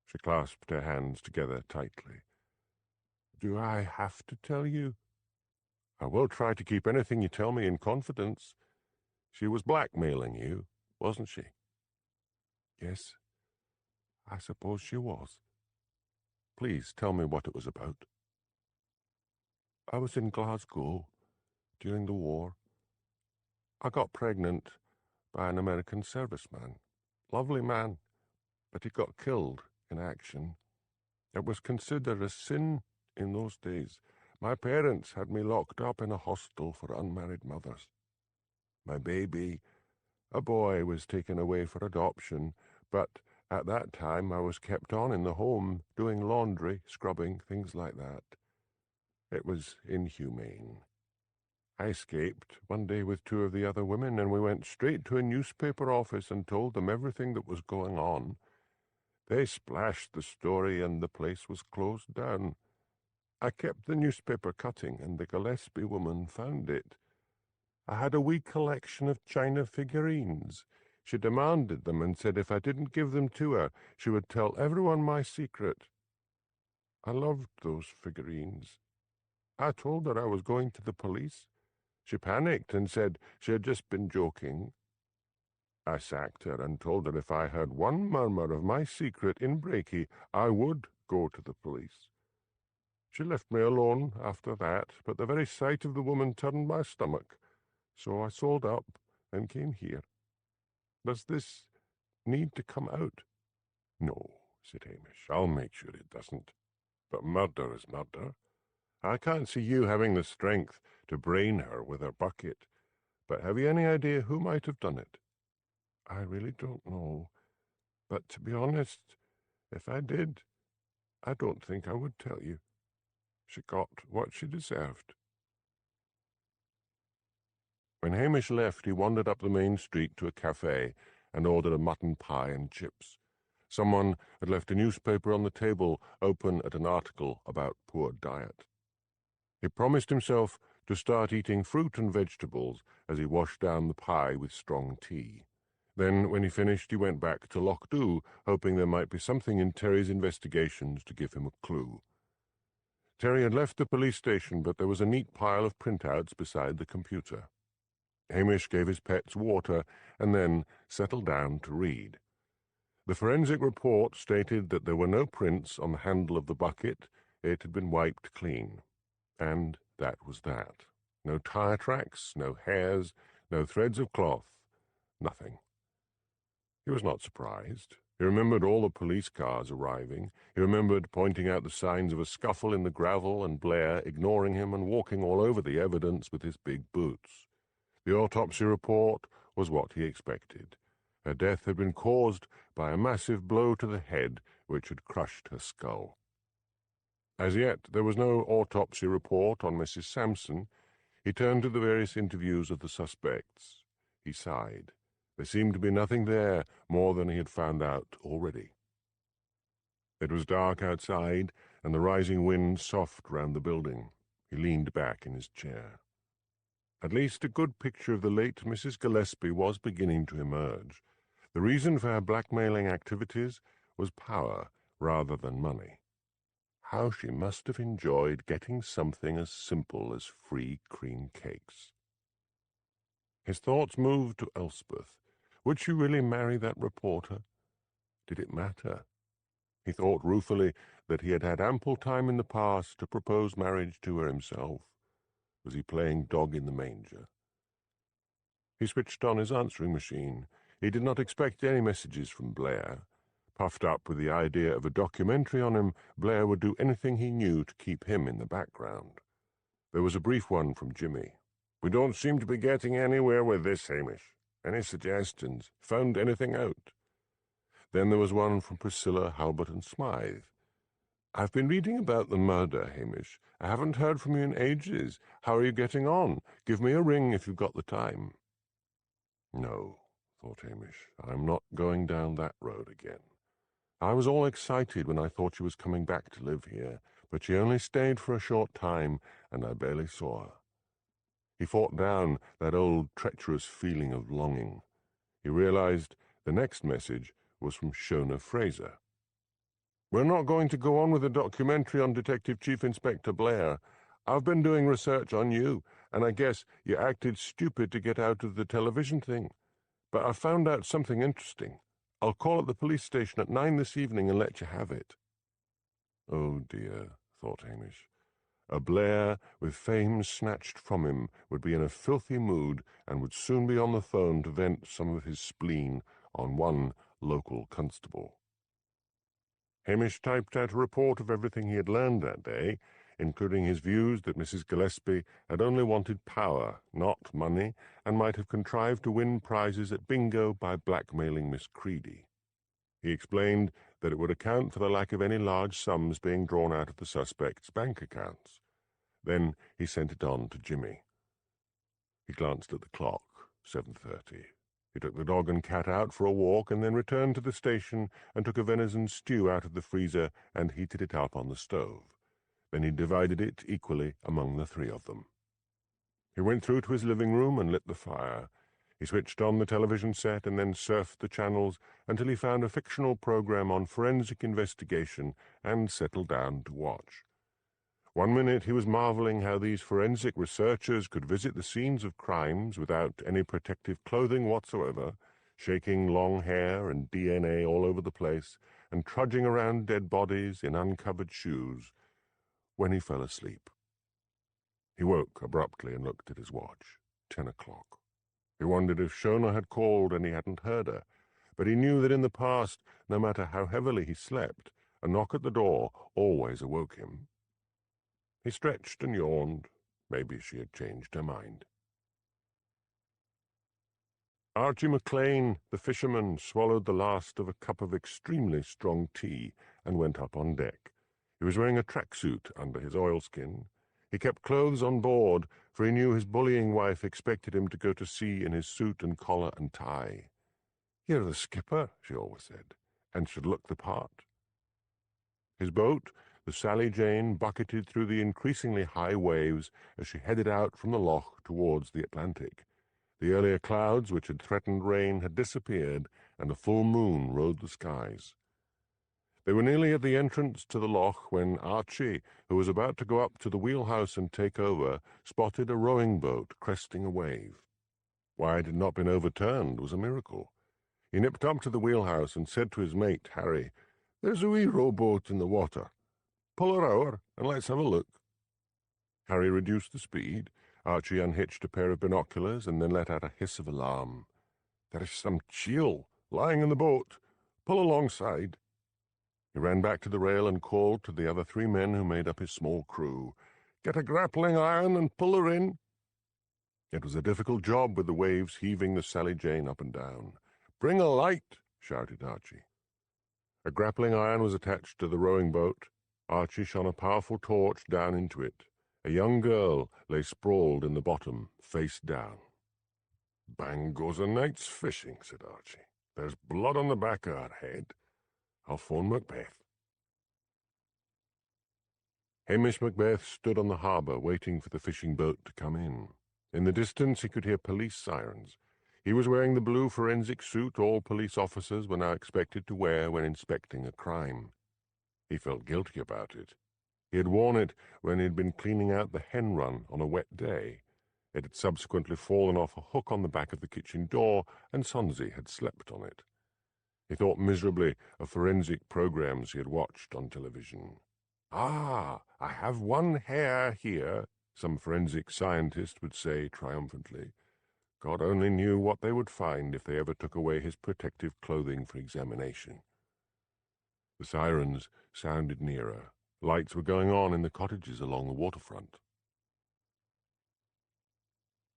She clasped her hands together tightly. "Do I have to tell you?" "I will try to keep anything you tell me in confidence. She was blackmailing you, wasn't she?" "Yes, I suppose she was." "Please tell me what it was about." "I was in Glasgow during the war. I got pregnant by an American serviceman. Lovely man, but he got killed in action. It was considered a sin in those days. My parents had me locked up in a hostel for unmarried mothers." My baby, a boy, was taken away for adoption, but at that time I was kept on in the home, doing laundry, scrubbing, things like that. It was inhumane. I escaped one day with 2 of the other women, and we went straight to a newspaper office and told them everything that was going on. They splashed the story, and the place was closed down. I kept the newspaper cutting, and the Gillespie woman found it. I had a wee collection of china figurines. She demanded them and said if I didn't give them to her, she would tell everyone my secret. I loved those figurines. I told her I was going to the police. She panicked and said she had just been joking. I sacked her and told her if I heard one murmur of my secret in Brakey, I would go to the police. She left me alone after that, but the very sight of the woman turned my stomach, so I sold up and came here. Does this need to come out? No, said Hamish. I'll make sure it doesn't. But murder is murder. I can't see you having the strength to brain her with a bucket. But have you any idea who might have done it? I really don't know. But to be honest, if I did, I don't think I would tell you. She got what she deserved. When Hamish left, he wandered up the main street to a cafe and ordered a mutton pie and chips. Someone had left a newspaper on the table, open at an article about poor diet. He promised himself to start eating fruit and vegetables as he washed down the pie with strong tea. Then, when he finished, he went back to Lochdubh, hoping there might be something in Terry's investigations to give him a clue. Terry had left the police station, but there was a neat pile of printouts beside the computer. Hamish gave his pets water and then settled down to read. The forensic report stated that there were no prints on the handle of the bucket. It had been wiped clean. And that was that. No tire tracks, no hairs, no threads of cloth, nothing. He was not surprised. He remembered all the police cars arriving. He remembered pointing out the signs of a scuffle in the gravel and Blair ignoring him and walking all over the evidence with his big boots. The autopsy report was what he expected. Her death had been caused by a massive blow to the head which had crushed her skull. As yet, there was no autopsy report on Mrs. Sampson. He turned to the various interviews of the suspects. He sighed. There seemed to be nothing there more than he had found out already. It was dark outside, and the rising wind soft round the building. He leaned back in his chair. At least a good picture of the late Mrs. Gillespie was beginning to emerge. The reason for her blackmailing activities was power rather than money. How she must have enjoyed getting something as simple as free cream cakes. His thoughts moved to Elspeth. Would she really marry that reporter? Did it matter? He thought ruefully that he had had ample time in the past to propose marriage to her himself. Was he playing dog in the manger? He switched on his answering machine. He did not expect any messages from Blair. Puffed up with the idea of a documentary on him, Blair would do anything he knew to keep him in the background. There was a brief one from Jimmy. "We don't seem to be getting anywhere with this, Hamish. Any suggestions? Found anything out?" Then there was one from Priscilla, Halbert and Smythe. "I've been reading about the murder, Hamish. I haven't heard from you in ages. How are you getting on? Give me a ring if you've got the time." No, thought Hamish, I'm not going down that road again. I was all excited when I thought she was coming back to live here, but she only stayed for a short time, and I barely saw her. He fought down that old treacherous feeling of longing. He realized the next message was from Shona Fraser. "We're not going to go on with the documentary on Detective Chief Inspector Blair. I've been doing research on you, and I guess you acted stupid to get out of the television thing. But I found out something interesting. I'll call at the police station at 9 this evening and let you have it." Oh dear, thought Hamish. A Blair with fame snatched from him would be in a filthy mood and would soon be on the phone to vent some of his spleen on one local constable. Hamish typed out a report of everything he had learned that day. including his views that Mrs Gillespie had only wanted power, not money, and might have contrived to win prizes at bingo by blackmailing Miss Creedy. He explained that it would account for the lack of any large sums being drawn out of the suspect's bank accounts. Then he sent it on to Jimmy. He glanced at the clock, 7:30. He took the dog and cat out for a walk and then returned to the station and took a venison stew out of the freezer and heated it up on the stove. Then he divided it equally among the three of them. He went through to his living room and lit the fire. He switched on the television set and then surfed the channels until he found a fictional program on forensic investigation and settled down to watch. One minute he was marveling how these forensic researchers could visit the scenes of crimes without any protective clothing whatsoever, shaking long hair and DNA all over the place, and trudging around dead bodies in uncovered shoes, when he fell asleep. He woke abruptly and looked at his watch. 10 o'clock. He wondered if Shona had called and he hadn't heard her, but he knew that in the past, no matter how heavily he slept, a knock at the door always awoke him. He stretched and yawned. Maybe she had changed her mind. Archie McLean, the fisherman, swallowed the last of a cup of extremely strong tea and went up on deck. He was wearing a tracksuit under his oilskin. He kept clothes on board, for he knew his bullying wife expected him to go to sea in his suit and collar and tie. "You're the skipper," she always said, "and should look the part." His boat, the Sally Jane, bucketed through the increasingly high waves as she headed out from the loch towards the Atlantic. The earlier clouds which had threatened rain had disappeared, and a full moon rode the skies. They were nearly at the entrance to the loch when Archie, who was about to go up to the wheelhouse and take over, spotted a rowing boat cresting a wave. Why it had not been overturned was a miracle. He nipped up to the wheelhouse and said to his mate, Harry, "There's a wee rowboat in the water. Pull her over and let's have a look." Harry reduced the speed. Archie unhitched a pair of binoculars and then let out a hiss of alarm. "There is some cheel lying in the boat. Pull alongside." He ran back to the rail and called to the other three men who made up his small crew. "Get a grappling iron and pull her in." It was a difficult job with the waves heaving the Sally Jane up and down. "Bring a light," shouted Archie. A grappling iron was attached to the rowing boat. Archie shone a powerful torch down into it. A young girl lay sprawled in the bottom, face down. "Bang goes a night's fishing," said Archie. "There's blood on the back of her head. I'll phone Macbeth." Hamish Macbeth stood on the harbour waiting for the fishing boat to come in. In the distance he could hear police sirens. He was wearing the blue forensic suit all police officers were now expected to wear when inspecting a crime. He felt guilty about it. He had worn it when he had been cleaning out the hen run on a wet day. It had subsequently fallen off a hook on the back of the kitchen door, and Sonsie had slept on it. He thought miserably of forensic programs he had watched on television. "Ah, I have one hair here," some forensic scientist would say triumphantly. God only knew what they would find if they ever took away his protective clothing for examination. The sirens sounded nearer. Lights were going on in the cottages along the waterfront.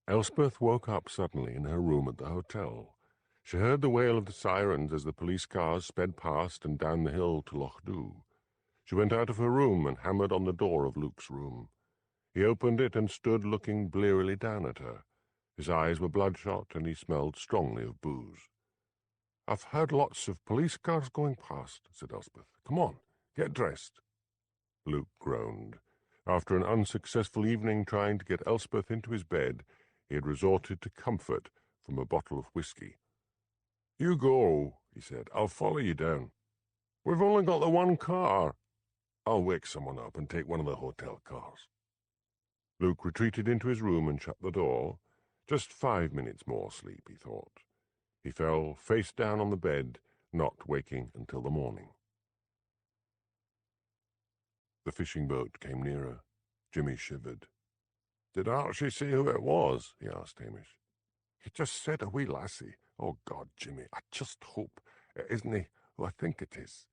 Elspeth woke up suddenly in her room at the hotel. She heard the wail of the sirens as the police cars sped past and down the hill to Lochdubh. She went out of her room and hammered on the door of Luke's room. He opened it and stood looking blearily down at her. His eyes were bloodshot and he smelled strongly of booze. "I've heard lots of police cars going past," said Elspeth. "Come on, get dressed." Luke groaned. After an unsuccessful evening trying to get Elspeth into his bed, he had resorted to comfort from a bottle of whiskey. "You go," he said. "I'll follow you down. We've only got the one car. I'll wake someone up and take one of the hotel cars." Luke retreated into his room and shut the door. Just 5 minutes more sleep, he thought. He fell face down on the bed, not waking until the morning. The fishing boat came nearer. Jimmy shivered. "Did Archie say who it was?" he asked Hamish. "He just said a wee lassie. Oh, God, Jimmy, I just hope it isn't who I think it is."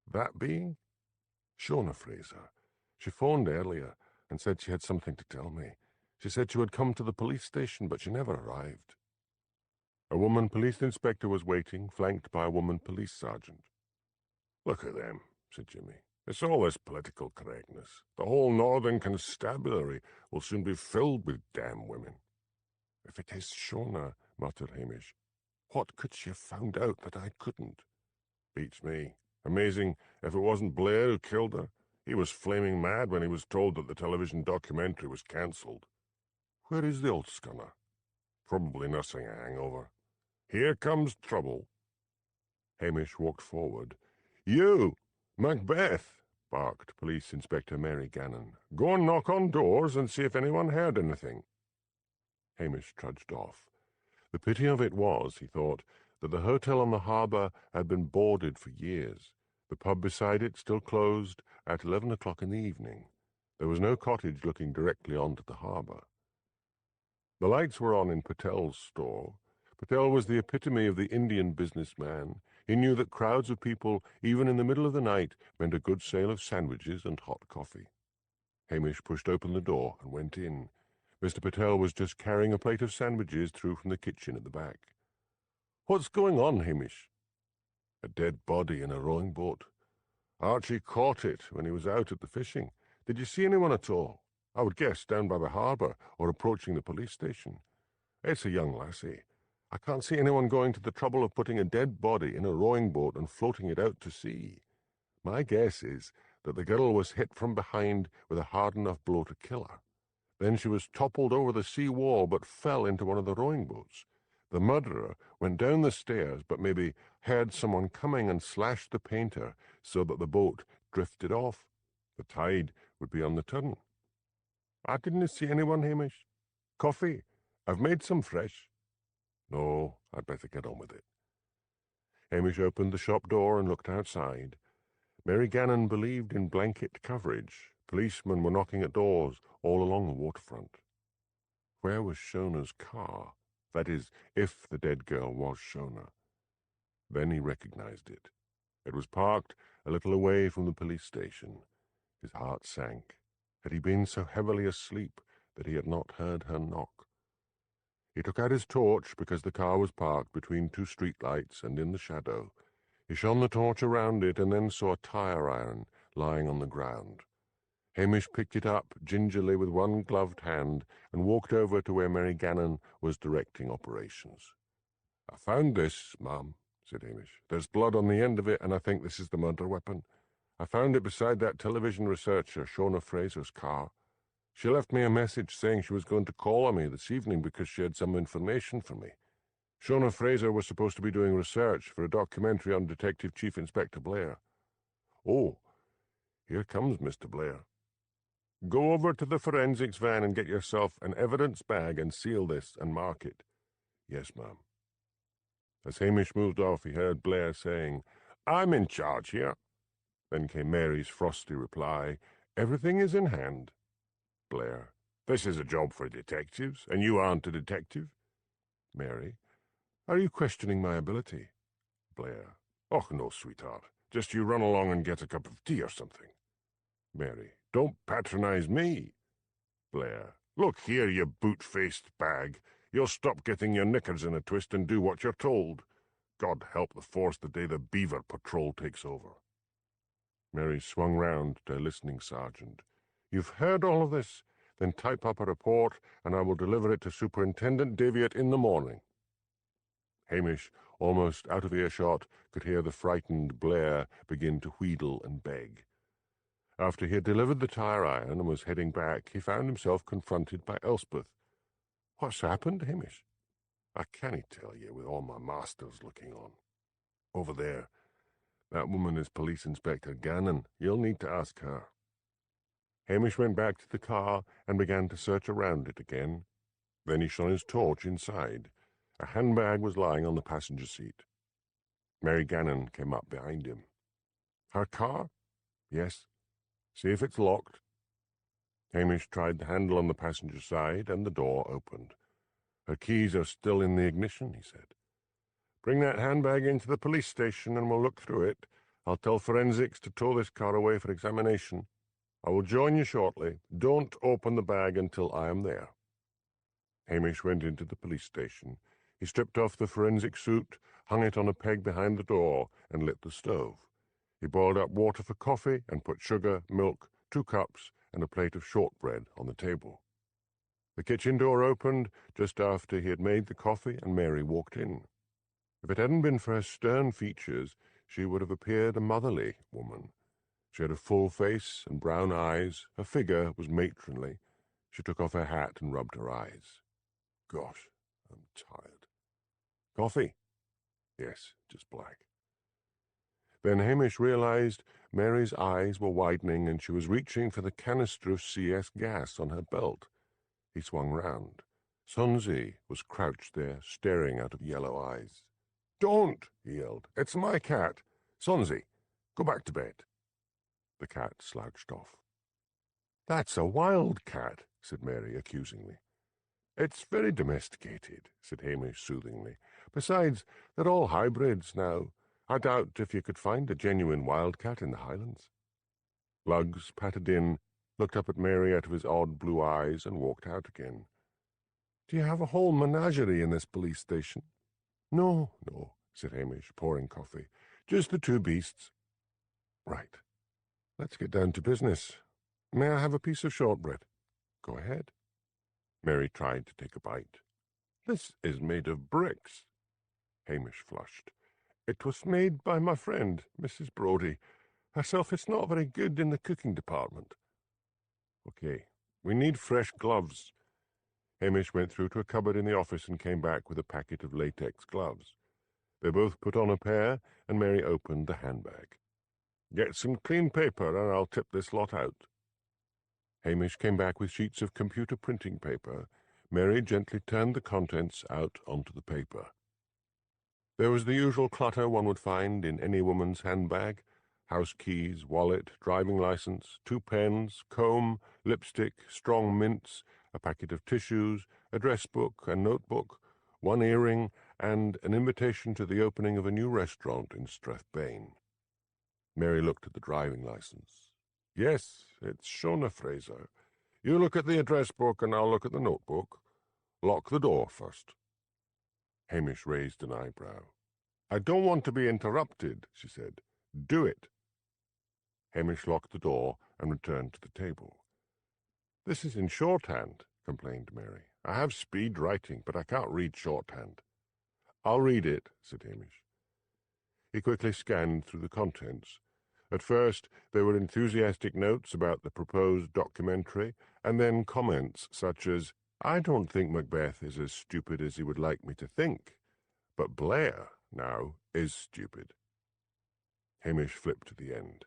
"That being?" "Shona Fraser. She phoned earlier and said she had something to tell me. She said she would come to the police station, but she never arrived. A woman police inspector was waiting, flanked by a woman police sergeant. "Look at them," said Jimmy. "It's all this political correctness. The whole northern constabulary will soon be filled with damn women." "If it is Shona," muttered Hamish, "what could she have found out that I couldn't?" "Beats me. Amazing if it wasn't Blair who killed her. He was flaming mad when he was told that the television documentary was cancelled. Where is the old scunner? Probably nursing a hangover. Here comes trouble." Hamish walked forward. "You, Macbeth," barked Police Inspector Mary Gannon. "Go and knock on doors and see if anyone heard anything." Hamish trudged off. The pity of it was, he thought, that the hotel on the harbour had been boarded for years. The pub beside it still closed at 11 o'clock in the evening. There was no cottage looking directly onto the harbour. The lights were on in Patel's store. Patel was the epitome of the Indian businessman. He knew that crowds of people, even in the middle of the night, meant a good sale of sandwiches and hot coffee. Hamish pushed open the door and went in. Mr. Patel was just carrying a plate of sandwiches through from the kitchen at the back. "What's going on, Hamish?" "A dead body in a rowing boat. Archie caught it when he was out at the fishing. Did you see anyone at all? I would guess down by the harbour or approaching the police station. It's a young lassie. I can't see anyone going to the trouble of putting a dead body in a rowing boat and floating it out to sea. My guess is that the girl was hit from behind with a hard enough blow to kill her. Then she was toppled over the sea wall but fell into one of the rowing boats. The murderer went down the stairs but maybe heard someone coming and slashed the painter so that the boat drifted off. The tide would be on the turn." "I didn't see anyone, Hamish. Coffee? I've made some fresh." "No, I'd better get on with it." Hamish opened the shop door and looked outside. Mary Gannon believed in blanket coverage. Policemen were knocking at doors all along the waterfront. Where was Shona's car? That is, if the dead girl was Shona. Then he recognized it. It was parked a little away from the police station. His heart sank. Had he been so heavily asleep that he had not heard her knock? He took out his torch because the car was parked between two streetlights and in the shadow. He shone the torch around it and then saw a tire iron lying on the ground. Hamish picked it up gingerly with one gloved hand and walked over to where Mary Gannon was directing operations. "I found this, ma'am," said Hamish. "There's blood on the end of it, and I think this is the murder weapon. I found it beside that television researcher, Shona Fraser's car. She left me a message saying she was going to call on me this evening because she had some information for me. Shona Fraser was supposed to be doing research for a documentary on Detective Chief Inspector Blair. Oh, here comes Mr. Blair. Go over to the forensics van and get yourself an evidence bag and seal this and mark it." "Yes, ma'am." As Hamish moved off, he heard Blair saying, "I'm in charge here." Then came Mary's frosty reply, "Everything is in hand." Blair, "This is a job for detectives, and you aren't a detective." Mary, "Are you questioning my ability?" Blair, "Oh, no, sweetheart. Just you run along and get a cup of tea or something." Mary, "Don't patronize me." Blair, "Look here, you boot-faced bag. You'll stop getting your knickers in a twist and do what you're told. God help the force the day the Beaver Patrol takes over." Mary swung round to a listening sergeant. "You've heard all of this? Then type up a report, and I will deliver it to Superintendent Daviett in the morning." Hamish, almost out of earshot, could hear the frightened Blair begin to wheedle and beg. After he had delivered the tire iron and was heading back, he found himself confronted by Elspeth. "What's happened, Hamish?" "I can't tell you with all my masters looking on." "Over there. That woman is Police Inspector Gannon. You'll need to ask her." Hamish went back to the car and began to search around it again. Then he shone his torch inside. A handbag was lying on the passenger seat. Mary Gannon came up behind him. "Her car?" "Yes." "See if it's locked." Hamish tried the handle on the passenger side, and the door opened. "Her keys are still in the ignition," he said. "Bring that handbag into the police station and we'll look through it. I'll tell forensics to tow this car away for examination." I will join you shortly. Don't open the bag until I am there. Hamish went into the police station. He stripped off the forensic suit, hung it on a peg behind the door, and lit the stove. He boiled up water for coffee and put sugar, milk, 2 cups, and a plate of shortbread on the table. The kitchen door opened just after he had made the coffee, and Mary walked in. If it hadn't been for her stern features, she would have appeared a motherly woman. She had a full face and brown eyes. Her figure was matronly. She took off her hat and rubbed her eyes. Gosh, I'm tired. Coffee? Yes, just black. Then Hamish realized Mary's eyes were widening and she was reaching for the canister of CS gas on her belt. He swung round. Sonzi was crouched there, staring out of yellow eyes. "Don't!" he yelled. "It's my cat. Sonzi, go back to bed." The cat slouched off. "That's a wild cat," said Mary accusingly. "It's very domesticated," said Hamish soothingly. "Besides, they're all hybrids now. I doubt if you could find a genuine wildcat in the Highlands." Lugs pattered in, looked up at Mary out of his odd blue eyes, and walked out again. "Do you have a whole menagerie in this police station?" No, said Hamish, pouring coffee. "Just the 2 beasts." "Right. Let's get down to business. May I have a piece of shortbread?" "Go ahead." Mary tried to take a bite. "This is made of bricks." Hamish flushed. "It was made by my friend, Mrs. Brodie. Herself is not very good in the cooking department." "Okay, we need fresh gloves." Hamish went through to a cupboard in the office and came back with a packet of latex gloves. They both put on a pair, and Mary opened the handbag. "Get some clean paper, and I'll tip this lot out." Hamish came back with sheets of computer printing paper. Mary gently turned the contents out onto the paper. There was the usual clutter one would find in any woman's handbag: house keys, wallet, driving license, 2 pens, comb, lipstick, strong mints, a packet of tissues, address book and notebook, 1 earring, and an invitation to the opening of a new restaurant in Strathbane. Mary looked at the driving license. "Yes, it's Shona Fraser. You look at the address book and I'll look at the notebook. Lock the door first." Hamish raised an eyebrow. "I don't want to be interrupted," she said. "Do it." Hamish locked the door and returned to the table. "This is in shorthand," complained Mary. "I have speed writing, but I can't read shorthand." "I'll read it," said Hamish. He quickly scanned through the contents. At first, there were enthusiastic notes about the proposed documentary, and then comments such as, "I don't think Macbeth is as stupid as he would like me to think, but Blair, now, is stupid." Hamish flipped to the end.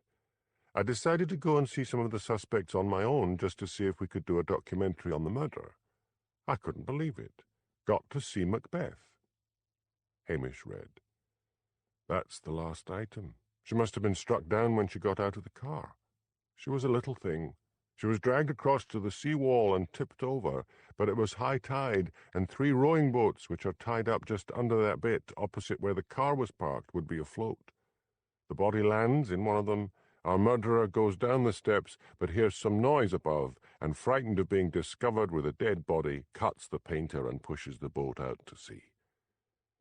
"I decided to go and see some of the suspects on my own just to see if we could do a documentary on the murder. I couldn't believe it. Got to see Macbeth." Hamish read. "That's the last item. She must have been struck down when she got out of the car. She was a little thing. She was dragged across to the sea wall and tipped over, but it was high tide, and 3 rowing boats, which are tied up just under that bit opposite where the car was parked, would be afloat. The body lands in one of them. Our murderer goes down the steps, but hears some noise above, and frightened of being discovered with a dead body, cuts the painter and pushes the boat out to sea.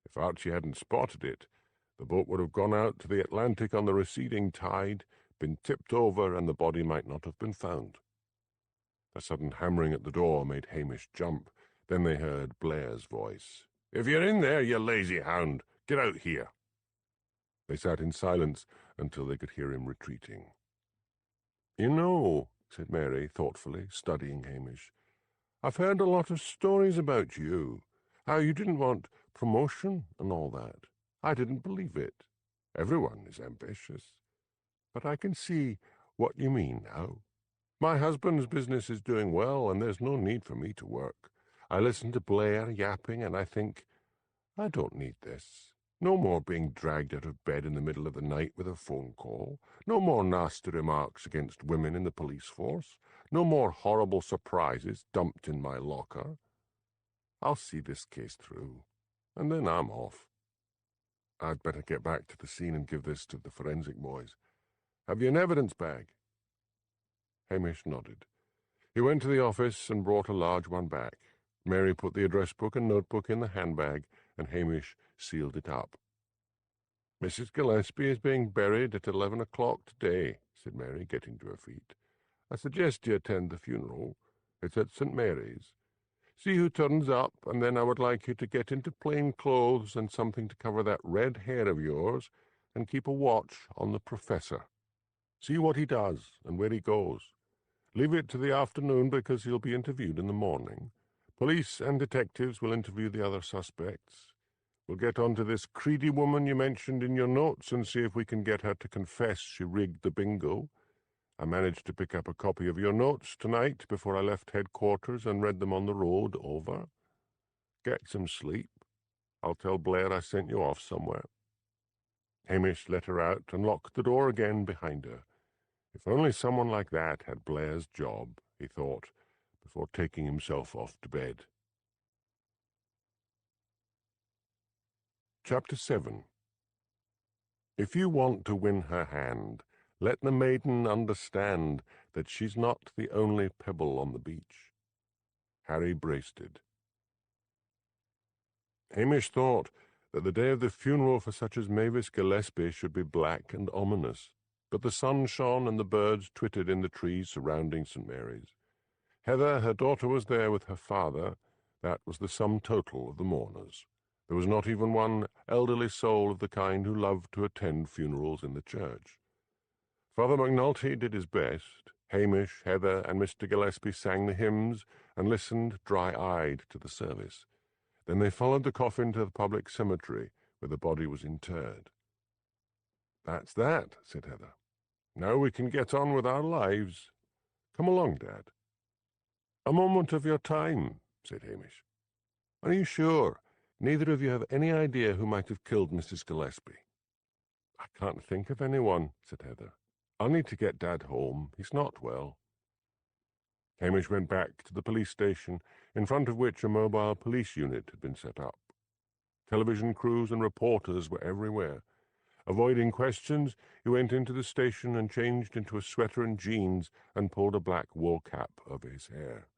If Archie hadn't spotted it, the boat would have gone out to the Atlantic on the receding tide, been tipped over, and the body might not have been found." A sudden hammering at the door made Hamish jump. Then they heard Blair's voice. "If you're in there, you lazy hound, get out here." They sat in silence until they could hear him retreating. "You know," said Mary thoughtfully, studying Hamish, "I've heard a lot of stories about you, how you didn't want promotion and all that. I didn't believe it. Everyone is ambitious. But I can see what you mean now. My husband's business is doing well, and there's no need for me to work. I listen to Blair yapping, and I think, I don't need this. No more being dragged out of bed in the middle of the night with a phone call. No more nasty remarks against women in the police force. No more horrible surprises dumped in my locker. I'll see this case through, and then I'm off. I'd better get back to the scene and give this to the forensic boys. Have you an evidence bag?" Hamish nodded. He went to the office and brought a large one back. Mary put the address book and notebook in the handbag, and Hamish sealed it up. "Mrs. Gillespie is being buried at 11 o'clock today," said Mary, getting to her feet. "I suggest you attend the funeral. It's at St. Mary's. See who turns up, and then I would like you to get into plain clothes and something to cover that red hair of yours, and keep a watch on the professor. See what he does and where he goes. Leave it to the afternoon because he'll be interviewed in the morning. Police and detectives will interview the other suspects. We'll get on to this Creedy woman you mentioned in your notes and see if we can get her to confess she rigged the bingo. I managed to pick up a copy of your notes tonight before I left headquarters and read them on the road over. Get some sleep. I'll tell Blair I sent you off somewhere." Hamish let her out and locked the door again behind her. If only someone like that had Blair's job, he thought, before taking himself off to bed. Chapter 7. If you want to win her hand, let the maiden understand that she's not the only pebble on the beach. Harry Brasted. Hamish thought that the day of the funeral for such as Mavis Gillespie should be black and ominous, but the sun shone and the birds twittered in the trees surrounding St. Mary's. Heather, her daughter, was there with her father. That was the sum total of the mourners. There was not even one elderly soul of the kind who loved to attend funerals in the church. Father McNulty did his best. Hamish, Heather, and Mr. Gillespie sang the hymns and listened dry-eyed to the service. Then they followed the coffin to the public cemetery, where the body was interred. "That's that," said Heather. "Now we can get on with our lives. Come along, Dad." "A moment of your time," said Hamish. "Are you sure neither of you have any idea who might have killed Mrs. Gillespie?" "I can't think of anyone," said Heather. "I'll need to get Dad home. He's not well." Hamish went back to the police station, in front of which a mobile police unit had been set up. Television crews and reporters were everywhere. Avoiding questions, he went into the station and changed into a sweater and jeans and pulled a black wool cap over his hair.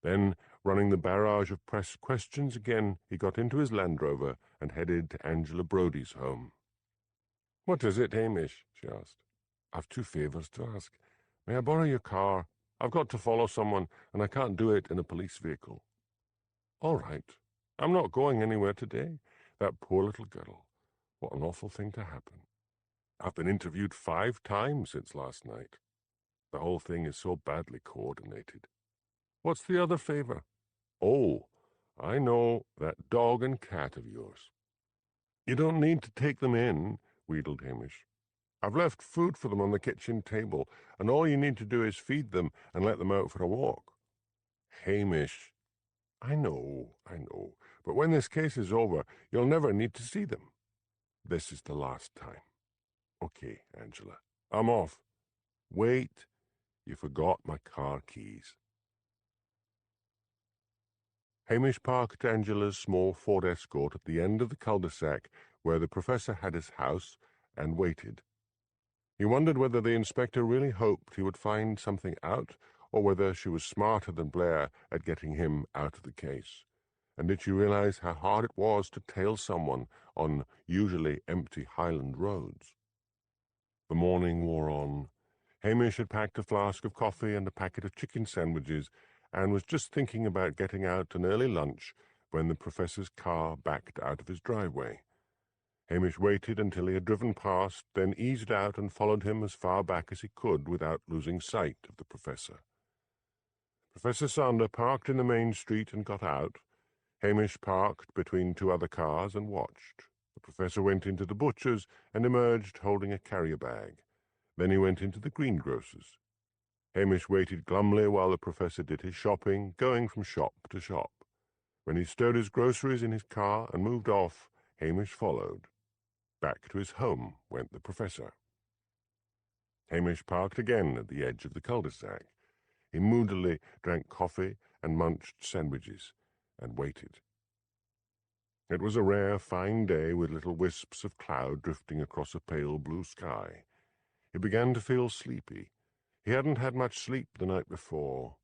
Then, running the barrage of press questions again, he got into his Land Rover and headed to Angela Brodie's home. "What is it, Hamish?" she asked. "I've 2 favours to ask. May I borrow your car? I've got to follow someone, and I can't do it in a police vehicle." "All right. I'm not going anywhere today. That poor little girl. What an awful thing to happen. I've been interviewed 5 times since last night. The whole thing is so badly coordinated." "What's the other favour?" "Oh, I know, that dog and cat of yours." "You don't need to take them in," wheedled Hamish. "I've left food for them on the kitchen table, and all you need to do is feed them and let them out for a walk." "Hamish." I know, but when this case is over, you'll never need to see them." "This is the last time." "Okay, Angela, I'm off." "Wait, you forgot my car keys." Hamish parked Angela's small Ford Escort at the end of the cul-de-sac where the professor had his house and waited. He wondered whether the inspector really hoped he would find something out, or whether she was smarter than Blair at getting him out of the case. And did she realize how hard it was to tail someone on usually empty Highland roads? The morning wore on. Hamish had packed a flask of coffee and a packet of chicken sandwiches, and was just thinking about getting out an early lunch when the professor's car backed out of his driveway. Hamish waited until he had driven past, then eased out and followed him as far back as he could without losing sight of the professor. Professor Sander parked in the main street and got out. Hamish parked between 2 other cars and watched. The professor went into the butcher's and emerged holding a carrier bag. Then he went into the greengrocer's. Hamish waited glumly while the professor did his shopping, going from shop to shop. When he stowed his groceries in his car and moved off, Hamish followed. Back to his home went the professor. Hamish parked again at the edge of the cul-de-sac. He moodily drank coffee and munched sandwiches, and waited. It was a rare, fine day with little wisps of cloud drifting across a pale blue sky. He began to feel sleepy. He hadn't had much sleep the night before.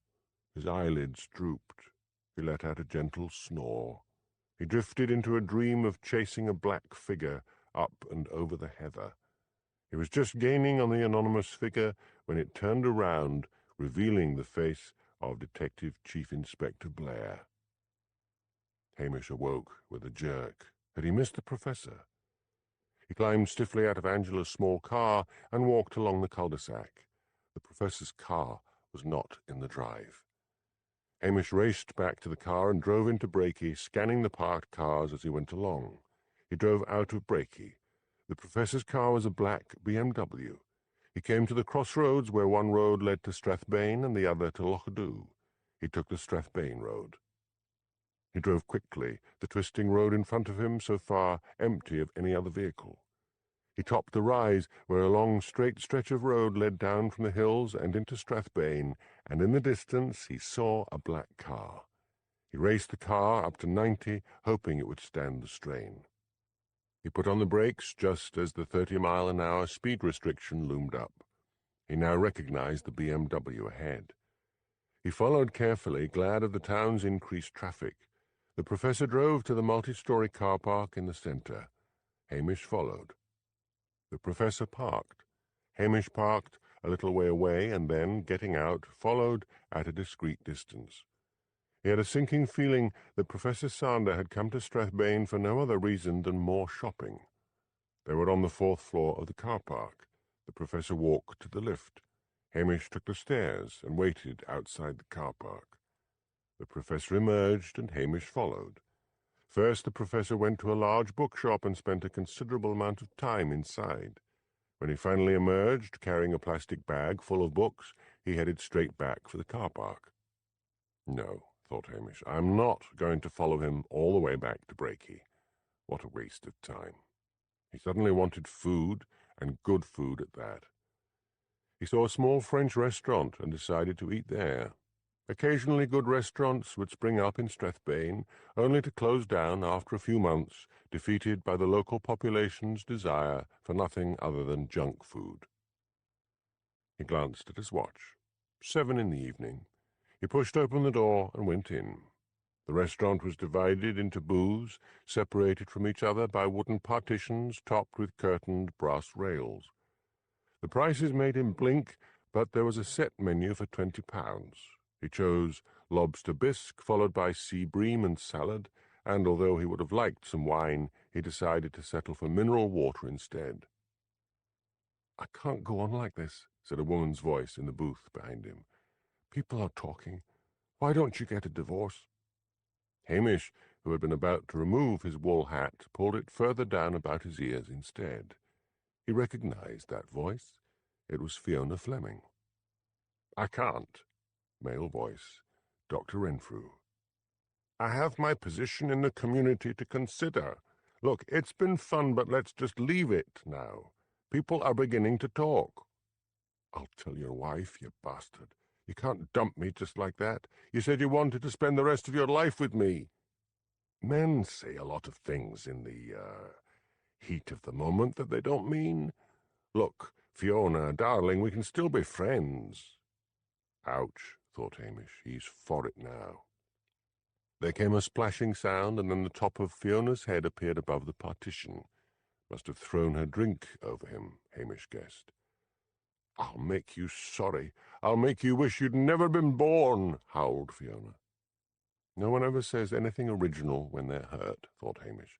His eyelids drooped. He let out a gentle snore. He drifted into a dream of chasing a black figure up and over the heather. He was just gaining on the anonymous figure when it turned around, revealing the face of Detective Chief Inspector Blair. Hamish awoke with a jerk. Had he missed the professor? He climbed stiffly out of Angela's small car and walked along the cul-de-sac. The professor's car was not in the drive. Hamish raced back to the car and drove into Brakey, scanning the parked cars as he went along. He drove out of Brakey. The professor's car was a black BMW. He came to the crossroads where one road led to Strathbane and the other to Lochdubh. He took the Strathbane road. He drove quickly, the twisting road in front of him so far empty of any other vehicle. He topped the rise where a long straight stretch of road led down from the hills and into Strathbane, and in the distance he saw a black car. He raced the car up to 90, hoping it would stand the strain. He put on the brakes just as the 30-mile-an-hour speed restriction loomed up. He now recognized the BMW ahead. He followed carefully, glad of the town's increased traffic. The professor drove to the multi-story car park in the center. Hamish followed. The professor parked. Hamish parked a little way away and then, getting out, followed at a discreet distance. He had a sinking feeling that Professor Sander had come to Strathbane for no other reason than more shopping. They were on the 4th floor of the car park. The professor walked to the lift. Hamish took the stairs and waited outside the car park. The professor emerged and Hamish followed. First, the professor went to a large bookshop and spent a considerable amount of time inside. When he finally emerged, carrying a plastic bag full of books, he headed straight back for the car park. No, thought Hamish, I'm not going to follow him all the way back to Brakey. What a waste of time. He suddenly wanted food, and good food at that. He saw a small French restaurant and decided to eat there. Occasionally good restaurants would spring up in Strathbane, only to close down after a few months, defeated by the local population's desire for nothing other than junk food. He glanced at his watch. 7 in the evening. He pushed open the door and went in. The restaurant was divided into booths, separated from each other by wooden partitions topped with curtained brass rails. The prices made him blink, but there was a set menu for £20. He chose lobster bisque, followed by sea bream and salad, and although he would have liked some wine, he decided to settle for mineral water instead. "I can't go on like this," said a woman's voice in the booth behind him. "People are talking. Why don't you get a divorce?" Hamish, who had been about to remove his wool hat, pulled it further down about his ears instead. He recognized that voice. It was Fiona Fleming. "I can't." Male voice. Dr. Renfrew. "I have my position in the community to consider. Look, it's been fun, but let's just leave it now. People are beginning to talk." "I'll tell your wife, you bastard. You can't dump me just like that. You said you wanted to spend the rest of your life with me." Men say a lot of things in the, heat of the moment that they don't mean. Look, Fiona, darling, we can still be friends. Ouch, thought Hamish. He's for it now. There came a splashing sound, and then the top of Fiona's head appeared above the partition. Must have thrown her drink over him, Hamish guessed. "I'll make you sorry. I'll make you wish you'd never been born," howled Fiona. No one ever says anything original when they're hurt, thought Hamish.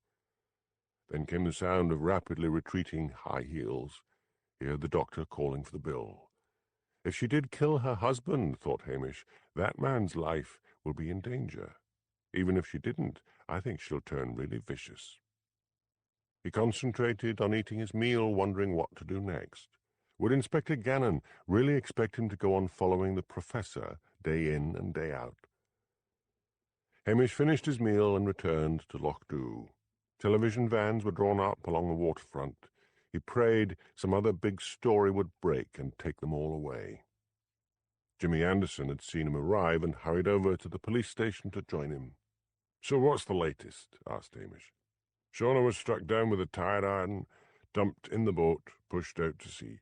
Then came the sound of rapidly retreating high heels. He heard the doctor calling for the bill. If she did kill her husband, thought Hamish, that man's life will be in danger. Even if she didn't, I think she'll turn really vicious. He concentrated on eating his meal, wondering what to do next. Would Inspector Gannon really expect him to go on following the professor day in and day out? Hamish finished his meal and returned to Lochdubh. Television vans were drawn up along the waterfront. He prayed some other big story would break and take them all away. Jimmy Anderson had seen him arrive and hurried over to the police station to join him. "So what's the latest?" asked Hamish. "Shauna was struck down with a tire iron, dumped in the boat, pushed out to sea.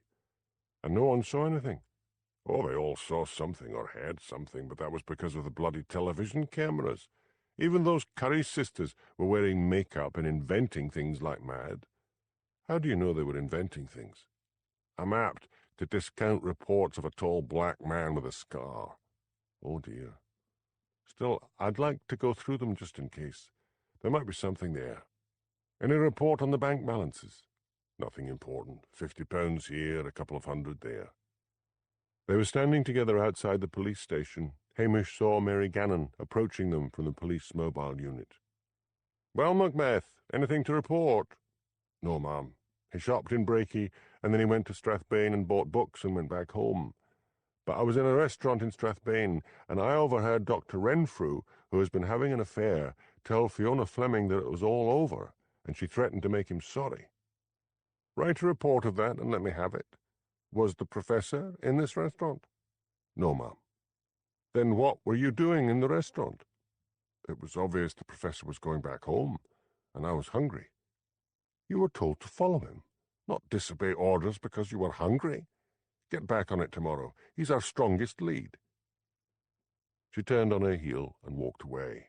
And no one saw anything." Oh, they all saw something or heard something, but that was because of the bloody television cameras. Even those Curry sisters were wearing makeup and inventing things like mad. How do you know they were inventing things? I'm apt to discount reports of a tall black man with a scar. Oh, dear. Still, I'd like to go through them just in case. There might be something there. Any report on the bank balances? Nothing important. £50 here, a couple of hundred there. They were standing together outside the police station. Hamish saw Mary Gannon approaching them from the police mobile unit. "Well, Macbeth, anything to report?" "No, ma'am. He shopped in Brakey, and then he went to Strathbane and bought books and went back home. But I was in a restaurant in Strathbane, and I overheard Dr. Renfrew, who has been having an affair, tell Fiona Fleming that it was all over, and she threatened to make him sorry. Write a report of that and let me have it. Was the professor in this restaurant?" "No, ma'am." "Then what were you doing in the restaurant?" "It was obvious the professor was going back home, and I was hungry." "You were told to follow him, not disobey orders because you were hungry. Get back on it tomorrow. He's our strongest lead." She turned on her heel and walked away.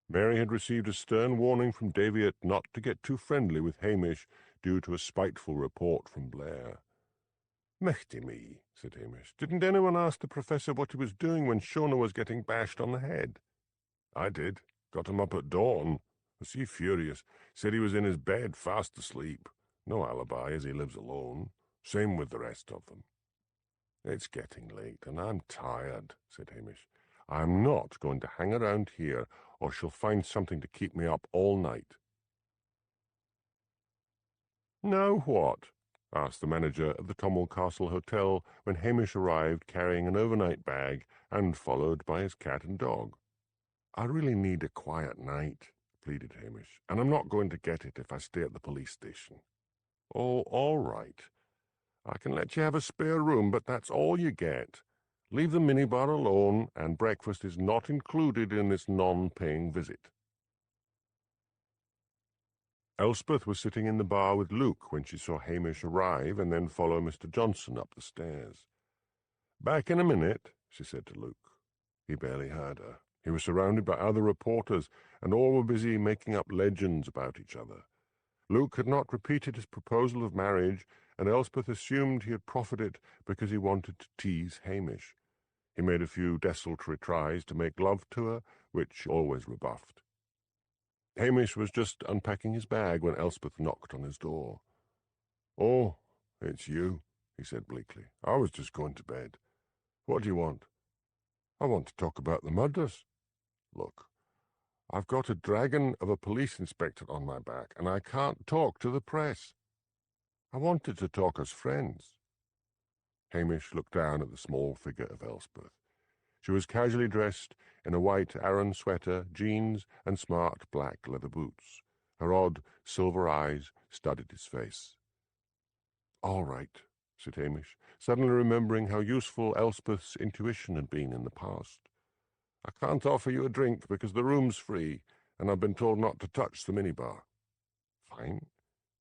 Mary had received a stern warning from Daviot not to get too friendly with Hamish due to a spiteful report from Blair. "Mechty me," said Hamish. "Didn't anyone ask the professor what he was doing when Shona was getting bashed on the head?" "I did. Got him up at dawn. Was he furious? Said he was in his bed, fast asleep. No alibi, as he lives alone. Same with the rest of them." "It's getting late, and I'm tired," said Hamish. "I'm not going to hang around here, or she'll find something to keep me up all night." "Now what?" asked the manager of the Tommel Castle Hotel when Hamish arrived carrying an overnight bag and followed by his cat and dog. "I really need a quiet night," pleaded Hamish, "and I'm not going to get it if I stay at the police station." "Oh, all right. I can let you have a spare room, but that's all you get. Leave the minibar alone, and breakfast is not included in this non-paying visit." Elspeth was sitting in the bar with Luke when she saw Hamish arrive and then follow Mr. Johnson up the stairs. "Back in a minute," she said to Luke. He barely heard her. He was surrounded by other reporters, and all were busy making up legends about each other. Luke had not repeated his proposal of marriage, and Elspeth assumed he had profited because he wanted to tease Hamish. He made a few desultory tries to make love to her, which she always rebuffed. Hamish was just unpacking his bag when Elspeth knocked on his door. "Oh, it's you," he said bleakly. "I was just going to bed. What do you want?" "I want to talk about the murders. Look, I've got a dragon of a police inspector on my back, and I can't talk to the press. I wanted to talk as friends." Hamish looked down at the small figure of Elspeth. She was casually dressed in a white Aran sweater, jeans, and smart black leather boots. Her odd silver eyes studied his face. "All right," said Hamish, suddenly remembering how useful Elspeth's intuition had been in the past. "I can't offer you a drink because the room's free, and I've been told not to touch the minibar." "Fine.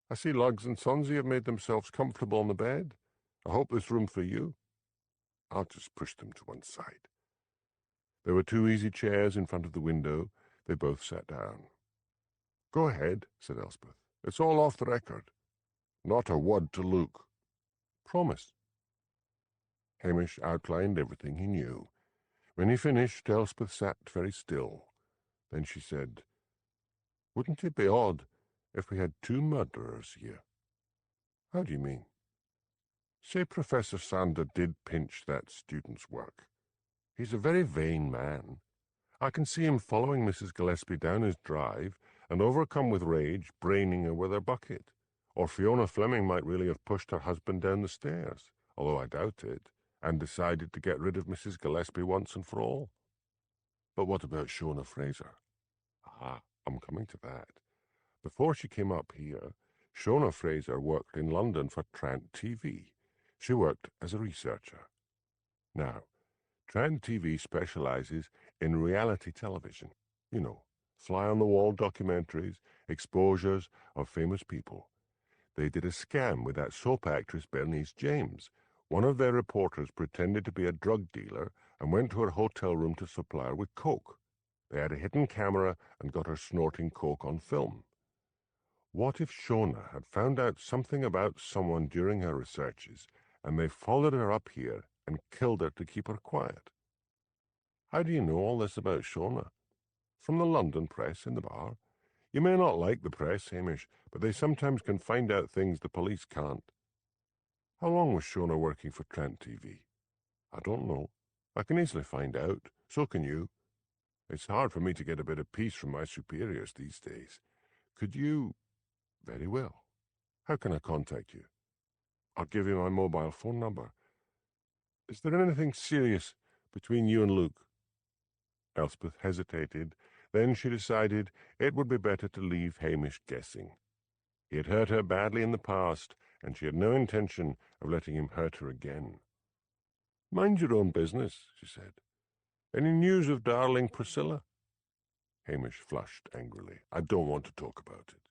I see Lugs and Sonsy have made themselves comfortable on the bed. I hope there's room for you." "I'll just push them to one side." There were two easy chairs in front of the window. They both sat down. "Go ahead," said Elspeth. "It's all off the record. Not a word to Luke." "Promise." Hamish outlined everything he knew. When he finished, Elspeth sat very still. Then she said, "Wouldn't it be odd if we had two murderers here?" "How do you mean?" "Say Professor Sander did pinch that student's work. He's a very vain man. I can see him following Mrs. Gillespie down his drive and, overcome with rage, braining her with a bucket. Or Fiona Fleming might really have pushed her husband down the stairs, although I doubt it, and decided to get rid of Mrs. Gillespie once and for all." "But what about Shona Fraser?" "Ah, I'm coming to that. Before she came up here, Shona Fraser worked in London for Trant TV. She worked as a researcher. Now, Trant TV specializes in reality television. You know, fly-on-the-wall documentaries, exposures of famous people. They did a scam with that soap actress Bernice James. One of their reporters pretended to be a drug dealer and went to her hotel room to supply her with coke. They had a hidden camera and got her snorting coke on film. What if Shona had found out something about someone during her researches, and they followed her up here and killed her to keep her quiet? How do you know all this about Shona? From the London press in the bar. You may not like the press, Hamish, but they sometimes can find out things the police can't. How long was Shona working for Trent TV? I don't know. I can easily find out. So can you. It's hard for me to get a bit of peace from my superiors these days. Could you... Very well. How can I contact you? I'll give you my mobile phone number. Is there anything serious between you and Luke? Elspeth hesitated. Then she decided it would be better to leave Hamish guessing. He had hurt her badly in the past, and she had no intention of letting him hurt her again. Mind your own business, she said. Any news of darling Priscilla? Hamish flushed angrily. I don't want to talk about it.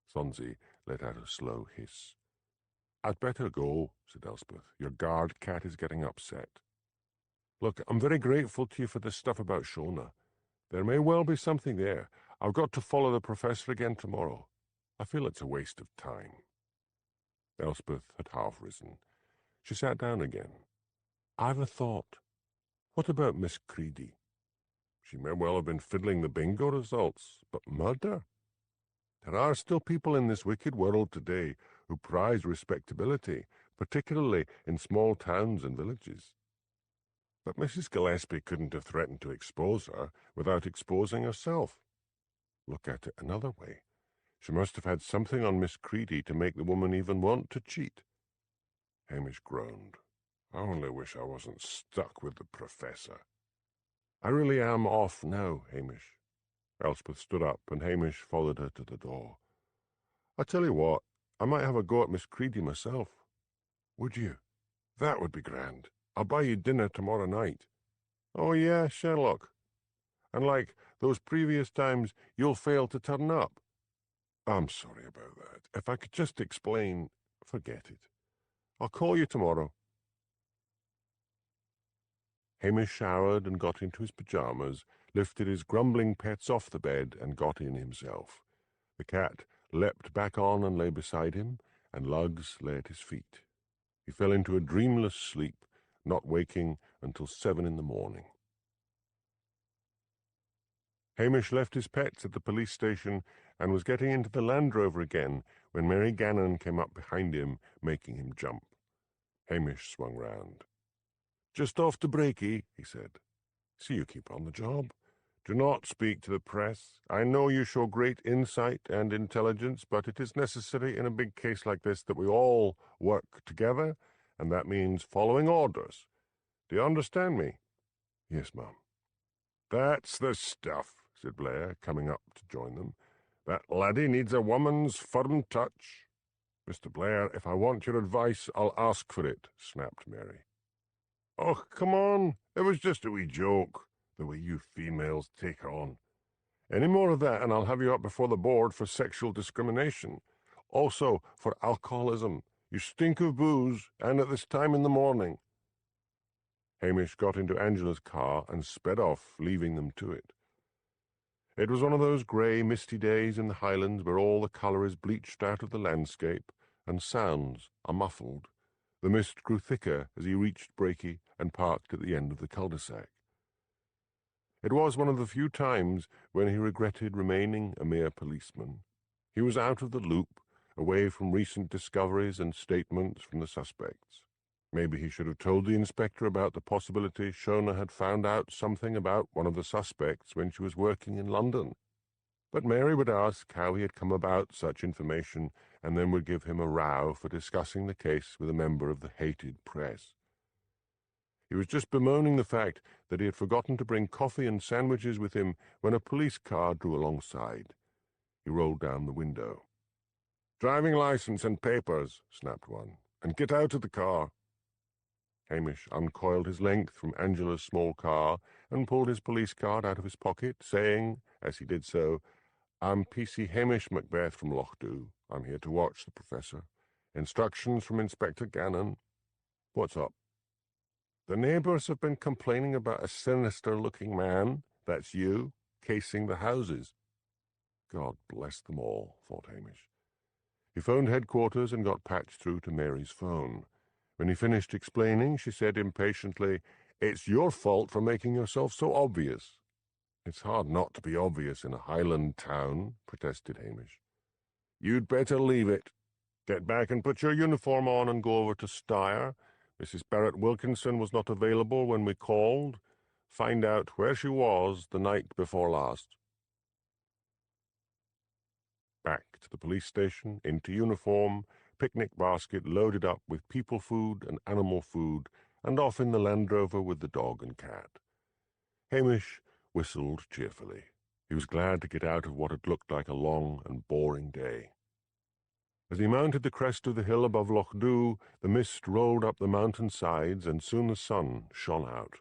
Swansea let out a slow hiss. I'd better go, said Elspeth. Your guard cat is getting upset. Look, I'm very grateful to you for this stuff about Shona. There may well be something there. I've got to follow the professor again tomorrow. I feel it's a waste of time. Elspeth had half risen. She sat down again. I've a thought. What about Miss Creedy? She may well have been fiddling the bingo results, but murder? There are still people in this wicked world today who prize respectability, particularly in small towns and villages. But Mrs. Gillespie couldn't have threatened to expose her without exposing herself. Look at it another way. She must have had something on Miss Creedy to make the woman even want to cheat. Hamish groaned. I only wish I wasn't stuck with the professor. I really am off now, Hamish. Elspeth stood up, and Hamish followed her to the door. I tell you what, I might have a go at Miss Creedy myself. Would you? That would be grand. I'll buy you dinner tomorrow night. Oh, yeah, Sherlock. And like those previous times, you'll fail to turn up. I'm sorry about that. If I could just explain, forget it. I'll call you tomorrow. Hamish showered and got into his pyjamas, lifted his grumbling pets off the bed, and got in himself. The cat leapt back on and lay beside him, and Lugs lay at his feet. He fell into a dreamless sleep, not waking until 7 in the morning. Hamish left his pets at the police station and was getting into the Land Rover again when Mary Gannon came up behind him, making him jump. Hamish swung round. Just off to Breaky, he said. See you keep on the job. Do not speak to the press. I know you show great insight and intelligence, but it is necessary in a big case like this that we all work together, and that means following orders. Do you understand me? Yes, ma'am. That's the stuff, said Blair, coming up to join them. That laddie needs a woman's firm touch. Mr. Blair, if I want your advice, I'll ask for it, snapped Mary. Oh, come on. It was just a wee joke, the way you females take on. Any more of that and I'll have you up before the board for sexual discrimination. Also for alcoholism. You stink of booze, and at this time in the morning. Hamish got into Angela's car and sped off, leaving them to it. It was one of those grey, misty days in the Highlands where all the colour is bleached out of the landscape, and sounds are muffled. The mist grew thicker as he reached Breaky and parked at the end of the cul-de-sac. It was one of the few times when he regretted remaining a mere policeman. He was out of the loop, away from recent discoveries and statements from the suspects. Maybe he should have told the inspector about the possibility Shona had found out something about one of the suspects when she was working in London. But Mary would ask how he had come about such information, and then would give him a row for discussing the case with a member of the hated press. He was just bemoaning the fact that he had forgotten to bring coffee and sandwiches with him when a police car drew alongside. He rolled down the window. "Driving license and papers," snapped one, "and get out of the car." Hamish uncoiled his length from Angela's small car and pulled his police card out of his pocket, saying, as he did so, "I'm PC Hamish Macbeth from Lochdubh. I'm here to watch the professor. Instructions from Inspector Gannon." What's up? The neighbours have been complaining about a sinister-looking man, that's you, casing the houses. God bless them all, thought Hamish. He phoned headquarters and got patched through to Mary's phone. When he finished explaining, she said impatiently, "It's your fault for making yourself so obvious." "It's hard not to be obvious in a Highland town," protested Hamish. "You'd better leave it. Get back and put your uniform on and go over to Steyr. Mrs. Barrett Wilkinson was not available when we called. Find out where she was the night before last." Back to the police station, into uniform, picnic basket loaded up with people food and animal food, and off in the Land Rover with the dog and cat. Hamish whistled cheerfully. He was glad to get out of what had looked like a long and boring day. As he mounted the crest of the hill above Lochdubh, the mist rolled up the mountain sides, and soon the sun shone out.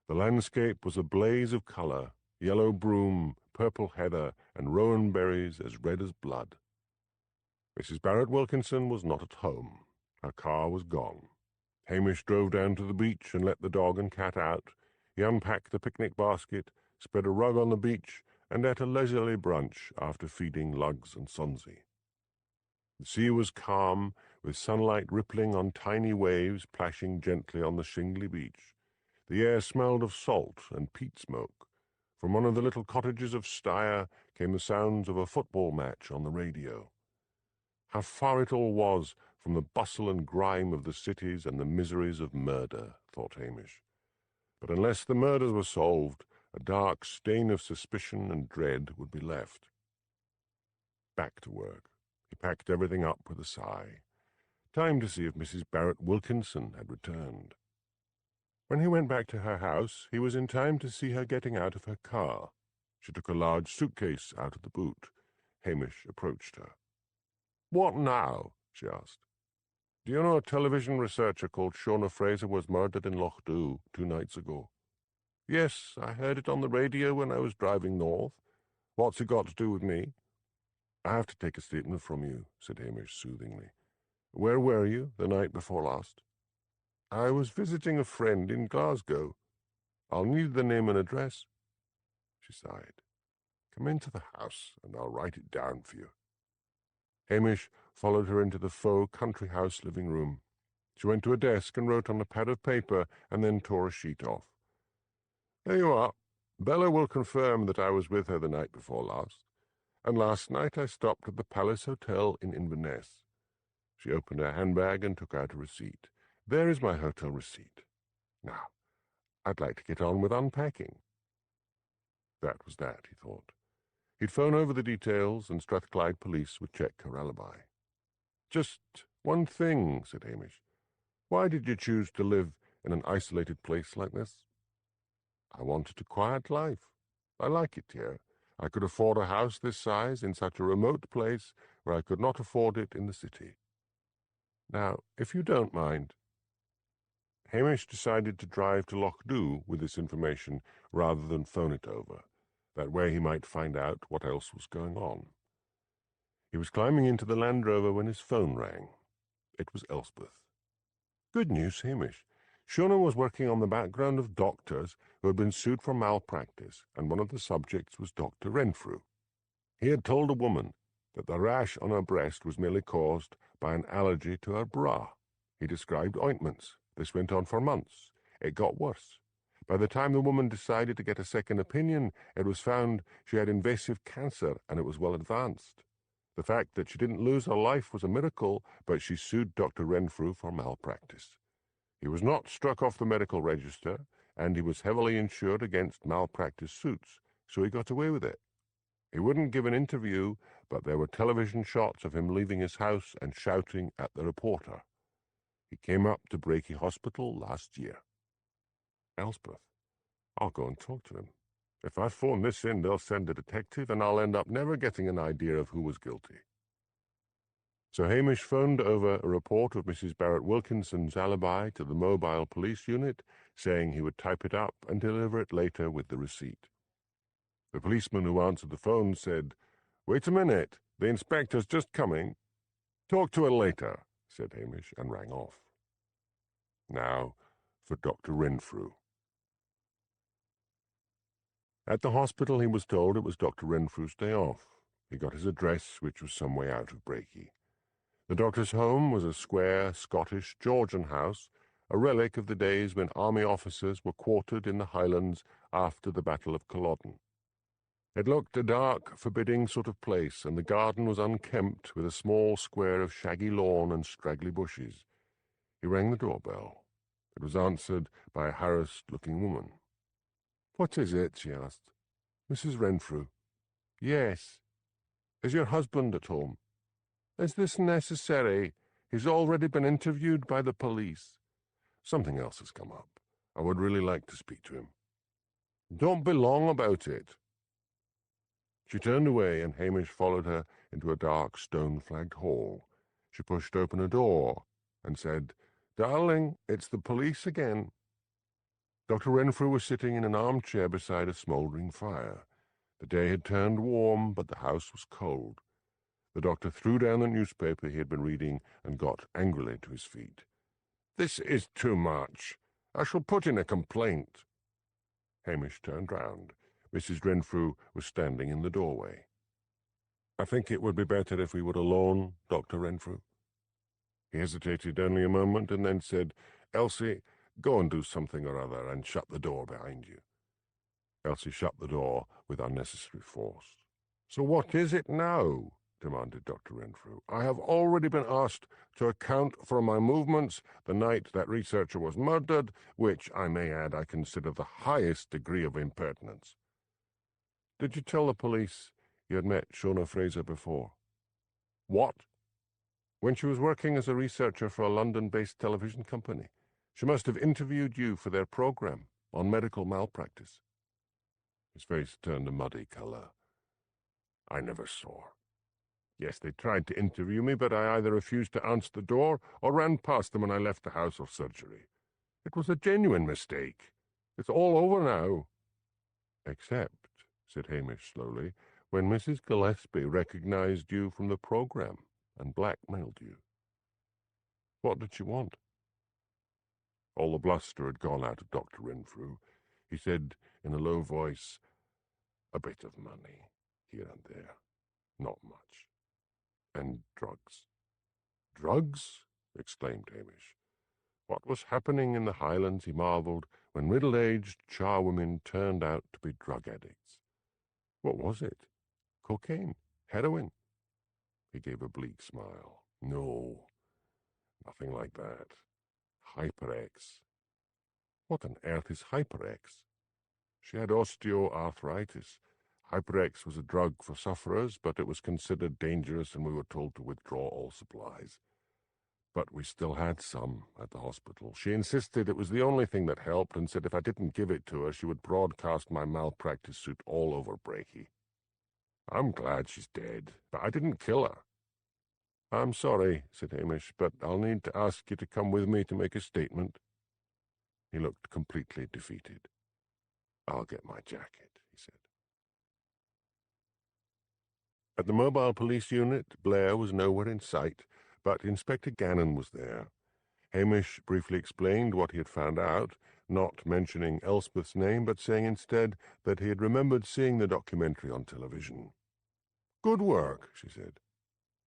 The landscape was a blaze of colour, yellow broom, purple heather, and rowan berries as red as blood. Mrs. Barrett Wilkinson was not at home. Her car was gone. Hamish drove down to the beach and let the dog and cat out. He unpacked the picnic basket, spread a rug on the beach, and ate a leisurely brunch after feeding Lugs and Sunsy. The sea was calm, with sunlight rippling on tiny waves plashing gently on the shingly beach. The air smelled of salt and peat smoke. From one of the little cottages of Steyr came the sounds of a football match on the radio. How far it all was from the bustle and grime of the cities and the miseries of murder, thought Hamish. But unless the murders were solved, a dark stain of suspicion and dread would be left. Back to work. He packed everything up with a sigh. Time to see if Mrs. Barrett Wilkinson had returned. When he went back to her house, he was in time to see her getting out of her car. She took a large suitcase out of the boot. Hamish approached her. "What now?" she asked. "Do you know a television researcher called Shona Fraser was murdered in Lochdubh 2 nights ago?" "Yes, I heard it on the radio when I was driving north. What's it got to do with me?" "I have to take a statement from you," said Hamish soothingly. "Where were you the night before last?" "I was visiting a friend in Glasgow. I'll need the name and address." She sighed. "Come into the house, and I'll write it down for you." Hamish followed her into the faux country house living room. She went to a desk and wrote on a pad of paper, and then tore a sheet off. "There you are. Bella will confirm that I was with her the night before last. And last night I stopped at the Palace Hotel in Inverness." She opened her handbag and took out a receipt. "There is my hotel receipt. Now, I'd like to get on with unpacking." That was that, he thought. He'd phone over the details, and Strathclyde police would check her alibi. "Just one thing," said Hamish. "Why did you choose to live in an isolated place like this?" "I wanted a quiet life. I like it here. I could afford a house this size in such a remote place where I could not afford it in the city. Now, if you don't mind—" Hamish decided to drive to Lochdubh with this information rather than phone it over. That way he might find out what else was going on. He was climbing into the Land Rover when his phone rang. It was Elspeth. "Good news, Hamish. Shona was working on the background of doctors who had been sued for malpractice, and one of the subjects was Dr. Renfrew. He had told a woman that the rash on her breast was merely caused by an allergy to her bra. He described ointments. This went on for months. It got worse. By the time the woman decided to get a second opinion, it was found she had invasive cancer, and it was well advanced. The fact that she didn't lose her life was a miracle, but she sued Dr. Renfrew for malpractice. He was not struck off the medical register, and he was heavily insured against malpractice suits, so he got away with it. He wouldn't give an interview, but there were television shots of him leaving his house and shouting at the reporter. He came up to Breaky Hospital last year." "Elspeth, I'll go and talk to him. If I phone this in, they'll send a detective, and I'll end up never getting an idea of who was guilty." So Hamish phoned over a report of Mrs. Barrett Wilkinson's alibi to the mobile police unit, saying he would type it up and deliver it later with the receipt. The policeman who answered the phone said, "Wait a minute, the inspector's just coming." "Talk to her later," said Hamish, and rang off. Now for Dr. Renfrew. At the hospital he was told it was Dr. Renfrew's day off. He got his address, which was some way out of Brakey. The doctor's home was a square Scottish Georgian house, a relic of the days when army officers were quartered in the Highlands after the Battle of Culloden. It looked a dark, forbidding sort of place, and the garden was unkempt with a small square of shaggy lawn and straggly bushes. He rang the doorbell. It was answered by a harassed-looking woman. "What is it?" she asked. "Mrs. Renfrew." "Yes." "Is your husband at home?" "Is this necessary? He's already been interviewed by the police." "Something else has come up. I would really like to speak to him." "Don't be long about it." She turned away, and Hamish followed her into a dark, stone-flagged hall. She pushed open a door and said, "Darling, it's the police again." Dr. Renfrew was sitting in an armchair beside a smouldering fire. The day had turned warm, but the house was cold. The doctor threw down the newspaper he had been reading and got angrily to his feet. "This is too much. I shall put in a complaint." Hamish turned round. Mrs. Renfrew was standing in the doorway. "I think it would be better if we were alone, Dr. Renfrew." He hesitated only a moment and then said, "Elsie, go and do something or other and shut the door behind you." Elsie shut the door with unnecessary force. "So what is it now?" demanded Dr. Renfrew. "I have already been asked to account for my movements the night that researcher was murdered, which, I may add, I consider the highest degree of impertinence." "Did you tell the police you had met Shona Fraser before?" "What?" "When she was working as a researcher for a London-based television company. She must have interviewed you for their program on medical malpractice." His face turned a muddy colour. "I never saw her. Yes, they tried to interview me, but I either refused to answer the door or ran past them when I left the house of surgery. It was a genuine mistake. It's all over now." "Except," said Hamish slowly, "when Mrs. Gillespie recognized you from the program and blackmailed you." "What did she want?" All the bluster had gone out of Dr. Renfrew. He said in a low voice, "A bit of money, here and there. Not much. And drugs." "Drugs?" exclaimed Hamish. What was happening in the Highlands, he marvelled, when middle-aged charwomen turned out to be drug addicts. What was it? Cocaine? Heroin? He gave a bleak smile. "No, nothing like that. Hyper-X." "What on earth is Hyper-X?" "She had osteoarthritis. Hyper-X was a drug for sufferers, but it was considered dangerous and we were told to withdraw all supplies. But we still had some at the hospital. She insisted it was the only thing that helped and said if I didn't give it to her, she would broadcast my malpractice suit all over Brakey. I'm glad she's dead, but I didn't kill her." "I'm sorry," said Hamish, "but I'll need to ask you to come with me to make a statement." He looked completely defeated. "I'll get my jacket," he said. At the mobile police unit, Blair was nowhere in sight, but Inspector Gannon was there. Hamish briefly explained what he had found out, not mentioning Elspeth's name, but saying instead that he had remembered seeing the documentary on television. "Good work," she said.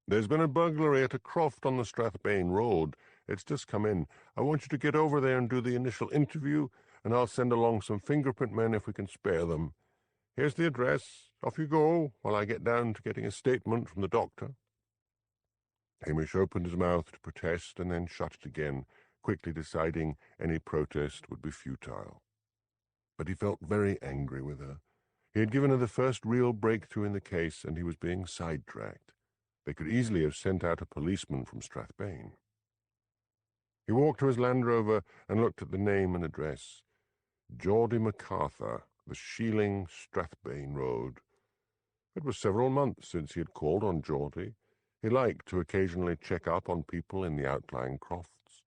"There's been a burglary at a croft on the Strathbane Road. It's just come in. I want you to get over there and do the initial interview, and I'll send along some fingerprint men if we can spare them. Here's the address. Off you go, while I get down to getting a statement from the doctor." Hamish opened his mouth to protest and then shut it again, quickly deciding any protest would be futile. But he felt very angry with her. He had given her the first real breakthrough in the case, and he was being sidetracked. They could easily have sent out a policeman from Strathbane. He walked to his Land Rover and looked at the name and address. Geordie MacArthur, the Sheeling, Strathbane Road. It was several months since he had called on Geordie. He liked to occasionally check up on people in the outlying crofts.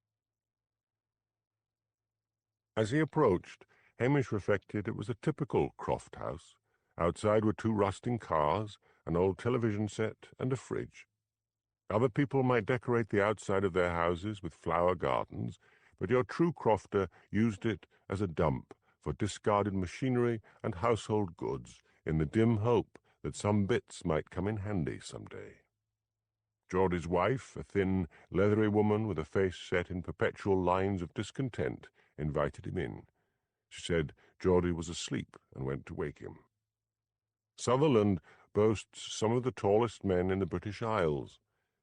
As he approached, Hamish reflected it was a typical croft house. Outside were 2 rusting cars, an old television set, and a fridge. Other people might decorate the outside of their houses with flower gardens, but your true crofter used it as a dump for discarded machinery and household goods in the dim hope that some bits might come in handy some day. Geordie's wife, a thin, leathery woman with a face set in perpetual lines of discontent, invited him in. She said Geordie was asleep and went to wake him. Sutherland boasts some of the tallest men in the British Isles.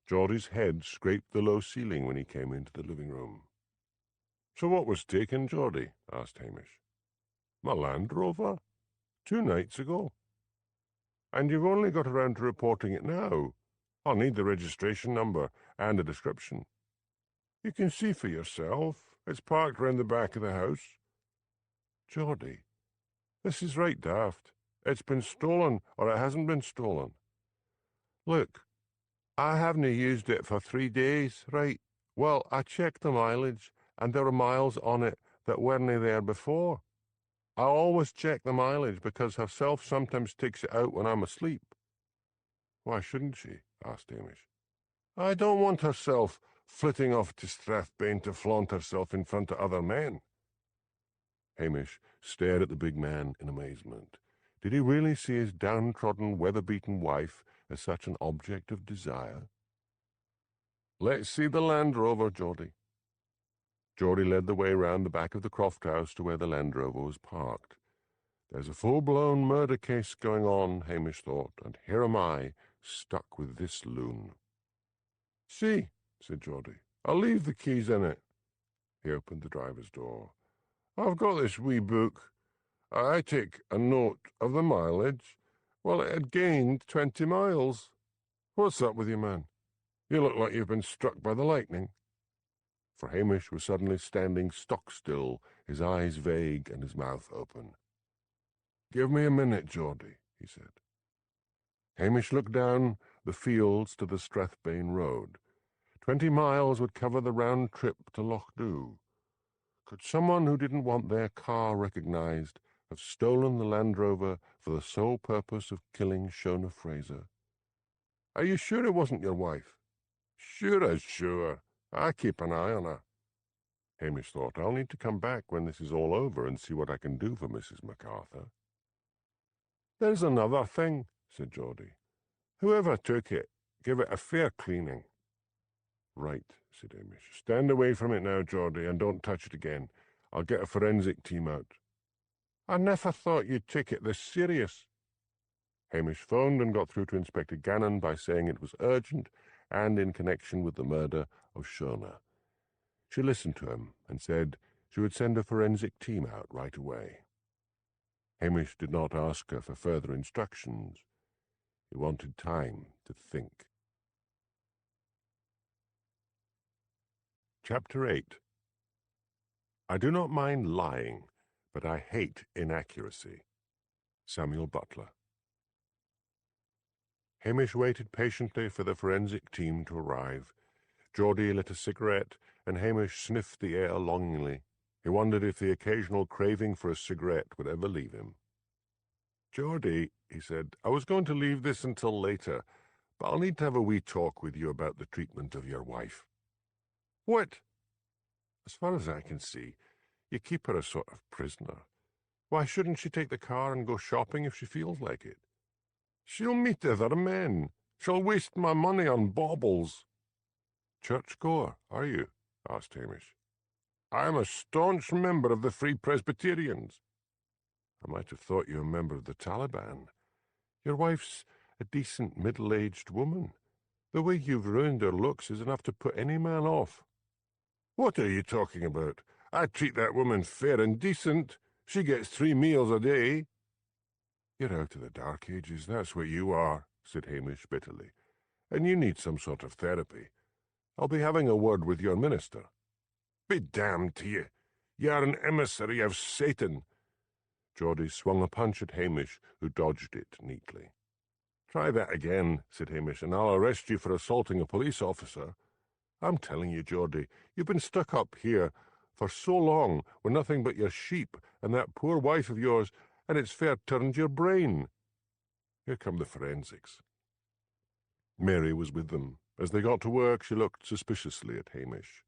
Geordie's head scraped the low ceiling when he came into the living room. "So what was taken, Geordie?" asked Hamish. "My Land Rover. 2 nights ago." "And you've only got around to reporting it now. I'll need the registration number and a description." "You can see for yourself. It's parked round the back of the house." "Geordie, this is right daft. It's been stolen, or it hasn't been stolen. Look, I haven't used it for 3 days, right? Well, I checked the mileage, and there are miles on it that weren't there before. I always check the mileage because herself sometimes takes it out when I'm asleep." "Why shouldn't she?" asked Hamish. "I don't want herself flitting off to Strathbane to flaunt herself in front of other men." Hamish stared at the big man in amazement. Did he really see his downtrodden, weather-beaten wife as such an object of desire? "Let's see the Land Rover, Geordie." Geordie led the way round the back of the Croft house to where the Land Rover was parked. There's a full-blown murder case going on, Hamish thought, and here am I, stuck with this loon. "See," said Geordie, "I'll leave the keys in it." He opened the driver's door. "I've got this wee book. I take a note of the mileage. Well, it had gained 20 miles. What's up with you, man? You look like you've been struck by the lightning." For Hamish was suddenly standing stock-still, his eyes vague and his mouth open. "Give me a minute, Geordie," he said. Hamish looked down the fields to the Strathbane road. 20 miles would cover the round trip to Lochdubh. Could someone who didn't want their car recognised have stolen the Land Rover for the sole purpose of killing Shona Fraser? "Are you sure it wasn't your wife?" "Sure as sure. I keep an eye on her." Hamish thought, "I'll need to come back when this is all over and see what I can do for Mrs. MacArthur." "There's another thing," said Geordie. "Whoever took it, give it a fair cleaning." "Right," said Hamish. "Stand away from it now, Geordie, and don't touch it again. I'll get a forensic team out." "I never thought you'd take it this serious." Hamish phoned and got through to Inspector Gannon by saying it was urgent and in connection with the murder of Shona. She listened to him and said she would send a forensic team out right away. Hamish did not ask her for further instructions. He wanted time to think. Chapter 8. I do not mind lying, but I hate inaccuracy. Samuel Butler. Hamish waited patiently for the forensic team to arrive. Geordie lit a cigarette, and Hamish sniffed the air longingly. He wondered if the occasional craving for a cigarette would ever leave him. "Geordie," he said, "I was going to leave this until later, but I'll need to have a wee talk with you about the treatment of your wife." "What?" "As far as I can see, you keep her a sort of prisoner. Why shouldn't she take the car and go shopping if she feels like it?" "She'll meet other men. She'll waste my money on baubles." "Churchgoer, are you?" asked Hamish. "I'm a staunch member of the Free Presbyterians." "I might have thought you a member of the Taliban. Your wife's a decent middle-aged woman. The way you've ruined her looks is enough to put any man off." "What are you talking about? I treat that woman fair and decent. She gets 3 meals a day." "You're out of the dark ages, that's what you are," said Hamish bitterly. "And you need some sort of therapy. I'll be having a word with your minister." "Be damned to you. You're an emissary of Satan." Geordie swung a punch at Hamish, who dodged it neatly. "Try that again," said Hamish, "and I'll arrest you for assaulting a police officer. I'm telling you, Geordie, you've been stuck up here for so long with nothing but your sheep and that poor wife of yours, and it's fair turned your brain. Here come the forensics." Mary was with them. As they got to work, she looked suspiciously at Hamish.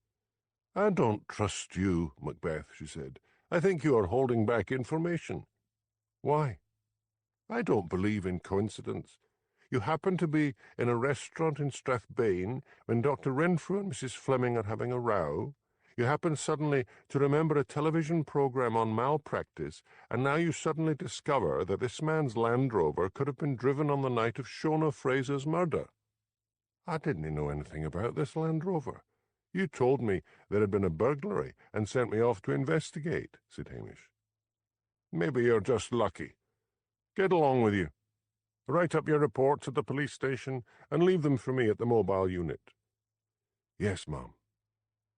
"I don't trust you, Macbeth," she said. "I think you are holding back information." "Why?" "I don't believe in coincidence. You happen to be in a restaurant in Strathbane when Dr. Renfrew and Mrs. Fleming are having a row. You happen suddenly to remember a television program on malpractice, and now you suddenly discover that this man's Land Rover could have been driven on the night of Shona Fraser's murder." "I didn't know anything about this Land Rover. You told me there had been a burglary and sent me off to investigate," said Hamish. "Maybe you're just lucky. Get along with you. Write up your reports at the police station and leave them for me at the mobile unit." "Yes, Mum."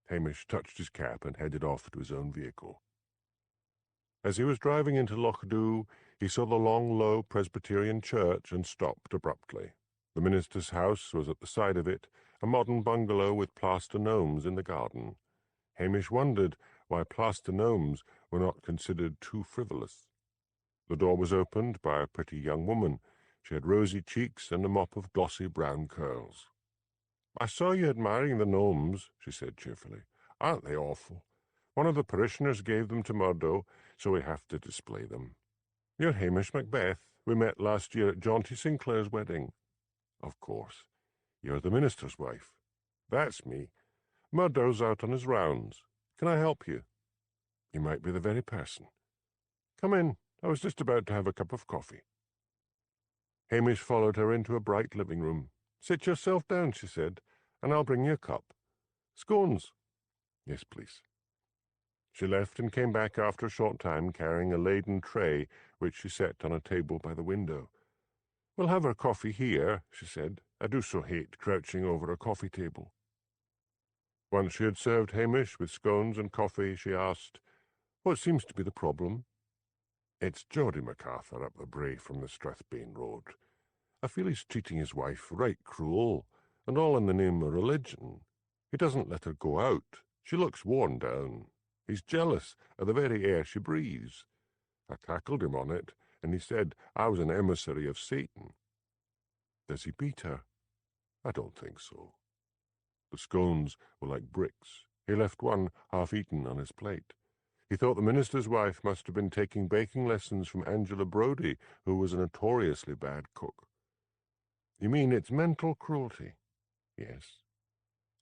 Hamish touched his cap and headed off to his own vehicle. As he was driving into Lochdubh, he saw the long, low Presbyterian church and stopped abruptly. The minister's house was at the side of it, a modern bungalow with plaster gnomes in the garden. Hamish wondered why plaster gnomes were not considered too frivolous. The door was opened by a pretty young woman. She had rosy cheeks and a mop of glossy brown curls. "I saw you admiring the gnomes," she said cheerfully. "Aren't they awful? One of the parishioners gave them to Murdo, so we have to display them. You're Hamish Macbeth. We met last year at Jaunty Sinclair's wedding." "Of course. You're the minister's wife." "That's me. Murdo's out on his rounds. Can I help you?" "You might be the very person." "Come in. I was just about to have a cup of coffee." Hamish followed her into a bright living room. "Sit yourself down," she said, "and I'll bring you a cup. Scones?" "Yes, please." She left and came back after a short time carrying a laden tray which she set on a table by the window. "We'll have our coffee here," she said. "I do so hate crouching over a coffee table." Once she had served Hamish with scones and coffee, she asked, "What seems to be the problem?" "It's Geordie MacArthur up the brae from the Strathbane road. I feel he's treating his wife right cruel, and all in the name of religion. He doesn't let her go out. She looks worn down. He's jealous of the very air she breathes. I tackled him on it, and he said I was an emissary of Satan." "Does he beat her?" "I don't think so." The scones were like bricks. He left one half-eaten on his plate. He thought the minister's wife must have been taking baking lessons from Angela Brodie, who was a notoriously bad cook. "You mean it's mental cruelty?" "Yes."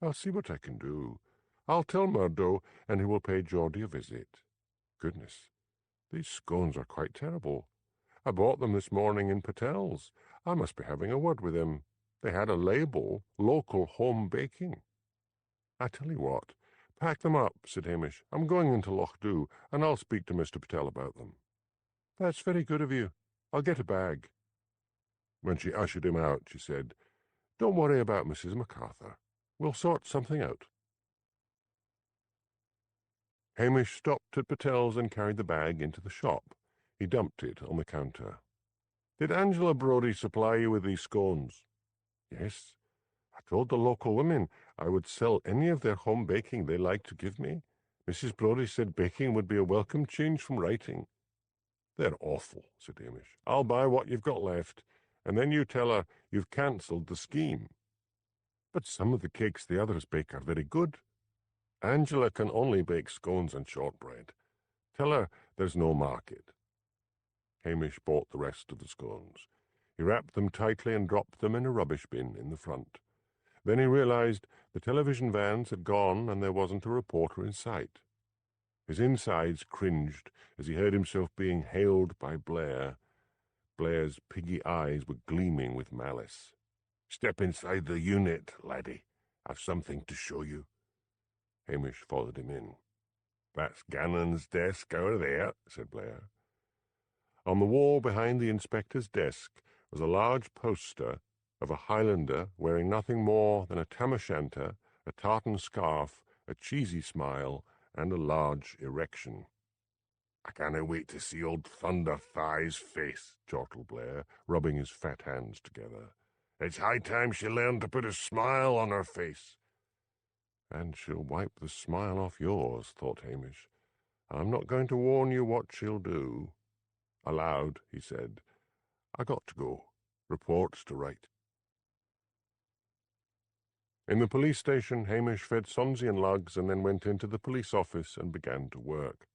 "I'll see what I can do. I'll tell Murdo, and he will pay Geordie a visit." "Goodness, these scones are quite terrible. I bought them this morning in Patel's. I must be having a word with him. They had a label, local home baking." "I tell you what, pack them up," said Hamish. "I'm going into Lochdubh, and I'll speak to Mr. Patel about them." "That's very good of you. I'll get a bag." When she ushered him out, she said, "Don't worry about Mrs. MacArthur. We'll sort something out." Hamish stopped at Patel's and carried the bag into the shop. He dumped it on the counter. "Did Angela Brodie supply you with these scones?" "Yes. I told the local women I would sell any of their home baking they liked to give me. Mrs. Brodie said baking would be a welcome change from writing." "They're awful," said Hamish. "I'll buy what you've got left, and then you tell her you've cancelled the scheme." "But some of the cakes the others bake are very good." "Angela can only bake scones and shortbread. Tell her there's no market." Hamish bought the rest of the scones. He wrapped them tightly and dropped them in a rubbish bin in the front. Then he realized the television vans had gone and there wasn't a reporter in sight. His insides cringed as he heard himself being hailed by Blair. Blair's piggy eyes were gleaming with malice. "Step inside the unit, laddie. I've something to show you." Hamish followed him in. "That's Gannon's desk over there," said Blair. On the wall behind the inspector's desk was a large poster of a Highlander wearing nothing more than a tam-o'-shanter, a tartan scarf, a cheesy smile, and a large erection. "I can't wait to see old Thunder Thigh's face," chortled Blair, rubbing his fat hands together. "It's high time she learned to put a smile on her face." "And she'll wipe the smile off yours," thought Hamish. "I'm not going to warn you what she'll do." Aloud, he said, "I got to go. Reports to write." In the police station, Hamish fed Sonsie and Lugs and then went into the police office and began to work.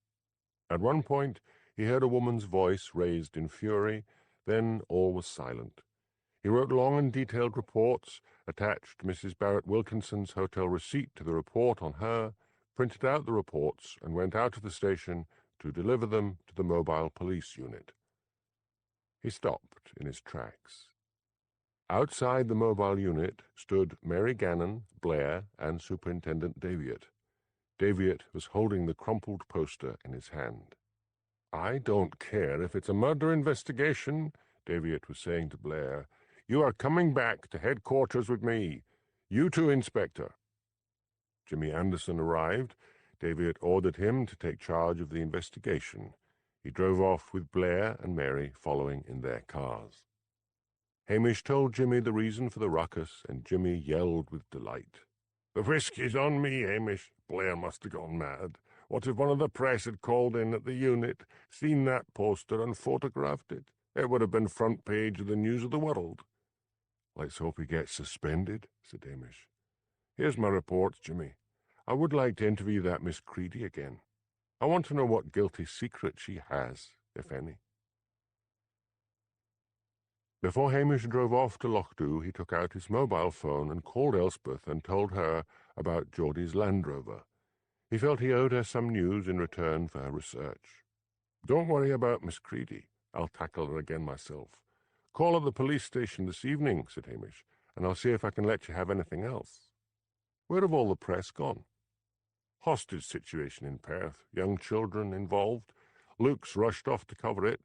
At one point, he heard a woman's voice raised in fury, then all was silent. He wrote long and detailed reports, attached Mrs. Barrett Wilkinson's hotel receipt to the report on her, printed out the reports, and went out of the station to deliver them to the mobile police unit. He stopped in his tracks. Outside the mobile unit stood Mary Gannon, Blair, and Superintendent Daviett. Daviett was holding the crumpled poster in his hand. "I don't care if it's a murder investigation," Daviett was saying to Blair. "You are coming back to headquarters with me. You too, Inspector." Jimmy Anderson arrived. Daviett ordered him to take charge of the investigation. He drove off with Blair and Mary following in their cars. Hamish told Jimmy the reason for the ruckus, and Jimmy yelled with delight. "The whiskey's on me, Hamish. Blair must have gone mad. What if one of the press had called in at the unit, seen that poster and photographed it? It would have been front page of the News of the World." "Let's hope he gets suspended," said Hamish. "Here's my reports, Jimmy. I would like to interview that Miss Creedy again. I want to know what guilty secret she has, if any." Before Hamish drove off to Lochdubh, he took out his mobile phone and called Elspeth and told her about Geordie's Land Rover. He felt he owed her some news in return for her research. "Don't worry about Miss Creedy. I'll tackle her again myself. Call at the police station this evening," said Hamish, "and I'll see if I can let you have anything else. Where have all the press gone?" "Hostage situation in Perth. Young children involved. Luke's rushed off to cover it,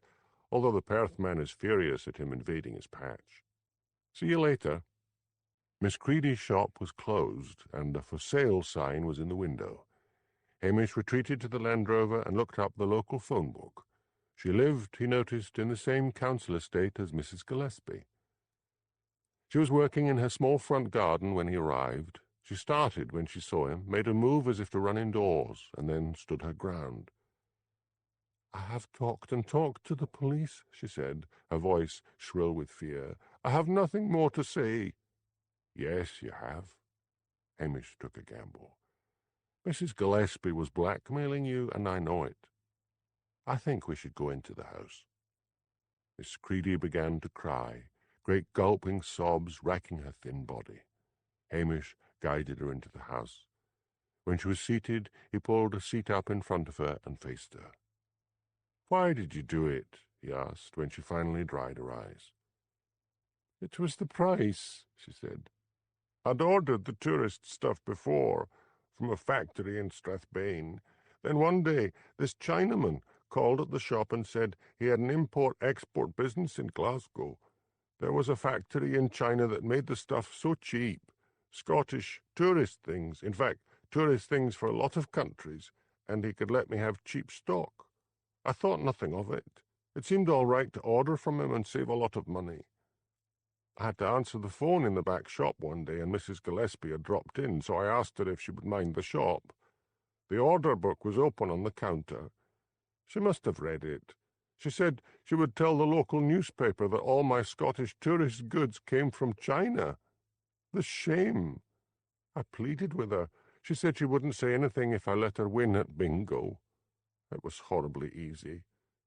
although the Perth man is furious at him invading his patch. See you later." Miss Creedy's shop was closed, and a "for sale" sign was in the window. Hamish retreated to the Land Rover and looked up the local phone book. She lived, he noticed, in the same council estate as Mrs. Gillespie. She was working in her small front garden when he arrived. She started when she saw him, made a move as if to run indoors, and then stood her ground. "I have talked and talked to the police," she said, her voice shrill with fear. "I have nothing more to say." "Yes, you have." Hamish took a gamble. "Mrs. Gillespie was blackmailing you, and I know it. I think we should go into the house." Miss Creedy began to cry, great gulping sobs racking her thin body. Hamish guided her into the house. When she was seated, he pulled a seat up in front of her and faced her. "Why did you do it?" he asked, when she finally dried her eyes. "It was the price," she said. "I'd ordered the tourist stuff before, from a factory in Strathbane. Then one day this Chinaman called at the shop and said he had an import-export business in Glasgow. There was a factory in China that made the stuff so cheap. Scottish tourist things, in fact, tourist things for a lot of countries, and he could let me have cheap stock. I thought nothing of it. It seemed all right to order from him and save a lot of money. I had to answer the phone in the back shop one day, and Mrs. Gillespie had dropped in, so I asked her if she would mind the shop. The order book was open on the counter. She must have read it. She said she would tell the local newspaper that all my Scottish tourist goods came from China. The shame! I pleaded with her. She said she wouldn't say anything if I let her win at bingo. It was horribly easy.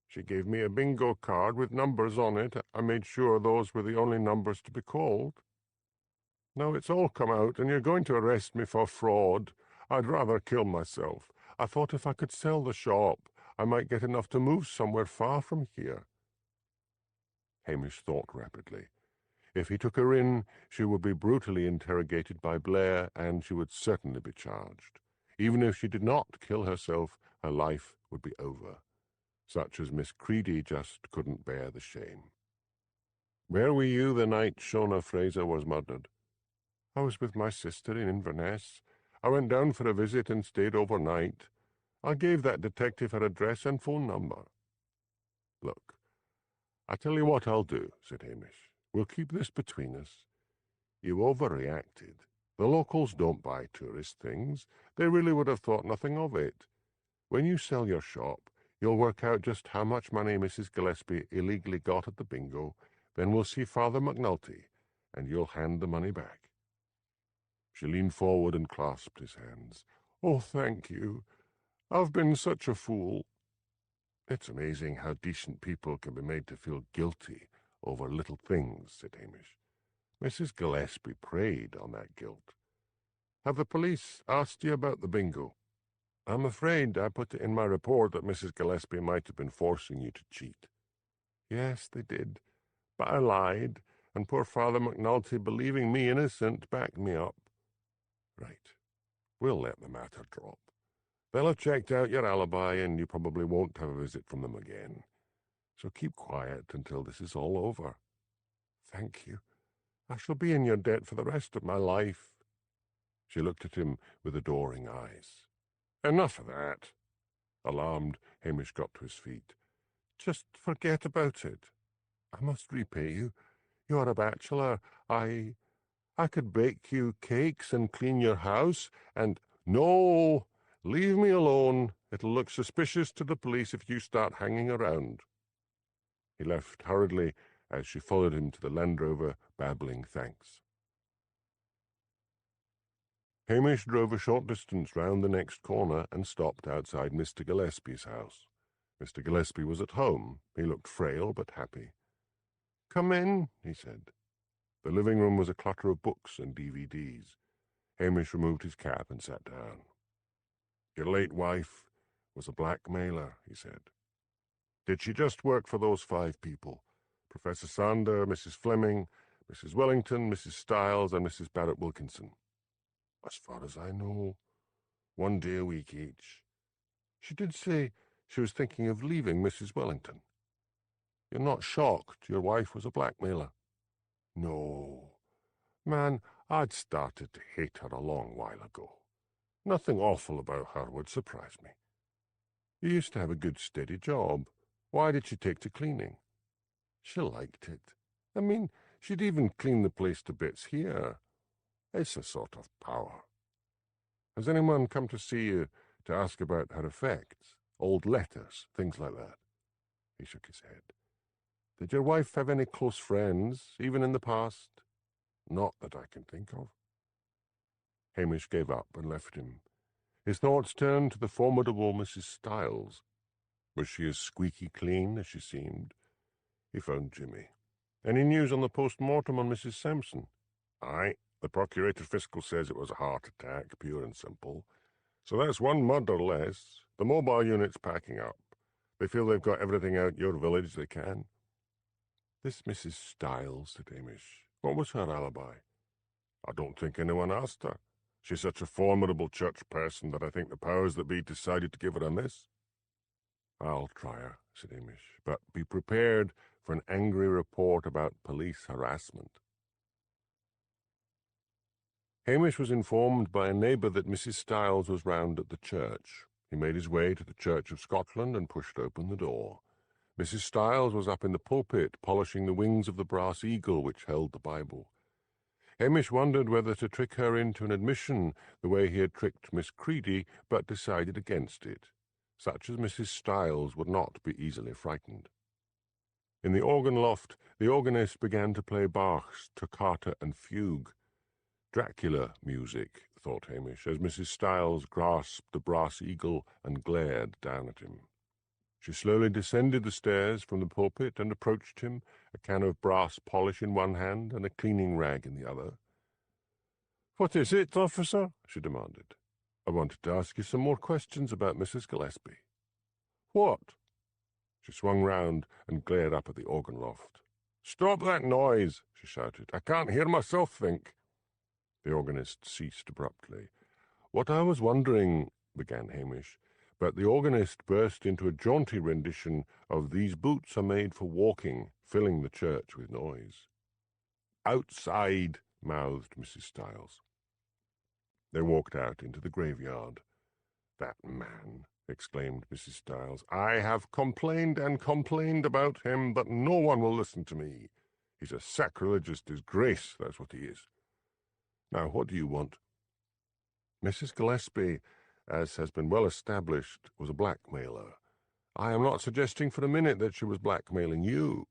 She gave me a bingo card with numbers on it. I made sure those were the only numbers to be called. Now it's all come out, and you're going to arrest me for fraud. I'd rather kill myself. I thought if I could sell the shop, I might get enough to move somewhere far from here." Hamish thought rapidly. If he took her in, she would be brutally interrogated by Blair, and she would certainly be charged. Even if she did not kill herself, her life would be over. Such as Miss Creedy just couldn't bear the shame. "Where were you the night Shona Fraser was murdered?" "I was with my sister in Inverness. I went down for a visit and stayed overnight. I gave that detective her address and phone number." "Look, I tell you what I'll do," said Hamish. "We'll keep this between us. You overreacted. The locals don't buy tourist things. They really would have thought nothing of it. When you sell your shop, you'll work out just how much money Mrs. Gillespie illegally got at the bingo. Then we'll see Father McNulty, and you'll hand the money back." She leaned forward and clasped his hands. "Oh, thank you. I've been such a fool." "It's amazing how decent people can be made to feel guilty over little things," said Hamish. Mrs. Gillespie preyed on that guilt. "Have the police asked you about the bingo?" "I'm afraid I put it in my report that Mrs. Gillespie might have been forcing you to cheat." "Yes, they did. But I lied, and poor Father McNulty, believing me innocent, backed me up." "Right. We'll let the matter drop. They'll have checked out your alibi, and you probably won't have a visit from them again. So keep quiet until this is all over." "Thank you. I shall be in your debt for the rest of my life." She looked at him with adoring eyes. "Enough of that." Alarmed, Hamish got to his feet. "Just forget about it." "I must repay you. You are a bachelor. I could bake you cakes and clean your house, and—" "No! Leave me alone. It'll look suspicious to the police if you start hanging around." He left hurriedly as she followed him to the Land Rover, babbling thanks. Hamish drove a short distance round the next corner and stopped outside Mr. Gillespie's house. Mr. Gillespie was at home. He looked frail but happy. "Come in," he said. The living room was a clutter of books and DVDs. Hamish removed his cap and sat down. "Your late wife was a blackmailer," he said. "Did she just work for those 5 people? Professor Sander, Mrs. Fleming, Mrs. Wellington, Mrs. Stiles, and Mrs. Barrett Wilkinson?" "As far as I know, 1 day a week each." "She did say she was thinking of leaving Mrs. Wellington." "You're not shocked your wife was a blackmailer?" "No. Man, I'd started to hate her a long while ago. Nothing awful about her would surprise me." "You used to have a good steady job. Why did she take to cleaning?" "She liked it. I mean, she'd even clean the place to bits here. It's a sort of power." "Has anyone come to see you to ask about her effects? Old letters, things like that?" He shook his head. "Did your wife have any close friends, even in the past?" "Not that I can think of." Hamish gave up and left him. His thoughts turned to the formidable Mrs. Stiles. Was she as squeaky clean as she seemed? He phoned Jimmy. "Any news on the post-mortem on Mrs. Sampson?" "Aye. The Procurator Fiscal says it was a heart attack, pure and simple. So that's 1 murder less. The mobile unit's packing up. They feel they've got everything out your village they can." "This Mrs. Stiles," said Hamish. "What was her alibi?" "I don't think anyone asked her. She's such a formidable church person that I think the powers that be decided to give her a miss." "I'll try her," said Hamish, "but be prepared for an angry report about police harassment." Hamish was informed by a neighbour that Mrs. Stiles was round at the church. He made his way to the Church of Scotland and pushed open the door. Mrs. Stiles was up in the pulpit, polishing the wings of the brass eagle which held the Bible. Hamish wondered whether to trick her into an admission the way he had tricked Miss Creedy, but decided against it. Such as Mrs. Stiles would not be easily frightened. In the organ loft, the organist began to play Bach's Toccata and Fugue. Dracula music, thought Hamish, as Mrs. Stiles grasped the brass eagle and glared down at him. She slowly descended the stairs from the pulpit and approached him, a can of brass polish in one hand and a cleaning rag in the other. "What is it, officer?" she demanded. "I wanted to ask you some more questions about Mrs. Gillespie." "What?" She swung round and glared up at the organ loft. "Stop that noise!" she shouted. "I can't hear myself think." The organist ceased abruptly. "What I was wondering," began Hamish, but the organist burst into a jaunty rendition of "These Boots Are Made for Walking," filling the church with noise. "Outside," mouthed Mrs. Stiles. They walked out into the graveyard. "That man," exclaimed Mrs. Stiles. "I have complained and complained about him, but no one will listen to me. He's a sacrilegious disgrace, that's what he is. Now, what do you want?" "Mrs. Gillespie, as has been well established, was a blackmailer. I am not suggesting for a minute that she was blackmailing you."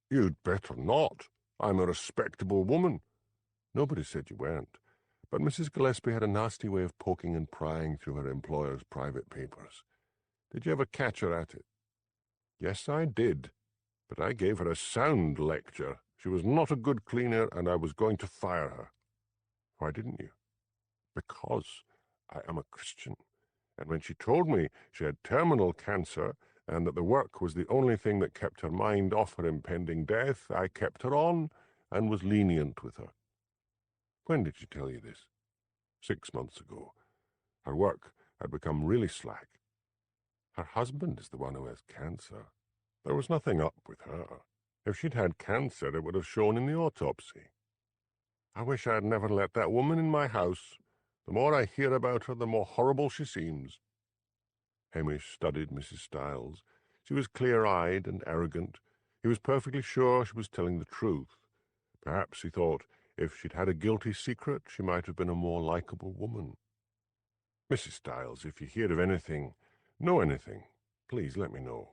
"You'd better not. I'm a respectable woman." "Nobody said you weren't. But Mrs. Gillespie had a nasty way of poking and prying through her employer's private papers. Did you ever catch her at it? Yes, I did, but I gave her a sound lecture. She was not a good cleaner, and I was going to fire her. Why didn't you? Because I am a Christian, and when she told me she had terminal cancer and that the work was the only thing that kept her mind off her impending death, I kept her on and was lenient with her. When did she tell you this? 6 months ago. Her work had become really slack. Her husband is the one who has cancer. There was nothing up with her. If she'd had cancer, it would have shown in the autopsy. I wish I had never let that woman in my house. The more I hear about her, the more horrible she seems. Hamish studied Mrs. Stiles. She was clear-eyed and arrogant. He was perfectly sure she was telling the truth. Perhaps, he thought, if she'd had a guilty secret, she might have been a more likable woman. Mrs. Stiles, if you hear of anything, know anything, please let me know.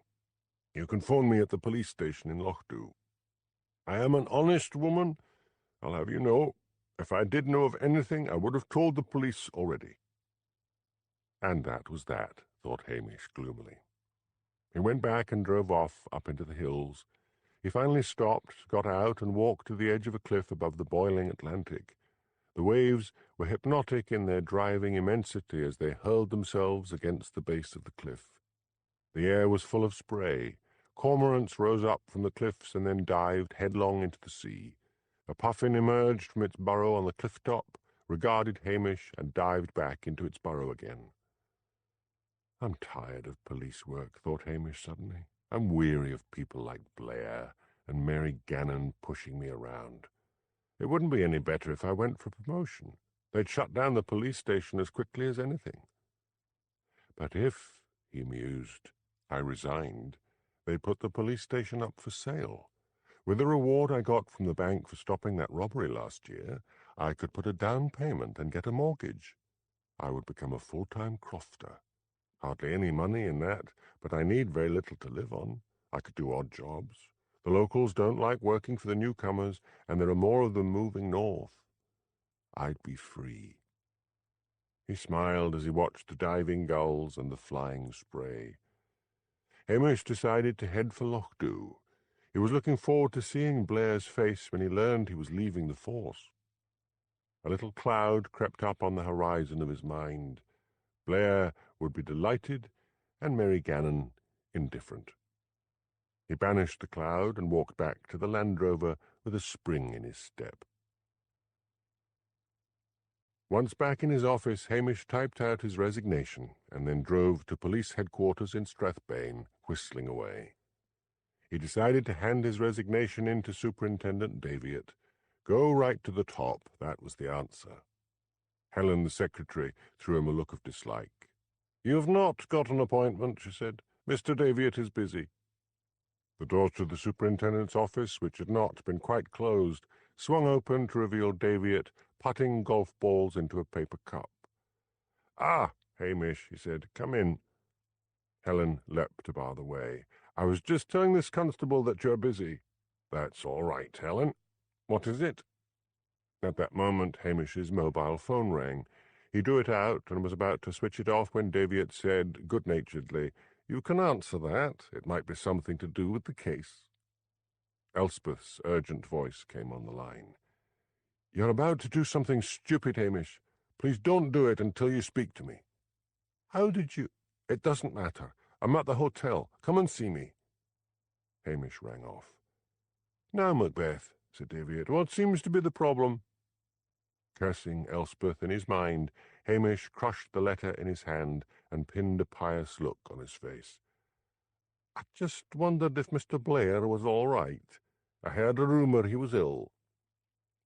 You can phone me at the police station in Lochdubh. I am an honest woman, I'll have you know. If I did know of anything, I would have told the police already. And that was that, thought Hamish gloomily. He went back and drove off up into the hills. He finally stopped, got out, and walked to the edge of a cliff above the boiling Atlantic. The waves were hypnotic in their driving immensity as they hurled themselves against the base of the cliff. The air was full of spray. Cormorants rose up from the cliffs and then dived headlong into the sea. A puffin emerged from its burrow on the cliff top, regarded Hamish, and dived back into its burrow again. I'm tired of police work, thought Hamish suddenly. I'm weary of people like Blair and Mary Gannon pushing me around. It wouldn't be any better if I went for promotion. They'd shut down the police station as quickly as anything. But if, he mused, I resigned, they'd put the police station up for sale. With the reward I got from the bank for stopping that robbery last year, I could put a down payment and get a mortgage. I would become a full-time crofter. Hardly any money in that, but I need very little to live on. I could do odd jobs. The locals don't like working for the newcomers, and there are more of them moving north. I'd be free. He smiled as he watched the diving gulls and the flying spray. Hamish decided to head for Lochdubh. He was looking forward to seeing Blair's face when he learned he was leaving the force. A little cloud crept up on the horizon of his mind. Blair would be delighted, and Mary Gannon indifferent. He banished the cloud and walked back to the Land Rover with a spring in his step. Once back in his office, Hamish typed out his resignation and then drove to police headquarters in Strathbane, whistling away. He decided to hand his resignation in to Superintendent Daviot. Go right to the top, that was the answer. Helen, the secretary, threw him a look of dislike. "You've not got an appointment," she said. "Mr. Daviot is busy." The door to the superintendent's office, which had not been quite closed, swung open to reveal Daviot putting golf balls into a paper cup. "Ah, Hamish," he said, "come in." Helen leapt to bar the way. "I was just telling this constable that you're busy." "That's all right, Helen. What is it?" At that moment, Hamish's mobile phone rang. He drew it out and was about to switch it off when Daviot said good-naturedly, "You can answer that. It might be something to do with the case." Elspeth's urgent voice came on the line. "You're about to do something stupid, Hamish. Please don't do it until you speak to me." "How did you—" "It doesn't matter. I'm at the hotel. Come and see me." Hamish rang off. "Now, Macbeth," said Daviot, "what seems to be the problem?" Cursing Elspeth in his mind, Hamish crushed the letter in his hand and pinned a pious look on his face. "I just wondered if Mr. Blair was all right. I heard a rumour he was ill."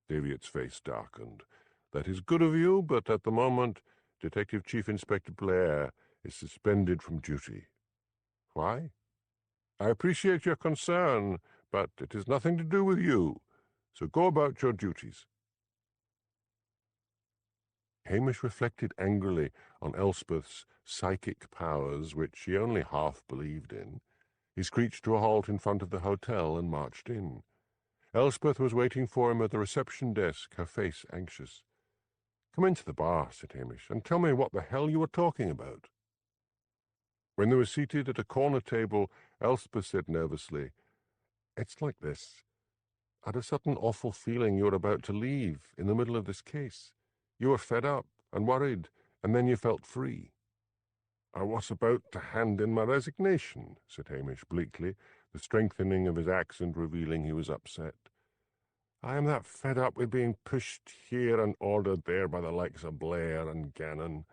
Daviot's face darkened. "That is good of you, but at the moment Detective Chief Inspector Blair is suspended from duty." "Why?" "I appreciate your concern, but it has nothing to do with you, so go about your duties." Hamish reflected angrily on Elspeth's psychic powers, which he only half believed in. He screeched to a halt in front of the hotel and marched in. Elspeth was waiting for him at the reception desk, her face anxious. "Come into the bar," said Hamish, "and tell me what the hell you were talking about." When they were seated at a corner table, Elspeth said nervously, "It's like this. I had a sudden awful feeling you were about to leave in the middle of this case. You were fed up and worried, and then you felt free." "I was about to hand in my resignation," said Hamish bleakly, the strengthening of his accent revealing he was upset. "I am that fed up with being pushed here and ordered there by the likes of Blair and Gannon.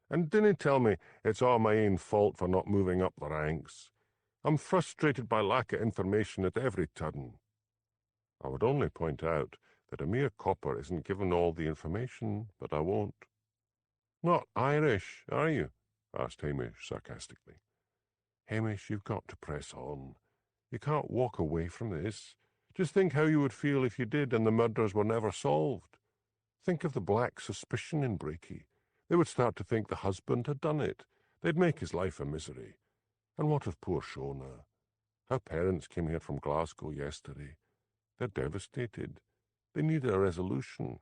And dinna tell me it's all my own fault for not moving up the ranks. I'm frustrated by lack of information at every turn." "I would only point out that a mere copper isn't given all the information, but I won't." "Not Irish, are you?" asked Hamish sarcastically. "Hamish, you've got to press on. You can't walk away from this. Just think how you would feel if you did and the murders were never solved. Think of the black suspicion in Breaky. They would start to think the husband had done it. They'd make his life a misery. And what of poor Shona? Her parents came here from Glasgow yesterday. They're devastated. They need a resolution.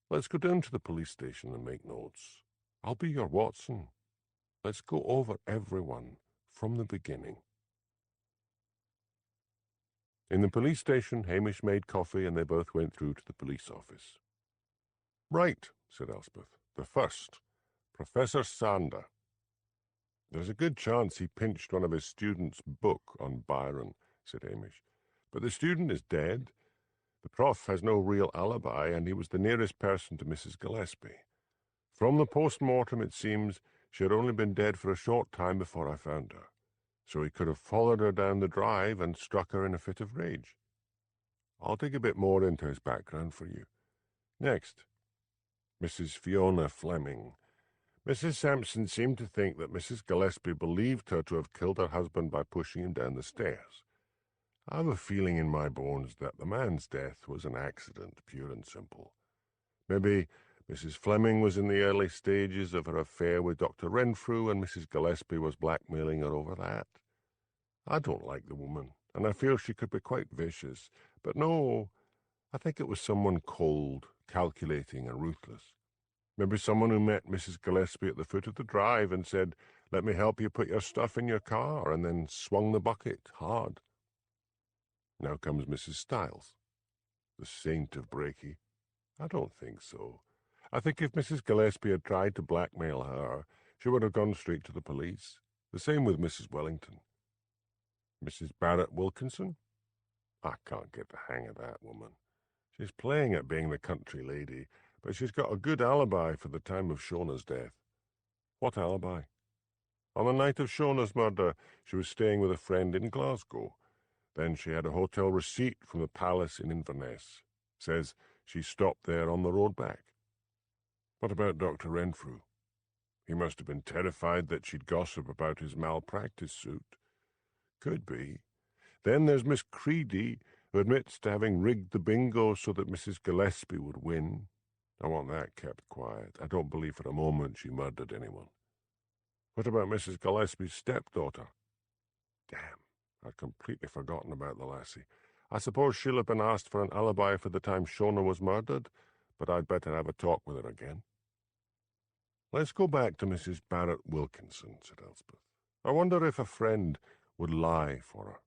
Let's go down to the police station and make notes. I'll be your Watson. Let's go over everyone from the beginning." In the police station, Hamish made coffee and they both went through to the police office. "Right," said Elspeth. "The first, Professor Sander. There's a good chance he pinched one of his students' book on Byron," said Hamish. "But the student is dead. The prof has no real alibi, and he was the nearest person to Mrs Gillespie. From the post-mortem, it seems she had only been dead for a short time before I found her, so he could have followed her down the drive and struck her in a fit of rage. I'll dig a bit more into his background for you. Next, Mrs Fiona Fleming. Mrs Sampson seemed to think that Mrs Gillespie believed her to have killed her husband by pushing him down the stairs. I have a feeling in my bones that the man's death was an accident, pure and simple. Maybe Mrs Fleming was in the early stages of her affair with Dr Renfrew, and Mrs Gillespie was blackmailing her over that. I don't like the woman, and I feel she could be quite vicious, but no, I think it was someone cold, calculating, and ruthless. Maybe someone who met Mrs Gillespie at the foot of the drive and said, 'Let me help you put your stuff in your car,' and then swung the bucket hard. Now comes Mrs Stiles, the saint of Breaky. I don't think so. I think if Mrs Gillespie had tried to blackmail her, she would have gone straight to the police. The same with Mrs Wellington. Mrs Barrett Wilkinson? I can't get the hang of that woman. She's playing at being the country lady, but she's got a good alibi for the time of Shona's death." "What alibi?" "On the night of Shona's murder, she was staying with a friend in Glasgow. Then she had a hotel receipt from the palace in Inverness. Says she stopped there on the road back." "What about Dr Renfrew? He must have been terrified that she'd gossip about his malpractice suit." "Could be. Then there's Miss Creedy, who admits to having rigged the bingo so that Mrs Gillespie would win. I want that kept quiet. I don't believe for a moment she murdered anyone." "What about Mrs Gillespie's stepdaughter?" "Damn, I'd completely forgotten about the lassie. I suppose she'll have been asked for an alibi for the time Shona was murdered, but I'd better have a talk with her again." "Let's go back to Mrs Barrett Wilkinson," said Elspeth. "I wonder if a friend would lie for her.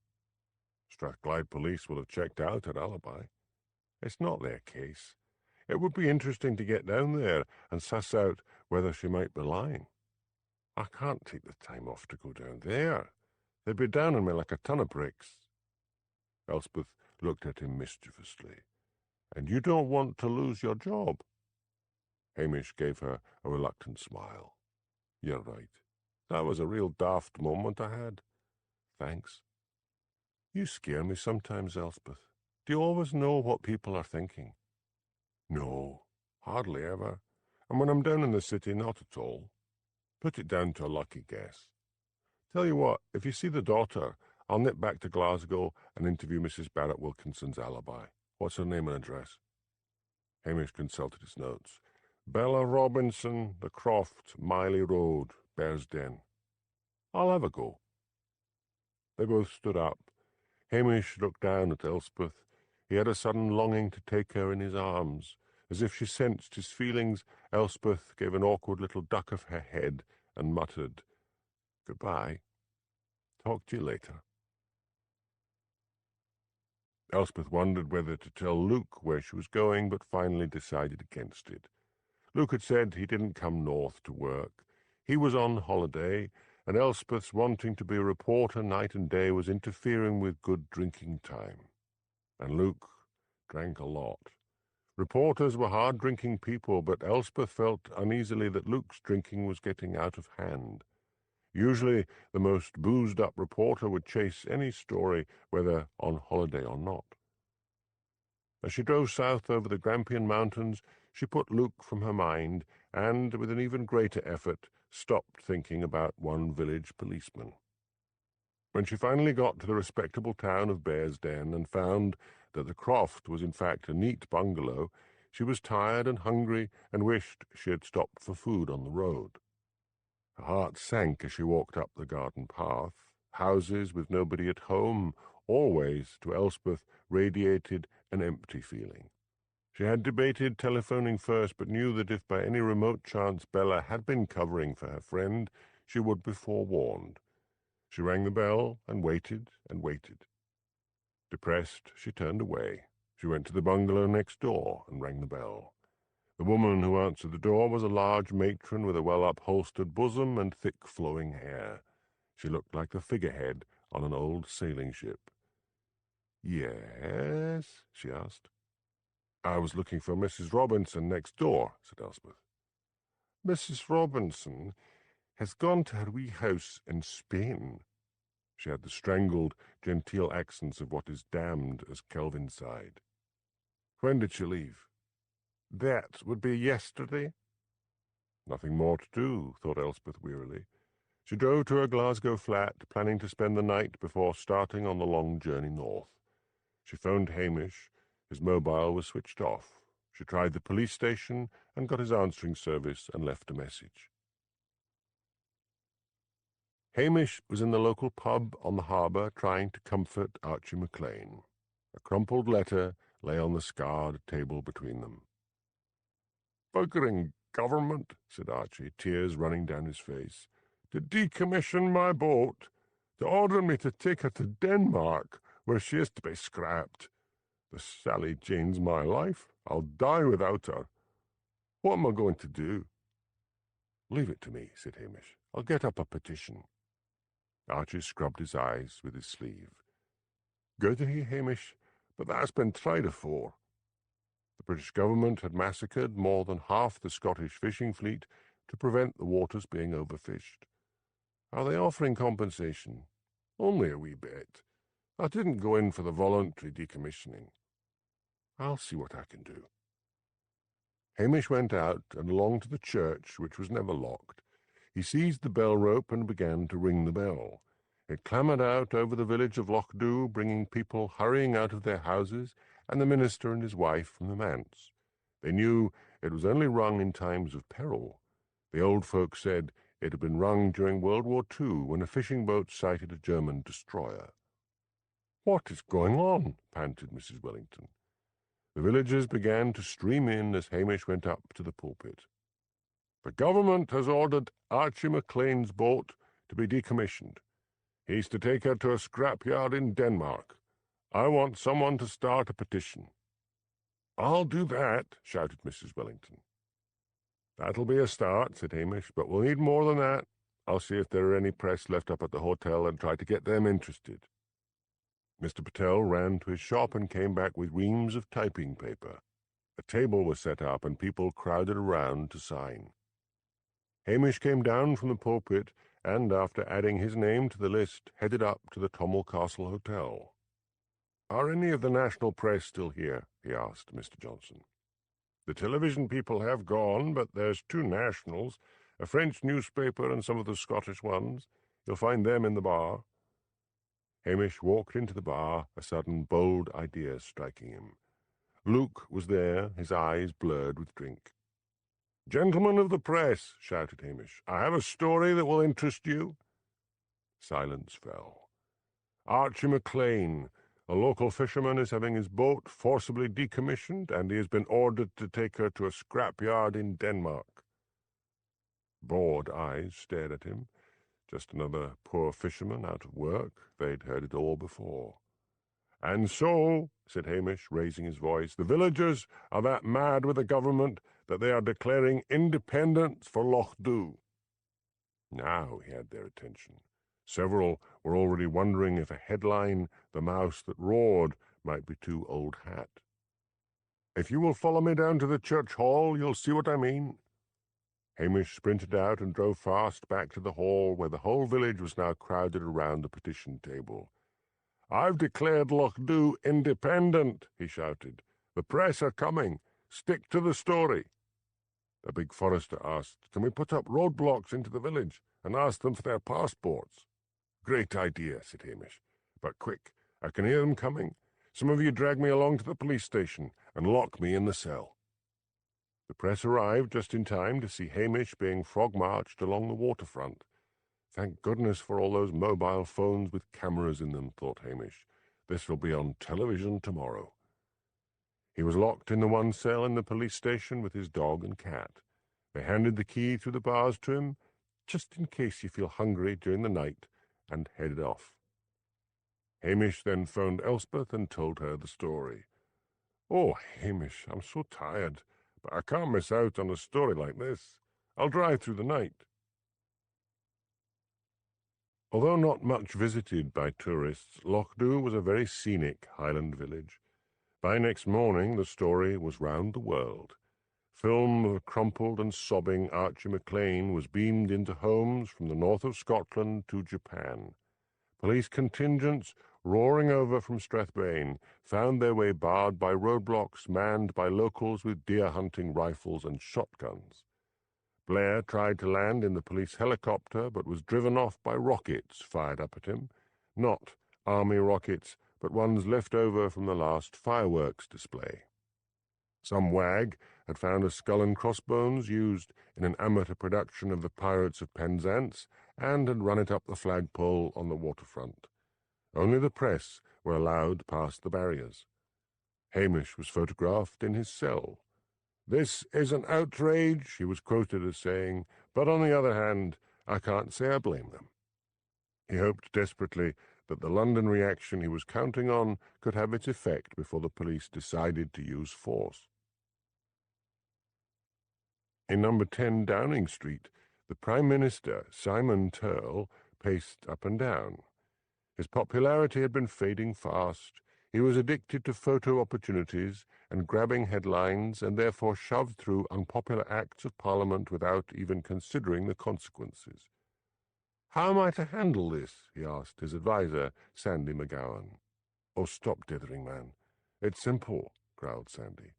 Strathclyde police will have checked out her alibi. It's not their case. It would be interesting to get down there and suss out whether she might be lying. I can't take the time off to go down there. They'd be down on me like a ton of bricks." Elspeth looked at him mischievously. "And you don't want to lose your job?" Hamish gave her a reluctant smile. "You're right. That was a real daft moment I had. Thanks. You scare me sometimes, Elspeth. Do you always know what people are thinking?" "No, hardly ever. And when I'm down in the city, not at all. Put it down to a lucky guess. Tell you what, if you see the daughter, I'll nip back to Glasgow and interview Mrs Barrett Wilkinson's alibi. What's her name and address?" Hamish consulted his notes. "Bella Robinson, The Croft, Miley Road, Bearsden. I'll have a go." They both stood up. Hamish looked down at Elspeth. He had a sudden longing to take her in his arms, As if she sensed his feelings, Elspeth gave an awkward little duck of her head and muttered, "Goodbye. Talk to you later." Elspeth wondered whether to tell Luke where she was going, but finally decided against it. Luke had said he didn't come north to work. He was on holiday, and Elspeth's wanting to be a reporter night and day was interfering with good drinking time. And Luke drank a lot. Reporters were hard-drinking people, but Elspeth felt uneasily that Luke's drinking was getting out of hand. Usually the most boozed-up reporter would chase any story, whether on holiday or not. As she drove south over the Grampian Mountains, she put Luke from her mind, and, with an even greater effort, stopped thinking about one village policeman. When she finally got to the respectable town of Bearsden and found that the croft was in fact a neat bungalow, she was tired and hungry and wished she had stopped for food on the road. Her heart sank as she walked up the garden path. Houses with nobody at home always, to Elspeth, radiated an empty feeling. She had debated telephoning first, but knew that if by any remote chance Bella had been covering for her friend, she would be forewarned. She rang the bell and waited and waited. Depressed, she turned away. She went to the bungalow next door and rang the bell. The woman who answered the door was a large matron with a well-upholstered bosom and thick flowing hair. She looked like the figurehead on an old sailing ship. "Yes?" she asked. "I was looking for Mrs. Robinson next door," said Elspeth. "Mrs. Robinson has gone to her wee house in Spain." She had the strangled, genteel accents of what is damned as Kelvinside. "When did she leave?" "That would be yesterday." Nothing more to do, thought Elspeth wearily. She drove to her Glasgow flat, planning to spend the night before starting on the long journey north. She phoned Hamish. His mobile was switched off. She tried the police station and got his answering service and left a message. Hamish was in the local pub on the harbour trying to comfort Archie McLean. A crumpled letter lay on the scarred table between them. "Buggering government," said Archie, tears running down his face, "to decommission my boat, to order me to take her to Denmark, where she is to be scrapped. The Sally Jane's my life. I'll die without her. What am I going to do?" "Leave it to me," said Hamish. "I'll get up a petition." Archie scrubbed his eyes with his sleeve. "Good of you, Hamish, but that's been tried afore." The British government had massacred more than half the Scottish fishing fleet to prevent the waters being overfished. "Are they offering compensation?" "Only a wee bit. I didn't go in for the voluntary decommissioning." "I'll see what I can do." Hamish went out and along to the church, which was never locked. He seized the bell rope and began to ring the bell. It clamoured out over the village of Lochdubh, bringing people hurrying out of their houses, and the minister and his wife from the manse. They knew it was only rung in times of peril. The old folk said it had been rung during World War II, when a fishing boat sighted a German destroyer. "What is going on?" panted Mrs. Wellington. The villagers began to stream in as Hamish went up to the pulpit. "The government has ordered Archie McLean's boat to be decommissioned. He's to take her to a scrapyard in Denmark. I want someone to start a petition." "I'll do that," shouted Mrs. Wellington. "That'll be a start," said Hamish, "but we'll need more than that. I'll see if there are any press left up at the hotel and try to get them interested." Mr. Patel ran to his shop and came back with reams of typing paper. A table was set up and people crowded around to sign. Hamish came down from the pulpit and, after adding his name to the list, headed up to the Tommel Castle Hotel. "Are any of the national press still here?" he asked Mr. Johnson. "The television people have gone, but there's 2 nationals, a French newspaper and some of the Scottish ones. You'll find them in the bar." Hamish walked into the bar, a sudden bold idea striking him. Luke was there, his eyes blurred with drink. "Gentlemen of the press," shouted Hamish, "I have a story that will interest you." Silence fell. Archie McLean, A local fisherman is having his boat forcibly decommissioned, and he has been ordered to take her to a scrapyard in Denmark." Bored eyes stared at him. Just another poor fisherman out of work. They'd heard it all before. "And so," said Hamish, raising his voice, "the villagers are that mad with the government that they are declaring independence for Lochdubh." Now he had their attention. Several were already wondering if a headline, "The Mouse That Roared," might be too old hat. "If you will follow me down to the church hall, you'll see what I mean." Hamish sprinted out and drove fast back to the hall, where the whole village was now crowded around the petition table. "I've declared Lochdubh independent," he shouted. "The press are coming. Stick to the story." The big forester asked, "Can we put up roadblocks into the village and ask them for their passports?" "Great idea," said Hamish. "But quick, I can hear them coming. Some of you drag me along to the police station and lock me in the cell." The press arrived just in time to see Hamish being frog-marched along the waterfront. Thank goodness for all those mobile phones with cameras in them, thought Hamish. This will be on television tomorrow. He was locked in the one cell in the police station with his dog and cat. They handed the key through the bars to him, "Just in case you feel hungry during the night," and headed off. Hamish then phoned Elspeth and told her the story. "Oh, Hamish, I'm so tired, but I can't miss out on a story like this. I'll drive through the night." Although not much visited by tourists, Lochdubh was a very scenic Highland village. By next morning the story was round the world. Film of a crumpled and sobbing Archie MacLean was beamed into homes from the north of Scotland to Japan. Police contingents, roaring over from Strathbane, found their way barred by roadblocks manned by locals with deer-hunting rifles and shotguns. Blair tried to land in the police helicopter, but was driven off by rockets fired up at him. Not army rockets, but ones left over from the last fireworks display. Some wag had found a skull and crossbones used in an amateur production of the Pirates of Penzance, and had run it up the flagpole on the waterfront. Only the press were allowed past the barriers. Hamish was photographed in his cell. "This is an outrage," he was quoted as saying, "but on the other hand, I can't say I blame them." He hoped desperately that the London reaction he was counting on could have its effect before the police decided to use force. In number 10 Downing Street, the Prime Minister, Simon Turle, paced up and down. His popularity had been fading fast. He was addicted to photo opportunities and grabbing headlines, and therefore shoved through unpopular acts of Parliament without even considering the consequences. "How am I to handle this?" he asked his adviser, Sandy McGowan. "Oh, stop dithering, man. It's simple," growled Sandy.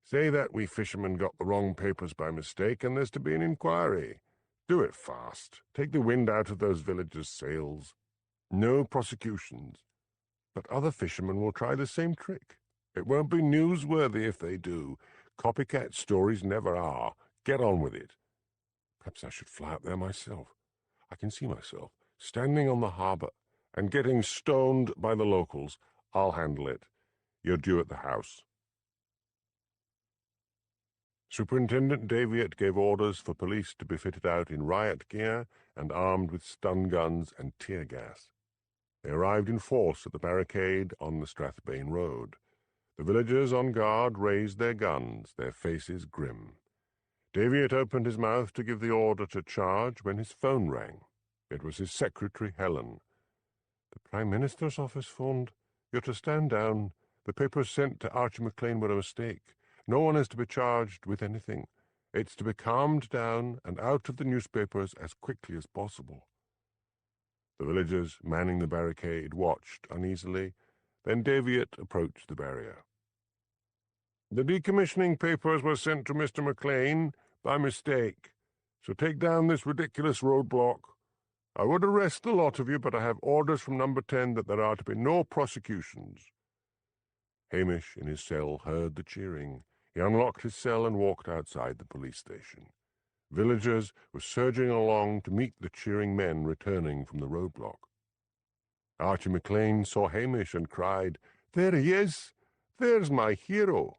"Say that we fishermen got the wrong papers by mistake, and there's to be an inquiry. Do it fast. Take the wind out of those villagers' sails. No prosecutions. But other fishermen will try the same trick. It won't be newsworthy if they do. Copycat stories never are. Get on with it." Perhaps I should fly up there myself. I can see myself standing on the harbour and getting stoned by the locals. I'll handle it. You're due at the house. Superintendent Daviett gave orders for police to be fitted out in riot gear and armed with stun guns and tear gas. They arrived in force at the barricade on the Strathbane Road. The villagers on guard raised their guns, their faces grim. Daviett opened his mouth to give the order to charge when his phone rang. It was his secretary, Helen. "The Prime Minister's office phoned. You're to stand down. The papers sent to Archie MacLean were a mistake. No one is to be charged with anything. It's to be calmed down and out of the newspapers as quickly as possible." The villagers manning the barricade watched uneasily. Then Daviett approached the barrier. "The decommissioning papers were sent to Mr. MacLean by mistake, so take down this ridiculous roadblock. I would arrest the lot of you, but I have orders from number 10 that there are to be no prosecutions." Hamish in his cell heard the cheering. He unlocked his cell and walked outside the police station. Villagers were surging along to meet the cheering men returning from the roadblock. Archie McLean saw Hamish and cried, "There he is! There's my hero!"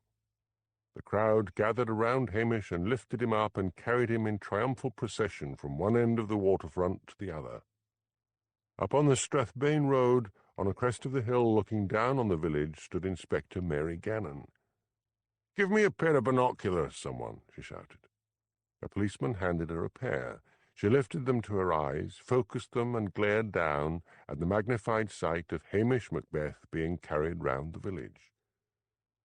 The crowd gathered around Hamish and lifted him up and carried him in triumphal procession from one end of the waterfront to the other. Up on the Strathbane Road, on a crest of the hill looking down on the village, stood Inspector Mary Gannon. "Give me a pair of binoculars, someone," she shouted. A policeman handed her a pair. She lifted them to her eyes, focused them, and glared down at the magnified sight of Hamish Macbeth being carried round the village.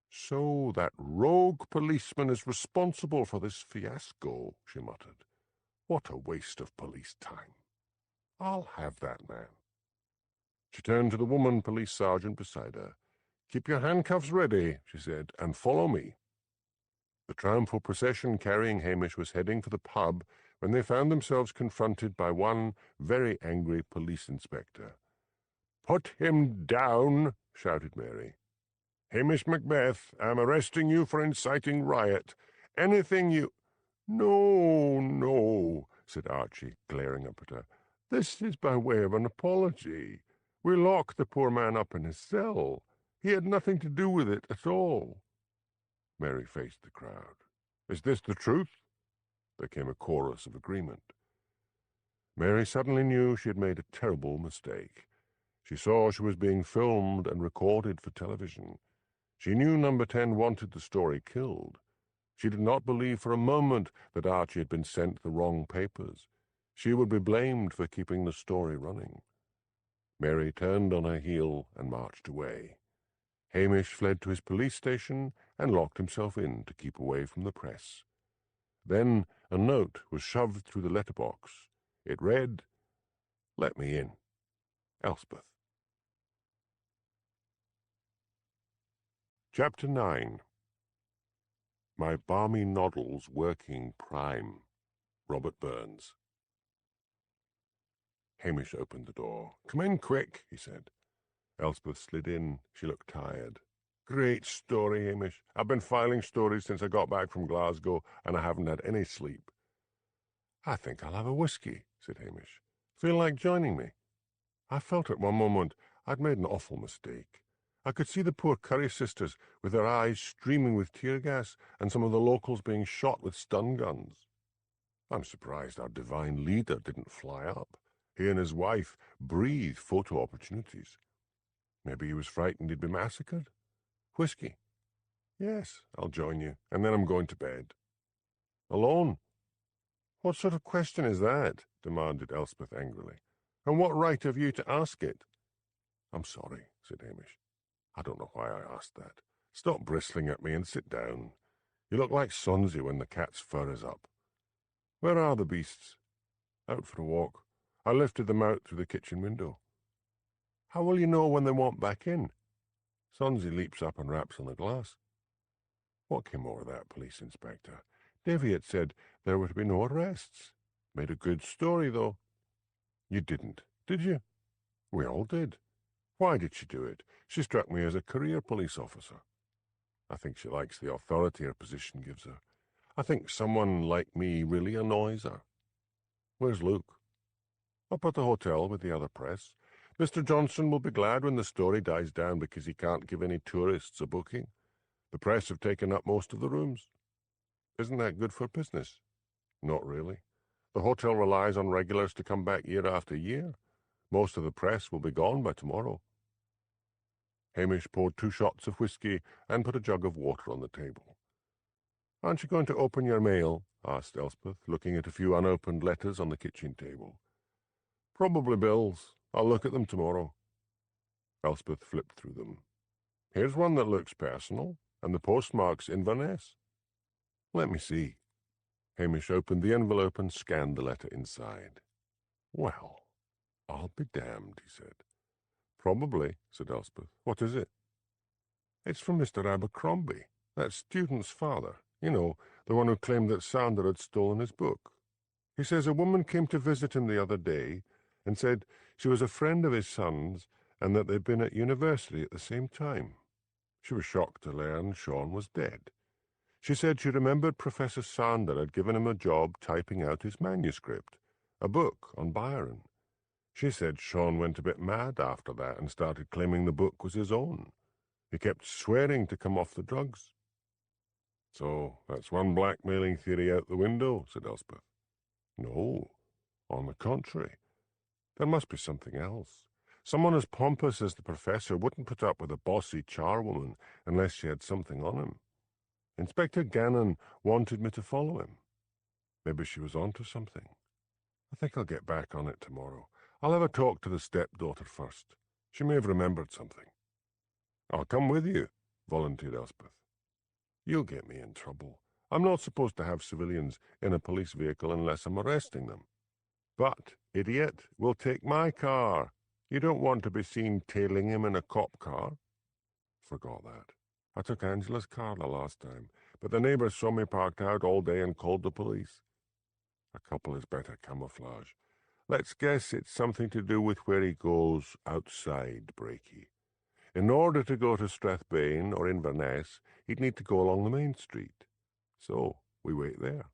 "So that rogue policeman is responsible for this fiasco," she muttered. "What a waste of police time. I'll have that man." She turned to the woman police sergeant beside her. "Keep your handcuffs ready," she said, "and follow me." The triumphal procession carrying Hamish was heading for the pub when they found themselves confronted by one very angry police inspector. "Put him down," shouted Mary. "Hamish Macbeth, I'm arresting you for inciting riot. Anything you—" "No, no," said Archie, glaring up at her. "This is by way of an apology. We locked the poor man up in his cell. He had nothing to do with it at all." Mary faced the crowd. "Is this the truth?" There came a chorus of agreement. Mary suddenly knew she had made a terrible mistake. She saw she was being filmed and recorded for television. She knew Number 10 wanted the story killed. She did not believe for a moment that Archie had been sent the wrong papers. She would be blamed for keeping the story running. Mary turned on her heel and marched away. Hamish fled to his police station and locked himself in to keep away from the press. Then a note was shoved through the letterbox. It read, "Let me in. Elspeth." Chapter 9. My balmy noddles working prime. Robert Burns. Hamish opened the door. "Come in quick," he said. Elspeth slid in. She looked tired. "Great story, Hamish. I've been filing stories since I got back from Glasgow, and I haven't had any sleep." "I think I'll have a whiskey," said Hamish. "Feel like joining me?" I felt at one moment I'd made an awful mistake. I could see the poor Curry sisters with their eyes streaming with tear gas and some of the locals being shot with stun guns. I'm surprised our divine leader didn't fly up. He and his wife breathe photo opportunities. Maybe he was frightened he'd be massacred. "Whiskey?" "Yes, I'll join you, and then I'm going to bed." "Alone?" "What sort of question is that?" demanded Elspeth angrily. "And what right have you to ask it?" "I'm sorry," said Hamish. "I don't know why I asked that. Stop bristling at me and sit down. You look like Sonsie when the cat's fur is up." "Where are the beasts?" "Out for a walk. I lifted them out through the kitchen window." "How will you know when they want back in?" "Sonsie leaps up and raps on the glass." What came over that police inspector? Davy had said there were to be no arrests. Made a good story, though. You didn't, did you? We all did. Why did she do it? She struck me as a career police officer. I think she likes the authority her position gives her. I think someone like me really annoys her. Where's Luke? Up at the hotel with the other press. Mr. Johnson will be glad when the story dies down because he can't give any tourists a booking. The press have taken up most of the rooms. Isn't that good for business? Not really. The hotel relies on regulars to come back year after year. Most of the press will be gone by tomorrow. Hamish poured 2 shots of whiskey and put a jug of water on the table. "Aren't you going to open your mail?" asked Elspeth, looking at a few unopened letters on the kitchen table. "Probably bills. I'll look at them tomorrow." Elspeth flipped through them. "Here's one that looks personal, and the postmark's Inverness." "Let me see." Hamish opened the envelope and scanned the letter inside. "Well, I'll be damned," he said. "Probably," said Elspeth. "What is it?" "It's from Mr. Abercrombie, that student's father. You know, the one who claimed that Sander had stolen his book. He says a woman came to visit him the other day and said she was a friend of his son's and that they'd been at university at the same time. She was shocked to learn Sean was dead. She said she remembered Professor Sander had given him a job typing out his manuscript, a book on Byron. She said Sean went a bit mad after that and started claiming the book was his own. He kept swearing to come off the drugs. So that's one blackmailing theory out the window, said Elspeth. No, on the contrary. There must be something else. Someone as pompous as the professor wouldn't put up with a bossy charwoman unless she had something on him. Inspector Gannon wanted me to follow him. Maybe she was onto something. I think I'll get back on it tomorrow. I'll have a talk to the stepdaughter first. She may have remembered something. I'll come with you, volunteered Elspeth. You'll get me in trouble. I'm not supposed to have civilians in a police vehicle unless I'm arresting them. But, idiot, we'll take my car. You don't want to be seen tailing him in a cop car. Forgot that. I took Angela's car the last time, but the neighbours saw me parked out all day and called the police. A couple is better camouflage. Let's guess it's something to do with where he goes outside Breaky. In order to go to Strathbane or Inverness, he'd need to go along the main street. So we wait there.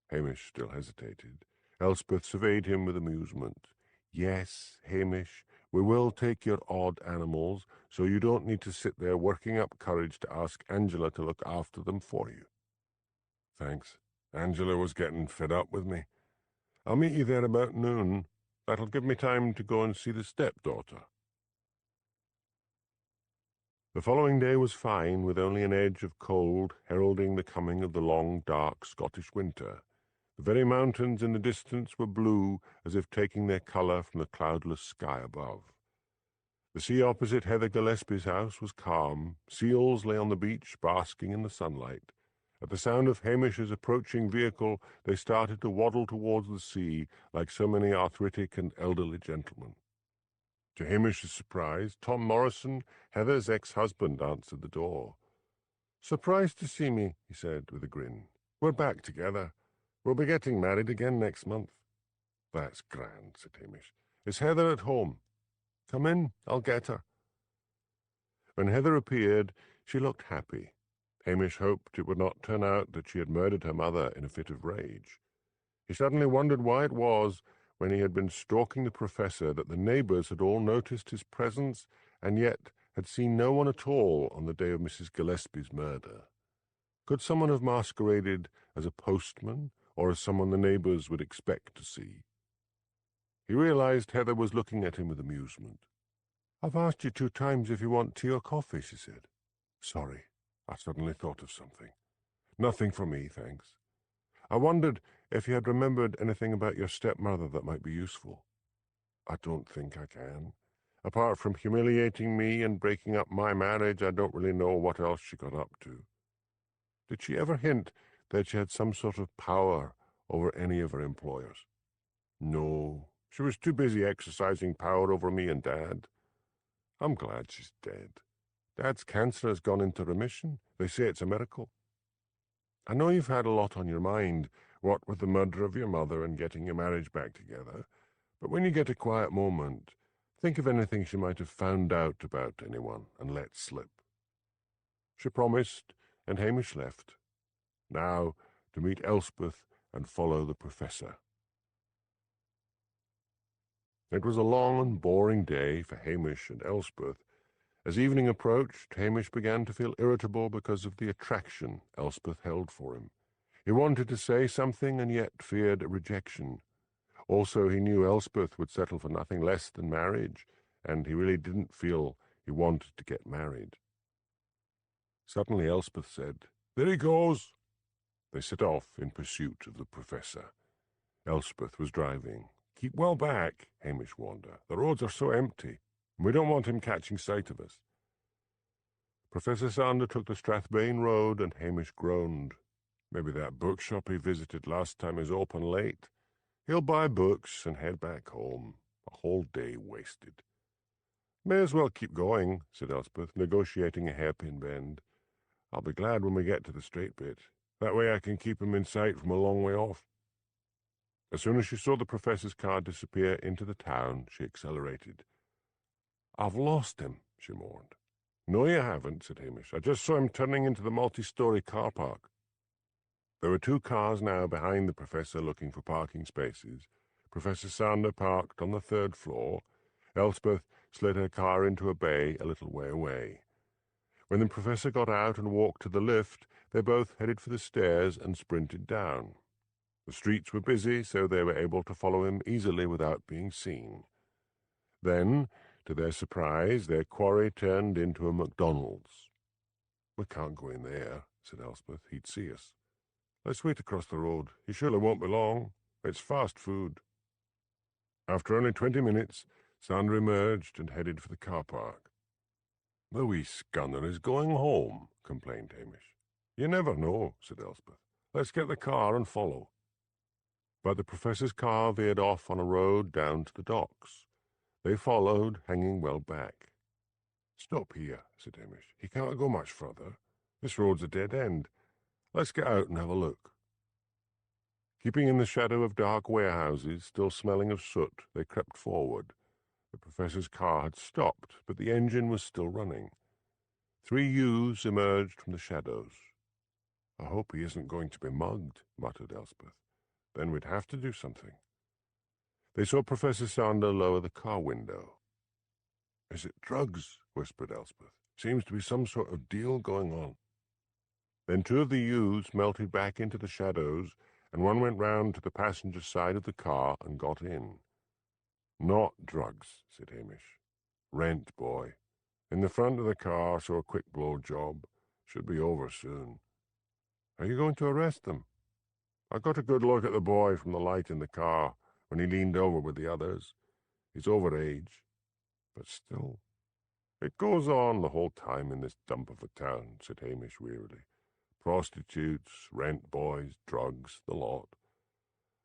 Hamish still hesitated. Elspeth surveyed him with amusement. Yes, Hamish, we will take your odd animals, so you don't need to sit there working up courage to ask Angela to look after them for you. Thanks. Angela was getting fed up with me. I'll meet you there about noon. That'll give me time to go and see the stepdaughter. The following day was fine, with only an edge of cold heralding the coming of the long, dark Scottish winter. The very mountains in the distance were blue, as if taking their colour from the cloudless sky above. The sea opposite Heather Gillespie's house was calm. Seals lay on the beach, basking in the sunlight. At the sound of Hamish's approaching vehicle, they started to waddle towards the sea like so many arthritic and elderly gentlemen. To Hamish's surprise, Tom Morrison, Heather's ex-husband, answered the door. "Surprised to see me," he said with a grin. "We're back together. We'll be getting married again next month." "That's grand," said Hamish. "Is Heather at home?" "Come in, I'll get her." When Heather appeared, she looked happy. Hamish hoped it would not turn out that she had murdered her mother in a fit of rage. He suddenly wondered why it was, when he had been stalking the professor, that the neighbours had all noticed his presence and yet had seen no one at all on the day of Mrs. Gillespie's murder. Could someone have masqueraded as a postman, or as someone the neighbours would expect to see? He realized Heather was looking at him with amusement. "I've asked you 2 times if you want tea or coffee," she said. "Sorry, I suddenly thought of something. Nothing for me, thanks. I wondered if you had remembered anything about your stepmother that might be useful." "I don't think I can. Apart from humiliating me and breaking up my marriage, I don't really know what else she got up to." "Did she ever hint that she had some sort of power over any of her employers?" "No, she was too busy exercising power over me and Dad. I'm glad she's dead. Dad's cancer has gone into remission. They say it's a miracle. I know you've had a lot on your mind, what with the murder of your mother and getting your marriage back together, but when you get a quiet moment, think of anything she might have found out about anyone and let slip." She promised, and Hamish left. Now to meet Elspeth and follow the professor. It was a long and boring day for Hamish and Elspeth. As evening approached, Hamish began to feel irritable because of the attraction Elspeth held for him. He wanted to say something and yet feared a rejection. Also, he knew Elspeth would settle for nothing less than marriage, and he really didn't feel he wanted to get married. Suddenly Elspeth said, "There he goes." They set off in pursuit of the professor. Elspeth was driving. "Keep well back," Hamish warned her. "The roads are so empty. We don't want him catching sight of us." Professor Sander took the Strathbane road, and Hamish groaned. Maybe that bookshop he visited last time is open late. He'll buy books and head back home. A whole day wasted. "May as well keep going," said Elspeth, negotiating a hairpin bend. "I'll be glad when we get to the straight bit. That way I can keep him in sight from a long way off." As soon as she saw the professor's car disappear into the town, she accelerated. "I've lost him," she mourned. "No, you haven't," said Hamish. "I just saw him turning into the multi-story car park." There were 2 cars now behind the professor looking for parking spaces. Professor Sander parked on the third floor. Elspeth slid her car into a bay a little way away. When the professor got out and walked to the lift, they both headed for the stairs and sprinted down. The streets were busy, so they were able to follow him easily without being seen. Then, to their surprise, their quarry turned into a McDonald's. "We can't go in there," said Elspeth. "He'd see us. Let's wait across the road. He surely won't be long. It's fast food." After only 20 minutes, Sander emerged and headed for the car park. "The wee scunner is going home," complained Hamish. "You never know," said Elspeth. "Let's get the car and follow." But the professor's car veered off on a road down to the docks. They followed, hanging well back. "Stop here," said Hamish. "He can't go much further. This road's a dead end. Let's get out and have a look." Keeping in the shadow of dark warehouses, still smelling of soot, they crept forward. The professor's car had stopped, but the engine was still running. 3 youths emerged from the shadows. "I hope he isn't going to be mugged," muttered Elspeth. "Then we'd have to do something." They saw Professor Sander lower the car window. "Is it drugs?" whispered Elspeth. "Seems to be some sort of deal going on." Then 2 of the youths melted back into the shadows, and one went round to the passenger side of the car and got in. "Not drugs," said Hamish. "Rent boy. In the front of the car, so a quick blow job. Should be over soon." "Are you going to arrest them?" "I got a good look at the boy from the light in the car when he leaned over with the others. He's over age. But still, it goes on the whole time in this dump of a town," said Hamish wearily. "Prostitutes, rent boys, drugs, the lot.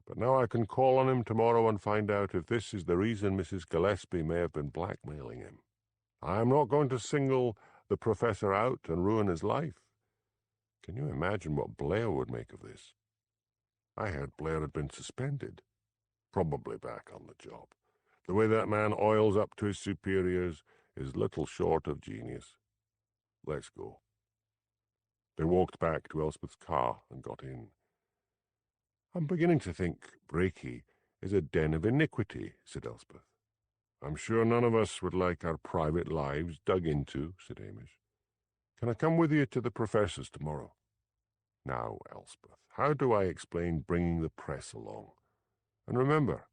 But now I can call on him tomorrow and find out if this is the reason Mrs. Gillespie may have been blackmailing him. I am not going to single the professor out and ruin his life. Can you imagine what Blair would make of this? I heard Blair had been suspended. Probably back on the job. The way that man oils up to his superiors is little short of genius. Let's go." They walked back to Elspeth's car and got in. "I'm beginning to think Brakey is a den of iniquity," said Elspeth. "I'm sure none of us would like our private lives dug into," said Hamish. "Can I come with you to the professor's tomorrow?" "Now, Elspeth, how do I explain bringing the press along? And remember,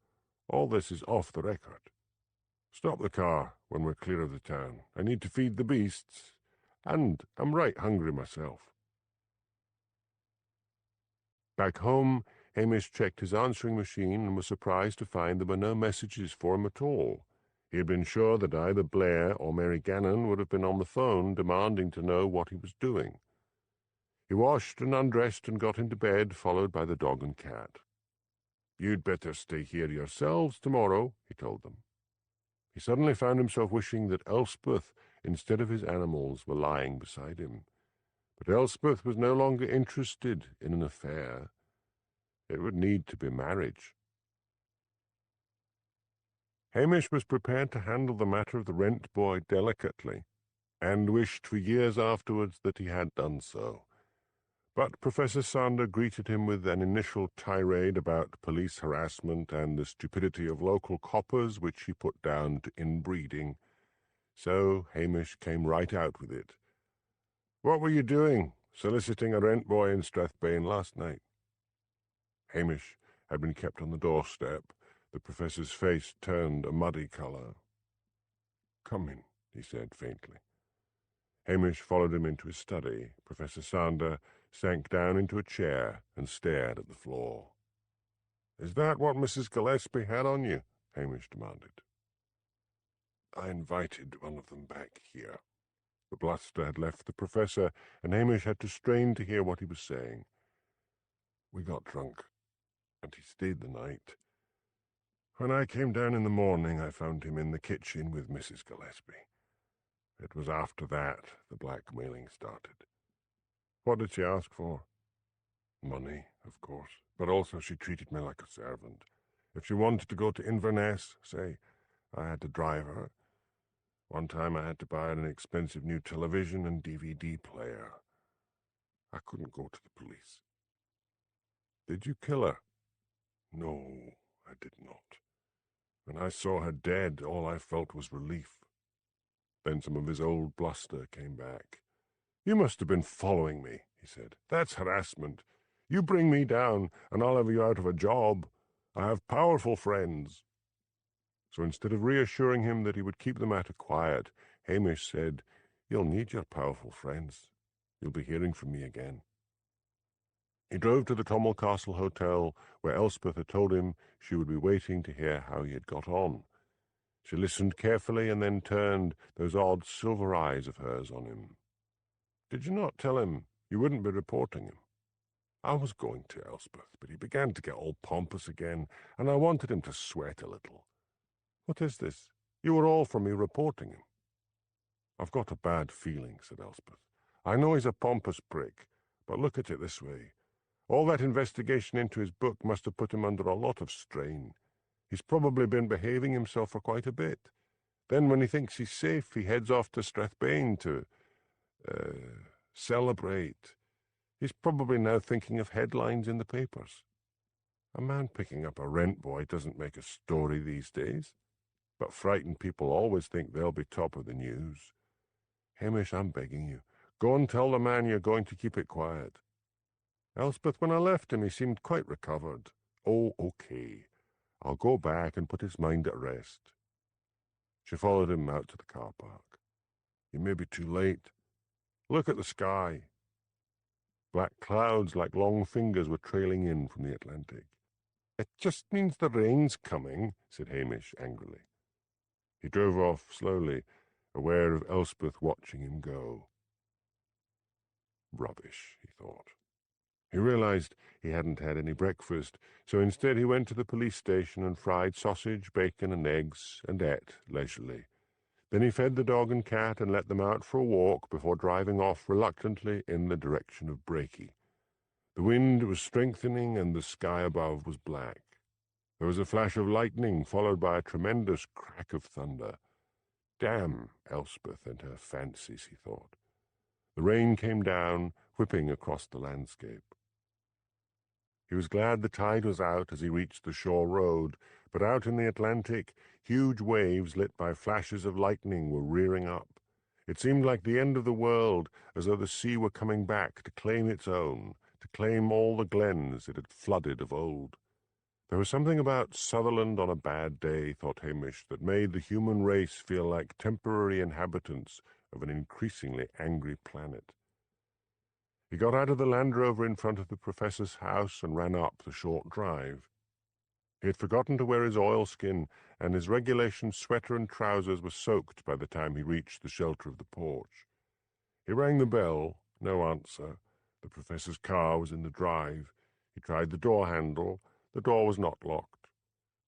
all this is off the record. Stop the car when we're clear of the town. I need to feed the beasts, and I'm right hungry myself." Back home, Hamish checked his answering machine and was surprised to find there were no messages for him at all. He had been sure that either Blair or Mary Gannon would have been on the phone demanding to know what he was doing. He washed and undressed and got into bed, followed by the dog and cat. "You'd better stay here yourselves tomorrow," he told them. He suddenly found himself wishing that Elspeth, instead of his animals, were lying beside him. But Elspeth was no longer interested in an affair. It would need to be marriage. Hamish was prepared to handle the matter of the rent boy delicately, and wished for years afterwards that he had done so. But Professor Sander greeted him with an initial tirade about police harassment and the stupidity of local coppers, which he put down to inbreeding. So Hamish came right out with it. "What were you doing, soliciting a rent boy in Strathbane last night?" Hamish had been kept on the doorstep. The professor's face turned a muddy colour. "Come in," he said faintly. Hamish followed him into his study. Professor Sander sank down into a chair and stared at the floor. "Is that what Mrs. Gillespie had on you?" Hamish demanded. "I invited one of them back here." The bluster had left the professor, and Hamish had to strain to hear what he was saying. "We got drunk, and he stayed the night. When I came down in the morning, I found him in the kitchen with Mrs. Gillespie. It was after that the blackmailing started." "What did she ask for?" "Money, of course, but also she treated me like a servant. If she wanted to go to Inverness, say, I had to drive her. One time I had to buy an expensive new television and DVD player. I couldn't go to the police." "Did you kill her?" "No, I did not. When I saw her dead, all I felt was relief. Then some of his old bluster came back. You must have been following me, he said. That's harassment. You bring me down, and I'll have you out of a job. I have powerful friends. So instead of reassuring him that he would keep the matter quiet, Hamish said, You'll need your powerful friends. You'll be hearing from me again. He drove to the Tommel Castle Hotel, where Elspeth had told him she would be waiting to hear how he had got on. She listened carefully and then turned those odd silver eyes of hers on him. Did you not tell him you wouldn't be reporting him? I was going to, Elspeth, but he began to get all pompous again, and I wanted him to sweat a little. What is this? You were all for me reporting him. I've got a bad feeling, said Elspeth. I know he's a pompous prick, but look at it this way. All that investigation into his book must have put him under a lot of strain. He's probably been behaving himself for quite a bit. Then when he thinks he's safe, he heads off to Strathbane to celebrate. He's probably now thinking of headlines in the papers. A man picking up a rent boy doesn't make a story these days, but frightened people always think they'll be top of the news. Hamish, I'm begging you, go and tell the man you're going to keep it quiet. Elspeth, when I left him, he seemed quite recovered. Oh, okay. I'll go back and put his mind at rest. She followed him out to the car park. You may be too late. Look at the sky. Black clouds like long fingers were trailing in from the Atlantic. It just means the rain's coming, said Hamish angrily. He drove off slowly, aware of Elspeth watching him go. Rubbish, he thought. He realized he hadn't had any breakfast, so instead he went to the police station and fried sausage, bacon and eggs, and ate leisurely. Then he fed the dog and cat and let them out for a walk before driving off reluctantly in the direction of Brakey. The wind was strengthening and the sky above was black. There was a flash of lightning followed by a tremendous crack of thunder. Damn Elspeth and her fancies, he thought. The rain came down, whipping across the landscape. He was glad the tide was out as he reached the shore road, but out in the Atlantic, huge waves lit by flashes of lightning were rearing up. It seemed like the end of the world, as though the sea were coming back to claim its own, to claim all the glens it had flooded of old. There was something about Sutherland on a bad day, thought Hamish, that made the human race feel like temporary inhabitants of an increasingly angry planet. He got out of the Land Rover in front of the professor's house and ran up the short drive. He had forgotten to wear his oilskin, and his regulation sweater and trousers were soaked by the time he reached the shelter of the porch. He rang the bell. No answer. The professor's car was in the drive. He tried the door handle. The door was not locked.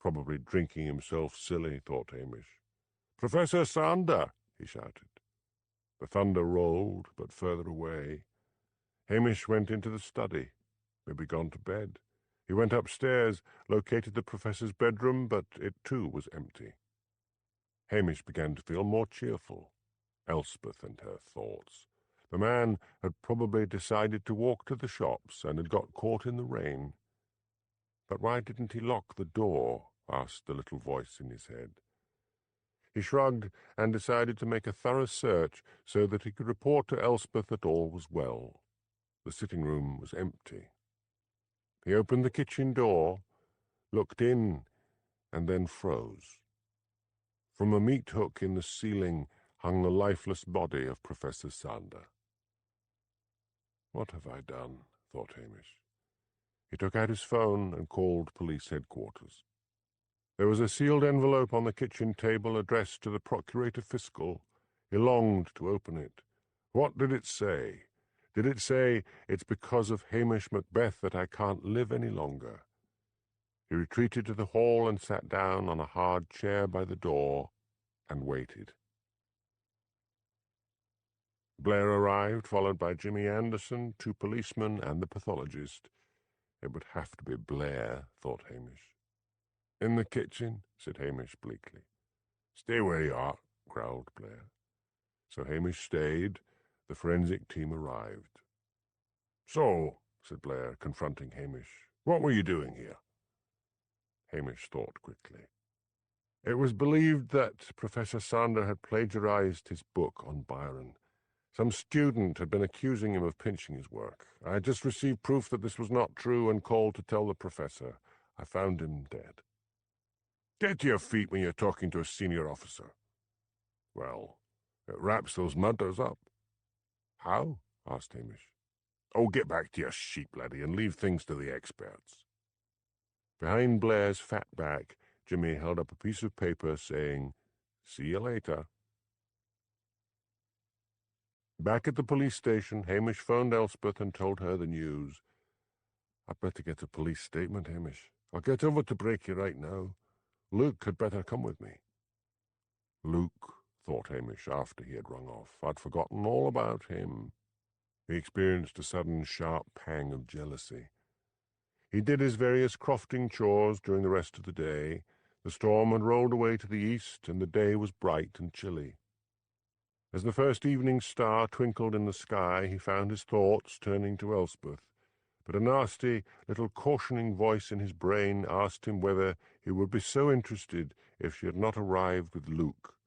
Probably drinking himself silly, thought Hamish. "Professor Sander!" he shouted. The thunder rolled, but further away. Hamish went into the study. Maybe gone to bed. He went upstairs, located the professor's bedroom, but it too was empty. Hamish began to feel more cheerful. Elspeth and her thoughts. The man had probably decided to walk to the shops and had got caught in the rain. But why didn't he lock the door? Asked the little voice in his head. He shrugged and decided to make a thorough search so that he could report to Elspeth that all was well. The sitting room was empty. He opened the kitchen door, looked in, and then froze. From a meat hook in the ceiling hung the lifeless body of Professor Sander. What have I done? Thought Hamish. He took out his phone and called police headquarters. There was a sealed envelope on the kitchen table addressed to the Procurator Fiscal. He longed to open it. What did it say? Did it say, "It's because of Hamish Macbeth that I can't live any longer"? He retreated to the hall and sat down on a hard chair by the door and waited. Blair arrived, followed by Jimmy Anderson, 2 policemen, and the pathologist. It would have to be Blair, thought Hamish. "In the kitchen," said Hamish bleakly. "Stay where you are," growled Blair. So Hamish stayed. The forensic team arrived. "So," said Blair, confronting Hamish, "what were you doing here?" Hamish thought quickly. It was believed that Professor Sander had plagiarized his book on Byron. Some student had been accusing him of pinching his work. I had just received proof that this was not true and called to tell the professor. I found him dead. Get to your feet when you're talking to a senior officer. Well, it wraps those murders up. How? Asked Hamish. Oh, get back to your sheep, laddie, and leave things to the experts. Behind Blair's fat back, Jimmy held up a piece of paper saying, "See you later." Back at the police station, Hamish phoned Elspeth and told her the news. "I'd better get a police statement, Hamish. I'll get over to Breaky right now. Luke had better come with me." Luke, thought Hamish after he had rung off. I'd forgotten all about him. He experienced a sudden sharp pang of jealousy. He did his various crofting chores during the rest of the day. The storm had rolled away to the east, and the day was bright and chilly. As the first evening star twinkled in the sky, he found his thoughts turning to Elspeth, but a nasty little cautioning voice in his brain asked him whether he would be so interested if she had not arrived with Luke.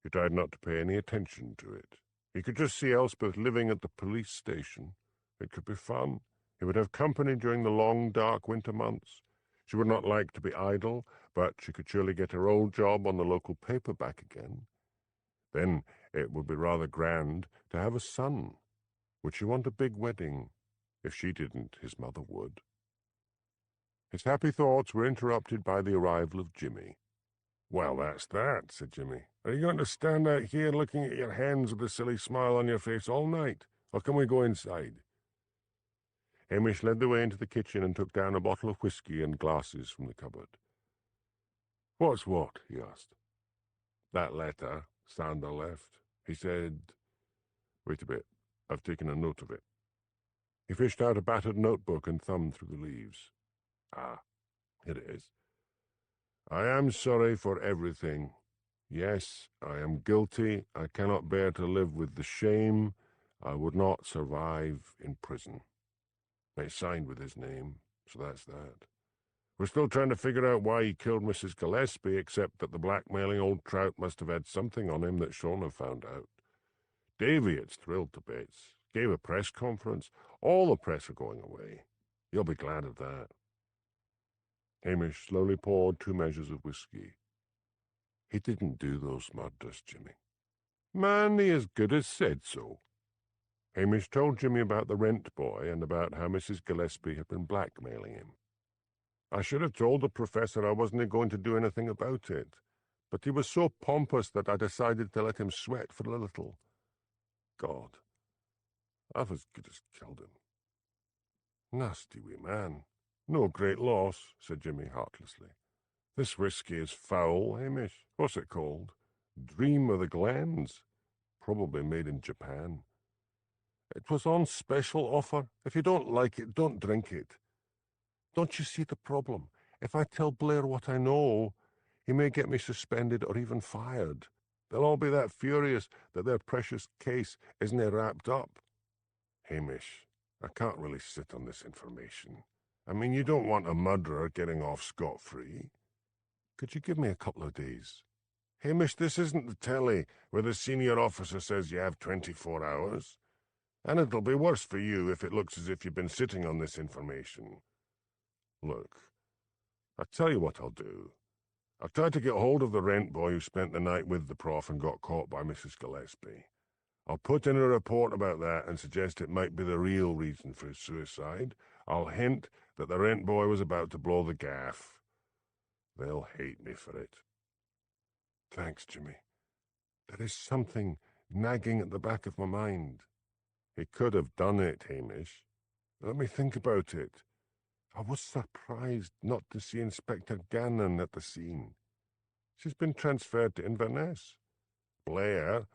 He tried not to pay any attention to it. He could just see Elspeth living at the police station. It could be fun. He would have company during the long, dark winter months. She would not like to be idle, but she could surely get her old job on the local paper back again. Then it would be rather grand to have a son. Would she want a big wedding? If she didn't, his mother would. His happy thoughts were interrupted by the arrival of Jimmy. "Well, that's that," said Jimmy. "Are you going to stand out here looking at your hens with a silly smile on your face all night, or can we go inside?" Hamish led the way into the kitchen and took down a bottle of whiskey and glasses from the cupboard. "What's what?" he asked. "That letter Sander left. He said—" "Wait a bit. I've taken a note of it." He fished out a battered notebook and thumbed through the leaves. "Ah, here it is. I am sorry for everything. Yes, I am guilty. I cannot bear to live with the shame. I would not survive in prison." It's signed with his name, so that's that. We're still trying to figure out why he killed Mrs Gillespie, except that the blackmailing old trout must have had something on him that Shona found out. Davy, it's thrilled to bits. Gave a press conference. All the press are going away. You'll be glad of that. Hamish slowly poured 2 measures of whiskey. "He didn't do those murders, Jimmy." "Man, he as good as said so." Hamish told Jimmy about the rent boy and about how Mrs Gillespie had been blackmailing him. "I should have told the professor I wasn't going to do anything about it, but he was so pompous that I decided to let him sweat for a little. God, I've as good as killed him." "Nasty wee man. No great loss," said Jimmy heartlessly. "This whiskey is foul, Hamish. What's it called? Dream of the Glens. Probably made in Japan. It was on special offer. If you don't like it, don't drink it. Don't you see the problem? If I tell Blair what I know, he may get me suspended or even fired. They'll all be that furious that their precious case isn't wrapped up. Hamish, I can't really sit on this information. I mean, you don't want a murderer getting off scot-free. Could you give me a couple of days? Hamish, this isn't the telly where the senior officer says you have 24 hours. And it'll be worse for you if it looks as if you've been sitting on this information. Look, I'll tell you what I'll do. I'll try to get hold of the rent boy who spent the night with the prof and got caught by Mrs Gillespie. I'll put in a report about that and suggest it might be the real reason for his suicide. I'll hint that the rent boy was about to blow the gaff. They'll hate me for it." "Thanks, Jimmy. There is something nagging at the back of my mind." "He could have done it, Hamish. Let me think about it. I was surprised not to see Inspector Gannon at the scene. She's been transferred to Inverness. Blair,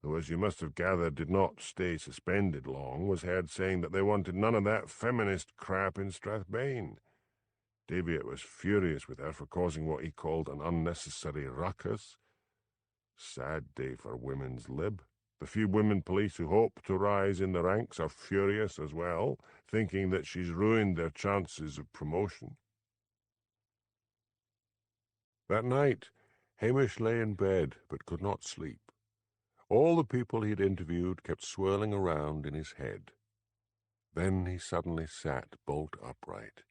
who, as you must have gathered, did not stay suspended long, was heard saying that they wanted none of that feminist crap in Strathbane. Davitt was furious with her for causing what he called an unnecessary ruckus. Sad day for women's lib. The few women police who hope to rise in the ranks are furious as well, thinking that she's ruined their chances of promotion." That night, Hamish lay in bed but could not sleep. All the people he had interviewed kept swirling around in his head. Then he suddenly sat bolt upright.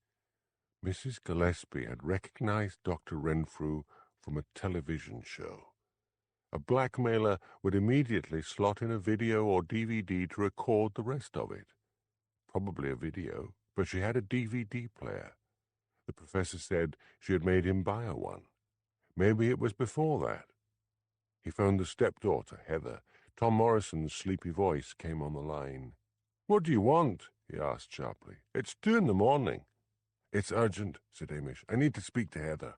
Mrs. Gillespie had recognized Dr. Renfrew from a television show. A blackmailer would immediately slot in a video or DVD to record the rest of it. Probably a video, but she had a DVD player. The professor said she had made him buy her one. Maybe it was before that. He phoned the stepdaughter, Heather. Tom Morrison's sleepy voice came on the line. "What do you want?" he asked sharply. "It's 2 a.m. "It's urgent," said Hamish. "I need to speak to Heather."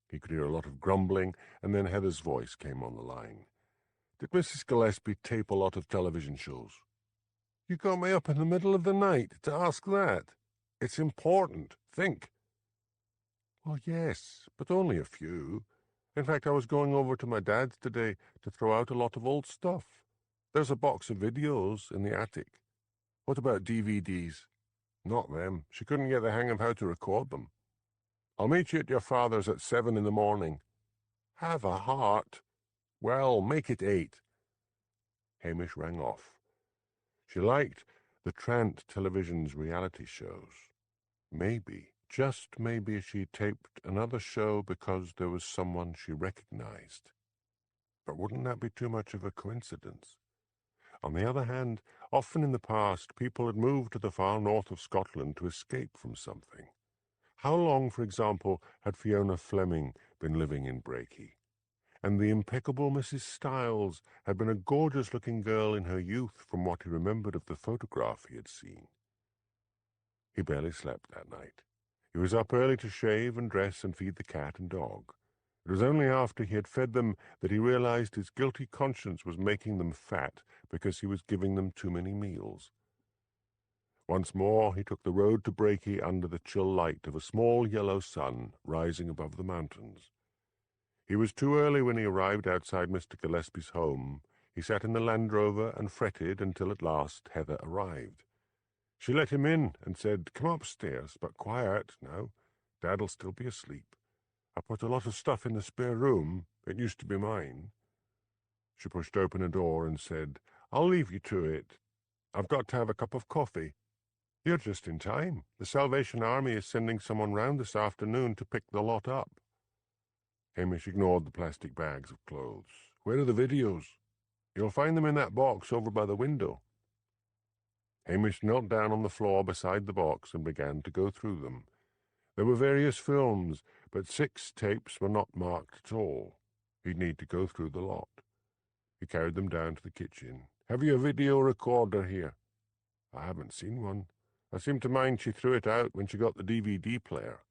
He could hear a lot of grumbling, and then Heather's voice came on the line. "Did Mrs. Gillespie tape a lot of television shows?" "You got me up in the middle of the night to ask that. It's important. Think." "Well, yes, but only a few. In fact, I was going over to my dad's today to throw out a lot of old stuff. There's a box of videos in the attic." "What about DVDs?" "Not them. She couldn't get the hang of how to record them." "I'll meet you at your father's at 7 a.m. "Have a heart." "Well, make it 8. Hamish rang off. She liked the Trant television's reality shows. Maybe, just maybe, she taped another show because there was someone she recognized. But wouldn't that be too much of a coincidence? On the other hand, often in the past, people had moved to the far north of Scotland to escape from something. How long, for example, had Fiona Fleming been living in Brakey? And the impeccable Mrs. Stiles had been a gorgeous-looking girl in her youth from what he remembered of the photograph he had seen. He barely slept that night. He was up early to shave and dress and feed the cat and dog. It was only after he had fed them that he realized his guilty conscience was making them fat because he was giving them too many meals. Once more he took the road to Brakey under the chill light of a small yellow sun rising above the mountains. He was too early when he arrived outside Mr. Gillespie's home. He sat in the Land Rover and fretted until at last Heather arrived. She let him in and said, "Come upstairs, but quiet now. Dad'll still be asleep. I put a lot of stuff in the spare room. It used to be mine." She pushed open a door and said, "I'll leave you to it. I've got to have a cup of coffee." "You're just in time. The Salvation Army is sending someone round this afternoon to pick the lot up." Hamish ignored the plastic bags of clothes. "Where are the videos?" "You'll find them in that box over by the window." Hamish knelt down on the floor beside the box and began to go through them. There were various films, but 6 tapes were not marked at all. He'd need to go through the lot. He carried them down to the kitchen. "Have you a video recorder here?" "I haven't seen one. I seem to mind she threw it out when she got the DVD player."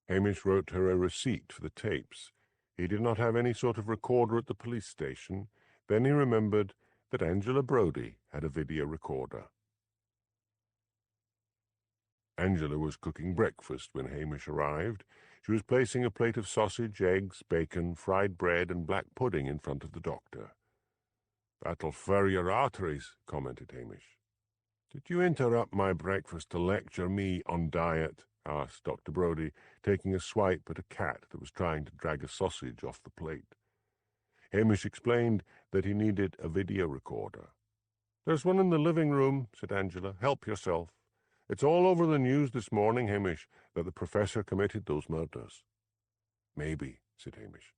Hamish wrote her a receipt for the tapes. He did not have any sort of recorder at the police station. Then he remembered that Angela Brodie had a video recorder. Angela was cooking breakfast when Hamish arrived. She was placing a plate of sausage, eggs, bacon, fried bread, and black pudding in front of the doctor. "That'll fur your arteries," commented Hamish. "Did you interrupt my breakfast to lecture me on diet?" asked Dr. Brodie, taking a swipe at a cat that was trying to drag a sausage off the plate. Hamish explained that he needed a video recorder. "There's one in the living room," said Angela. "Help yourself. It's all over the news this morning, Hamish, that the professor committed those murders." "Maybe," said Hamish.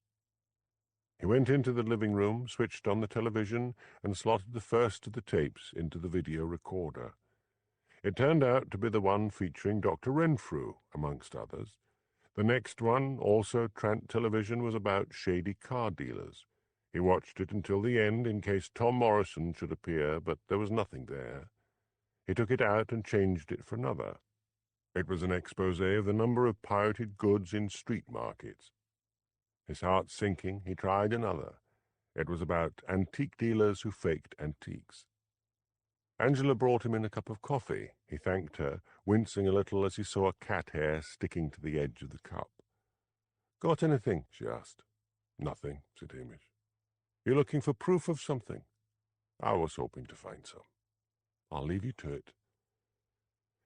He went into the living room, switched on the television, and slotted the first of the tapes into the video recorder. It turned out to be the one featuring Dr. Renfrew, amongst others. The next one, also Trant television, was about shady car dealers. He watched it until the end in case Tom Morrison should appear, but there was nothing there. He took it out and changed it for another. It was an exposé of the number of pirated goods in street markets. His heart sinking, he tried another. It was about antique dealers who faked antiques. Angela brought him in a cup of coffee. He thanked her, wincing a little as he saw a cat hair sticking to the edge of the cup. "Got anything?" she asked. "Nothing," said Hamish. "You looking for proof of something?" "I was hoping to find some." "I'll leave you to it."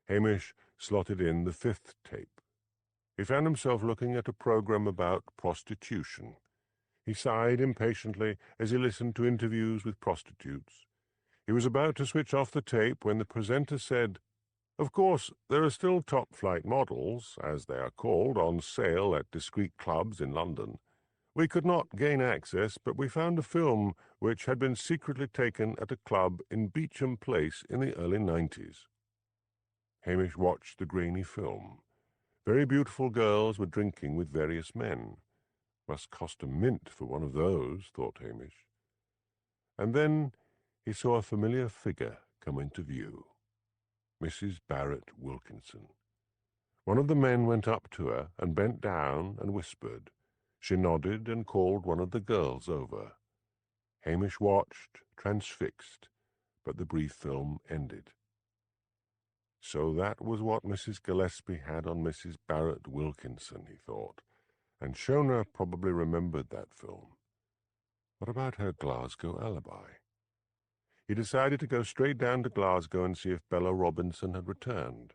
Hamish slotted in the 5th tape. He found himself looking at a program about prostitution. He sighed impatiently as he listened to interviews with prostitutes. He was about to switch off the tape when the presenter said, "Of course, there are still top-flight models, as they are called, on sale at discreet clubs in London. We could not gain access, but we found a film which had been secretly taken at a club in Beecham Place in the early 90s. Hamish watched the grainy film. Very beautiful girls were drinking with various men. Must cost a mint for one of those, thought Hamish. And then he saw a familiar figure come into view. Mrs. Barrett Wilkinson. One of the men went up to her and bent down and whispered. She nodded and called one of the girls over. Hamish watched, transfixed, but the brief film ended. So that was what Mrs. Gillespie had on Mrs. Barrett Wilkinson, he thought, and Shona probably remembered that film. What about her Glasgow alibi? He decided to go straight down to Glasgow and see if Bella Robinson had returned.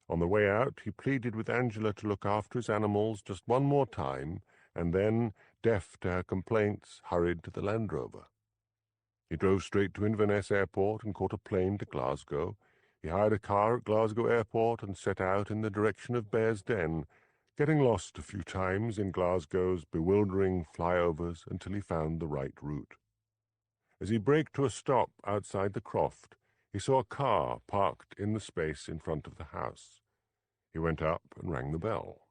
On the way out, he pleaded with Angela to look after his animals just one more time, and then, deaf to her complaints, hurried to the Land Rover. He drove straight to Inverness Airport and caught a plane to Glasgow. He hired a car at Glasgow Airport and set out in the direction of Bear's Den, getting lost a few times in Glasgow's bewildering flyovers until he found the right route. As he braked to a stop outside the croft, he saw a car parked in the space in front of the house. He went up and rang the bell.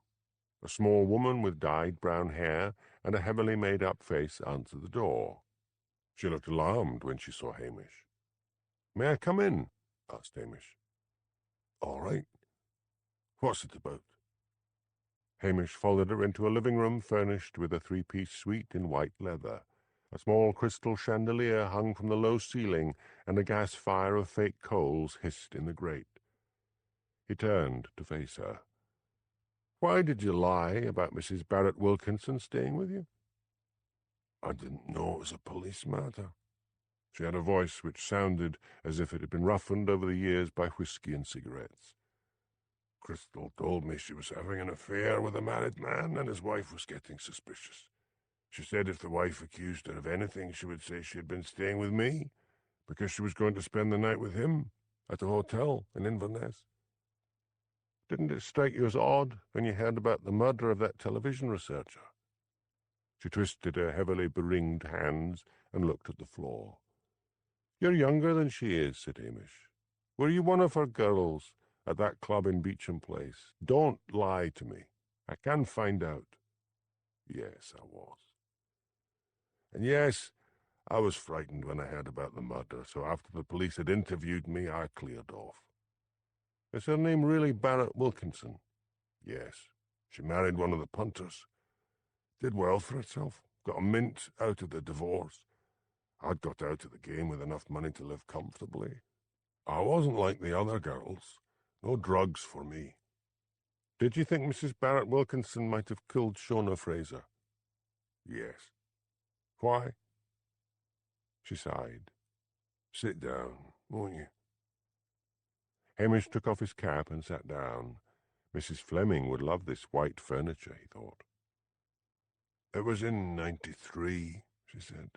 A small woman with dyed brown hair and a heavily made-up face answered the door. She looked alarmed when she saw Hamish. "May I come in?" asked Hamish. "All right. What's it about?" Hamish followed her into a living room furnished with a three-piece suite in white leather. A small crystal chandelier hung from the low ceiling, and a gas fire of fake coals hissed in the grate. He turned to face her. "Why did you lie about Mrs. Barrett Wilkinson staying with you?" "I didn't know it was a police matter." She had a voice which sounded as if it had been roughened over the years by whiskey and cigarettes. "Crystal told me she was having an affair with a married man and his wife was getting suspicious. She said if the wife accused her of anything, she would say she had been staying with me because she was going to spend the night with him at a hotel in Inverness. Didn't it strike you as odd when you heard about the murder of that television researcher?" She twisted her heavily beringed hands and looked at the floor. "You're younger than she is," said Hamish. "Were you one of her girls at that club in Beecham Place? Don't lie to me. I can find out." "Yes, I was. And yes, I was frightened when I heard about the murder, so after the police had interviewed me, I cleared off." "Is her name really Barrett Wilkinson?" "Yes. She married one of the punters. Did well for herself. Got a mint out of the divorce. I'd got out of the game with enough money to live comfortably. I wasn't like the other girls. No drugs for me." "Did you think Mrs. Barrett Wilkinson might have killed Shona Fraser?" "Yes." "Why?" She sighed. "Sit down, won't you?" Hamish took off his cap and sat down. Mrs. Fleming would love this white furniture, he thought. "It was in '93, she said.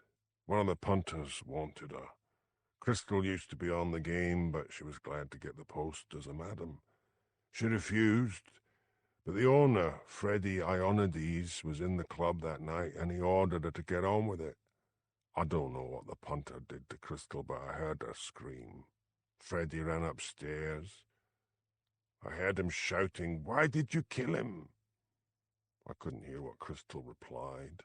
"One of the punters wanted her. Crystal used to be on the game, but she was glad to get the post as a madam. She refused, but the owner, Freddie Ionides, was in the club that night, and he ordered her to get on with it. I don't know what the punter did to Crystal, but I heard her scream. Freddie ran upstairs. I heard him shouting, 'Why did you kill him?' I couldn't hear what Crystal replied.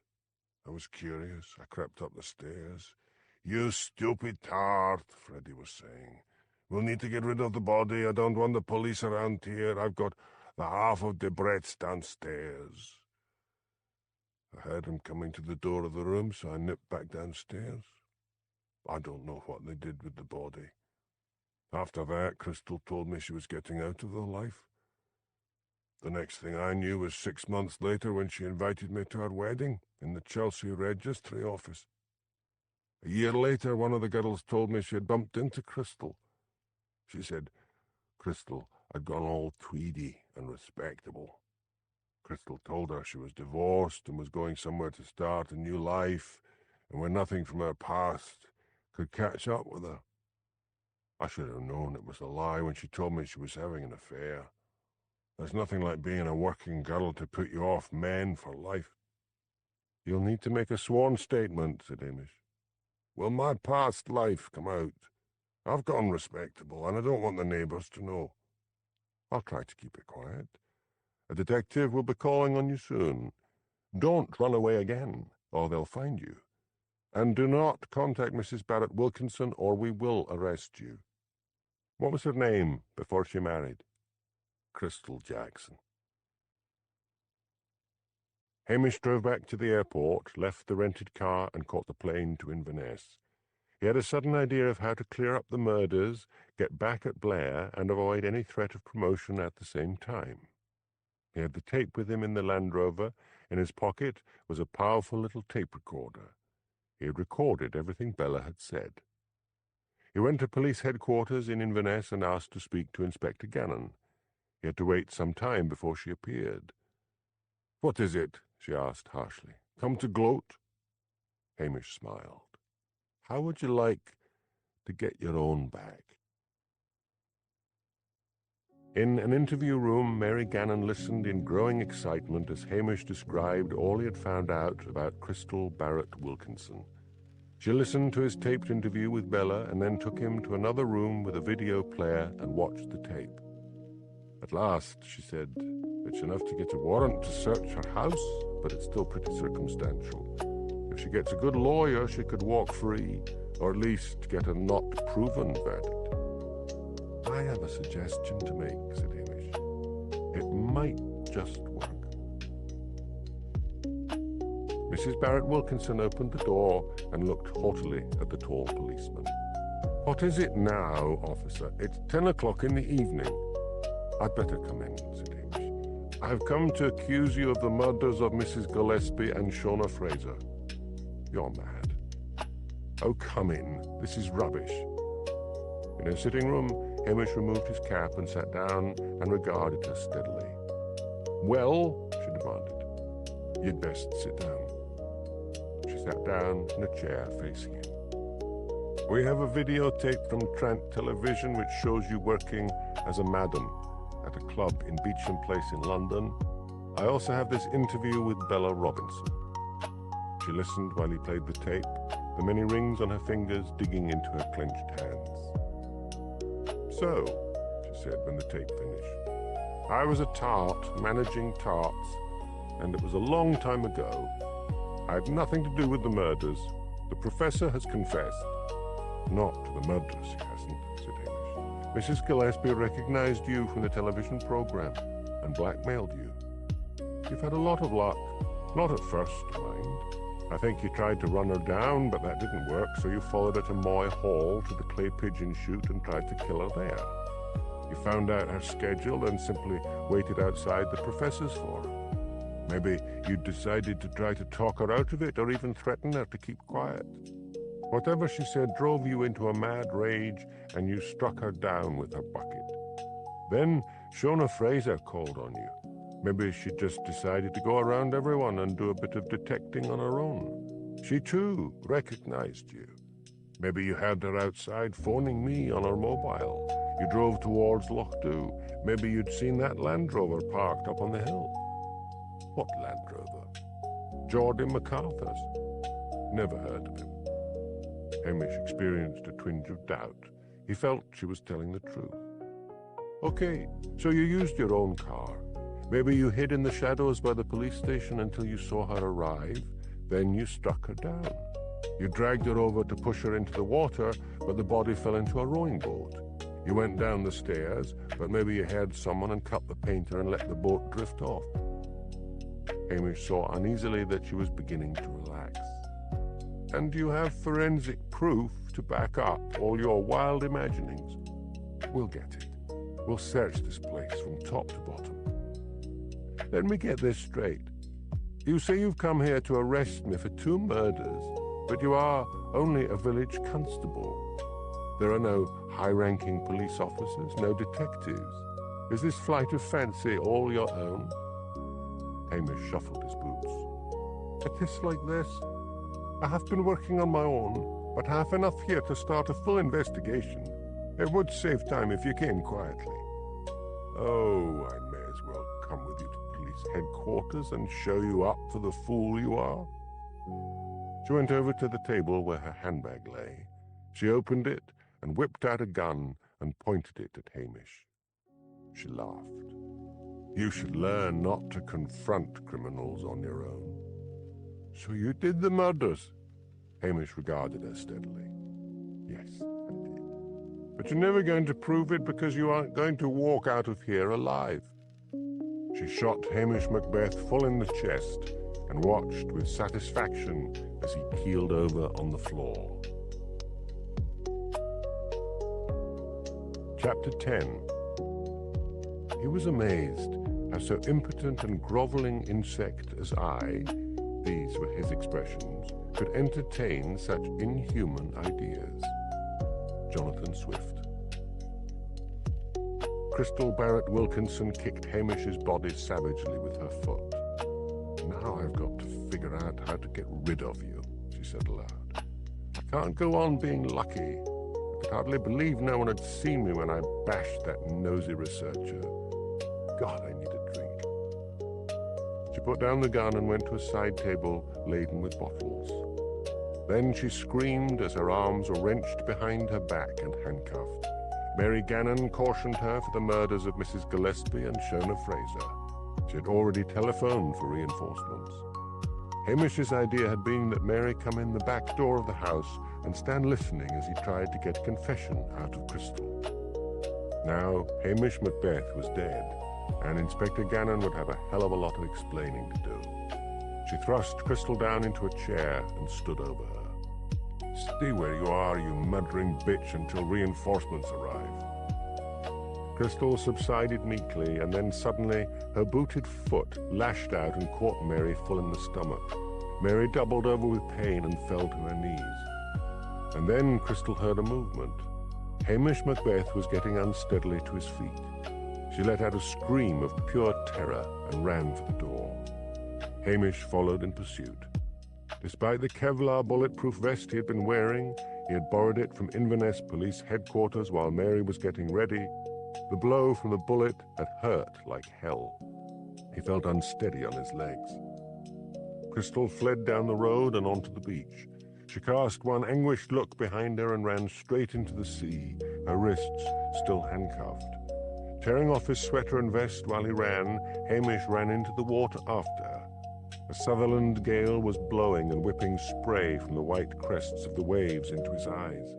I was curious. I crept up the stairs. 'You stupid tart,' Freddie was saying. 'We'll need to get rid of the body. I don't want the police around here. I've got the half of Debrett's downstairs.' I heard him coming to the door of the room, so I nipped back downstairs. I don't know what they did with the body. After that, Crystal told me she was getting out of the life. The next thing I knew was 6 months later when she invited me to her wedding in the Chelsea Registry office. A year later, one of the girls told me she had bumped into Crystal. She said Crystal had gone all tweedy and respectable. Crystal told her she was divorced and was going somewhere to start a new life, and where nothing from her past could catch up with her. I should have known it was a lie when she told me she was having an affair. There's nothing like being a working girl to put you off men for life. You'll need to make a sworn statement, said Hamish. Will my past life come out? I've gone respectable, and I don't want the neighbours to know. I'll try to keep it quiet. A detective will be calling on you soon. Don't run away again, or they'll find you. And do not contact Mrs. Barrett Wilkinson, or we will arrest you. What was her name before she married? Crystal Jackson. Hamish drove back to the airport, left the rented car, and caught the plane to Inverness. He had a sudden idea of how to clear up the murders, get back at Blair, and avoid any threat of promotion at the same time. He had the tape with him in the Land Rover. In his pocket was a powerful little tape recorder. He had recorded everything Bella had said. He went to police headquarters in Inverness and asked to speak to Inspector Gannon. He had to wait some time before she appeared. "What is it?" she asked harshly. "Come to gloat?" Hamish smiled. "How would you like to get your own back?" In an interview room, Mary Gannon listened in growing excitement as Hamish described all he had found out about Crystal Barrett Wilkinson. She listened to his taped interview with Bella and then took him to another room with a video player and watched the tape. At last, she said, "It's enough to get a warrant to search her house, but it's still pretty circumstantial. If she gets a good lawyer, she could walk free, or at least get a not-proven verdict." "I have a suggestion to make," said Hamish. "It might just work." Mrs. Barrett Wilkinson opened the door and looked haughtily at the tall policeman. "What is it now, officer? It's 10 o'clock in the evening." "I'd better come in," said Hamish. "I've come to accuse you of the murders of Mrs. Gillespie and Shona Fraser." "You're mad." "Oh, come in. This is rubbish." In her sitting room, Hamish removed his cap and sat down and regarded her steadily. "Well," she demanded, "you'd best sit down." She sat down in a chair facing him. "We have a videotape from Trent Television which shows you working as a madam at a club in Beaton Place in London. I also have this interview with Bella Robinson." She listened while he played the tape, the many rings on her fingers digging into her clenched hands. "So," she said when the tape finished, "I was a tart managing tarts, and it was a long time ago. I had nothing to do with the murders. The professor has confessed." "Not to the murders, he hasn't," said Hamish. "Mrs. Gillespie recognized you from the television program and blackmailed you. You've had a lot of luck. Not at first, mind. I think you tried to run her down, but that didn't work, so you followed her to Moy Hall to the clay pigeon shoot and tried to kill her there. You found out her schedule and simply waited outside the professor's for her. Maybe you decided to try to talk her out of it or even threaten her to keep quiet. Whatever she said drove you into a mad rage, and you struck her down with her bucket. Then Shona Fraser called on you. Maybe she just decided to go around everyone and do a bit of detecting on her own. She too recognized you. Maybe you had her outside phoning me on her mobile. You drove towards Lochdubh. Maybe you'd seen that Land Rover parked up on the hill." "What Land Rover?" "Geordie MacArthur's." "Never heard of him." Hamish experienced a twinge of doubt. He felt she was telling the truth. "Okay, so you used your own car. Maybe you hid in the shadows by the police station until you saw her arrive. Then you struck her down. You dragged her over to push her into the water, but the body fell into a rowing boat. You went down the stairs, but maybe you heard someone and cut the painter and let the boat drift off." Hamish saw uneasily that she was beginning to relax. "And you have forensic proof to back up all your wild imaginings." "We'll get it. We'll search this place from top to bottom. Let me get this straight. You say you've come here to arrest me for 2 murders, but you are only a village constable. There are no high-ranking police officers, no detectives. Is this flight of fancy all your own?" Hamish shuffled his boots. "It is like this. I have been working on my own, but I have enough here to start a full investigation. It would save time if you came quietly." "Oh, I may as well come with you to police headquarters and show you up for the fool you are." She went over to the table where her handbag lay. She opened it and whipped out a gun and pointed it at Hamish. She laughed. "You should learn not to confront criminals on your own." "So you did the murders?" Hamish regarded her steadily. "Yes, I did. But you're never going to prove it because you aren't going to walk out of here alive." She shot Hamish Macbeth full in the chest and watched with satisfaction as he keeled over on the floor. Chapter 10. He was amazed how so impotent and grovelling insect as I, these were his expressions, could entertain such inhuman ideas. Jonathan Swift. Crystal Barrett Wilkinson kicked Hamish's body savagely with her foot. "Now I've got to figure out how to get rid of you," she said aloud. "I can't go on being lucky. I could hardly believe no one had seen me when I bashed that nosy researcher. God, I need a drink." She put down the gun and went to a side table laden with bottles. Then she screamed as her arms were wrenched behind her back and handcuffed. Mary Gannon cautioned her for the murders of Mrs Gillespie and Shona Fraser. She had already telephoned for reinforcements. Hamish's idea had been that Mary come in the back door of the house and stand listening as he tried to get a confession out of Crystal. Now Hamish Macbeth was dead, and Inspector Gannon would have a hell of a lot of explaining to do. She thrust Crystal down into a chair and stood over her. "Stay where you are, you muttering bitch, until reinforcements arrive." Crystal subsided meekly, and then suddenly her booted foot lashed out and caught Mary full in the stomach. Mary doubled over with pain and fell to her knees. And then Crystal heard a movement. Hamish Macbeth was getting unsteadily to his feet. She let out a scream of pure terror and ran for the door. Hamish followed in pursuit. Despite the Kevlar bulletproof vest he had been wearing, he had borrowed it from Inverness Police Headquarters while Mary was getting ready. The blow from the bullet had hurt like hell. He felt unsteady on his legs. Crystal fled down the road and onto the beach. She cast one anguished look behind her and ran straight into the sea, her wrists still handcuffed. Tearing off his sweater and vest while he ran, Hamish ran into the water after her. A Sutherland gale was blowing and whipping spray from the white crests of the waves into his eyes.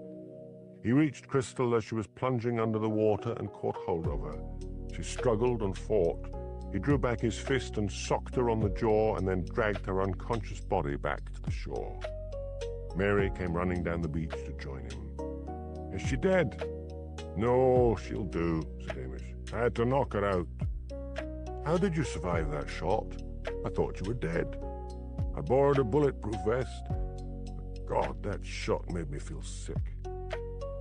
He reached Crystal as she was plunging under the water and caught hold of her. She struggled and fought. He drew back his fist and socked her on the jaw and then dragged her unconscious body back to the shore. Mary came running down the beach to join him. "Is she dead?" "No, she'll do," said Hamish. "I had to knock her out." "How did you survive that shot? I thought you were dead." "I borrowed a bulletproof vest. God, that shot made me feel sick."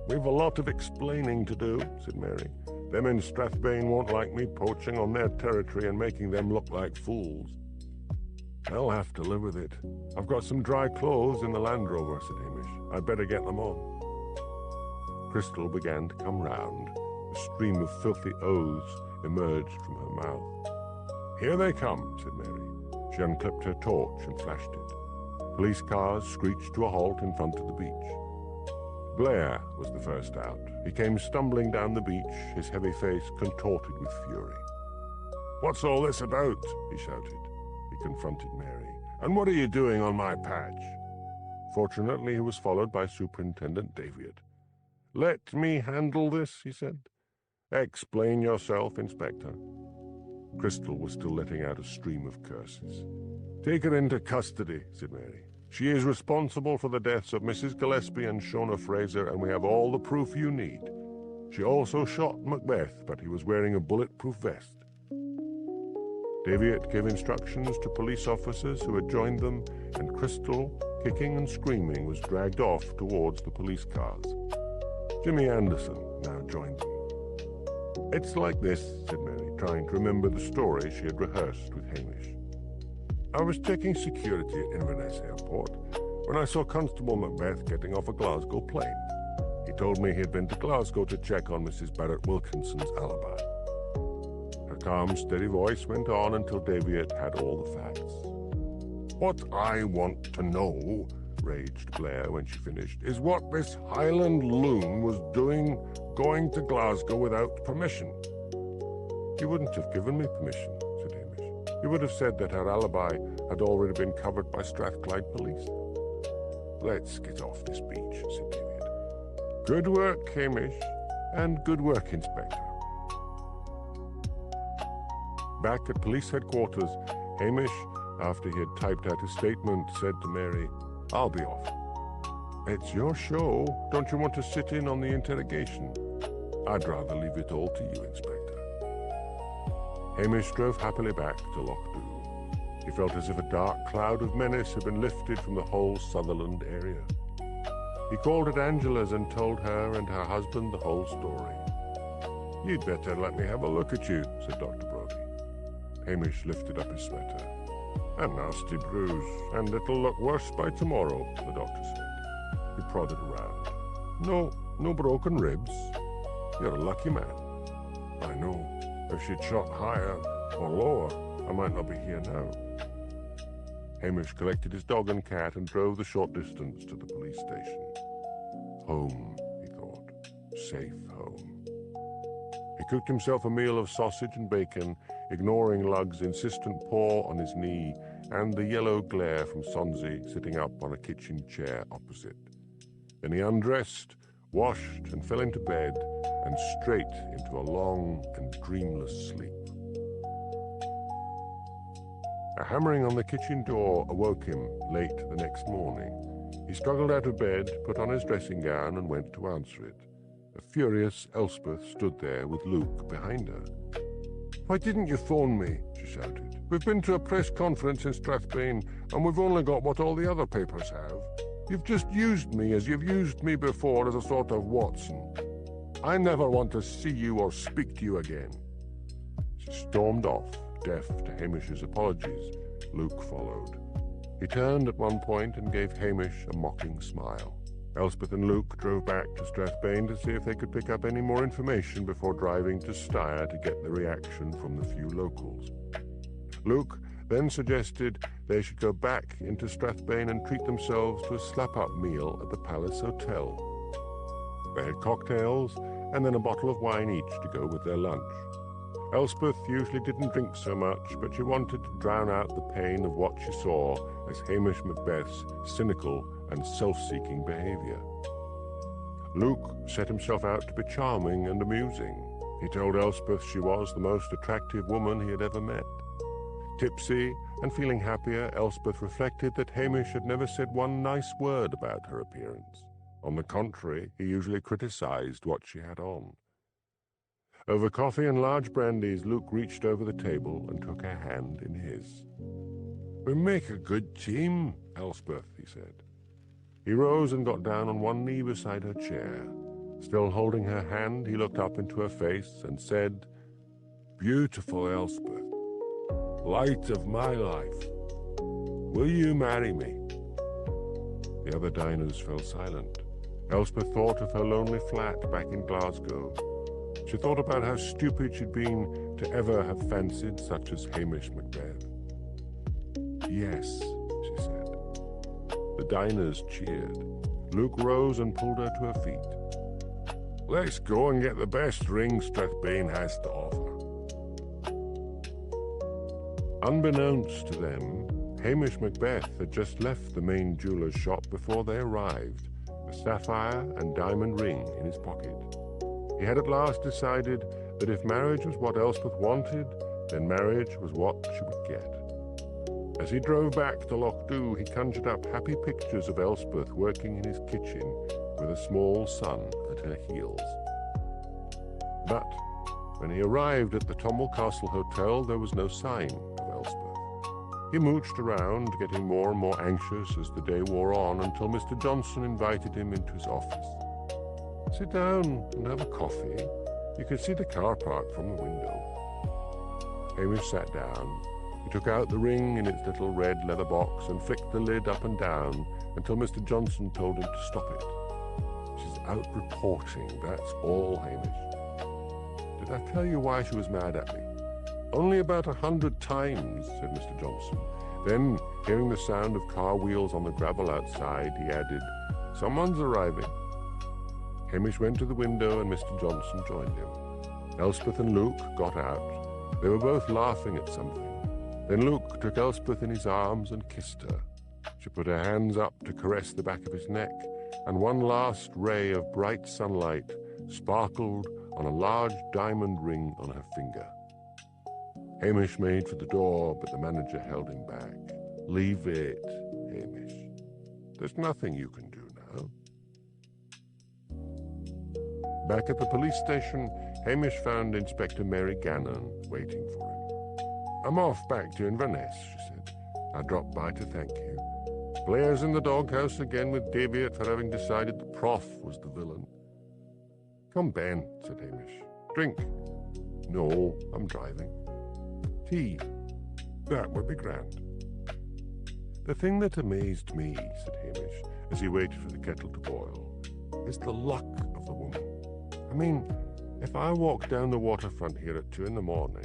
"We've a lot of explaining to do," said Mary. "Them in Strathbane won't like me poaching on their territory and making them look like fools." "I'll have to live with it. I've got some dry clothes in the Land Rover," said Hamish. "I'd better get them on." Crystal began to come round. A stream of filthy oaths emerged from her mouth. "Here they come," said Mary. She unclipped her torch and flashed it. Police cars screeched to a halt in front of the beach. Blair was the first out. He came stumbling down the beach, his heavy face contorted with fury. "What's all this about?" he shouted. He confronted Mary. "And what are you doing on my patch?" Fortunately, he was followed by Superintendent Davitt. "Let me handle this," he said. "Explain yourself, Inspector." Crystal was still letting out a stream of curses. "Take her into custody," said Mary. "She is responsible for the deaths of Mrs Gillespie and Shona Fraser, and we have all the proof you need. She also shot Macbeth, but he was wearing a bulletproof vest." Davitt gave instructions to police officers who had joined them, and Crystal, kicking and screaming, was dragged off towards the police cars. Jimmy Anderson now joined them. "It's like this," said Mary, trying to remember the story she had rehearsed with Hamish. I was checking security at Inverness Airport when I saw Constable Macbeth getting off a Glasgow plane. He told me he had been to Glasgow to check on Mrs. Barrett Wilkinson's alibi. Her calm, steady voice went on until Davitt had all the facts. What I want to know, raged Blair when she finished, is what this Highland loon was doing going to Glasgow without permission. You wouldn't have given me permission, said Hamish. You would have said that her alibi had already been covered by Strathclyde police. Let's get off this beach, said David. Good work, Hamish, and good work, Inspector. Back at police headquarters, Hamish, after he had typed out his statement, said to Mary, I'll be off. It's your show. Don't you want to sit in on the interrogation? I'd rather leave it all to you, Inspector. Hamish drove happily back to Lochdubh. He felt as if a dark cloud of menace had been lifted from the whole Sutherland area. He called at Angela's and told her and her husband the whole story. You'd better let me have a look at you, said Dr. Brodie. Hamish lifted up his sweater. A nasty bruise, and it'll look worse by tomorrow, the doctor said. He prodded around. No broken ribs. You're a lucky man. I know. If she'd shot higher or lower, I might not be here now. Hamish collected his dog and cat and drove the short distance to the police station. Home, he thought. Safe home. He cooked himself a meal of sausage and bacon, ignoring Lug's insistent paw on his knee and the yellow glare from Sonsie sitting up on a kitchen chair opposite. Then he undressed, washed, and fell into bed, and straight into a long and dreamless sleep. A hammering on the kitchen door awoke him late the next morning. He struggled out of bed, put on his dressing gown, and went to answer it. A furious Elspeth stood there with Luke behind her. Why didn't you phone me? She shouted. We've been to a press conference in Strathbane, and we've only got what all the other papers have. You've just used me as you've used me before as a sort of Watson. I never want to see you or speak to you again. She stormed off, deaf to Hamish's apologies. Luke followed. He turned at one point and gave Hamish a mocking smile. Elspeth and Luke drove back to Strathbane to see if they could pick up any more information before driving to Steyr to get the reaction from the few locals. Luke then suggested they should go back into Strathbane and treat themselves to a slap-up meal at the Palace Hotel. They had cocktails and then a bottle of wine each to go with their lunch. Elspeth usually didn't drink so much, but she wanted to drown out the pain of what she saw as Hamish Macbeth's cynical and self-seeking behaviour. Luke set himself out to be charming and amusing. He told Elspeth she was the most attractive woman he had ever met. Tipsy and feeling happier, Elspeth reflected that Hamish had never said one nice word about her appearance. On the contrary, he usually criticised what she had on. Over coffee and large brandies, Luke reached over the table and took her hand in his. We make a good team, Elspeth, he said. He rose and got down on one knee beside her chair. Still holding her hand, he looked up into her face and said, Beautiful Elspeth, light of my life, will you marry me? The other diners fell silent. Elspeth thought of her lonely flat back in Glasgow. She thought about how stupid she'd been to ever have fancied such as Hamish Macbeth. Yes, she said. The diners cheered. Luke rose and pulled her to her feet. Let's go and get the best ring Strathbane has to offer. Unbeknownst to them, Hamish Macbeth had just left the main jeweller's shop before they arrived, a sapphire and diamond ring in his pocket. He had at last decided that if marriage was what Elspeth wanted, then marriage was what she would get. As he drove back to Lochdubh, he conjured up happy pictures of Elspeth working in his kitchen with a small son at her heels. But when he arrived at the Tommel Castle Hotel, there was no sign of Elspeth. He mooched around, getting more and more anxious as the day wore on, until Mr. Johnson invited him into his office. Sit down and have a coffee. You can see the car park from the window. Hamish sat down. He took out the ring in its little red leather box and flicked the lid up and down until Mr. Johnson told him to stop it. She's out reporting, that's all, Hamish. Did I tell you why she was mad at me? Only about 100 times, said Mr. Johnson. Then, hearing the sound of car wheels on the gravel outside, he added, "Someone's arriving." Hamish went to the window and Mr. Johnson joined him. Elspeth and Luke got out. They were both laughing at something. Then Luke took Elspeth in his arms and kissed her. She put her hands up to caress the back of his neck, and one last ray of bright sunlight sparkled on a large diamond ring on her finger. Hamish made for the door, but the manager held him back. "Leave it, Hamish. There's nothing you can do now." Back at the police station, Hamish found Inspector Mary Gannon waiting for him. "I'm off back to Inverness," she said. "I dropped by to thank you. Blair's in the doghouse again with Daviot for having decided the prof was the villain." "Come, Ben," said Hamish. "Drink." "No, I'm driving." "Tea." "That would be grand." "The thing that amazed me," said Hamish, as he waited for the kettle to boil, "is the luck of the woman. I mean, if I walked down the waterfront here at 2 a.m,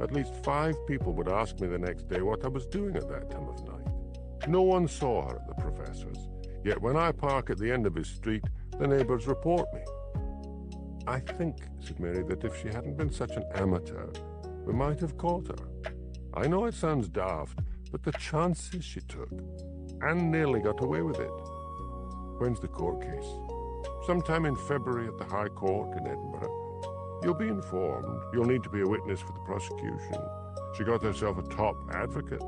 at least 5 people would ask me the next day what I was doing at that time of night. No one saw her at the professor's, yet when I park at the end of his street, the neighbours report me." "I think," said Mary, "that if she hadn't been such an amateur, we might have caught her. I know it sounds daft, but the chances she took, and nearly got away with it." "When's the court case?" "Sometime in February at the High Court in Edinburgh. You'll be informed. You'll need to be a witness for the prosecution. She got herself a top advocate,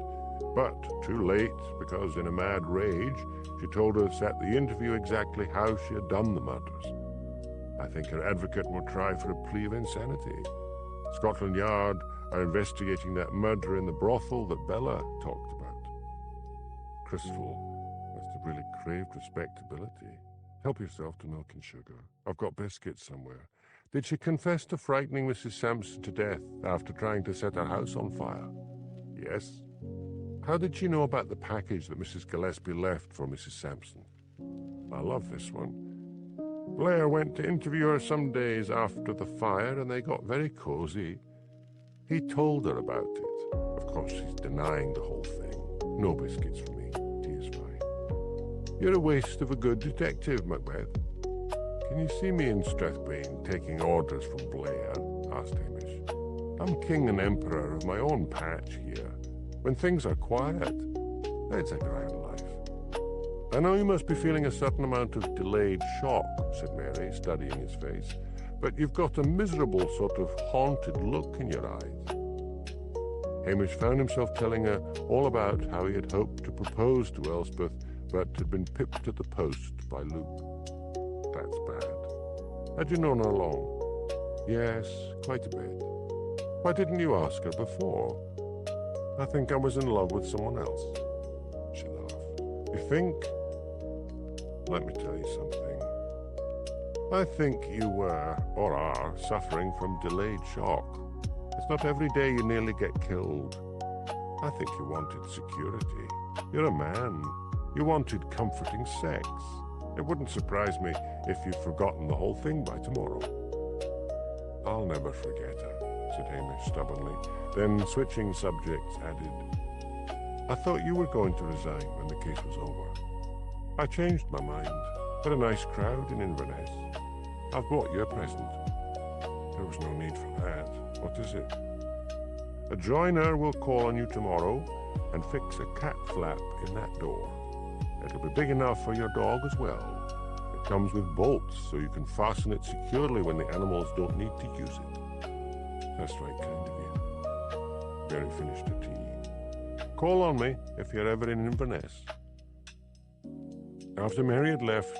but too late, because in a mad rage, she told us at the interview exactly how she had done the murders. I think her advocate will try for a plea of insanity. Scotland Yard are investigating that murder in the brothel that Bella talked about." Crystal must have really craved respectability. "Help yourself to milk and sugar. I've got biscuits somewhere. Did she confess to frightening Mrs. Sampson to death after trying to set her house on fire?" "Yes." "How did she know about the package that Mrs. Gillespie left for Mrs. Sampson?" "I love this one. Blair went to interview her some days after the fire, and they got very cosy. He told her about it. Of course, she's denying the whole thing. No biscuits for me. Tea is fine." "You're a waste of a good detective, Macbeth." "Can you see me in Strathbane taking orders from Blair?" asked Hamish. "I'm king and emperor of my own patch here. When things are quiet, it's a grand life." "I know you must be feeling a certain amount of delayed shock," said Mary, studying his face, "but you've got a miserable sort of haunted look in your eyes." Hamish found himself telling her all about how he had hoped to propose to Elspeth, but had been pipped at the post by Luke. "That's bad. Had you known her long?" "Yes, quite a bit." "Why didn't you ask her before?" "I think I was in love with someone else." She laughed. "You think? Let me tell you something. I think you were, or are, suffering from delayed shock. It's not every day you nearly get killed. I think you wanted security. You're a man. You wanted comforting sex. It wouldn't surprise me if you'd forgotten the whole thing by tomorrow." "I'll never forget her," said Hamish stubbornly. Then, switching subjects, added, "I thought you were going to resign when the case was over." "I changed my mind. Had a nice crowd in Inverness. I've bought you a present." "There was no need for that. What is it?" "A joiner will call on you tomorrow and fix a cat flap in that door. It'll be big enough for your dog as well. It comes with bolts, so you can fasten it securely when the animals don't need to use it." "That's right kind of you." Mary finished her tea. "Call on me if you're ever in Inverness." After Mary had left,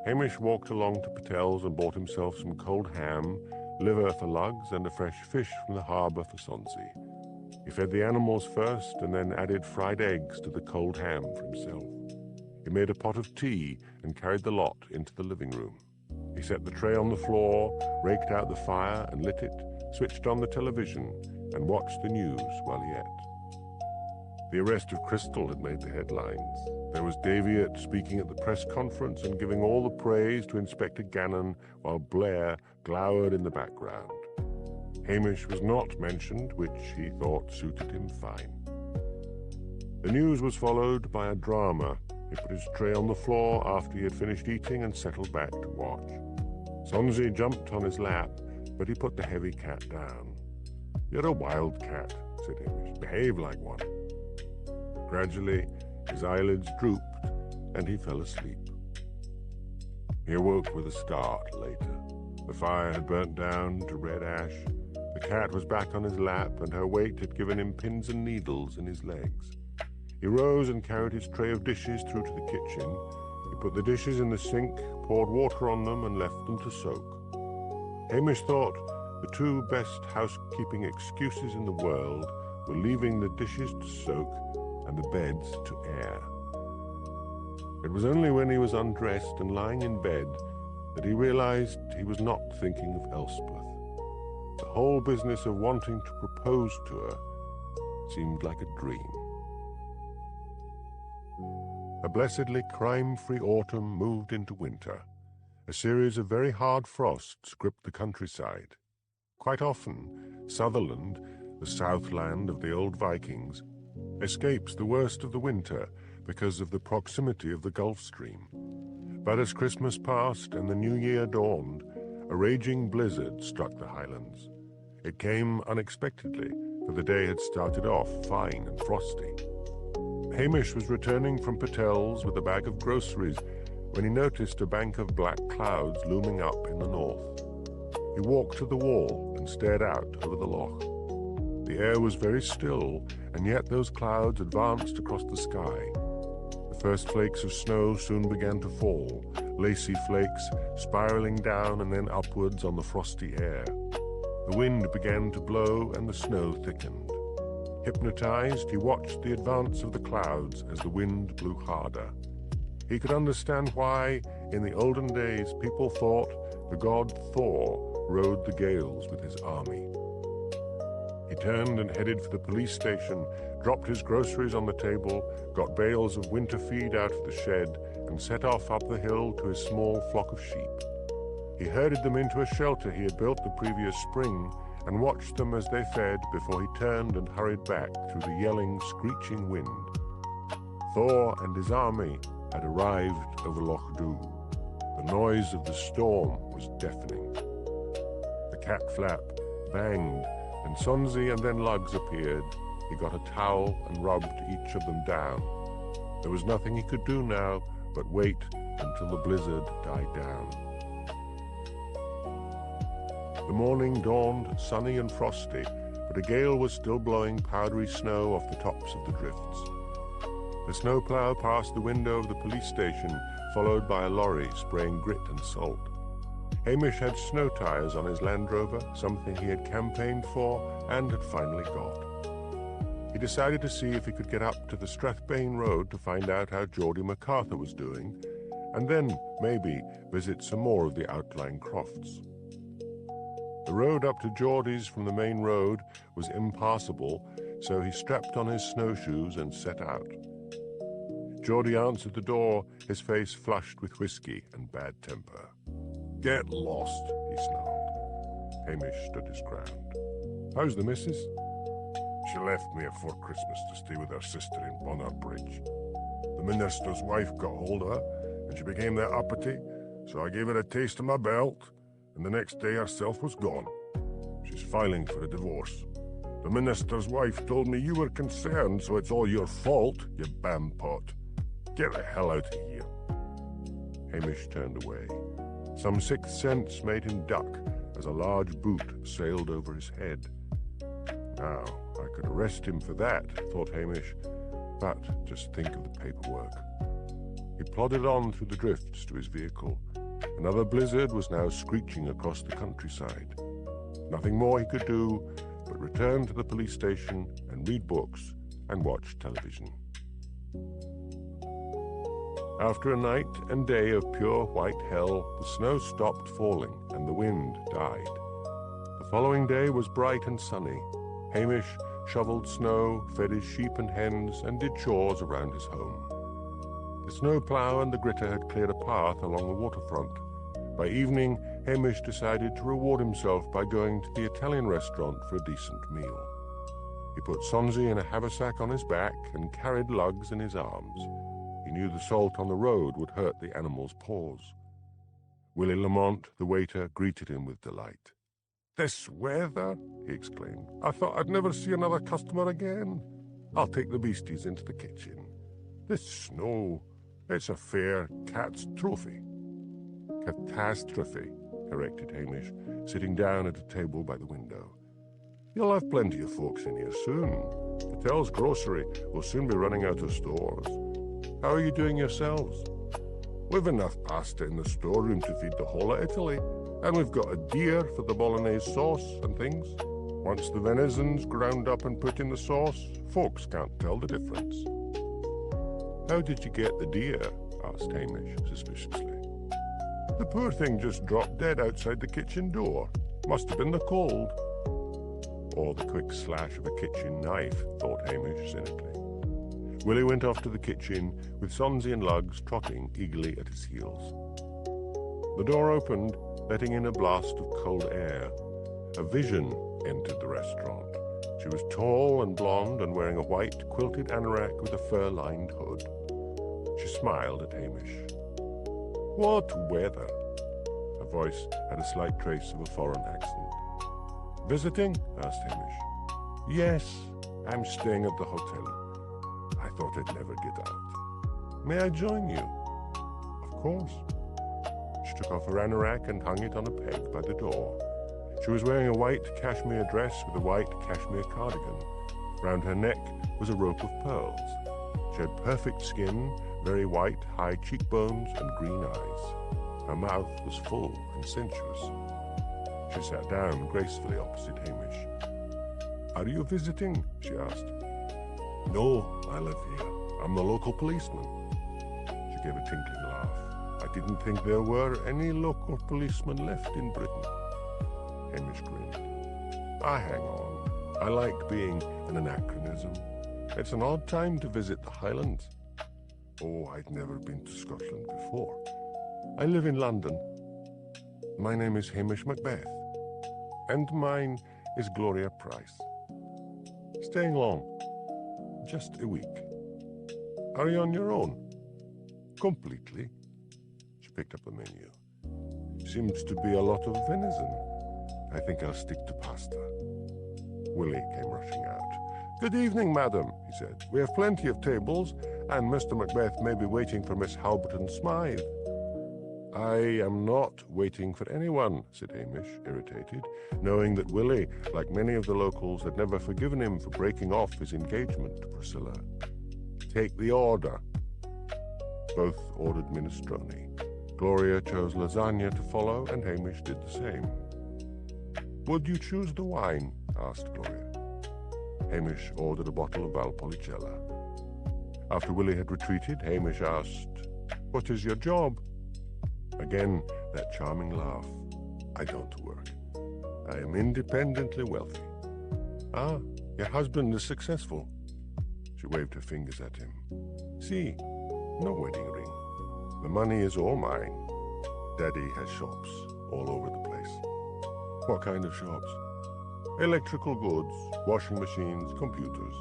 Hamish walked along to Patel's and bought himself some cold ham, liver for Lugs, and a fresh fish from the harbour for Sonsey. He fed the animals first and then added fried eggs to the cold ham for himself. He made a pot of tea and carried the lot into the living room. He set the tray on the floor, raked out the fire and lit it, switched on the television, and watched the news while he ate. The arrest of Crystal had made the headlines. There was Daviot speaking at the press conference and giving all the praise to Inspector Gannon, while Blair glowered in the background. Hamish was not mentioned, which he thought suited him fine. The news was followed by a drama. He put his tray on the floor after he had finished eating and settled back to watch. Sonsie jumped on his lap, but he put the heavy cat down. "You're a wild cat," said Hamish. "Behave like one." Gradually, his eyelids drooped, and he fell asleep. He awoke with a start later. The fire had burnt down to red ash. The cat was back on his lap, and her weight had given him pins and needles in his legs. He rose and carried his tray of dishes through to the kitchen. He put the dishes in the sink, poured water on them, and left them to soak. Hamish thought the two best housekeeping excuses in the world were leaving the dishes to soak and the beds to air. It was only when he was undressed and lying in bed that he realized he was not thinking of Elspeth. The whole business of wanting to propose to her seemed like a dream. A blessedly crime-free autumn moved into winter. A series of very hard frosts gripped the countryside. Quite often, Sutherland, the southland of the old Vikings, escapes the worst of the winter because of the proximity of the Gulf Stream. But as Christmas passed and the new year dawned, a raging blizzard struck the Highlands. It came unexpectedly, for the day had started off fine and frosty. Hamish was returning from Patel's with a bag of groceries when he noticed a bank of black clouds looming up in the north. He walked to the wall and stared out over the loch. The air was very still, and yet those clouds advanced across the sky. The first flakes of snow soon began to fall, lacy flakes spiraling down and then upwards on the frosty air. The wind began to blow and the snow thickened. Hypnotized, he watched the advance of the clouds as the wind blew harder. He could understand why, in the olden days, people thought the god Thor rode the gales with his army. He turned and headed for the police station, dropped his groceries on the table, got bales of winter feed out of the shed, and set off up the hill to his small flock of sheep. He herded them into a shelter he had built the previous spring, and watched them as they fed before he turned and hurried back through the yelling, screeching wind. Thor and his army had arrived over Lochdubh. The noise of the storm was deafening. The cat flap banged, and Sonsie and then Lugs appeared. He got a towel and rubbed each of them down. There was nothing he could do now but wait until the blizzard died down. The morning dawned sunny and frosty, but a gale was still blowing powdery snow off the tops of the drifts. The snowplow passed the window of the police station, followed by a lorry spraying grit and salt. Hamish had snow tires on his Land Rover, something he had campaigned for and had finally got. He decided to see if he could get up to the Strathbane Road to find out how Geordie MacArthur was doing, and then, maybe, visit some more of the outlying crofts. The road up to Geordie's from the main road was impassable, so he strapped on his snowshoes and set out. Geordie answered the door, his face flushed with whiskey and bad temper. "Get lost," he snarled. Hamish stood his ground. "How's the missus?" "She left me afore Christmas to stay with her sister in Bonner Bridge. The minister's wife got hold of her, and she became that uppity, so I gave her a taste of my belt, and the next day herself was gone. She's filing for a divorce. The minister's wife told me you were concerned, so it's all your fault, you bampot. Get the hell out of here." Hamish turned away. Some sixth sense made him duck as a large boot sailed over his head. Now, I could arrest him for that, thought Hamish, but just think of the paperwork. He plodded on through the drifts to his vehicle. Another blizzard was now screeching across the countryside. Nothing more he could do but return to the police station and read books and watch television. After a night and day of pure white hell, the snow stopped falling and the wind died. The following day was bright and sunny. Hamish shovelled snow, fed his sheep and hens, and did chores around his home. The snowplough and the gritter had cleared a path along the waterfront. By evening, Hamish decided to reward himself by going to the Italian restaurant for a decent meal. He put Sonsie in a haversack on his back and carried lugs in his arms. He knew the salt on the road would hurt the animal's paws. Willie Lamont, the waiter, greeted him with delight. "This weather," he exclaimed. "I thought I'd never see another customer again. I'll take the beasties into the kitchen. This snow, it's a fair cat's trophy." "Catastrophe," corrected Hamish, sitting down at a table by the window. "You'll have plenty of folks in here soon. Patel's grocery will soon be running out of stores. How are you doing yourselves?" "We've enough pasta in the storeroom to feed the whole of Italy, and we've got a deer for the bolognese sauce and things. Once the venison's ground up and put in the sauce, folks can't tell the difference." "How did you get the deer?" asked Hamish suspiciously. "The poor thing just dropped dead outside the kitchen door. Must have been the cold." Or the quick slash of a kitchen knife, thought Hamish cynically. Willie went off to the kitchen, with Sonsie and Lugs trotting eagerly at his heels. The door opened, letting in a blast of cold air. A vision entered the restaurant. She was tall and blonde and wearing a white quilted anorak with a fur-lined hood. She smiled at Hamish. "What weather?" Her voice had a slight trace of a foreign accent. "Visiting?" asked Hamish. "Yes, I'm staying at the hotel. I thought I'd never get out. May I join you?" "Of course." She took off her anorak and hung it on a peg by the door. She was wearing a white cashmere dress with a white cashmere cardigan. Round her neck was a rope of pearls. She had perfect skin, very white, high cheekbones, and green eyes. Her mouth was full and sensuous. She sat down gracefully opposite Hamish. "Are you visiting?" she asked. "No, I live here. I'm the local policeman." She gave a tinkling laugh. "I didn't think there were any local policemen left in Britain." Hamish grinned. Hang on. I like being an anachronism. It's an odd time to visit the Highlands." "Oh, I'd never been to Scotland before. I live in London. My name is Hamish Macbeth. And mine is Gloria Price. Staying long. Just a week. Are you on your own?" "Completely." She picked up the menu. "Seems to be a lot of venison. I think I'll stick to pasta." Willie came rushing out. "Good evening, madam," he said. "We have plenty of tables, and Mr. Macbeth may be waiting for Miss Halberton Smythe." "I am not waiting for anyone," said Hamish, irritated, knowing that Willie, like many of the locals, had never forgiven him for breaking off his engagement to Priscilla. "Take the order." Both ordered minestrone. Gloria chose lasagna to follow, and Hamish did the same. "Would you choose the wine?" asked Gloria. Hamish ordered a bottle of Valpolicella. After Willie had retreated, Hamish asked, "What is your job?" Again, that charming laugh. "I don't work. I am independently wealthy." "Ah, your husband is successful." She waved her fingers at him. "See, no wedding ring. The money is all mine. Daddy has shops all over the place." "What kind of shops?" "Electrical goods, washing machines, computers,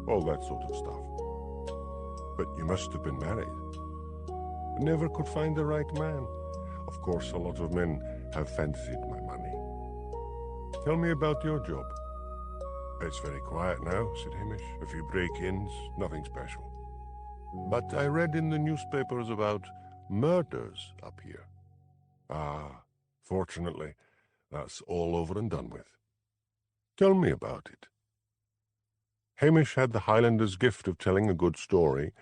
all that sort of stuff." "But you must have been married." "Never could find the right man. Of course, a lot of men have fancied my money." "Tell me about your job." "It's very quiet now," said Hamish. "A few break-ins, nothing special. But I read in the newspapers about murders up here." "Ah, fortunately, that's all over and done with." "Tell me about it." Hamish had the Highlander's gift of telling a good story,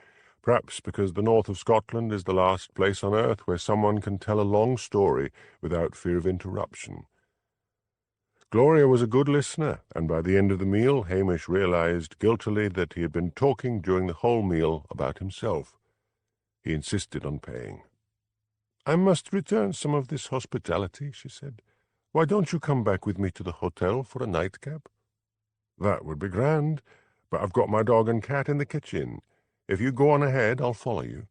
perhaps because the north of Scotland is the last place on earth where someone can tell a long story without fear of interruption. Gloria was a good listener, and by the end of the meal Hamish realized guiltily that he had been talking during the whole meal about himself. He insisted on paying. "I must return some of this hospitality," she said. "Why don't you come back with me to the hotel for a nightcap?" "That would be grand, but I've got my dog and cat in the kitchen. If you go on ahead, I'll follow you."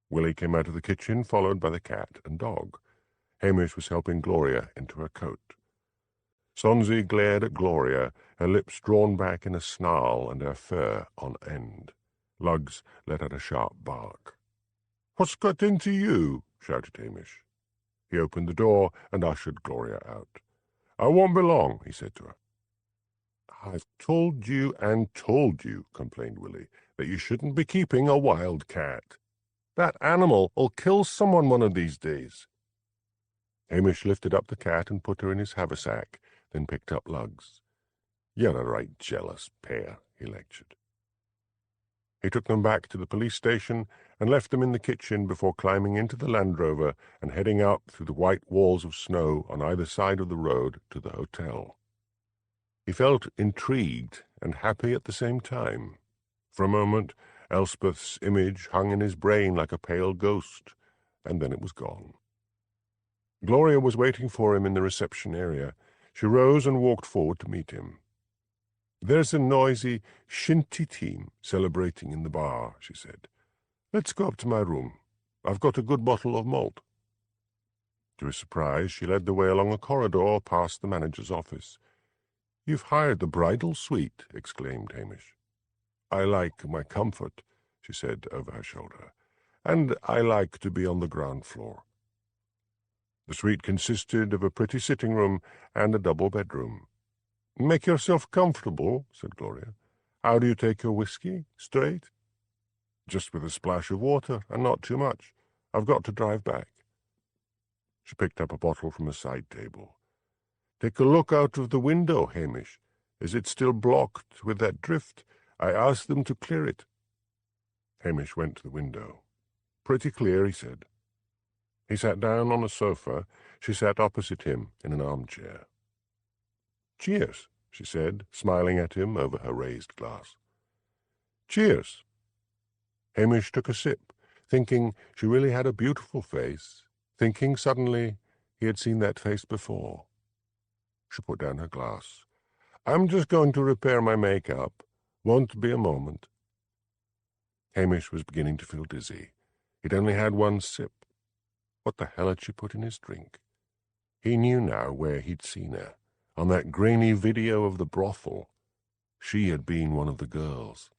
Willie came out of the kitchen, followed by the cat and dog. Hamish was helping Gloria into her coat. Sonsie glared at Gloria, her lips drawn back in a snarl and her fur on end. Lugs let out a sharp bark. "What's got into you?" shouted Hamish. He opened the door and ushered Gloria out. "I won't be long," he said to her. "I've told you and told you," complained Willie, "that you shouldn't be keeping a wild cat. That animal'll kill someone one of these days." Hamish lifted up the cat and put her in his haversack, then picked up Lugs. "You're a right jealous pair," he lectured. He took them back to the police station and left them in the kitchen before climbing into the Land Rover and heading out through the white walls of snow on either side of the road to the hotel. He felt intrigued and happy at the same time. For a moment, Elspeth's image hung in his brain like a pale ghost, and then it was gone. Gloria was waiting for him in the reception area. She rose and walked forward to meet him. "There's a noisy shinty team celebrating in the bar," she said. "Let's go up to my room. I've got a good bottle of malt." To his surprise, she led the way along a corridor past the manager's office. "You've hired the bridal suite," exclaimed Hamish. "I like my comfort," she said over her shoulder, "and I like to be on the ground floor." The suite consisted of a pretty sitting room and a double bedroom. "Make yourself comfortable," said Gloria. "How do you take your whiskey? Straight?" "Just with a splash of water, and not too much. I've got to drive back." She picked up a bottle from a side table. "Take a look out of the window, Hamish. Is it still blocked with that drift? I asked them to clear it." Hamish went to the window. "Pretty clear," he said. He sat down on a sofa. She sat opposite him in an armchair. "Cheers," she said, smiling at him over her raised glass. "Cheers." Hamish took a sip, thinking she really had a beautiful face, thinking suddenly he had seen that face before. She put down her glass. "I'm just going to repair my makeup. Won't be a moment." Hamish was beginning to feel dizzy. He'd only had one sip. What the hell had she put in his drink? He knew now where he'd seen her. On that grainy video of the brothel. She had been one of the girls.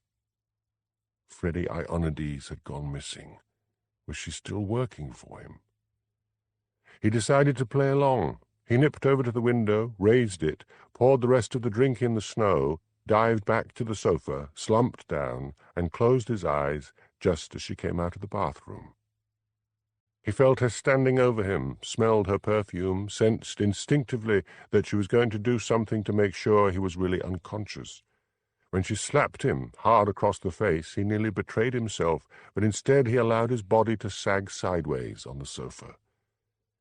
Freddie Ionides had gone missing. Was she still working for him? He decided to play along. He nipped over to the window, raised it, poured the rest of the drink in the snow, dived back to the sofa, slumped down, and closed his eyes just as she came out of the bathroom. He felt her standing over him, smelled her perfume, sensed instinctively that she was going to do something to make sure he was really unconscious. When she slapped him hard across the face, he nearly betrayed himself, but instead he allowed his body to sag sideways on the sofa.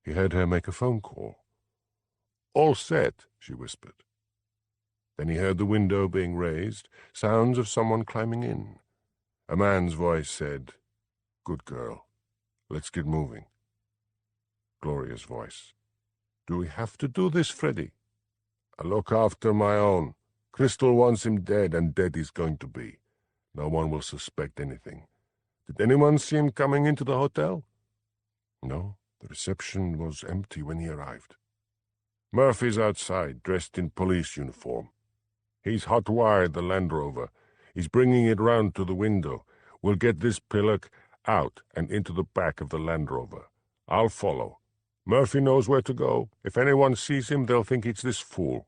He heard her make a phone call. "All set," she whispered. Then he heard the window being raised, sounds of someone climbing in. A man's voice said, "Good girl. Let's get moving." Gloria's voice. "Do we have to do this, Freddie?" "I look after my own. Crystal wants him dead, and dead he's going to be. No one will suspect anything. Did anyone see him coming into the hotel?" "No, the reception was empty when he arrived." "Murphy's outside, dressed in police uniform. He's hot-wired the Land Rover. He's bringing it round to the window. We'll get this pillock out and into the back of the Land Rover. I'll follow. Murphy knows where to go. If anyone sees him, they'll think it's this fool.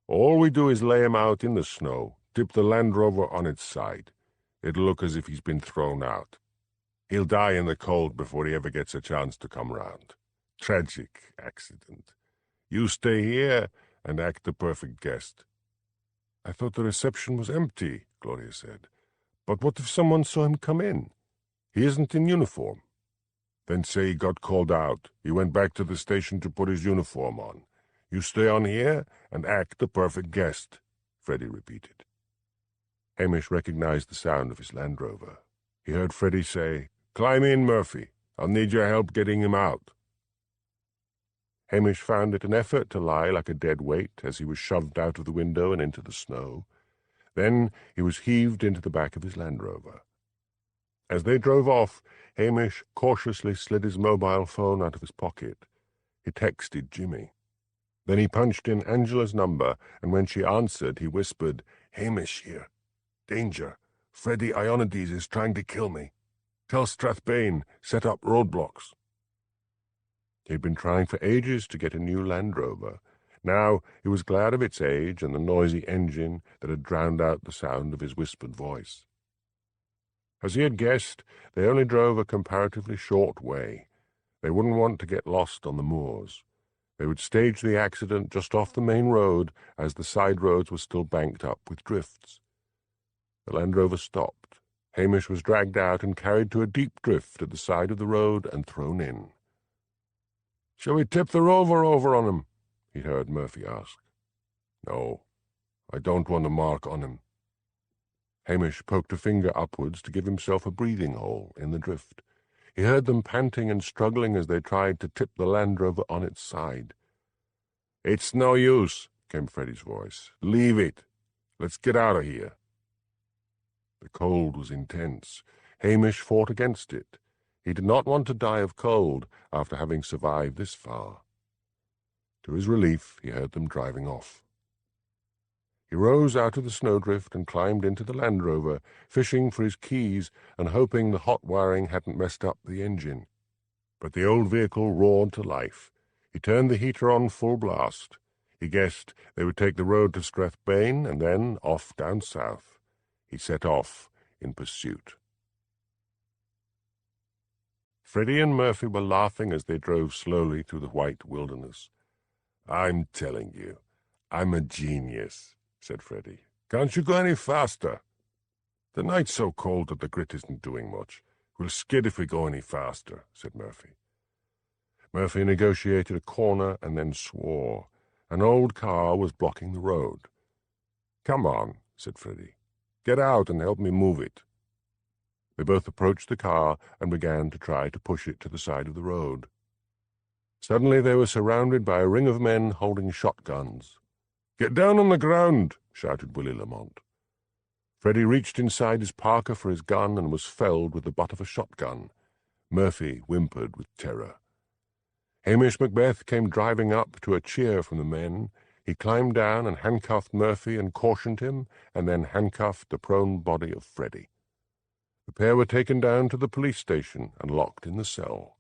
All we do is lay him out in the snow, tip the Land Rover on its side. It'll look as if he's been thrown out. He'll die in the cold before he ever gets a chance to come round. Tragic accident. You stay here and act the perfect guest." "I thought the reception was empty," Gloria said. "But what if someone saw him come in? He isn't in uniform." "Then say he got called out. He went back to the station to put his uniform on. You stay on here and act the perfect guest," Freddie repeated. Hamish recognized the sound of his Land Rover. He heard Freddie say, "Climb in, Murphy. I'll need your help getting him out." Hamish found it an effort to lie like a dead weight as he was shoved out of the window and into the snow. Then he was heaved into the back of his Land Rover. As they drove off, Hamish cautiously slid his mobile phone out of his pocket. He texted Jimmy. Then he punched in Angela's number, and when she answered, he whispered, "Hamish here. Danger. Freddie Ionides is trying to kill me. Tell Strathbane, set up roadblocks." He'd been trying for ages to get a new Land Rover. Now he was glad of its age and the noisy engine that had drowned out the sound of his whispered voice. As he had guessed, they only drove a comparatively short way. They wouldn't want to get lost on the moors. They would stage the accident just off the main road, as the side roads were still banked up with drifts. The Land Rover stopped. Hamish was dragged out and carried to a deep drift at the side of the road and thrown in. "Shall we tip the Rover over on him?" he heard Murphy ask. "No, I don't want a mark on him." Hamish poked a finger upwards to give himself a breathing hole in the drift. He heard them panting and struggling as they tried to tip the Land Rover on its side. "It's no use," came Freddie's voice. "Leave it. Let's get out of here." The cold was intense. Hamish fought against it. He did not want to die of cold after having survived this far. To his relief, he heard them driving off. He rose out of the snowdrift and climbed into the Land Rover, fishing for his keys and hoping the hot wiring hadn't messed up the engine. But the old vehicle roared to life. He turned the heater on full blast. He guessed they would take the road to Strathbane and then off down south. He set off in pursuit. Freddie and Murphy were laughing as they drove slowly through the white wilderness. "I'm telling you, I'm a genius," said Freddie. "Can't you go any faster?" "The night's so cold that the grit isn't doing much. We'll skid if we go any faster," said Murphy. Murphy negotiated a corner and then swore. An old car was blocking the road. "Come on," said Freddie. "Get out and help me move it." They both approached the car and began to try to push it to the side of the road. Suddenly they were surrounded by a ring of men holding shotguns. "Get down on the ground!" shouted Willie Lamont. Freddie reached inside his parka for his gun and was felled with the butt of a shotgun. Murphy whimpered with terror. Hamish Macbeth came driving up to a cheer from the men. He climbed down and handcuffed Murphy and cautioned him, and then handcuffed the prone body of Freddie. The pair were taken down to the police station and locked in the cell.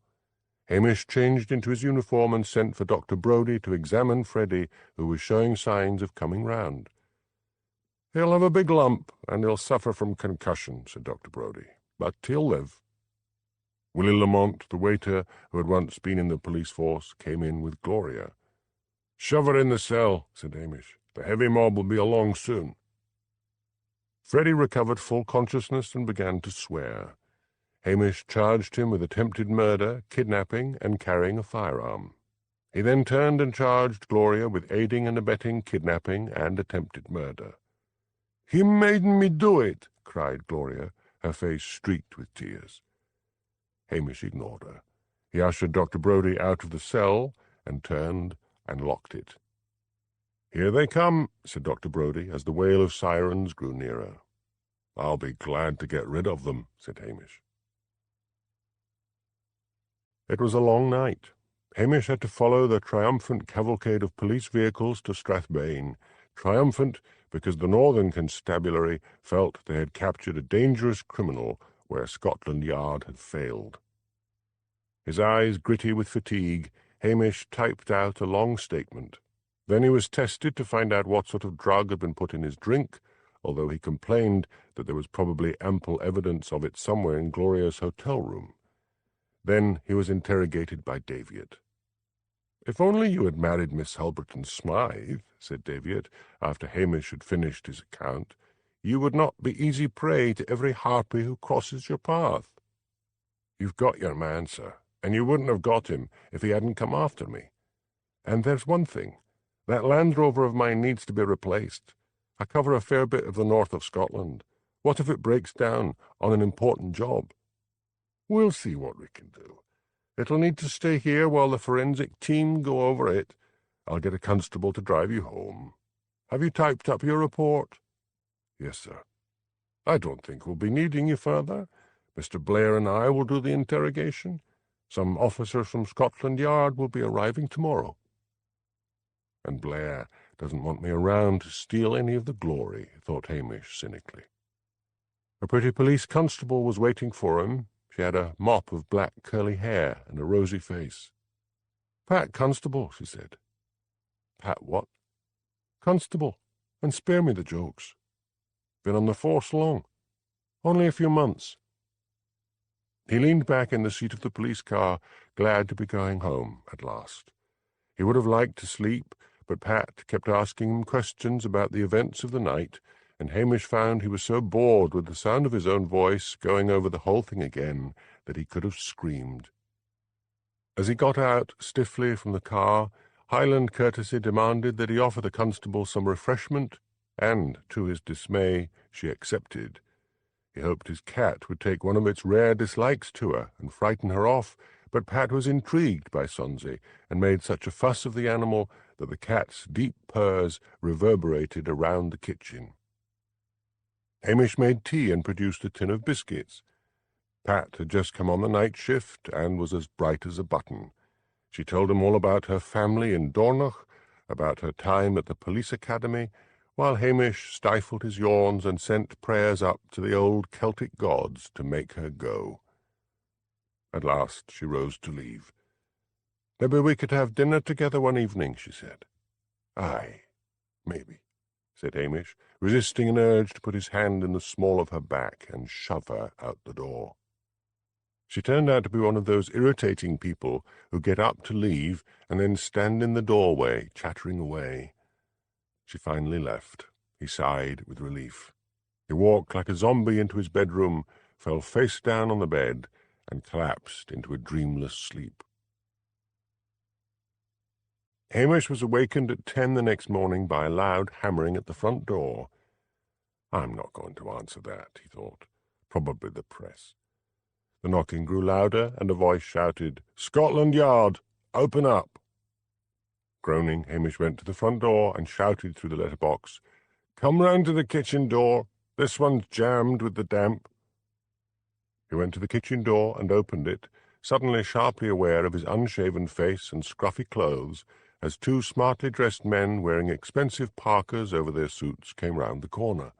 Hamish changed into his uniform and sent for Dr. Brodie to examine Freddie, who was showing signs of coming round. "He'll have a big lump, and he'll suffer from concussion," said Dr. Brodie, "but he'll live." Willie Lamont, the waiter who had once been in the police force, came in with Gloria. "Shove her in the cell," said Hamish. "The heavy mob will be along soon." Freddie recovered full consciousness and began to swear. Hamish charged him with attempted murder, kidnapping, and carrying a firearm. He then turned and charged Gloria with aiding and abetting kidnapping and attempted murder. "He made me do it," cried Gloria, her face streaked with tears. Hamish ignored her. He ushered Dr. Brodie out of the cell and turned and locked it. "Here they come," said Dr. Brodie, as the wail of sirens grew nearer. "I'll be glad to get rid of them," said Hamish. It was a long night. Hamish had to follow the triumphant cavalcade of police vehicles to Strathbane, triumphant because the Northern Constabulary felt they had captured a dangerous criminal where Scotland Yard had failed. His eyes gritty with fatigue, Hamish typed out a long statement. Then he was tested to find out what sort of drug had been put in his drink, although he complained that there was probably ample evidence of it somewhere in Gloria's hotel room. Then he was interrogated by Daviot. "If only you had married Miss Halberton Smythe," said Daviot, after Hamish had finished his account, "you would not be easy prey to every harpy who crosses your path." "You've got your man, sir, and you wouldn't have got him if he hadn't come after me. And there's one thing. That Land Rover of mine needs to be replaced. I cover a fair bit of the north of Scotland. What if it breaks down on an important job?" "We'll see what we can do. It'll need to stay here while the forensic team go over it. I'll get a constable to drive you home. Have you typed up your report? Yes, sir. I don't think we'll be needing you further. Mr. Blair and I will do the interrogation. Some officers from Scotland Yard will be arriving tomorrow. And Blair doesn't want me around to steal any of the glory, thought Hamish cynically. A pretty police constable was waiting for him. She had a mop of black curly hair and a rosy face. "Pat Constable," she said. "Pat what?" "Constable, and spare me the jokes. Been on the force long?" "Only a few months." He leaned back in the seat of the police car, glad to be going home at last. He would have liked to sleep, but Pat kept asking him questions about the events of the night, and Hamish found he was so bored with the sound of his own voice going over the whole thing again that he could have screamed. As he got out stiffly from the car, Highland courtesy demanded that he offer the constable some refreshment, and, to his dismay, she accepted. He hoped his cat would take one of its rare dislikes to her and frighten her off, but Pat was intrigued by Sonsie and made such a fuss of the animal that the cat's deep purrs reverberated around the kitchen. Hamish made tea and produced a tin of biscuits. Pat had just come on the night shift and was as bright as a button. She told him all about her family in Dornoch, about her time at the police academy, while Hamish stifled his yawns and sent prayers up to the old Celtic gods to make her go. At last she rose to leave. "Maybe we could have dinner together one evening," she said. "Aye, maybe," said Hamish, resisting an urge to put his hand in the small of her back and shove her out the door. She turned out to be one of those irritating people who get up to leave and then stand in the doorway, chattering away. She finally left. He sighed with relief. He walked like a zombie into his bedroom, fell face down on the bed, and collapsed into a dreamless sleep. Hamish was awakened at 10 the next morning by a loud hammering at the front door. "I'm not going to answer that," he thought. "Probably the press." The knocking grew louder, and a voice shouted, "Scotland Yard! Open up!" Groaning, Hamish went to the front door and shouted through the letterbox, "Come round to the kitchen door. This one's jammed with the damp." He went to the kitchen door and opened it, suddenly sharply aware of his unshaven face and scruffy clothes, as two smartly dressed men wearing expensive parkas over their suits came round the corner.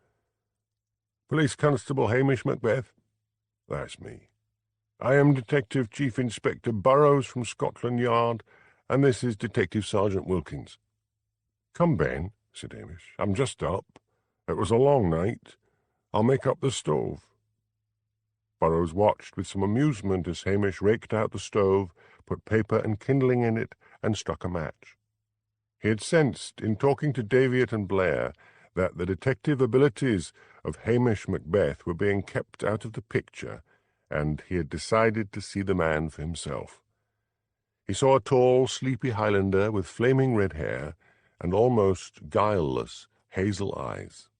"Police Constable Hamish Macbeth?" "That's me." "I am Detective Chief Inspector Burrows from Scotland Yard, and this is Detective Sergeant Wilkins." "Come, Ben," said Hamish. "I'm just up. It was a long night. I'll make up the stove." Burrows watched with some amusement as Hamish raked out the stove, put paper and kindling in it, and struck a match. He had sensed, in talking to Davitt and Blair, that the detective abilities of Hamish Macbeth were being kept out of the picture, and he had decided to see the man for himself. He saw a tall, sleepy Highlander with flaming red hair and almost guileless hazel eyes.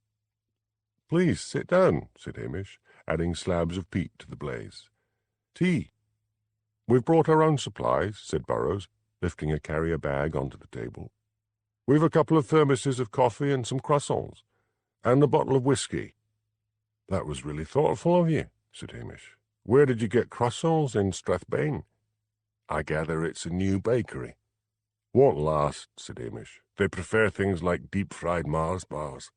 "Please sit down," said Hamish, adding slabs of peat to the blaze. "Tea." "We've brought our own supplies," said Burrows, lifting a carrier bag onto the table. "We've a couple of thermoses of coffee and some croissants, and a bottle of whiskey." "That was really thoughtful of you," said Hamish. "Where did you get croissants in Strathbane?" "I gather it's a new bakery." "Won't last," said Hamish. "They prefer things like deep-fried Mars bars."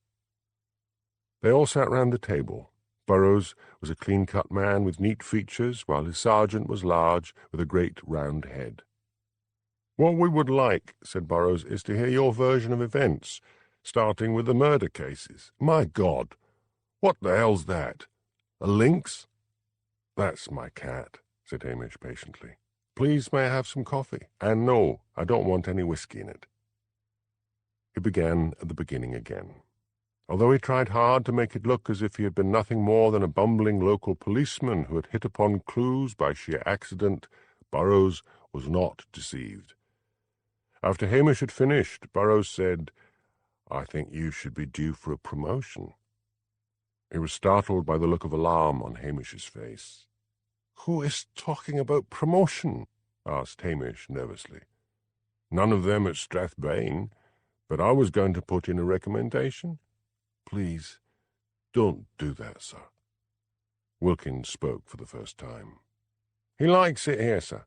They all sat round the table. Burrows was a clean-cut man with neat features, while his sergeant was large, with a great round head. "What we would like," said Burrows, "is to hear your version of events, starting with the murder cases." "My God! What the hell's that? A lynx?" "That's my cat," said Hamish patiently. "Please, may I have some coffee? And no, I don't want any whiskey in it." He began at the beginning again. Although he tried hard to make it look as if he had been nothing more than a bumbling local policeman who had hit upon clues by sheer accident, Burrows was not deceived. After Hamish had finished, Burrows said, "I think you should be due for a promotion." He was startled by the look of alarm on Hamish's face. "Who is talking about promotion?" asked Hamish nervously. "None of them at Strathbane, but I was going to put in a recommendation." "Please, don't do that, sir." Wilkins spoke for the first time. "He likes it here, sir.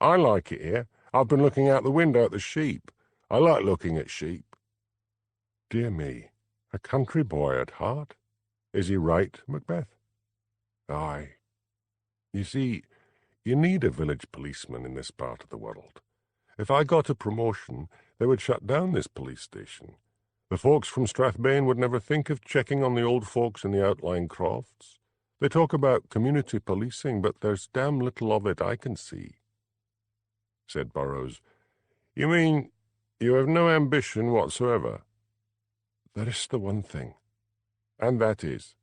I like it here. I've been looking out the window at the sheep. I like looking at sheep." "Dear me, a country boy at heart. Is he right, Macbeth?" "Aye. You see, you need a village policeman in this part of the world. If I got a promotion, they would shut down this police station. The folks from Strathbane would never think of checking on the old folks in the outlying crofts. They talk about community policing, but there's damn little of it I can see," said Burrows. "You mean you have no ambition whatsoever?" "There is the one thing." "And that is?"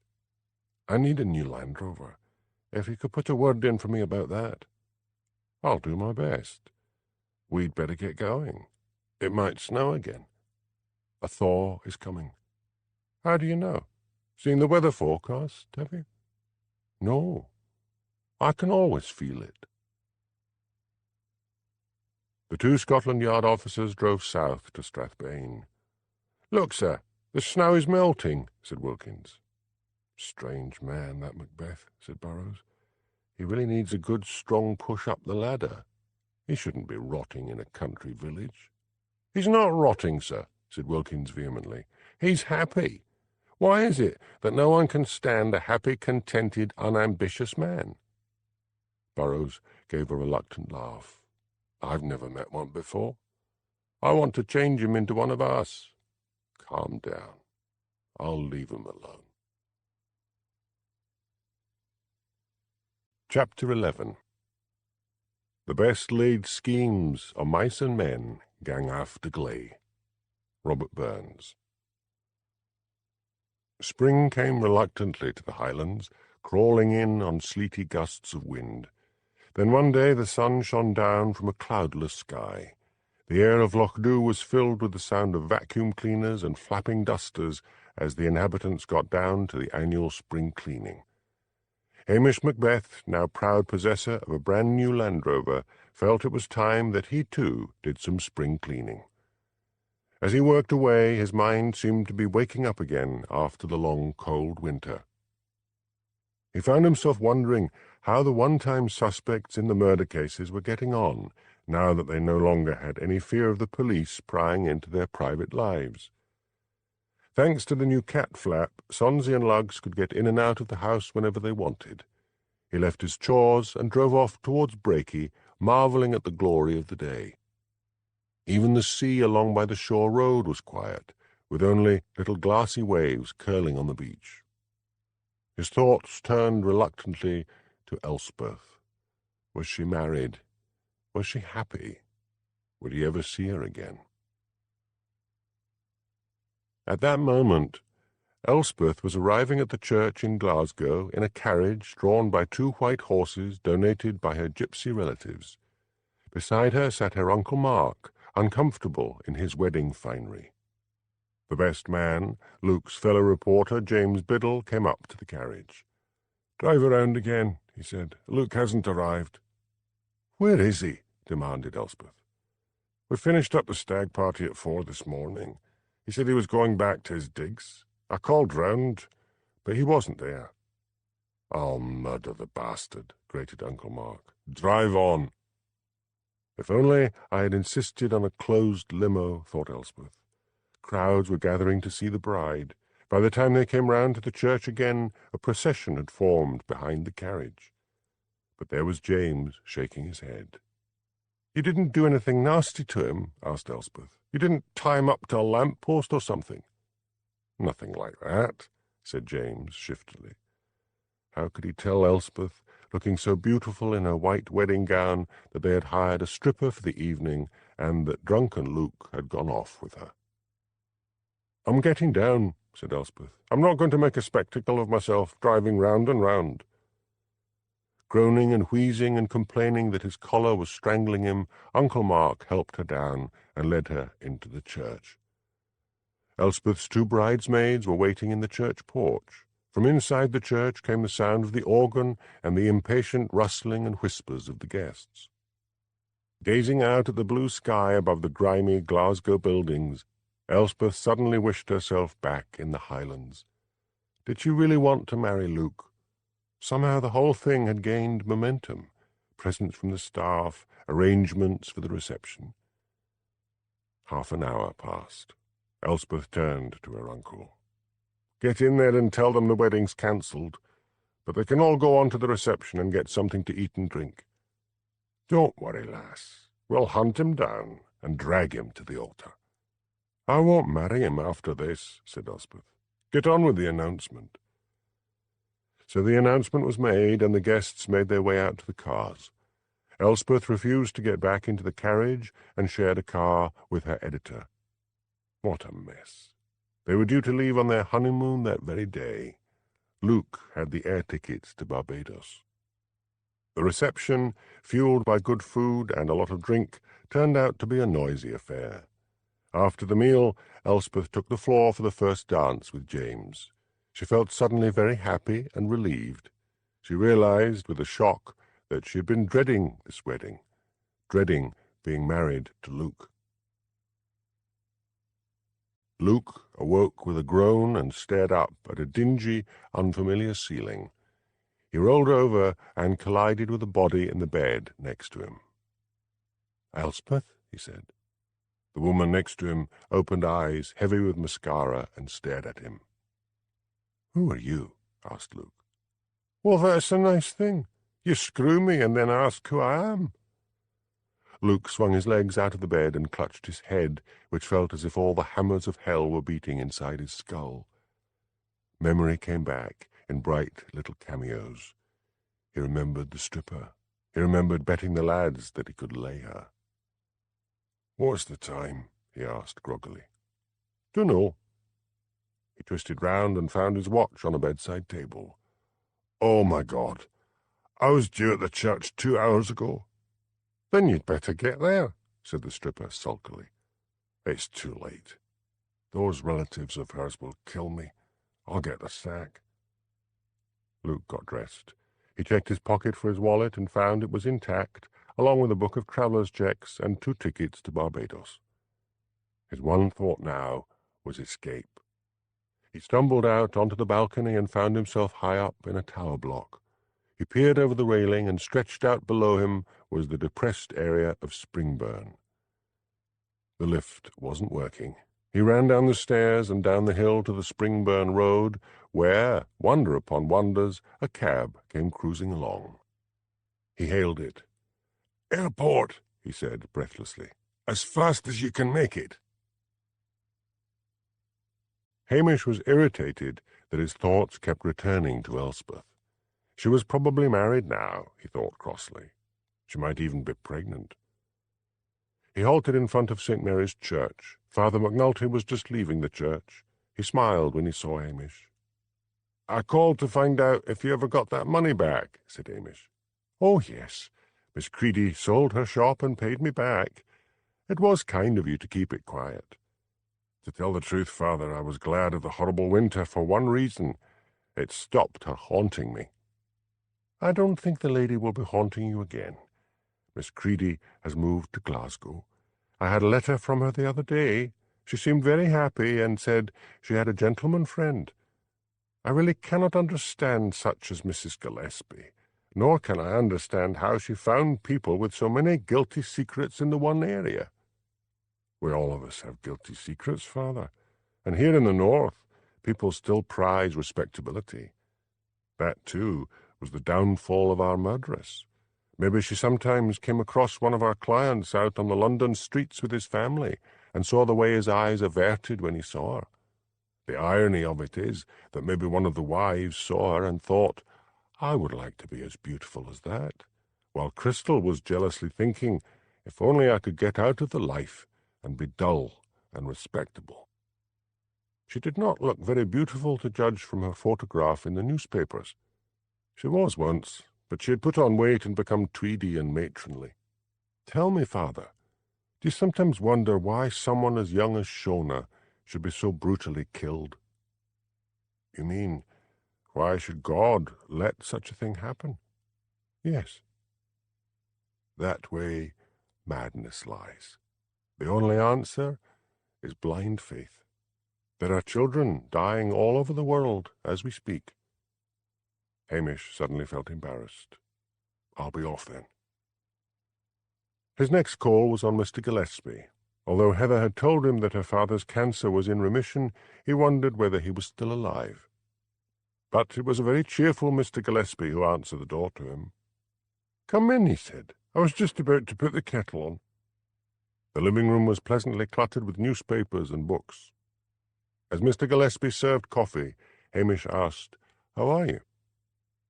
"I need a new Land Rover. If you could put a word in for me about that." "I'll do my best. We'd better get going. It might snow again." "A thaw is coming." "How do you know? Seen the weather forecast, have you?" "No. I can always feel it." The two Scotland Yard officers drove south to Strathbane. "Look, sir, the snow is melting," said Wilkins. "Strange man, that Macbeth," said Burrows. "He really needs a good strong push up the ladder. He shouldn't be rotting in a country village." "He's not rotting, sir," said Wilkins vehemently. "He's happy. Why is it that no one can stand a happy, contented, unambitious man?" Burrows gave a reluctant laugh. "I've never met one before. I want to change him into one of us. Calm down. I'll leave him alone." Chapter 11. The best laid schemes o' mice and men gang after gley. Robert Burns. Spring came reluctantly to the Highlands, crawling in on sleety gusts of wind. Then one day the sun shone down from a cloudless sky. The air of Lochdubh was filled with the sound of vacuum cleaners and flapping dusters as the inhabitants got down to the annual spring cleaning. Hamish Macbeth, now proud possessor of a brand-new Land Rover, felt it was time that he too did some spring cleaning. As he worked away, his mind seemed to be waking up again after the long, cold winter. He found himself wondering how the one-time suspects in the murder cases were getting on, now that they no longer had any fear of the police prying into their private lives. Thanks to the new cat flap, Sonsy and Lugs could get in and out of the house whenever they wanted. He left his chores and drove off towards Brakey, marvelling at the glory of the day. Even the sea along by the shore road was quiet, with only little glassy waves curling on the beach. His thoughts turned reluctantly to Elspeth. Was she married? Was she happy? Would he ever see her again? At that moment, Elspeth was arriving at the church in Glasgow in a carriage drawn by two white horses donated by her gypsy relatives. Beside her sat her Uncle Mark, uncomfortable in his wedding finery. The best man, Luke's fellow reporter, James Biddle, came up to the carriage. "Drive around again," he said. "Luke hasn't arrived." "Where is he?" demanded Elspeth. "We finished up the stag party at 4 this morning. He said he was going back to his digs. I called round, but he wasn't there." "I'll murder the bastard," grated Uncle Mark. "Drive on." If only I had insisted on a closed limo, thought Elspeth. Crowds were gathering to see the bride. By the time they came round to the church again, a procession had formed behind the carriage. But there was James shaking his head. "You didn't do anything nasty to him?" asked Elspeth. "You didn't tie him up to a lamp-post or something?" "Nothing like that," said James shiftily. How could he tell Elspeth, looking so beautiful in her white wedding gown, that they had hired a stripper for the evening and that drunken Luke had gone off with her? "I'm getting down," said Elspeth. "I'm not going to make a spectacle of myself driving round and round." Groaning and wheezing and complaining that his collar was strangling him, Uncle Mark helped her down and led her into the church. Elspeth's two bridesmaids were waiting in the church porch. From inside the church came the sound of the organ and the impatient rustling and whispers of the guests. Gazing out at the blue sky above the grimy Glasgow buildings, Elspeth suddenly wished herself back in the Highlands. Did she really want to marry Luke? Somehow the whole thing had gained momentum. Presents from the staff, arrangements for the reception. Half an hour passed. Elspeth turned to her uncle. "Get in there and tell them the wedding's cancelled, but they can all go on to the reception and get something to eat and drink. Don't worry, lass. We'll hunt him down and drag him to the altar." "I won't marry him after this," said Elspeth. "Get on with the announcement." So the announcement was made, and the guests made their way out to the cars. Elspeth refused to get back into the carriage and shared a car with her editor. What a mess. They were due to leave on their honeymoon that very day. Luke had the air tickets to Barbados. The reception, fueled by good food and a lot of drink, turned out to be a noisy affair. After the meal, Elspeth took the floor for the first dance with James. She felt suddenly very happy and relieved. She realized with a shock that she had been dreading this wedding, dreading being married to Luke. Luke awoke with a groan and stared up at a dingy, unfamiliar ceiling. He rolled over and collided with a body in the bed next to him. "Elspeth?" he said. The woman next to him opened eyes heavy with mascara and stared at him. "Who are you?" asked Luke. "Well, that's a nice thing. You screw me and then ask who I am." Luke swung his legs out of the bed and clutched his head, which felt as if all the hammers of hell were beating inside his skull. Memory came back in bright little cameos. He remembered the stripper. He remembered betting the lads that he could lay her. "What's the time?" he asked groggily. "Dunno." He twisted round and found his watch on a bedside table. "Oh, my God. I was due at the church 2 hours ago." "Then you'd better get there," said the stripper sulkily. "It's too late. Those relatives of hers will kill me. I'll get the sack." Luke got dressed. He checked his pocket for his wallet and found it was intact, along with a book of traveller's checks and 2 tickets to Barbados. His one thought now was escape. He stumbled out onto the balcony and found himself high up in a tower block. He peered over the railing, and stretched out below him was the depressed area of Springburn. The lift wasn't working. He ran down the stairs and down the hill to the Springburn Road, where, wonder upon wonders, a cab came cruising along. He hailed it. "Airport," he said breathlessly. "As fast as you can make it." Hamish was irritated that his thoughts kept returning to Elspeth. She was probably married now, he thought crossly. She might even be pregnant. He halted in front of St. Mary's Church. Father McNulty was just leaving the church. He smiled when he saw Hamish. "I called to find out if you ever got that money back," said Hamish. "Oh, yes. Miss Creedy sold her shop and paid me back. It was kind of you to keep it quiet. To tell the truth, Father, I was glad of the horrible winter for one reason. It stopped her haunting me." "I don't think the lady will be haunting you again. Miss Creedy has moved to Glasgow. I had a letter from her the other day. She seemed very happy and said she had a gentleman friend. I really cannot understand such as Mrs. Gillespie, nor can I understand how she found people with so many guilty secrets in the one area." "We all of us have guilty secrets, Father, and here in the north people still prize respectability. That, too, was the downfall of our murderess. Maybe she sometimes came across one of our clients out on the London streets with his family, and saw the way his eyes averted when he saw her. The irony of it is that maybe one of the wives saw her and thought, 'I would like to be as beautiful as that,' while Crystal was jealously thinking, 'If only I could get out of the life and be dull and respectable.' She did not look very beautiful to judge from her photograph in the newspapers. She was once, but she had put on weight and become tweedy and matronly. Tell me, Father, do you sometimes wonder why someone as young as Shona should be so brutally killed?" "You mean, why should God let such a thing happen?" "Yes." "That way madness lies. The only answer is blind faith. There are children dying all over the world as we speak. Hamish suddenly felt embarrassed. I'll be off then. His next call was on Mr. Gillespie. Although Heather had told him that her father's cancer was in remission, he wondered whether he was still alive. But it was a very cheerful Mr. Gillespie who answered the door to him. "Come in," he said. "I was just about to put the kettle on." The living room was pleasantly cluttered with newspapers and books. As Mr. Gillespie served coffee, Hamish asked, "How are you?"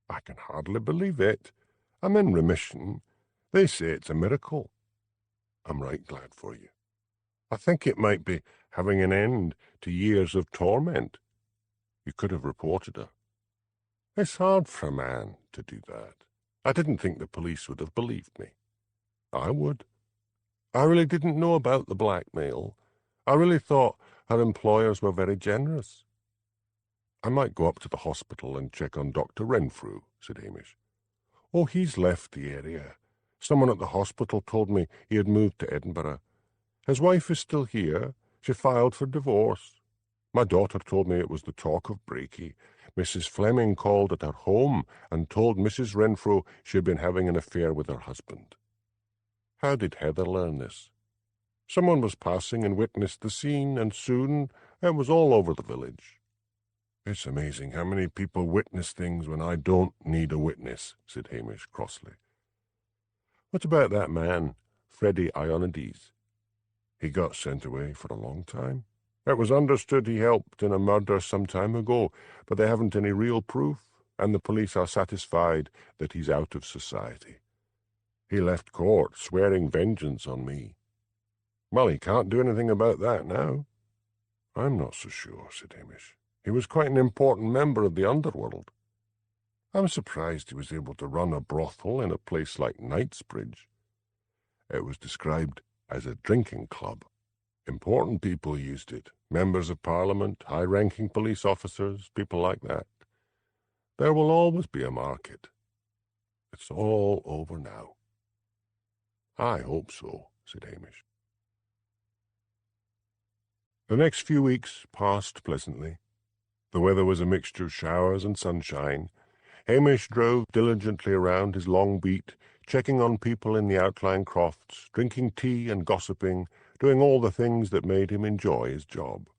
"I can hardly believe it. I'm in remission. They say it's a miracle." "I'm right glad for you. I think it might be having an end to years of torment. You could have reported her." "It's hard for a man to do that. I didn't think the police would have believed me." "I would. I really didn't know about the blackmail. I really thought her employers were very generous." "I might go up to the hospital and check on Dr. Renfrew," said Hamish. "Oh, he's left the area. Someone at the hospital told me he had moved to Edinburgh. His wife is still here. She filed for divorce. My daughter told me it was the talk of Breaky. Mrs. Fleming called at her home and told Mrs. Renfrew she had been having an affair with her husband." "How did Heather learn this?" "Someone was passing and witnessed the scene, and soon it was all over the village." "It's amazing how many people witness things when I don't need a witness," said Hamish crossly. "What about that man, Freddie Ionides?" "He got sent away for a long time. It was understood he helped in a murder some time ago, but they haven't any real proof, and the police are satisfied that he's out of society. He left court swearing vengeance on me." "Well, he can't do anything about that now." "I'm not so sure," said Hamish. "He was quite an important member of the underworld. I'm surprised he was able to run a brothel in a place like Knightsbridge. It was described as a drinking club. Important people used it, members of Parliament, high-ranking police officers, people like that. There will always be a market. It's all over now." "I hope so," said Hamish. The next few weeks passed pleasantly. The weather was a mixture of showers and sunshine. Hamish drove diligently around his long beat, checking on people in the outlying crofts, drinking tea and gossiping, doing all the things that made him enjoy his job.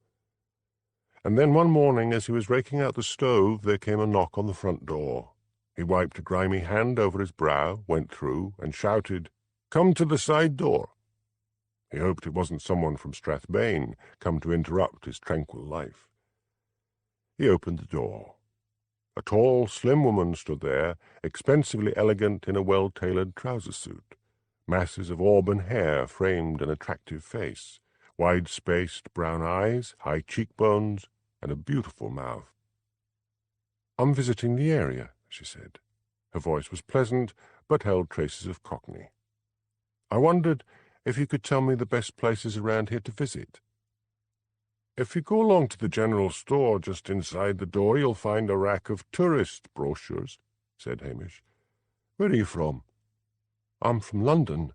And then one morning, as he was raking out the stove, there came a knock on the front door. He wiped a grimy hand over his brow, went through, and shouted, "Come to the side door." He hoped it wasn't someone from Strathbane, come to interrupt his tranquil life. He opened the door. A tall, slim woman stood there, expensively elegant in a well-tailored trouser suit. Masses of auburn hair framed an attractive face, wide-spaced brown eyes, high cheekbones, and a beautiful mouth. "I'm visiting the area," she said. Her voice was pleasant, but held traces of Cockney. "I wondered if you could tell me the best places around here to visit." "If you go along to the general store just inside the door, you'll find a rack of tourist brochures," said Hamish. "Where are you from?" "I'm from London.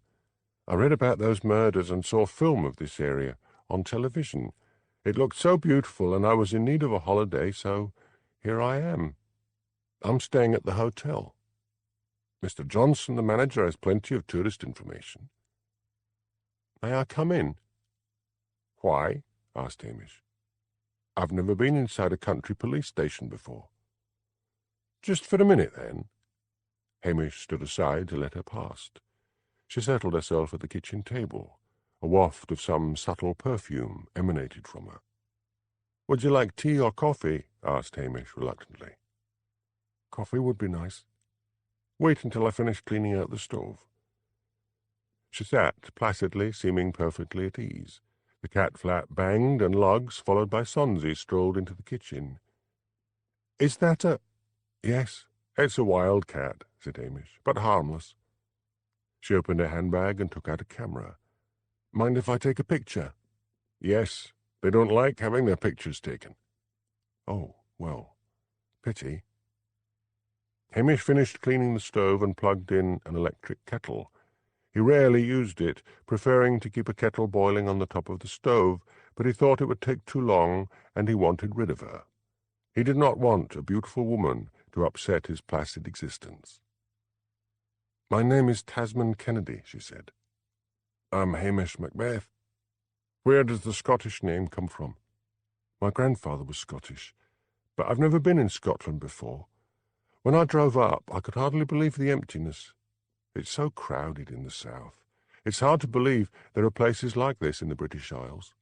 I read about those murders and saw a film of this area on television. It looked so beautiful, and I was in need of a holiday, so here I am. I'm staying at the hotel. Mr. Johnson, the manager, has plenty of tourist information." "May I come in?" "Why?" asked Hamish. "I've never been inside a country police station before." "Just for a minute, then." Hamish stood aside to let her pass. She settled herself at the kitchen table. A waft of some subtle perfume emanated from her. "Would you like tea or coffee?" asked Hamish reluctantly. "Coffee would be nice." "Wait until I finish cleaning out the stove." She sat placidly, seeming perfectly at ease. The cat flap banged, and Lugs, followed by Sonsy, strolled into the kitchen. "Is that a—" "Yes, it's a wild cat," said Hamish, "but harmless." She opened her handbag and took out a camera. "Mind if I take a picture?" "Yes, they don't like having their pictures taken." "Oh, well, pity." Hamish finished cleaning the stove and plugged in an electric kettle. He rarely used it, preferring to keep a kettle boiling on the top of the stove, but he thought it would take too long, and he wanted rid of her. He did not want a beautiful woman to upset his placid existence. "My name is Tasman Kennedy," she said. "I'm Hamish Macbeth." "Where does the Scottish name come from?" "My grandfather was Scottish, but I've never been in Scotland before. When I drove up, I could hardly believe the emptiness. It's so crowded in the south. It's hard to believe there are places like this in the British Isles."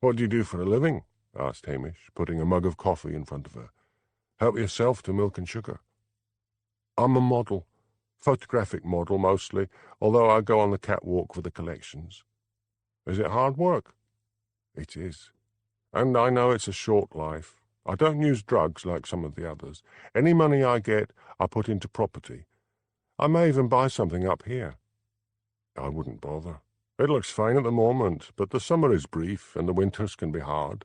"What do you do for a living?" asked Hamish, putting a mug of coffee in front of her. "Help yourself to milk and sugar." "I'm a model. Photographic model, mostly, although I go on the catwalk for the collections." "Is it hard work?" "It is. And I know it's a short life. I don't use drugs like some of the others. Any money I get, I put into property. I may even buy something up here." "I wouldn't bother. It looks fine at the moment, but the summer is brief and the winters can be hard."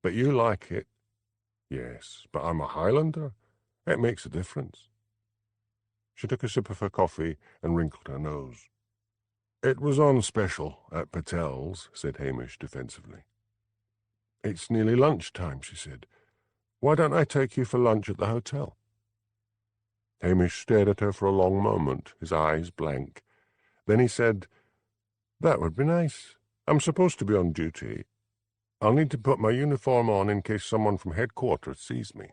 "But you like it." "Yes, but I'm a Highlander. It makes a difference." She took a sip of her coffee and wrinkled her nose. "It was on special at Patel's," said Hamish defensively. "It's nearly lunchtime," she said. "Why don't I take you for lunch at the hotel?" Hamish stared at her for a long moment, his eyes blank. Then he said, "That would be nice. I'm supposed to be on duty. I'll need to put my uniform on in case someone from headquarters sees me."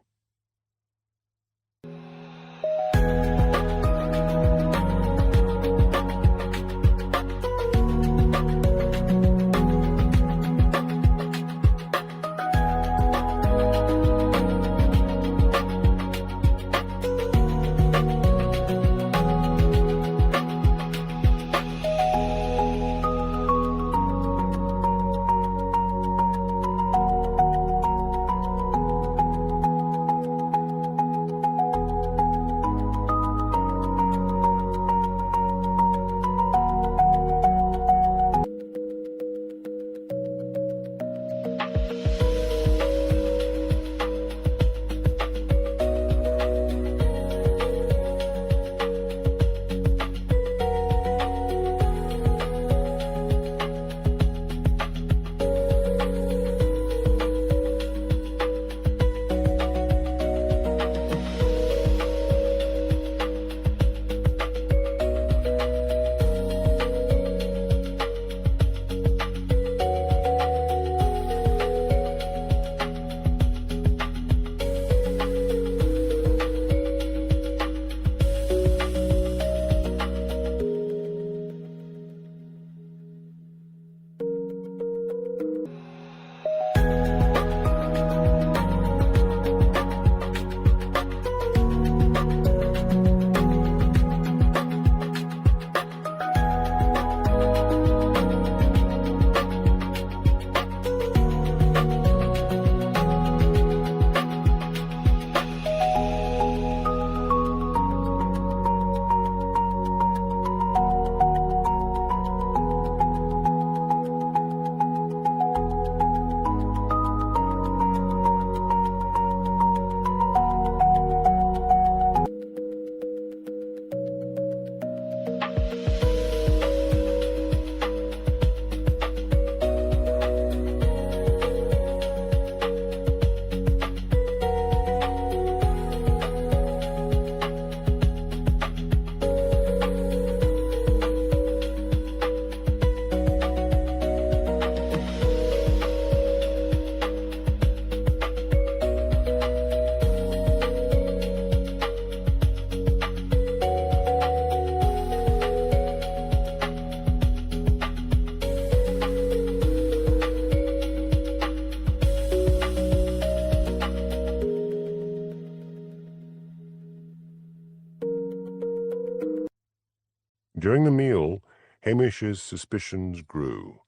During the meal, Hamish's suspicions grew.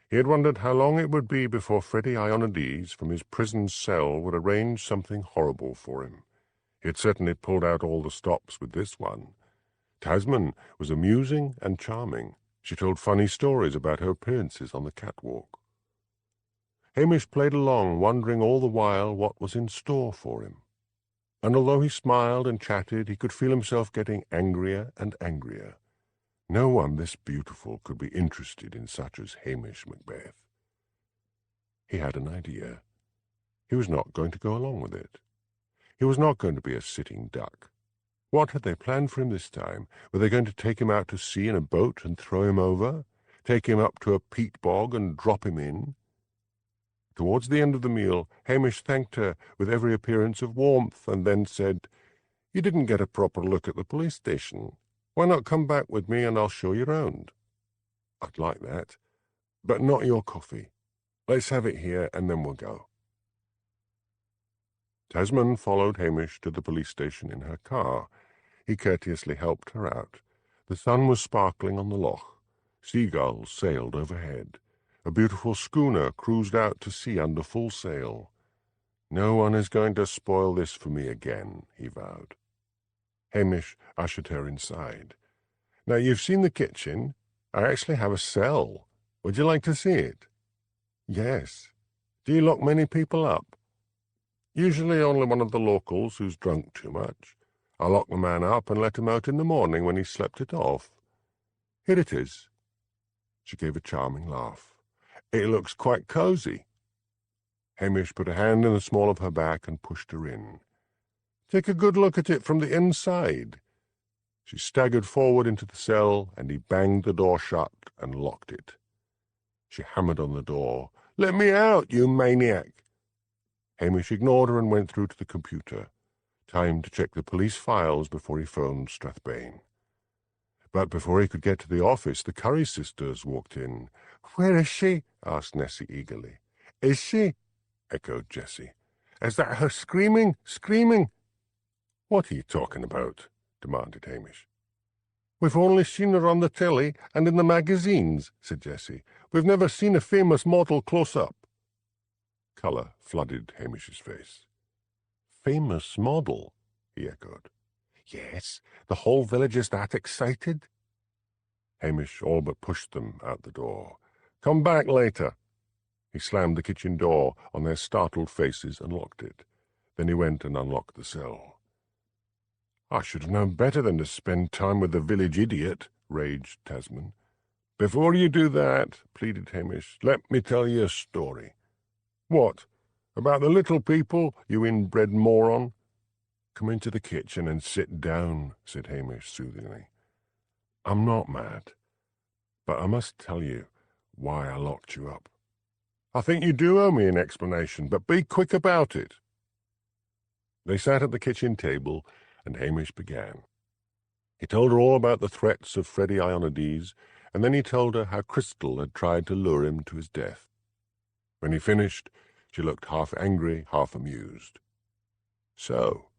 He had wondered how long it would be before Freddie Ionides from his prison cell would arrange something horrible for him. He had certainly pulled out all the stops with this one. Tasman was amusing and charming. She told funny stories about her appearances on the catwalk. Hamish played along, wondering all the while what was in store for him. And although he smiled and chatted, he could feel himself getting angrier and angrier. No one this beautiful could be interested in such as Hamish Macbeth. He had an idea. He was not going to go along with it. He was not going to be a sitting duck. What had they planned for him this time? Were they going to take him out to sea in a boat and throw him over? Take him up to a peat bog and drop him in? Towards the end of the meal, Hamish thanked her with every appearance of warmth, and then said, "You didn't get a proper look at the police station. Why not come back with me and I'll show you round?" "I'd like that, but not your coffee. Let's have it here and then we'll go." Tasman followed Hamish to the police station in her car. He courteously helped her out. The sun was sparkling on the loch. Seagulls sailed overhead. A beautiful schooner cruised out to sea under full sail. "No one is going to spoil this for me again," he vowed. Hamish ushered her inside. "Now, you've seen the kitchen. I actually have a cell. Would you like to see it?" "Yes." "Do you lock many people up?" "Usually only one of the locals who's drunk too much. I lock the man up and let him out in the morning when he's slept it off. Here it is." She gave a charming laugh. "It looks quite cosy." Hamish put a hand in the small of her back and pushed her in. "Take a good look at it from the inside." She staggered forward into the cell, and he banged the door shut and locked it. She hammered on the door. "Let me out, you maniac!" Hamish ignored her and went through to the computer. Time to check the police files before he phoned Strathbane. But before he could get to the office, the Curry sisters walked in. "Where is she?" asked Nessie eagerly. "Is she?" echoed Jessie. "Is that her screaming? Screaming?" "What are you talking about?" demanded Hamish. "We've only seen her on the telly and in the magazines," said Jessie. "We've never seen a famous model close up." Colour flooded Hamish's face. "Famous model?" he echoed. "Yes, the whole village is that excited." Hamish all but pushed them out the door. "Come back later." He slammed the kitchen door on their startled faces and locked it. Then he went and unlocked the cell. "I should have known better than to spend time with the village idiot," raged Tasman. "Before you do that," pleaded Hamish, "let me tell you a story." "What? About the little people, you inbred moron?" "Come into the kitchen and sit down," said Hamish soothingly. "I'm not mad, but I must tell you why I locked you up." "I think you do owe me an explanation, but be quick about it." They sat at the kitchen table, and Hamish began. He told her all about the threats of Freddie Ionides, and then he told her how Crystal had tried to lure him to his death. When he finished, she looked half angry, half amused. "So,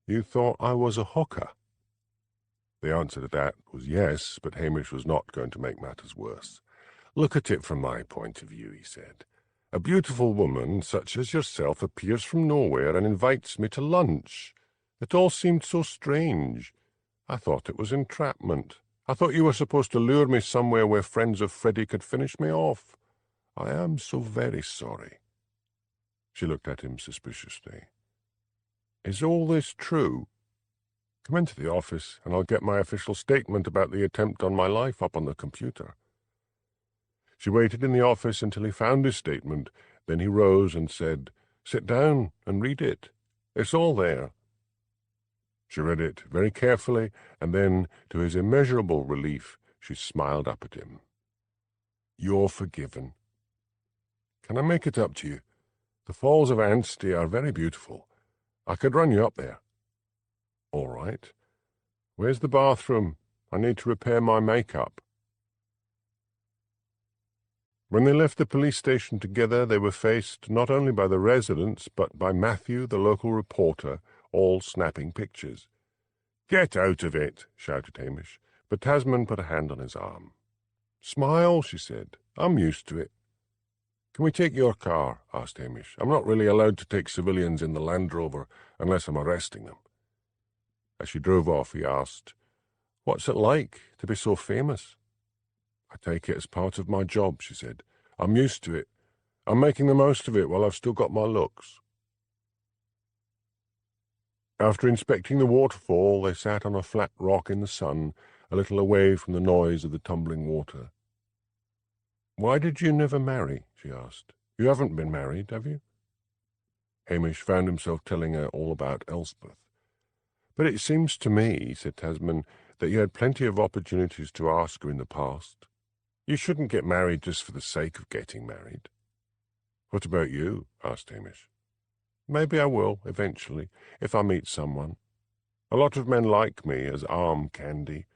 you thought I was a hooker?" The answer to that was yes, but Hamish was not going to make matters worse. "Look at it from my point of view," he said. "A beautiful woman such as yourself appears from nowhere and invites me to lunch. It all seemed so strange. I thought it was entrapment. I thought you were supposed to lure me somewhere where friends of Freddie could finish me off. I am so very sorry." She looked at him suspiciously. "Is all this true? Come into the office, and I'll get my official statement about the attempt on my life up on the computer." She waited in the office until he found his statement. Then he rose and said, "Sit down and read it. It's all there." She read it very carefully, and then, to his immeasurable relief, she smiled up at him. "You're forgiven. Can I make it up to you? The Falls of Anstey are very beautiful. I could run you up there." "All right. Where's the bathroom? I need to repair my makeup." When they left the police station together, they were faced not only by the residents, but by Matthew, the local reporter, all snapping pictures. "Get out of it," shouted Hamish, but Tasman put a hand on his arm. "Smile," she said. "I'm used to it." "Can we take your car?" asked Hamish. "I'm not really allowed to take civilians in the Land Rover unless I'm arresting them." As she drove off, he asked, "What's it like to be so famous?" "I take it as part of my job," she said. "I'm used to it. I'm making the most of it while I've still got my looks." After inspecting the waterfall, they sat on a flat rock in the sun, a little away from the noise of the tumbling water. "Why did you never marry?" she asked. "You haven't been married, have you?" Hamish found himself telling her all about Elspeth. "But it seems to me," said Tasman, "that you had plenty of opportunities to ask her in the past. You shouldn't get married just for the sake of getting married." "What about you?" asked Hamish. "Maybe I will, eventually, if I meet someone. A lot of men like me as arm candy.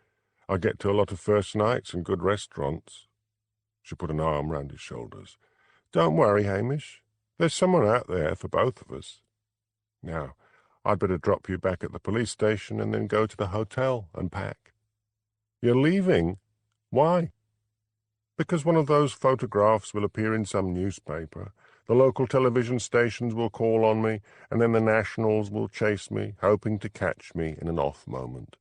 I get to a lot of first nights and good restaurants." She put an arm round his shoulders. "Don't worry, Hamish. There's someone out there for both of us. Now, I'd better drop you back at the police station and then go to the hotel and pack." "You're leaving? Why?" "Because one of those photographs will appear in some newspaper. The local television stations will call on me, and then the nationals will chase me, hoping to catch me in an off moment."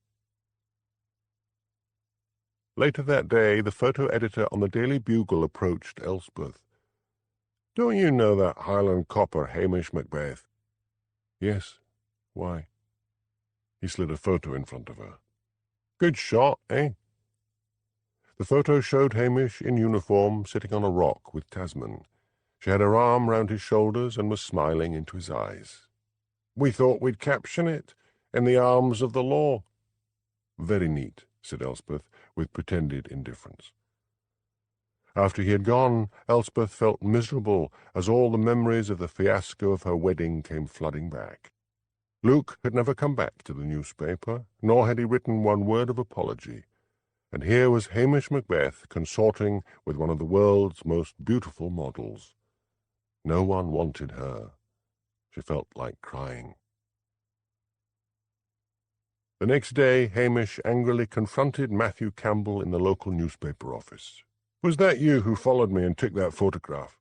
Later that day, the photo editor on the Daily Bugle approached Elspeth. "Don't you know that Highland copper Hamish Macbeth?" "Yes. Why?" He slid a photo in front of her. "Good shot, eh?" The photo showed Hamish in uniform sitting on a rock with Tasman. She had her arm round his shoulders and was smiling into his eyes. "We thought we'd caption it, in the arms of the law." "Very neat," said Elspeth, with pretended indifference. After he had gone, Elspeth felt miserable as all the memories of the fiasco of her wedding came flooding back. Luke had never come back to the newspaper, nor had he written one word of apology. And here was Hamish Macbeth consorting with one of the world's most beautiful models. No one wanted her. She felt like crying. The next day, Hamish angrily confronted Matthew Campbell in the local newspaper office. "Was that you who followed me and took that photograph?"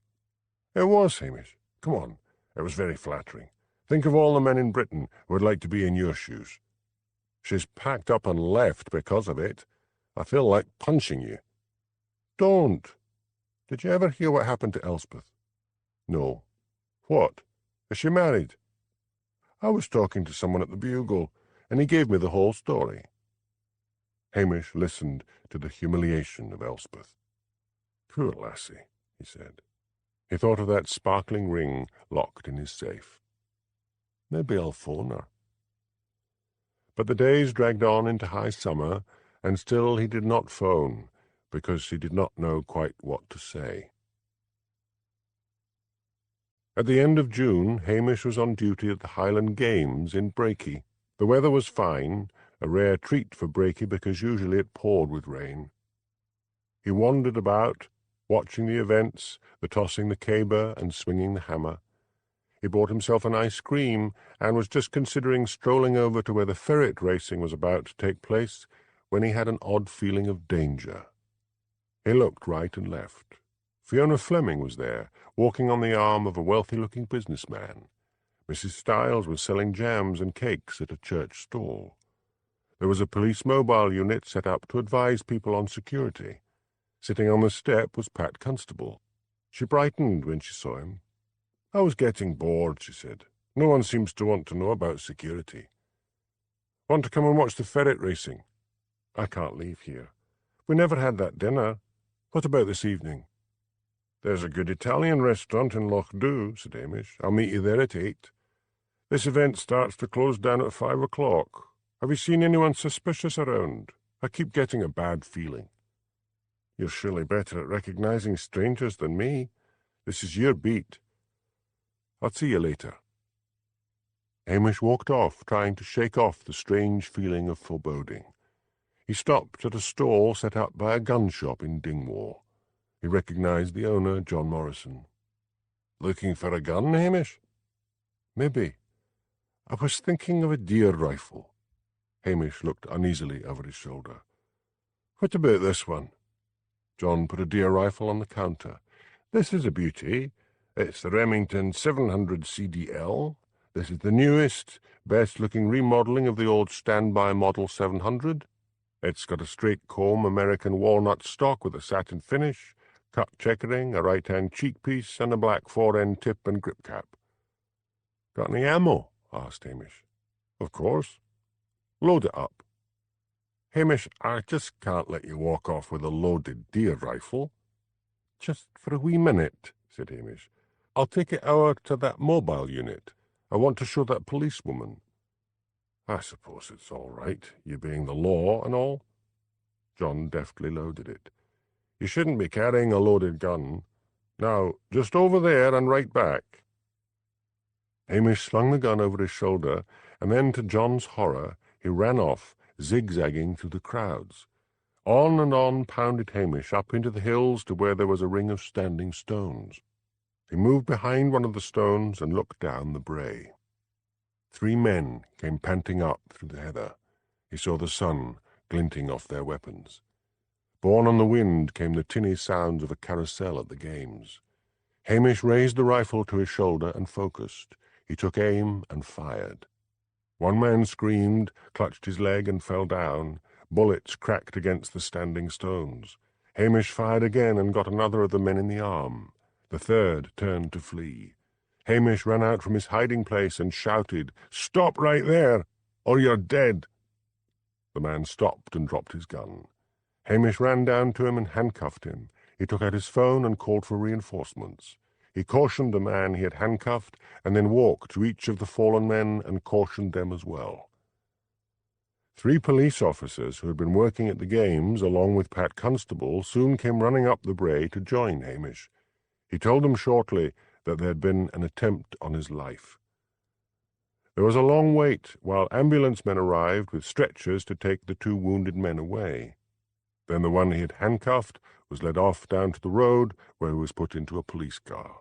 "It was, Hamish. Come on. It was very flattering. Think of all the men in Britain who would like to be in your shoes. She's packed up and left because of it. I feel like punching you." "Don't. Did you ever hear what happened to Elspeth?" "No." "What? Is she married?" "I was talking to someone at the Bugle, and he gave me the whole story." Hamish listened to the humiliation of Elspeth. "Poor lassie," he said. He thought of that sparkling ring locked in his safe. "Maybe I'll phone her." But the days dragged on into high summer, and still he did not phone, because he did not know quite what to say. At the end of June, Hamish was on duty at the Highland Games in Brakey. The weather was fine, a rare treat for Brakey because usually it poured with rain. He wandered about, watching the events, the tossing the caber and swinging the hammer. He bought himself an ice cream and was just considering strolling over to where the ferret racing was about to take place when he had an odd feeling of danger. He looked right and left. Fiona Fleming was there, walking on the arm of a wealthy-looking businessman. Mrs. Stiles was selling jams and cakes at a church stall. There was a police mobile unit set up to advise people on security. Sitting on the step was Pat Constable. She brightened when she saw him. "I was getting bored," she said. "No one seems to want to know about security." "Want to come and watch the ferret racing?" "I can't leave here. We never had that dinner. What about this evening?" "There's a good Italian restaurant in Lochdubh," said Hamish. "I'll meet you there at 8. This event starts to close down at 5 o'clock. Have you seen anyone suspicious around? I keep getting a bad feeling." "You're surely better at recognizing strangers than me. This is your beat. I'll see you later." Hamish walked off, trying to shake off the strange feeling of foreboding. He stopped at a stall set up by a gun shop in Dingwall. He recognized the owner, John Morrison. "Looking for a gun, Hamish?" "Maybe. I was thinking of a deer rifle." Hamish looked uneasily over his shoulder. "What about this one?" John put a deer rifle on the counter. "This is a beauty. It's the Remington 700 CDL. This is the newest, best-looking remodeling of the old standby Model 700. It's got a straight comb American walnut stock with a satin finish, cut checkering, a right-hand cheek piece, and a black fore-end tip and grip cap." "Got any ammo?" asked Hamish. "Of course. Load it up." Hamish, I just can't let you walk off with a loaded deer rifle. Just for a wee minute, said Hamish. I'll take it over to that mobile unit. I want to show that policewoman. I suppose it's all right, you being the law and all. John deftly loaded it. You shouldn't be carrying a loaded gun. Now, just over there and right back. Hamish slung the gun over his shoulder, and then, to John's horror, he ran off, zigzagging through the crowds. On and on pounded Hamish up into the hills to where there was a ring of standing stones. He moved behind one of the stones and looked down the brae. 3 men came panting up through the heather. He saw the sun glinting off their weapons. Borne on the wind came the tinny sounds of a carousel at the games. Hamish raised the rifle to his shoulder and focused. He took aim and fired. One man screamed, clutched his leg and fell down. Bullets cracked against the standing stones. Hamish fired again and got another of the men in the arm. The third turned to flee. Hamish ran out from his hiding place and shouted, "Stop right there, or you're dead!" The man stopped and dropped his gun. Hamish ran down to him and handcuffed him. He took out his phone and called for reinforcements. He cautioned the man he had handcuffed and then walked to each of the fallen men and cautioned them as well. 3 police officers who had been working at the games, along with Pat Constable, soon came running up the brae to join Hamish. He told them shortly that there had been an attempt on his life. There was a long wait while ambulance men arrived with stretchers to take the 2 wounded men away. Then the one he had handcuffed was led off down to the road, where he was put into a police car.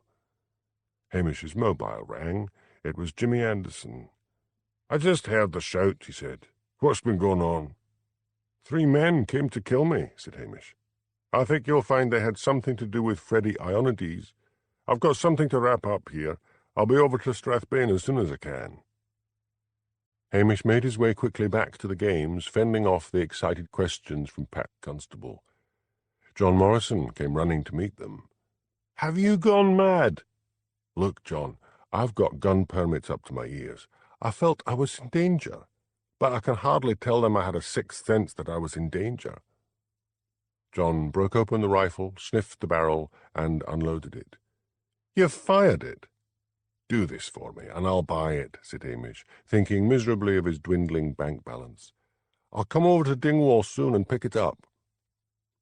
Hamish's mobile rang. It was Jimmy Anderson. "I just heard the shout," he said. "What's been going on?" 3 men came to kill me," said Hamish. "I think you'll find they had something to do with Freddie Ionides. I've got something to wrap up here. I'll be over to Strathbane as soon as I can." Hamish made his way quickly back to the games, fending off the excited questions from Pat Constable. John Morrison came running to meet them. "Have you gone mad?" "Look, John, I've got gun permits up to my ears. I felt I was in danger, but I can hardly tell them I had a sixth sense that I was in danger." John broke open the rifle, sniffed the barrel, and unloaded it. "You've fired it." "Do this for me, and I'll buy it," said Hamish, thinking miserably of his dwindling bank balance. "I'll come over to Dingwall soon and pick it up."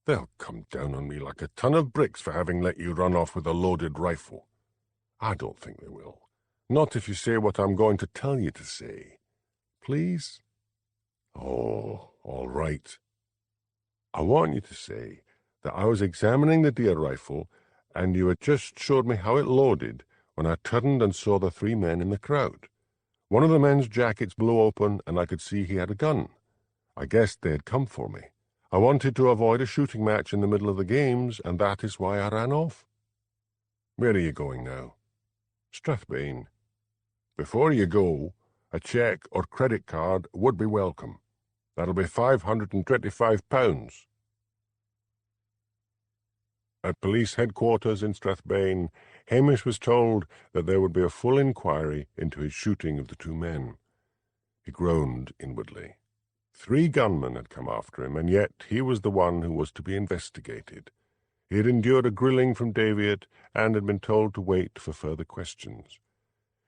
"They'll come down on me like a ton of bricks for having let you run off with a loaded rifle." "I don't think they will. Not if you say what I'm going to tell you to say. Please?" "Oh, all right. I want you to say that I was examining the deer rifle, and you had just showed me how it loaded when I turned and saw the 3 men in the crowd. One of the men's jackets blew open, and I could see he had a gun. I guessed they had come for me. I wanted to avoid a shooting match in the middle of the games, and that is why I ran off." "Where are you going now?" "Strathbane." "Before you go, a cheque or credit card would be welcome. That'll be £525. At police headquarters in Strathbane, Hamish was told that there would be a full inquiry into his shooting of the 2 men. He groaned inwardly. 3 gunmen had come after him, and yet he was the one who was to be investigated. He had endured a grilling from Daviot and had been told to wait for further questions.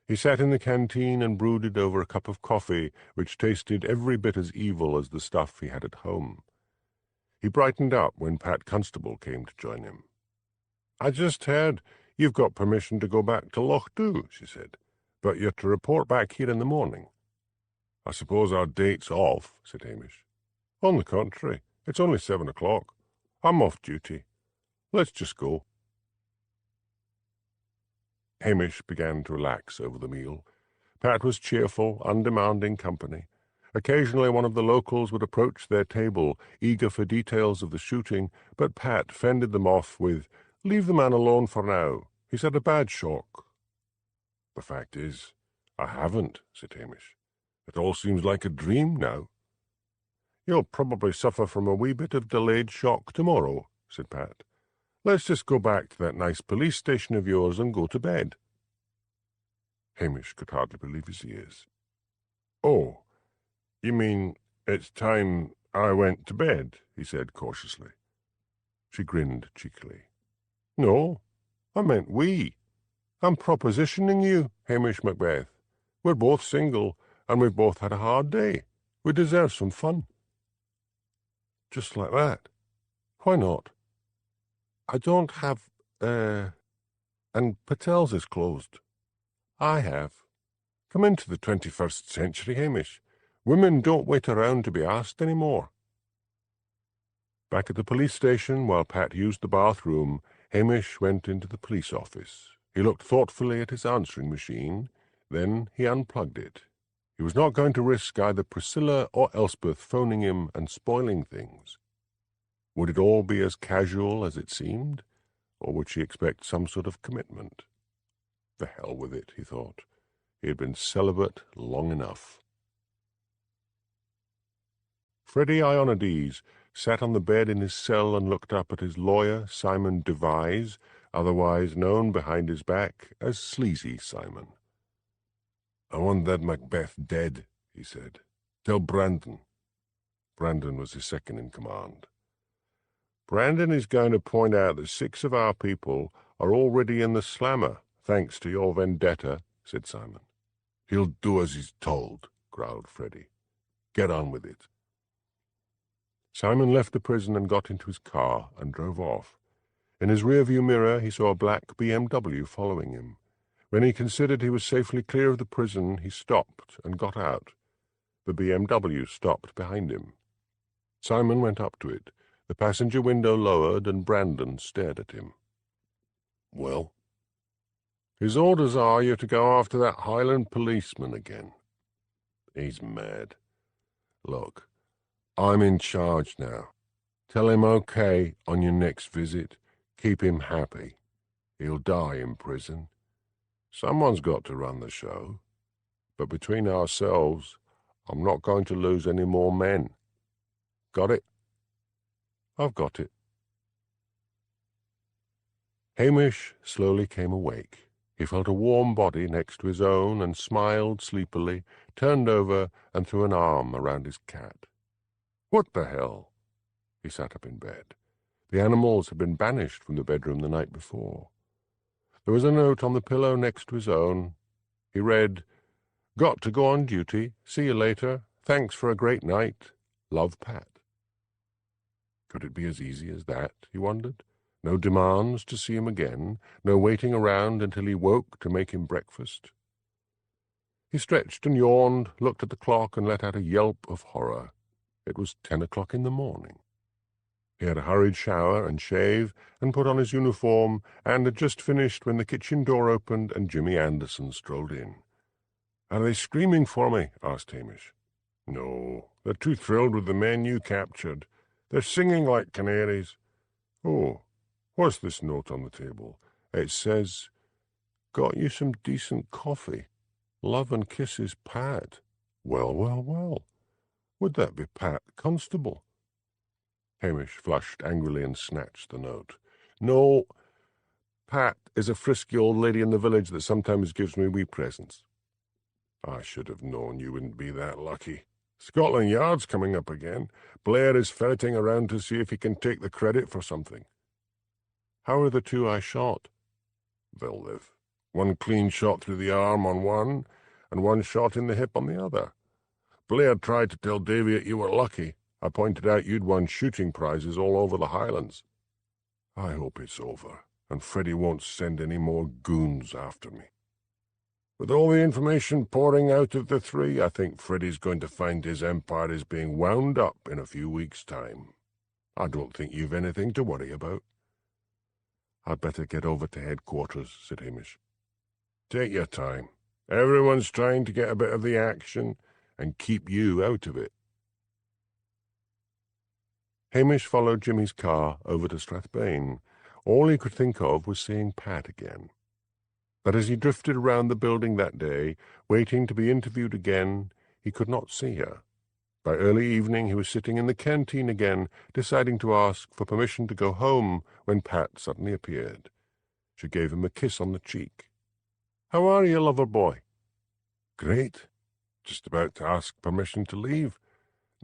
He sat in the canteen and brooded over a cup of coffee which tasted every bit as evil as the stuff he had at home. He brightened up when Pat Constable came to join him. "I just heard you've got permission to go back to Lochdubh," she said, "but you're to report back here in the morning." "I suppose our date's off," said Hamish. "On the contrary, it's only 7 o'clock. I'm off duty. Let's just go." Hamish began to relax over the meal. Pat was cheerful, undemanding company. Occasionally one of the locals would approach their table, eager for details of the shooting, but Pat fended them off with, "Leave the man alone for now. He's had a bad shock." "The fact is, I haven't," said Hamish. "It all seems like a dream now." "You'll probably suffer from a wee bit of delayed shock tomorrow," said Pat. "Let's just go back to that nice police station of yours and go to bed." Hamish could hardly believe his ears. "Oh, you mean it's time I went to bed, he said cautiously. She grinned cheekily. No, I meant we. I'm propositioning you, Hamish Macbeth. We're both single, and we've both had a hard day. We deserve some fun. Just like that. Why not? I don't have, and Patel's is closed. I have. Come into the 21st century, Hamish. Women don't wait around to be asked any more. Back at the police station, while Pat used the bathroom, Hamish went into the police office. He looked thoughtfully at his answering machine. Then he unplugged it. He was not going to risk either Priscilla or Elspeth phoning him and spoiling things. Would it all be as casual as it seemed, or would she expect some sort of commitment? The hell with it, he thought. He had been celibate long enough. Freddie Ionides sat on the bed in his cell and looked up at his lawyer, Simon Devise, otherwise known behind his back as Sleazy Simon. I want that Macbeth dead, he said. Tell Brandon. Brandon was his second in command. Brandon is going to point out that 6 of our people are already in the slammer, thanks to your vendetta, said Simon. He'll do as he's told, growled Freddie. Get on with it. Simon left the prison and got into his car and drove off. In his rearview mirror he saw a black BMW following him. When he considered he was safely clear of the prison, he stopped and got out. The BMW stopped behind him. Simon went up to it. The passenger window lowered, and Brandon stared at him. Well? His orders are you're to go after that Highland policeman again. He's mad. Look, I'm in charge now. Tell him okay on your next visit. Keep him happy. He'll die in prison. Someone's got to run the show. But between ourselves, I'm not going to lose any more men. Got it? I've got it. Hamish slowly came awake. He felt a warm body next to his own and smiled sleepily, turned over and threw an arm around his cat. What the hell? He sat up in bed. The animals had been banished from the bedroom the night before. There was a note on the pillow next to his own. He read, Got to go on duty. See you later. Thanks for a great night. Love, Pat. Could it be as easy as that, he wondered? No demands to see him again, no waiting around until he woke to make him breakfast. He stretched and yawned, looked at the clock and let out a yelp of horror. It was 10 o'clock in the morning. He had a hurried shower and shave and put on his uniform and had just finished when the kitchen door opened and Jimmy Anderson strolled in. Are they screaming for me? Asked Hamish. No, they're too thrilled with the men you captured. They're singing like canaries. Oh, what's this note on the table? It says, Got you some decent coffee. Love and kisses, Pat. Well, well, well. Would that be Pat Constable? Hamish flushed angrily and snatched the note. No, Pat is a frisky old lady in the village that sometimes gives me wee presents. I should have known you wouldn't be that lucky. Scotland Yard's coming up again. Blair is ferreting around to see if he can take the credit for something. How are the 2 I shot? They'll live. 1 clean shot through the arm on one, and 1 shot in the hip on the other. Blair tried to tell Davy that you were lucky. I pointed out you'd won shooting prizes all over the Highlands. I hope it's over, and Freddie won't send any more goons after me. With all the information pouring out of the 3, I think Freddie's going to find his empire is being wound up in a few weeks' time. I don't think you've anything to worry about. I'd better get over to headquarters, said Hamish. Take your time. Everyone's trying to get a bit of the action and keep you out of it. Hamish followed Jimmy's car over to Strathbane. All he could think of was seeing Pat again. But as he drifted around the building that day, waiting to be interviewed again, he could not see her. By early evening he was sitting in the canteen again, deciding to ask for permission to go home when Pat suddenly appeared. She gave him a kiss on the cheek. "How are you, lover boy?" "Great. Just about to ask permission to leave.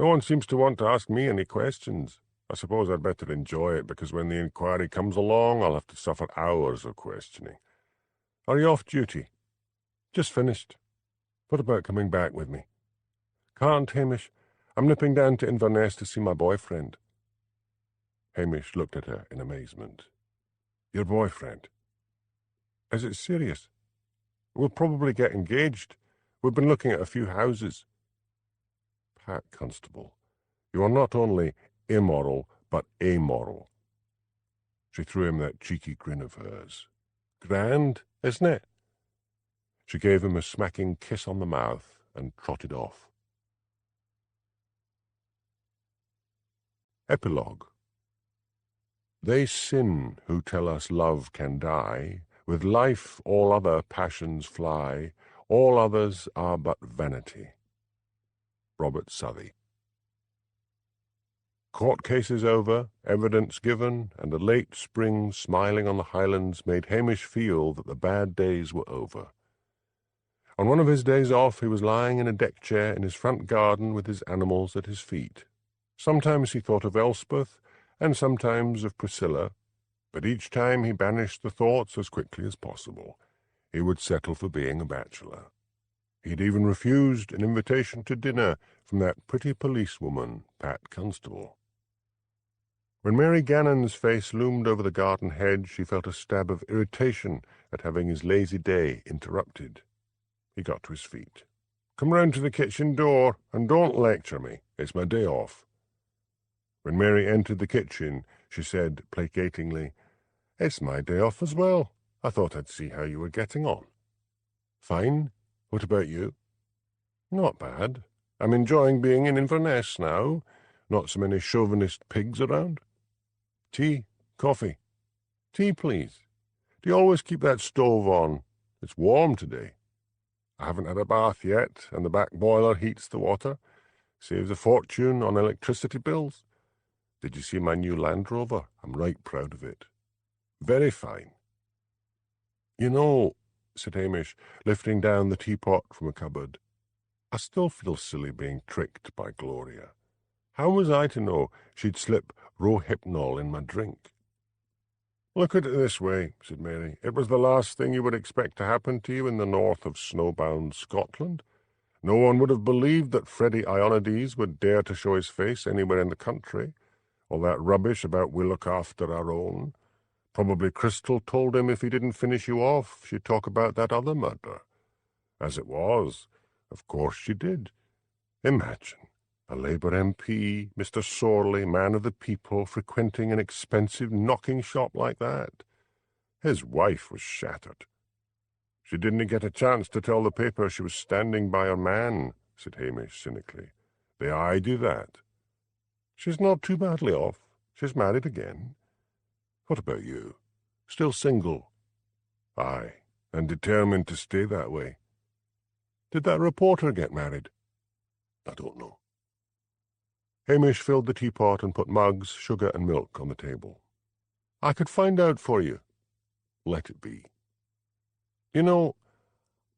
No one seems to want to ask me any questions. I suppose I'd better enjoy it, because when the inquiry comes along, I'll have to suffer hours of questioning. Are you off duty? Just finished. What about coming back with me? Can't, Hamish. I'm nipping down to Inverness to see my boyfriend. Hamish looked at her in amazement. Your boyfriend? Is it serious? We'll probably get engaged. We've been looking at a few houses. Pat Constable, you are not only immoral, but amoral. She threw him that cheeky grin of hers. Grand, isn't it? She gave him a smacking kiss on the mouth and trotted off. Epilogue. They sin who tell us love can die. With life all other passions fly. All others are but vanity. Robert Southey. Court cases over, evidence given, and a late spring smiling on the Highlands made Hamish feel that the bad days were over. On one of his days off, he was lying in a deck chair in his front garden with his animals at his feet. Sometimes he thought of Elspeth, and sometimes of Priscilla, but each time he banished the thoughts as quickly as possible. He would settle for being a bachelor. He had even refused an invitation to dinner from that pretty policewoman, Pat Constable. When Mary Gannon's face loomed over the garden hedge, she felt a stab of irritation at having his lazy day interrupted. He got to his feet. Come round to the kitchen door, and don't lecture me. It's my day off. When Mary entered the kitchen, she said placatingly, It's my day off as well. I thought I'd see how you were getting on. Fine. What about you? Not bad. I'm enjoying being in Inverness now. Not so many chauvinist pigs around. Tea? Coffee? Tea, please. Do you always keep that stove on? It's warm today. I haven't had a bath yet, and the back boiler heats the water. Saves a fortune on electricity bills. Did you see my new Land Rover? I'm right proud of it. Very fine. You know, said Hamish, lifting down the teapot from a cupboard, I still feel silly being tricked by Gloria. How was I to know she'd slip rohypnol in my drink? Look at it this way, said Mary. It was the last thing you would expect to happen to you in the north of snowbound Scotland. No one would have believed that Freddie Ionides would dare to show his face anywhere in the country. All that rubbish about we look after our own. Probably Crystal told him if he didn't finish you off, she'd talk about that other murder. As it was, of course she did. Imagine. A Labour MP, Mr. Sorley, man of the people, frequenting an expensive knocking shop like that. His wife was shattered. She didn't get a chance to tell the paper she was standing by her man, said Hamish cynically. The eye do that. She's not too badly off. She's married again. What about you? Still single? Aye, and determined to stay that way. Did that reporter get married? I don't know. Hamish filled the teapot and put mugs, sugar and milk on the table. I could find out for you. Let it be. You know,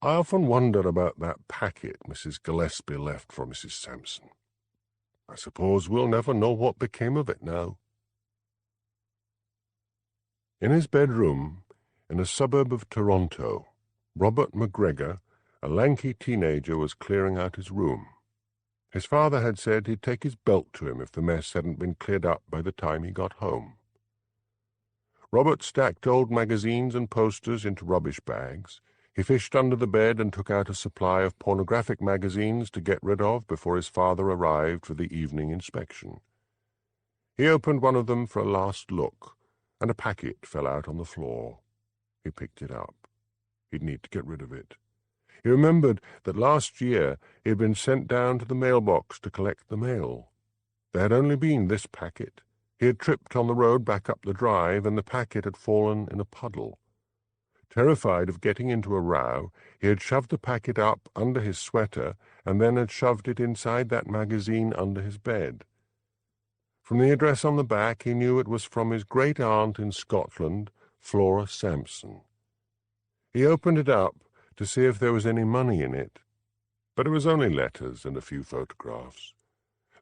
I often wonder about that packet Mrs. Gillespie left for Mrs. Sampson. I suppose we'll never know what became of it now. In his bedroom, in a suburb of Toronto, Robert McGregor, a lanky teenager, was clearing out his room. His father had said he'd take his belt to him if the mess hadn't been cleared up by the time he got home. Robert stacked old magazines and posters into rubbish bags. He fished under the bed and took out a supply of pornographic magazines to get rid of before his father arrived for the evening inspection. He opened one of them for a last look, and a packet fell out on the floor. He picked it up. He'd need to get rid of it. He remembered that last year he had been sent down to the mailbox to collect the mail. There had only been this packet. He had tripped on the road back up the drive, and the packet had fallen in a puddle. Terrified of getting into a row, he had shoved the packet up under his sweater and then had shoved it inside that magazine under his bed. From the address on the back, he knew it was from his great-aunt in Scotland, Flora Sampson. He opened it up to see if there was any money in it, but it was only letters and a few photographs.